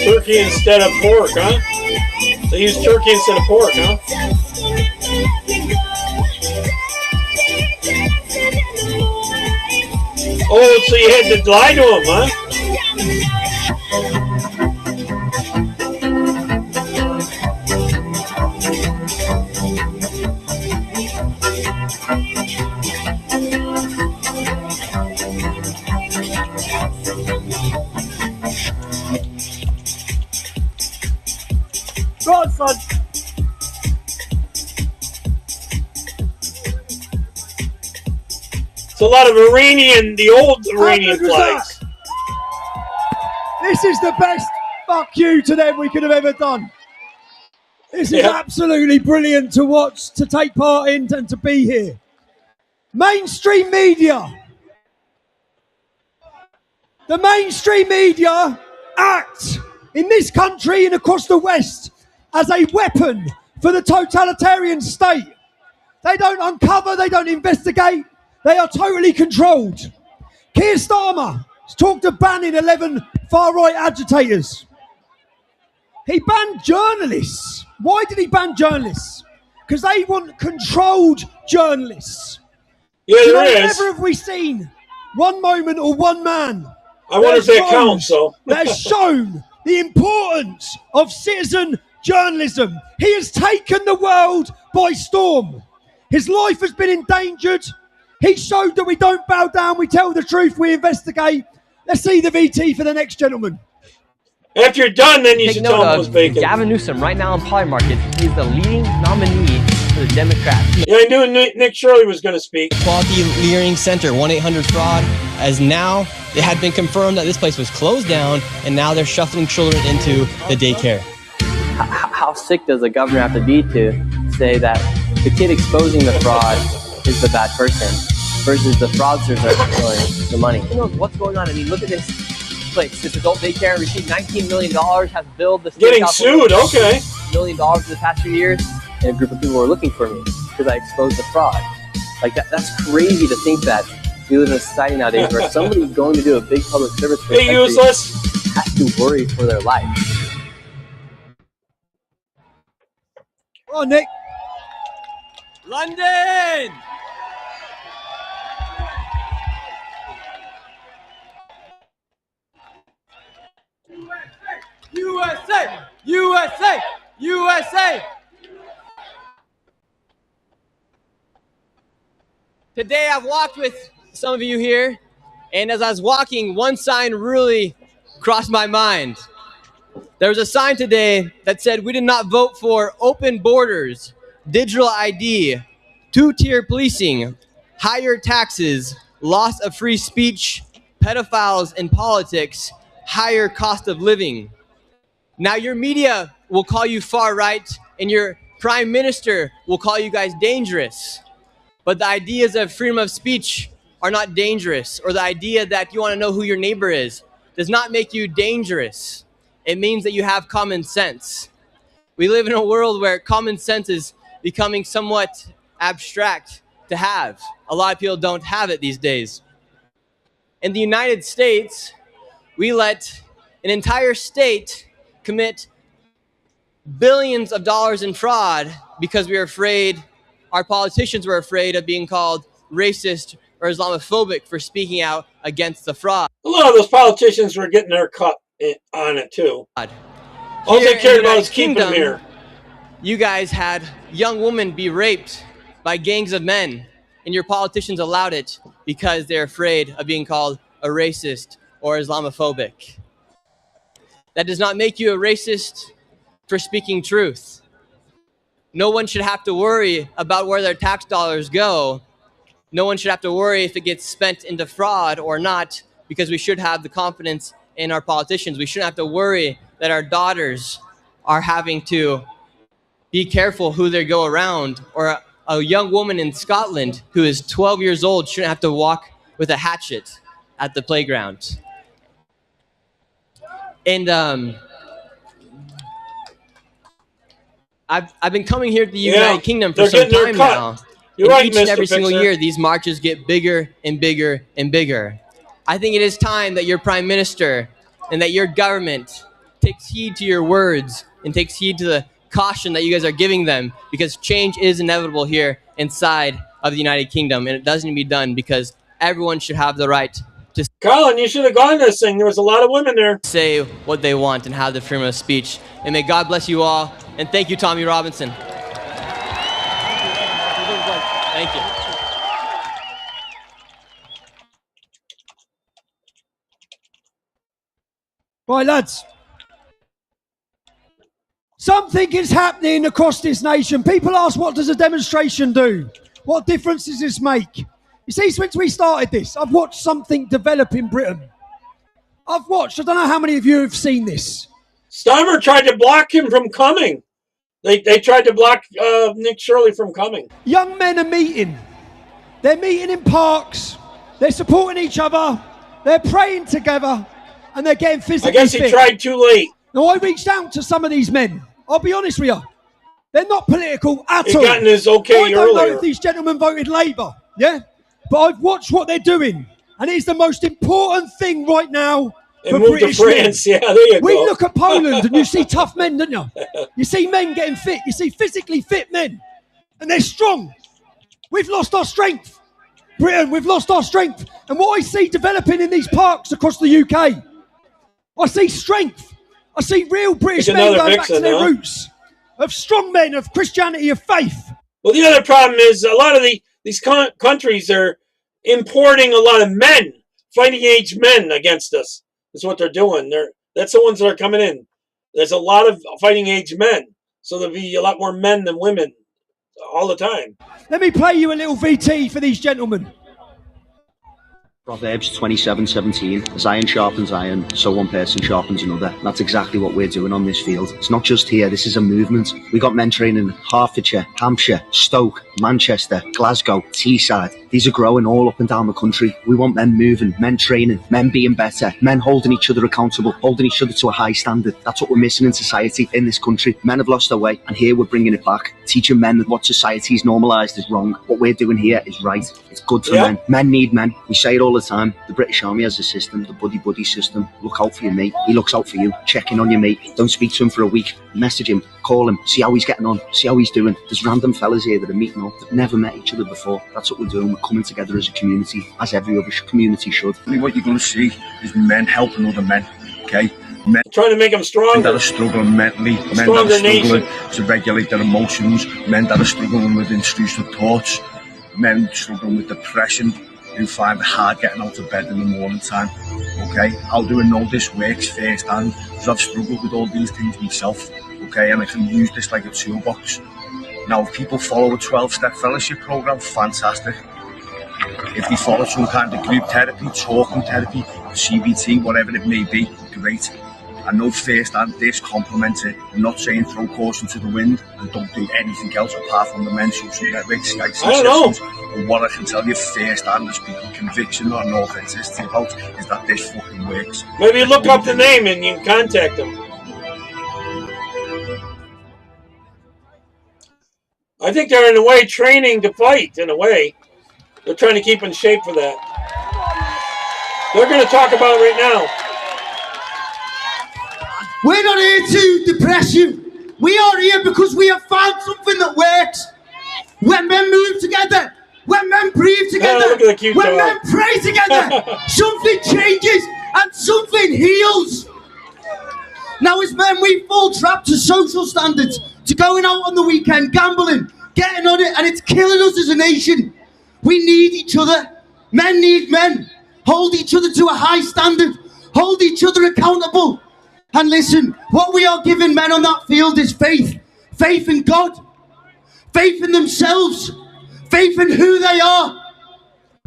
Turkey instead of pork, huh? They use turkey instead of pork, huh? Oh, so you had to lie to him, huh? God, son. It's a lot of Iranian, the old Iranian flags. This is the best fuck you to them we could have ever done. This is absolutely brilliant to watch, to take part in, and to be here. Mainstream media. The mainstream media act in this country and across the West as a weapon for the totalitarian state. They don't uncover, they don't investigate, they are totally controlled. Keir Starmer has talked of banning 11 far-right agitators. He banned journalists. Why did he ban journalists? Because they want controlled journalists. Yeah, there is. Never have we seen one moment or one man. I wonder if that counts, though. That has shown the importance of citizen journalism. He has taken the world by storm. His life has been endangered. He showed that we don't bow down, we tell the truth, we investigate. Let's see the VT for the next gentleman. After you're done, then you should tell him what's bacon. Gavin Newsom right now in Polymarket. He's the leading nominee for the Democrats. Yeah, I knew Nick Shirley was going to speak. Quality Leering Center, 1-800-FRAUD, as now it had been confirmed that this place was closed down, and now they're shuffling children into the daycare. How sick does the governor have to be to say that the kid exposing the fraud is the bad person versus the fraudsters that are stealing the money? Who knows what's going on? I mean, look at this place. This adult daycare received $19 million, has billed the state getting sued, okay. $1 million in the past few years, and a group of people were looking for me because I exposed the fraud. Like that's crazy to think that we live in a society nowadays where somebody going to do a big public service for the country useless has to worry for their life. Oh, Nick. London! USA! USA! USA! Today I've walked with some of you here, and as I was walking, one sign really crossed my mind. There was a sign today that said, "We did not vote for open borders, digital ID, two-tier policing, higher taxes, loss of free speech, pedophiles in politics, higher cost of living." Now your media will call you far right, and your prime minister will call you guys dangerous. But the ideas of freedom of speech are not dangerous, or the idea that you want to know who your neighbor is does not make you dangerous. It means that you have common sense. We live in a world where common sense is becoming somewhat abstract to have. A lot of people don't have it these days. In the United States, we let an entire state commit billions of dollars in fraud because we were afraid, our politicians were afraid of being called racist or Islamophobic for speaking out against the fraud. A lot of those politicians were getting their cut on it too. All they cared about is keeping them here. You guys had young women be raped by gangs of men, and your politicians allowed it because they're afraid of being called a racist or Islamophobic. That does not make you a racist for speaking truth. No one should have to worry about where their tax dollars go. No one should have to worry if it gets spent into fraud or not, because we should have the confidence in our politicians. We shouldn't have to worry that our daughters are having to be careful who they go around, or a young woman in Scotland who is 12 years old shouldn't have to walk with a hatchet at the playground. And I've been coming here to the United Kingdom for some time now. You're right, each and every single year, these marches get bigger and bigger and bigger. I think it is time that your prime minister and that your government takes heed to your words and takes heed to the caution that you guys are giving them, because change is inevitable here inside of the United Kingdom, and it doesn't need to be done because everyone should have the right to. Colin, you should have gone to this thing. There was a lot of women there. Say what they want and have the freedom of speech. And may God bless you all. And thank you, Tommy Robinson. Thank you. Right, lads. Something is happening across this nation. People ask, what does a demonstration do? What difference does this make? You see, since we started this, I've watched something develop in Britain. I don't know how many of you have seen this. Steimer tried to block him from coming. They tried to block Nick Shirley from coming. Young men are meeting. They're meeting in parks. They're supporting each other. They're praying together. And they're getting physically fit. I guess he tried too late. Now, I reached out to some of these men. I'll be honest with you. They're not political at all. He gotten his okay I don't know earlier. if these gentlemen voted Labour, yeah? But I've watched what they're doing. And it's the most important thing right now for British to France. men. Yeah, there you We go. look at Poland and you see tough men, don't you? You see men getting fit. You see physically fit men. And they're strong. We've lost our strength. Britain, we've lost our strength. And what I see developing in these parks across the UK, I see strength. I see real British men going back to their roots of strong men, of Christianity, of faith. Well, the other problem is a lot of these countries are importing a lot of men, fighting age men against us. That's what they're doing. That's the ones that are coming in. There's a lot of fighting age men. So there'll be a lot more men than women all the time. Let me play you a little VT for these gentlemen. Proverbs 27:17, as iron sharpens iron, so one person sharpens another. That's exactly what we're doing on this field. It's not just here, this is a movement. We got men training in Hertfordshire, Hampshire, Stoke, Manchester, Glasgow, Teesside. These are growing all up and down the country. We want men moving, men training, men being better, men holding each other accountable, holding each other to a high standard. That's what we're missing in society, in this country. Men have lost their way, and here we're bringing it back, teaching men that what society's normalised is wrong. What we're doing here is right. It's good for men. Men need men. We say it all the time. The British Army has a system, the buddy system. Look out for your mate. He looks out for you. Check in on your mate. Don't speak to him for a week. Message him. Call him. See how he's getting on. See how he's doing. There's random fellas here that are meeting up. They've never met each other before. That's what we're doing. We're coming together as a community, as every other community should. What you're going to see is men helping other men. Okay. Men trying to make them stronger. Men that are struggling mentally. Men that are struggling to regulate their emotions. Men that are struggling with intrusive thoughts. Men struggling with depression, who find it hard getting out of bed in the morning time. Okay, how do I know this works firsthand? Because I've struggled with all these things myself. Okay, and I can use this like a toolbox. Now, if people follow a 12-step fellowship program, fantastic. If they follow some kind of group therapy, talking therapy, CBT, whatever it may be, great. I know firsthand this complements it. I'm not saying throw caution to the wind and don't do anything else apart from the men's social networks, Skypes and sessions. But what I can tell you firsthand, there's people conviction or authenticity about, is that this fucking works. Maybe look up the name and you can contact them. I think they're in a way training to fight, in a way. They're trying to keep in shape for that. They're going to talk about it right now. We're not here to depress you. We are here because we have found something that works. When men move together, when men breathe together, when men pray together, something changes and something heals. Now as men, we fall trapped to social standards, to going out on the weekend, gambling, getting on it, and it's killing us as a nation. We need each other. Men need men. Hold each other to a high standard. Hold each other accountable. And listen, what we are giving men on that field is faith. Faith in God. Faith in themselves. Faith in who they are.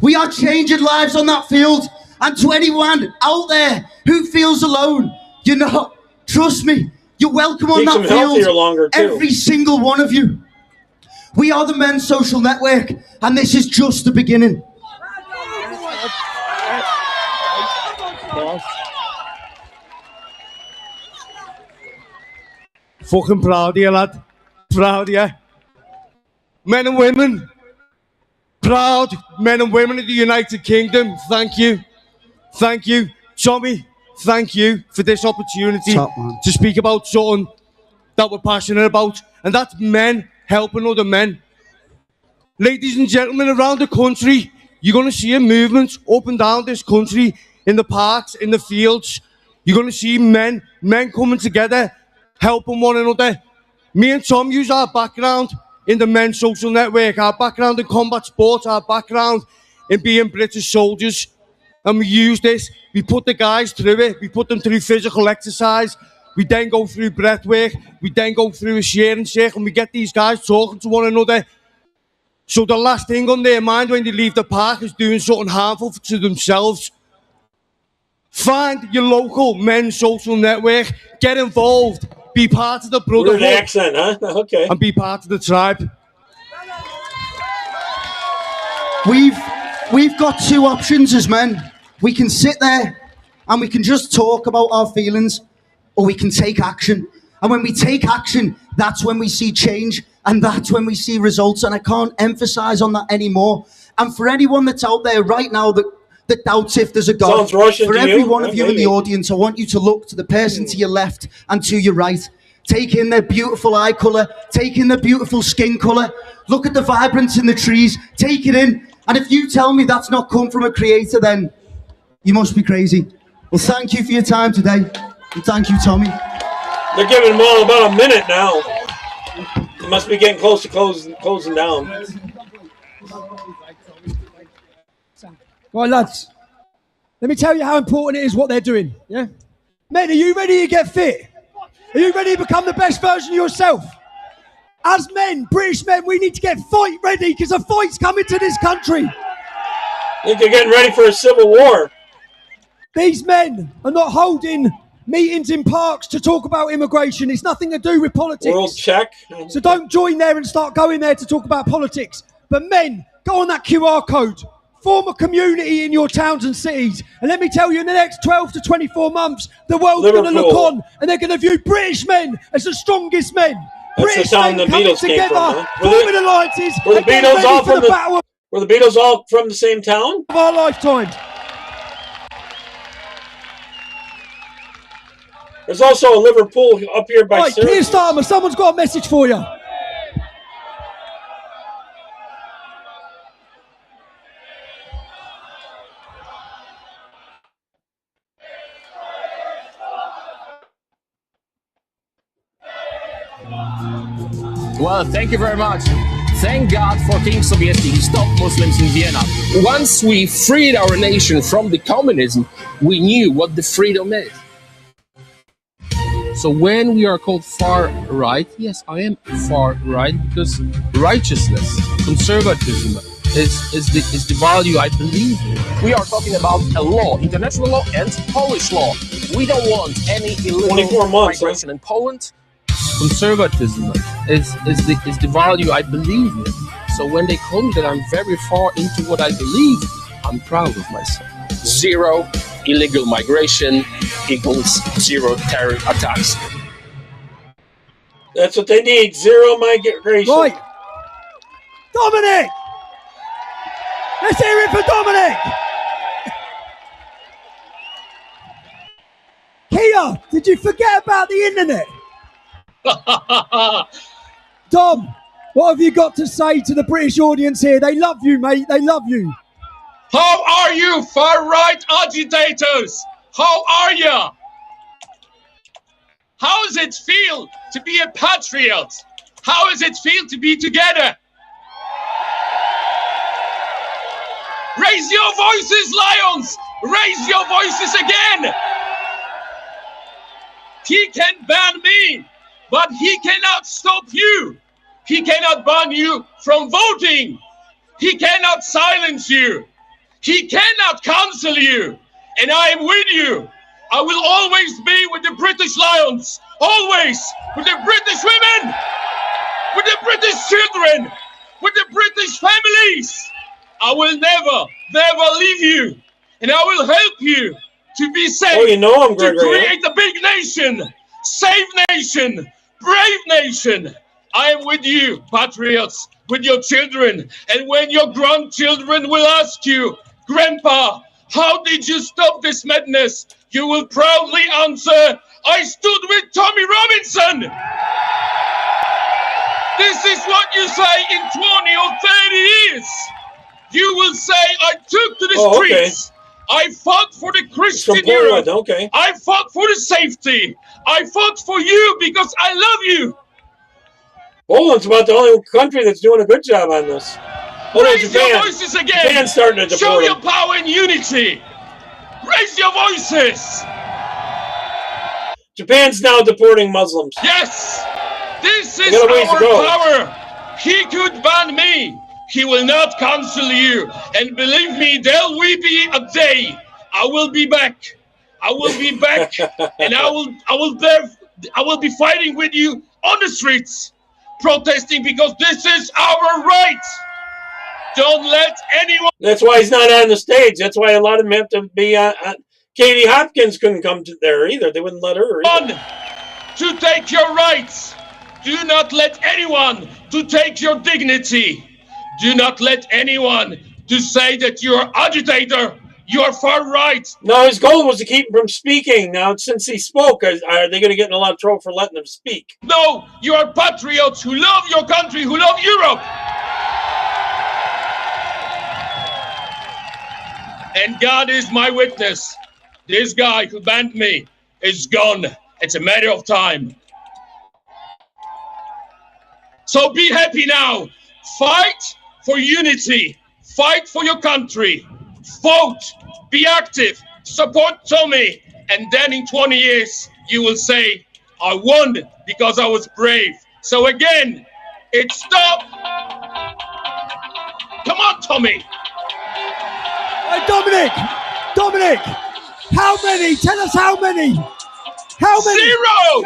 We are changing lives on that field. And to anyone out there who feels alone, you know, trust me, you're welcome on that field. Every single one of you. We are the Men's Social Network, and this is just the beginning. Fucking proud of you, lad. Proud of you. Men and women. Proud men and women of the United Kingdom. Thank you. Thank you. Tommy, thank you for this opportunity to speak about something that we're passionate about. And that's men helping other men. Ladies and gentlemen, around the country, you're going to see a movement up and down this country, in the parks, in the fields. You're going to see men coming together, helping one another. Me and Tom use our background in the Men's Social Network, our background in combat sports, our background in being British soldiers. And we use this, we put the guys through it, we put them through physical exercise, we then go through breath work, we then go through a sharing circle, and we get these guys talking to one another. So the last thing on their mind when they leave the park is doing something harmful to themselves. Find your local Men's Social Network, get involved, be part of the brotherhood. Weird accent, huh? Okay. And be part of the tribe. We've got two options as men. We can sit there and we can just talk about our feelings, or we can take action. And when we take action, that's when we see change, and that's when we see results. And I can't emphasize on that anymore. And for anyone that's out there right now that doubts if there's a God, for every one of you in the audience, I want you to look to the person to your left and to your right. Take in their beautiful eye colour, take in their beautiful skin colour, look at the vibrance in the trees, take it in. And if you tell me that's not come from a creator, then you must be crazy. Well, thank you for your time today, and thank you, Tommy. They're giving them all about a minute now. It must be getting close to closing down. Right, lads, let me tell you how important it is what they're doing, yeah? Men, are you ready to get fit? Are you ready to become the best version of yourself? as men, British men, we need to get fight ready because a fight's coming to this country. I think they're getting ready for a civil war. These men are not holding meetings in parks to talk about immigration. It's nothing to do with politics. World check. So don't join there and start going there to talk about politics. But men, go on that QR code. Form a community in your towns and cities. And let me tell you, in the next 12 to 24 months, the world's going to look on and they're going to view British men as the strongest men. That's British the town men the coming Beatles came together, from, huh? forming alliances. Were the and getting Beatles ready all for from the battle Were the Beatles all from the same town? of our lifetimes. There's also a Liverpool up here by Right, Keir Starmer, someone's got a message for you. Well, thank you very much. Thank God for King Sobieski. He stopped Muslims in Vienna. Once we freed our nation from the communism, we knew what the freedom is. So when we are called far right, yes, I am far right because righteousness, conservatism is the value I believe in. We are talking about a law, international law and Polish law. We don't want any illegal migration in Poland. Conservatism is the value I believe in. So when they call me that I'm very far into what I believe, I'm proud of myself. Zero illegal migration equals zero terror attacks. That's what they need. Zero migration. Right. Dominic! Let's hear it for Dominic! Kia, did you forget about the internet? Dom, what have you got to say to the British audience here? They love you, mate. They love you. How are you, far-right agitators? How are you? How does it feel to be a patriot? How does it feel to be together? Raise your voices, lions! Raise your voices again! He can ban me, but he cannot stop you. He cannot ban you from voting. He cannot silence you. He cannot cancel you. And I am with you. I will always be with the British lions. Always with the British women. With the British children. With the British families. I will never leave you. And I will help you to be safe. Oh, you know I'm to Gregory, create a big nation. Safe nation. Brave nation. I am with you, patriots, with your children. And when your grandchildren will ask you, Grandpa, how did you stop this madness? You will proudly answer, I stood with Tommy Robinson. This is what you say in 20 or 30 years. You will say, I took to the streets. I fought for the Christian Europe. Okay. I fought for the safety. I fought for you because I love you. Poland's about the only country that's doing a good job on this. Raise your voices again. Japan's starting to Show deport your them. power and unity. Raise your voices. Japan's now deporting Muslims. Yes. This is They got a ways to our go. power. He could ban me. He will not cancel you. And believe me, there will be a day. I will be back. I will be back. And I will be fighting with you on the streets. Protesting because this is our right. Don't let anyone. That's why he's not on the stage. That's why a lot of them have to be on. Katie Hopkins couldn't come to there either. They wouldn't let her either. To take your rights. Do not let anyone to take your dignity. Do not let anyone to say that you're an agitator. You're far right. No, his goal was to keep him from speaking. Now, since he spoke, are they going to get in a lot of trouble for letting him speak? No, you are patriots who love your country, who love Europe. And God is my witness. This guy who banned me is gone. It's a matter of time. So be happy now. Fight for unity. Fight for your country. Vote. Be active. Support Tommy. And then in 20 years, you will say, I won because I was brave. So again, It's stop. Come on, Tommy. Hey, Dominic, how many? Tell us how many. How many? Zero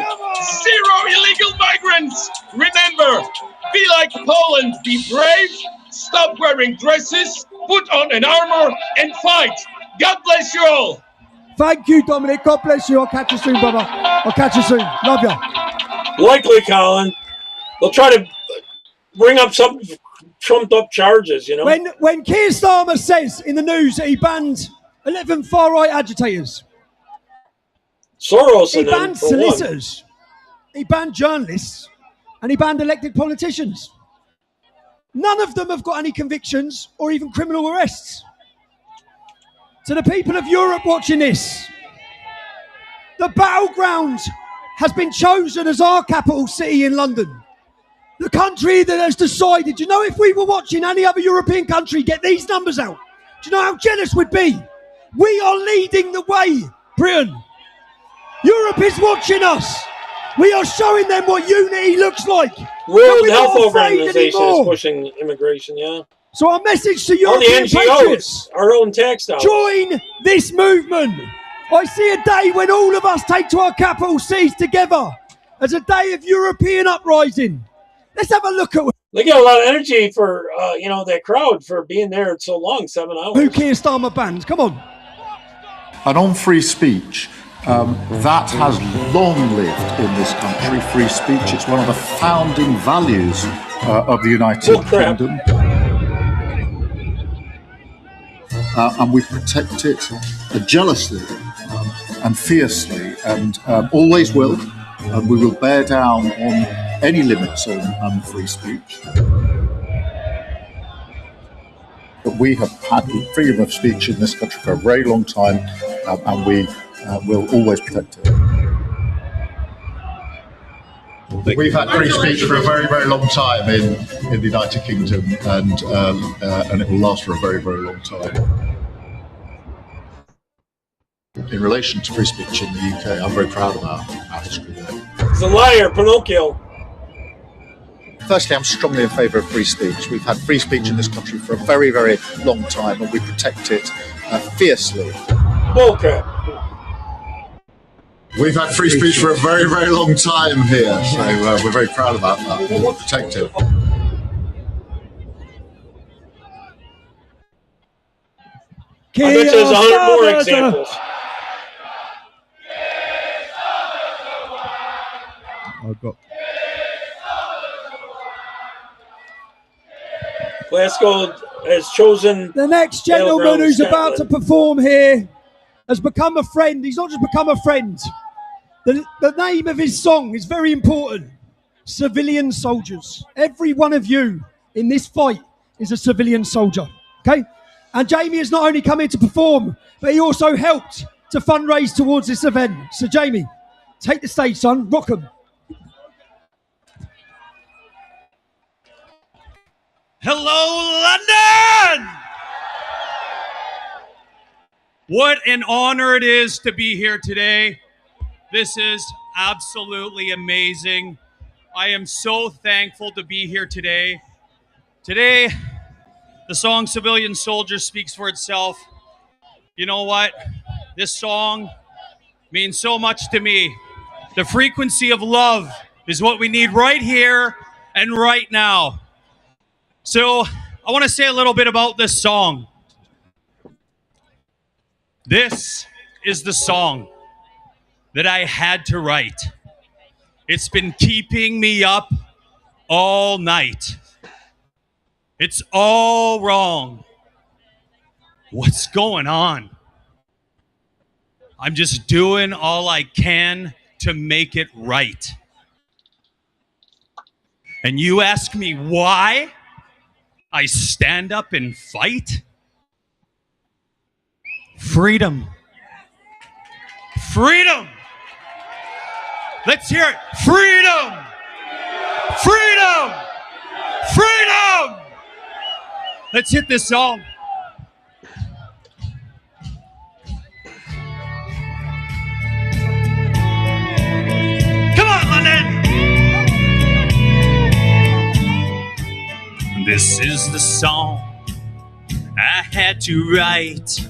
illegal migrants. Remember, be like Poland, be brave, stop wearing dresses, put on an armor, and fight. God bless you all. Thank you, Dominic. God bless you. I'll catch you soon, brother. I'll catch you soon. Love you. Likely, Colin. They'll try to bring up some trumped up charges, you know. When Keir Starmer says in the news that he banned 11 far-right agitators, Soros, he banned solicitors, he banned journalists, and he banned elected politicians. None of them have got any convictions or even criminal arrests. To the people of Europe watching this, the battleground has been chosen as our capital city in London. The country that has decided, you know, if we were watching any other European country get these numbers out, do you know how jealous we'd be? We are leading the way, Britain. Europe is watching us. We are showing them what unity looks like. World Health Organization is pushing immigration, yeah. So our message to European patriots, our own tax dollars. Join this movement. I see a day when all of us take to our capital cities together as a day of European uprising. Let's have a look at. They get a lot of energy for that crowd for being there so long, 7 hours. Who Keir Starmer banned? Come on. And on free speech, that has long lived in this country. Free speech, it's one of the founding values of the United Kingdom. And we protect it jealously and fiercely, and always will. And we will bear down on any limits on free speech. But we have had freedom of speech in this country for a very long time, and we will always protect it. We've had free speech for a very, very long time in the United Kingdom, and it will last for a very, very long time. In relation to free speech in the UK, I'm very proud of our history there. It's a liar, Pinocchio. Firstly, I'm strongly in favour of free speech. We've had free speech in this country for a very, very long time, and we protect it fiercely. Bullcrap. We've had free speech for a very, very long time here, so we're very proud about that. We'll protect it. I bet there's 100 more examples. I've got. Glasgow has chosen. The next gentleman who's about to perform here has become a friend. He's not just become a friend. The name of his song is very important. Civilian Soldiers. Every one of you in this fight is a civilian soldier. Okay? And Jamie has not only come here to perform, but he also helped to fundraise towards this event. So Jamie, take the stage, son. Rock 'em. Hello, London! What an honor it is to be here today. This is absolutely amazing. I am so thankful to be here today. Today, the song Civilian Soldier speaks for itself. You know what? This song means so much to me. The frequency of love is what we need right here and right now. So I want to say a little bit about this song. This is the song that I had to write. It's been keeping me up all night. It's all wrong. What's going on? I'm just doing all I can to make it right. And you ask me why I stand up and fight? Freedom. Freedom. Let's hear it. Freedom. Freedom. Freedom. Let's hit this song. Come on, London. This is the song I had to write.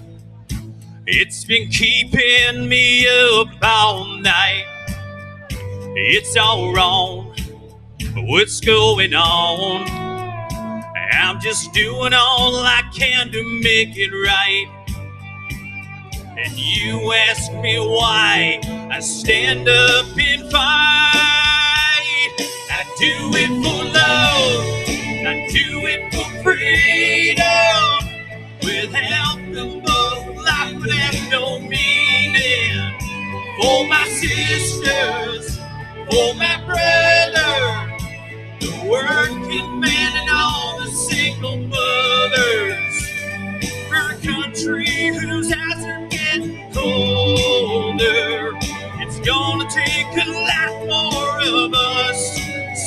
It's been keeping me up all night. It's all wrong, what's going on? I'm just doing all I can to make it right. And you ask me why I stand up and fight. I do it for love, I do it for freedom. Without them both, life would have no meaning. For my sisters, for my brother, the working man and all the single mothers. For a country whose eyes are getting colder. It's gonna take a lot more of us,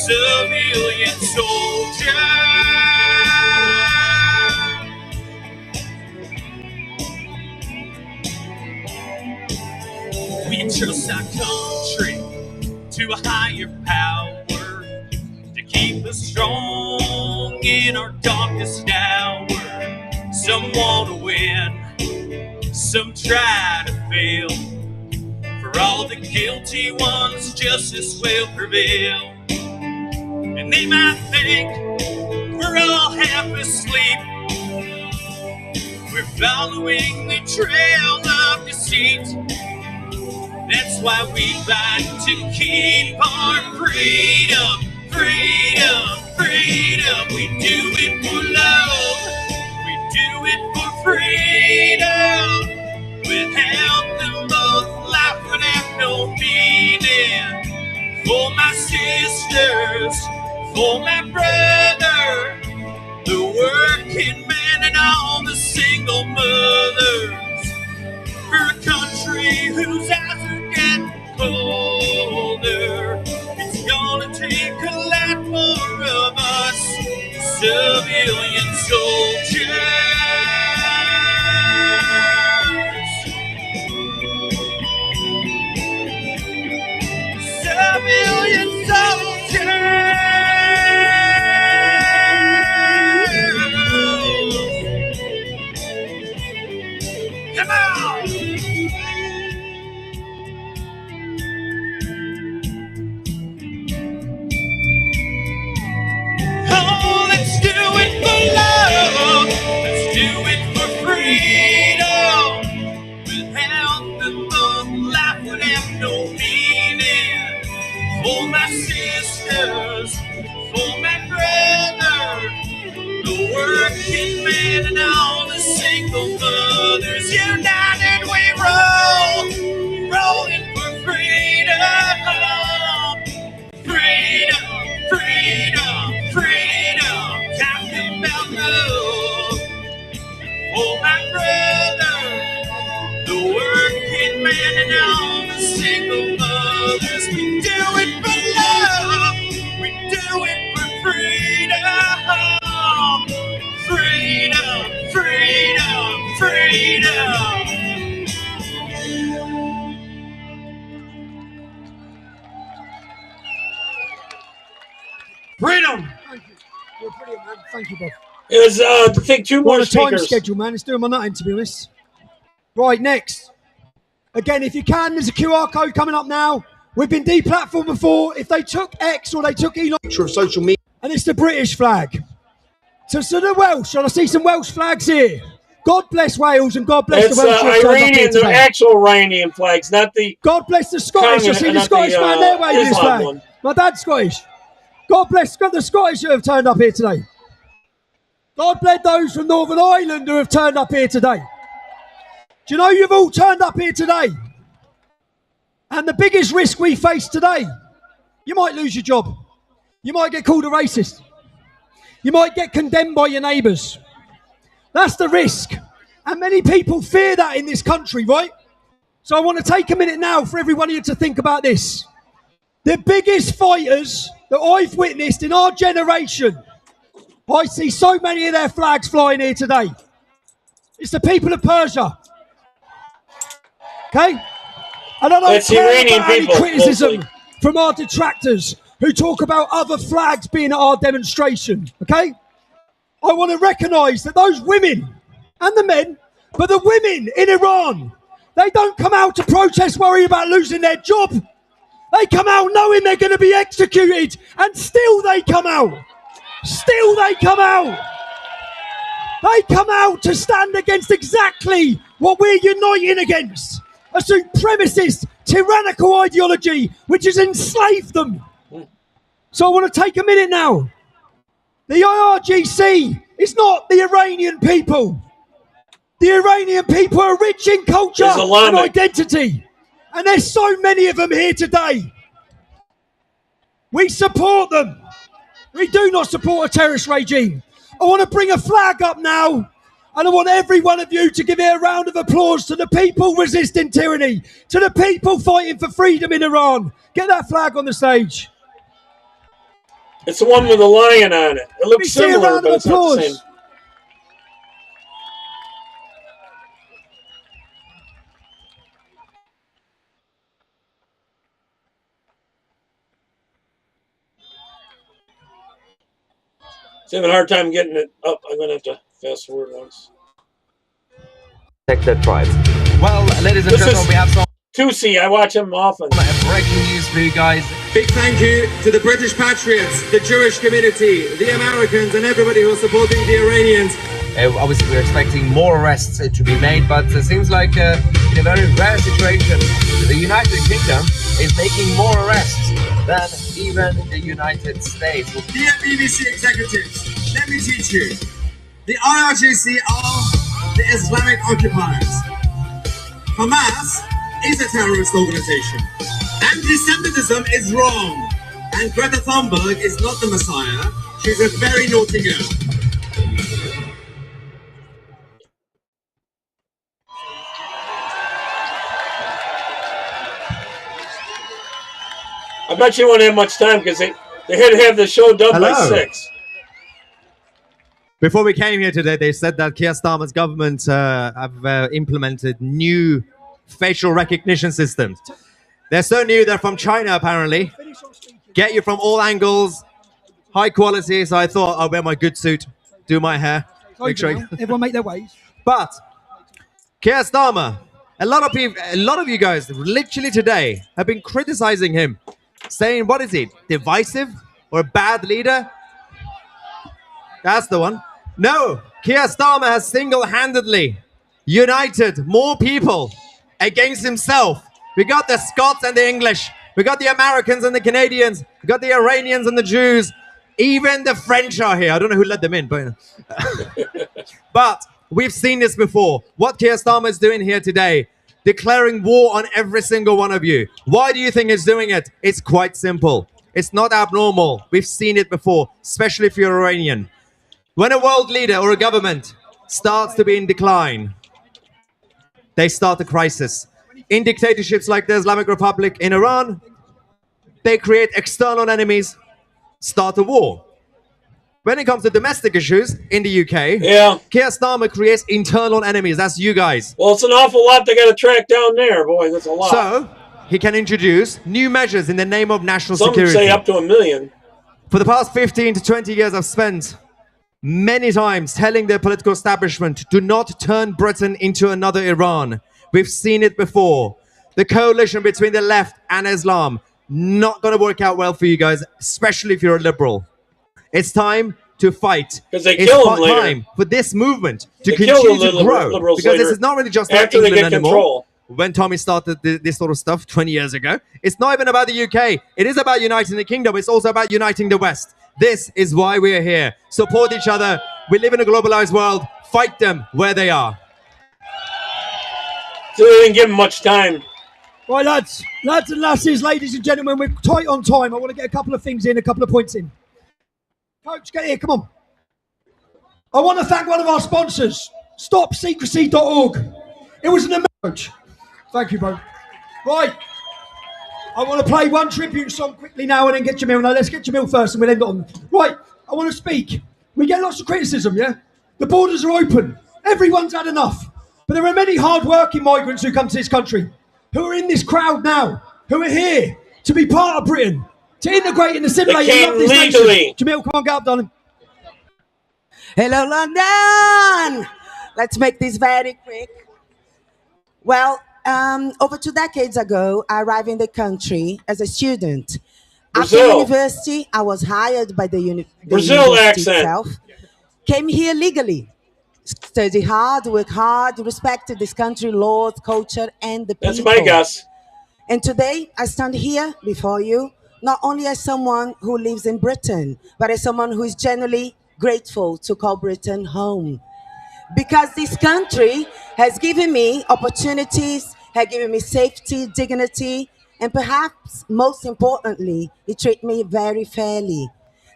civilian soldiers. We trust our country to a higher power to keep us strong in our darkest hour. Some want to win, some try to fail. For all the guilty ones, justice will prevail. And they might think we're all half asleep. We're following the trail of deceit. That's why we fight to keep our freedom, freedom, freedom. We do it for love, we do it for freedom. Without them both, life would have no meaning. For my sisters, for my brother, the working man and all the single mothers. For a country whose eyes are getting colder. It's gonna take a lot more of us, civilian soldiers. Civilian soldiers. Come on! Oh, let's do it for love. Let's do it for freedom. Without them both, life would have no meaning. For my sisters, for my brother, the working man and all the single mothers. United we roll, rolling for freedom. Freedom, freedom, freedom. Talking about love. For my brother, the working man and all the single mothers. We do it for love, we do it for freedom. Freedom, freedom, freedom. Freedom. Thank you. You're brilliant, man. Thank you, Bob. It was, I think, two more What a time speakers. schedule, man. It's doing my nutting, to be honest. Right, next. Again, if you can, there's a QR code coming up now. We've been deplatformed before. If they took X or they took Elon... Of social media. And it's the British flag. So the Welsh. Shall I see some Welsh flags here? God bless Wales and God bless It's the Welsh. Iranian, the actual Iranian flags, not the... God bless the Scottish. I see the Scottish man there waving his flag. One. My dad's Scottish. God bless the Scottish who have turned up here today. God bless those from Northern Ireland who have turned up here today. Do you know you've all turned up here today? And the biggest risk we face today, you might lose your job. You might get called a racist. You might get condemned by your neighbours. That's the risk. And many people fear that in this country, right? So I want to take a minute now for every one of you to think about this. The biggest fighters that I've witnessed in our generation, I see so many of their flags flying here today. It's the people of Persia. Okay? And I don't care about any criticism from our detractors who talk about other flags being at our demonstration. Okay? I want to recognise that those women and the men, but the women in Iran, they don't come out to protest worrying about losing their job. They come out knowing they're going to be executed, and still they come out. Still they come out. They come out to stand against exactly what we're uniting against. A supremacist, tyrannical ideology which has enslaved them. So I want to take a minute now. The IRGC is not the Iranian people. The Iranian people are rich in culture and identity. And there's so many of them here today. We support them. We do not support a terrorist regime. I want to bring a flag up now, and I want every one of you to give it a round of applause to the people resisting tyranny, to the people fighting for freedom in Iran. Get that flag on the stage. It's the one with the lion on it. It looks similar, but it's not the same. It's having a hard time getting it up. I'm going to have to fast forward once. Protect their tribes. Well, ladies and gentlemen, we have some Tusi. I watch him often. breaking news for you guys. Big thank you to the British patriots, the Jewish community, the Americans, and everybody who are supporting the Iranians. Obviously, we're expecting more arrests to be made, but it seems like in a very rare situation, the United Kingdom is making more arrests than even the United States. Dear BBC executives, let me teach you. The IRGC are the Islamic occupiers. Hamas is a terrorist organization. Anti-Semitism is wrong. And Greta Thunberg is not the Messiah. She's a very naughty girl. I bet you won't have much time because they had to have the show done by 6. Before we came here today, they said that Keir Starmer's government have implemented new facial recognition systems. They're so new, they're from China apparently. Get you from all angles, high quality. So I thought I'll wear my good suit, do my hair, make sure. Everyone make their ways. But Keir Starmer, a lot of you guys, literally today, have been criticizing him, saying, what is he, divisive or a bad leader? That's the one. No, Keir Starmer has single-handedly united more people against himself. We got the Scots and the English. We got the Americans and the Canadians. We got the Iranians and the Jews. Even the French are here. I don't know who let them in, but but we've seen this before. What Keir Starmer is doing here today, declaring war on every single one of you. Why do you think he's doing it? It's quite simple. It's not abnormal. We've seen it before, especially if you're Iranian. When a world leader or a government starts to be in decline, they start a crisis. In dictatorships like the Islamic Republic in Iran, they create external enemies, start a war. When it comes to domestic issues in the UK, Keir Starmer creates internal enemies. That's you guys. Well, it's an awful lot they got to track down there, boy. That's a lot. So he can introduce new measures in the name of national Some security. say up to 1 million. For the past 15 to 20 years, I've spent many times telling the political establishment, do not turn Britain into another Iran. We've seen it before. The coalition between the left and Islam, not going to work out well for you guys, especially if you're a liberal. It's time to fight. Because they it's kill them later. time for this movement to They kill continue the to grow. liberals Because later this is not really just about after they England get anymore. control. When Tommy started this sort of stuff 20 years ago, it's not even about the UK. It is about uniting the kingdom. It's also about uniting the West. This is why we are here. Support each other. We live in a globalized world. Fight them where they are. So they didn't give them much time. Right, lads and lasses, ladies and gentlemen, we're tight on time. I want to get a couple of things in, a couple of points in. Coach, get here, come on. I want to thank one of our sponsors, stopsecrecy.org. It was an emerge. Thank you, bro. Right. I want to play one tribute song quickly now and then get Jamil. No, let's get Jamil first and we'll end it on. Right, I want to speak. We get lots of criticism, yeah? The borders are open. Everyone's had enough. But there are many hard-working migrants who come to this country, who are in this crowd now, who are here to be part of Britain, to integrate and assimilate and love this nation. Jamil, come on, get up, darling. Hello, London! Let's make this very quick. Well, over 2 decades ago, I arrived in the country as a student. After Brazil. university, I was hired by the Brazil university accent. itself. Came here legally. Study hard, work hard, respected this country, laws, culture, and the That's people. my guess. And today, I stand here before you, not only as someone who lives in Britain, but as someone who is genuinely grateful to call Britain home. Because this country has given me opportunities, has given me safety, dignity, and perhaps most importantly, it treats me very fairly.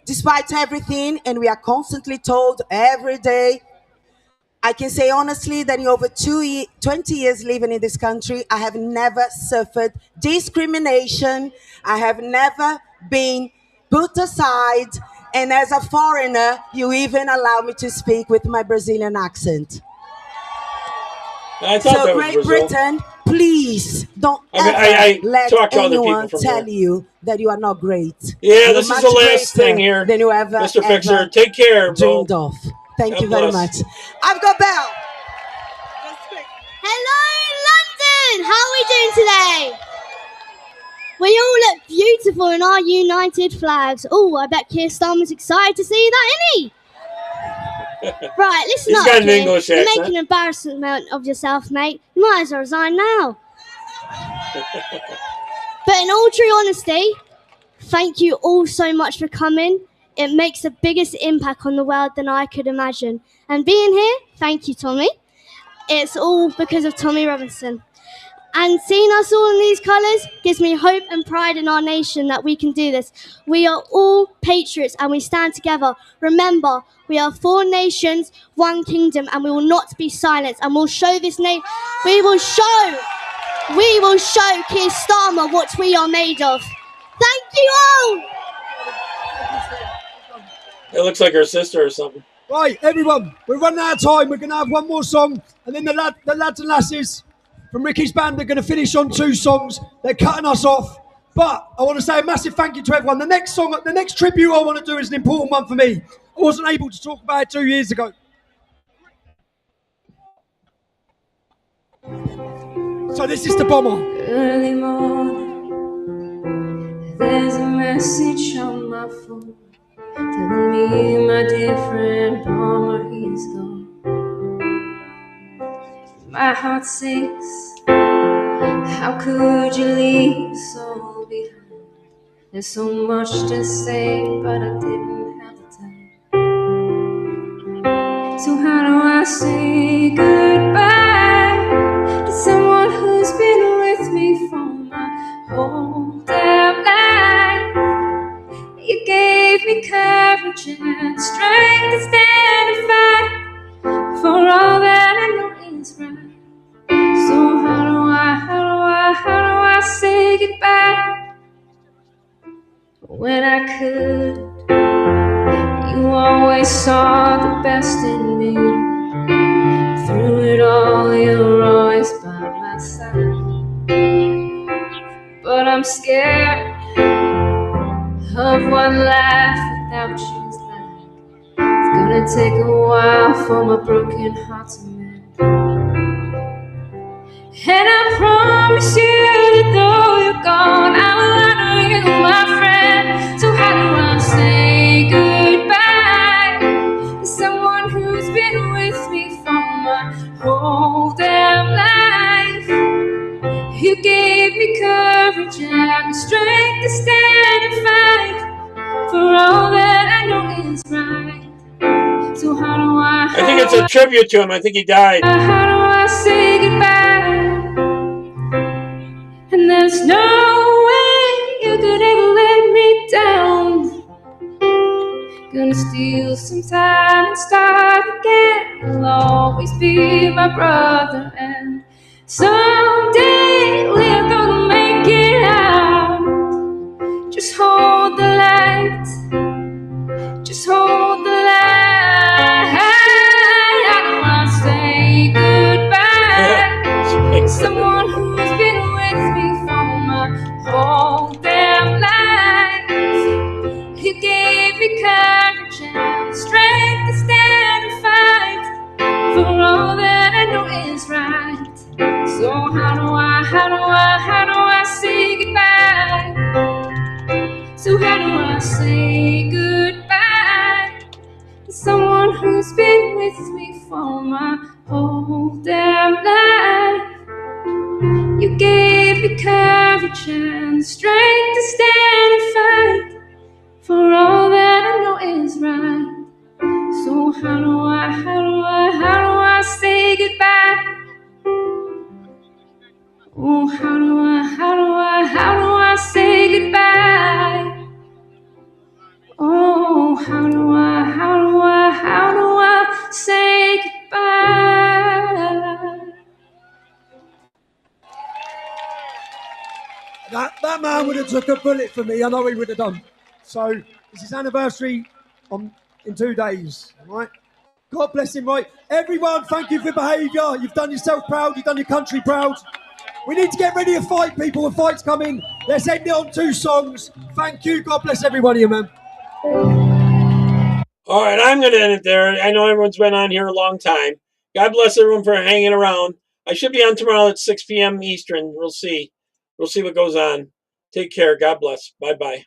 Despite everything, and we are constantly told every day, I can say honestly that in over 20 years living in this country, I have never suffered discrimination. I have never been put aside. And as a foreigner, you even allow me to speak with my Brazilian accent. I thought So that was Great Brazil. Britain, please don't I let talk to other people anyone from tell there. you that you are not great. Yeah, You're this is much the last greater thing here. than you ever, Mr. Fixer, ever take care, bro. dreamed of. Thank God you very bless. much. I've got Belle. Hello, London! How are we doing today? We all look beautiful in our united flags. Oh, I bet Keir Starmer's excited to see that, isn't he? Right, listen He's up, got an Keir. English You accent. make an embarrassment of yourself, mate. You might as well resign now. But in all true honesty, thank you all so much for coming. It makes the biggest impact on the world than I could imagine. And being here, thank you, Tommy. It's all because of Tommy Robinson. And seeing us all in these colours gives me hope and pride in our nation that we can do this. We are all patriots and we stand together. Remember, we are 4 nations, 1 kingdom, and we will not be silenced. And we'll show this we will show Keir Starmer what we are made of. Thank you all! It looks like her sister or something. Right, everyone, we're running out of time. We're going to have one more song, and then the lads and lasses from Ricky's band are going to finish on 2 songs. They're cutting us off. But I want to say a massive thank you to everyone. The next song, the next tribute I want to do is an important one for me. I wasn't able to talk about it 2 years ago. So this is the Bomber. Early morning, there's a message on my phone telling me my dear friend Palmer is gone. My heart sinks. How could you leave us all behind? There's so much to say, but I didn't have the time. So how do I say goodbye to someone who's been with me for my whole damn life? You gave me courage and strength to stand and fight for all that I know is right. So how do I say goodbye when I could? You always saw the best in me. Through it all, you're always by my side. But I'm scared of what life without you is like. It's gonna take a while for my broken heart to mend. And I promise you that though you're gone, I will honor you, my friend. So how do I say goodbye to someone who's been with me for my whole damn life? You gave me courage and strength to stand and fight for all that I know is right. So how do I think it's a tribute to him. I think he died. How do I say goodbye? And there's no way you could ever let me down. Gonna steal some time and start again. You'll always be my brother, and someday we're gonna make it out. Just hold the light. Just hold the light. I don't wanna say goodbye to someone who's been with me for my whole damn life. You gave me courage and strength to stand So how do I say goodbye? So how do I say goodbye to someone who's been with me for my whole damn life? You gave me courage and strength to stand and fight for all that I know is right. So how do I say goodbye? Oh, how do I say goodbye? Oh, how do I say goodbye? That man would have took a bullet for me. I know he would have done. So it's his anniversary in 2 days. Right? God bless him. Right, everyone. Thank you for behaviour. You've done yourself proud. You've done your country proud. We need to get ready to fight, people. The fight's coming. Let's end it on 2 songs. Thank you. God bless everybody, man. All right, I'm going to end it there. I know everyone's been on here a long time. God bless everyone for hanging around. I should be on tomorrow at 6 p.m. Eastern. We'll see. We'll see what goes on. Take care. God bless. Bye-bye.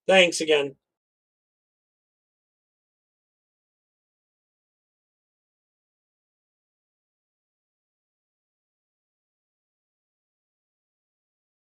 Thanks again.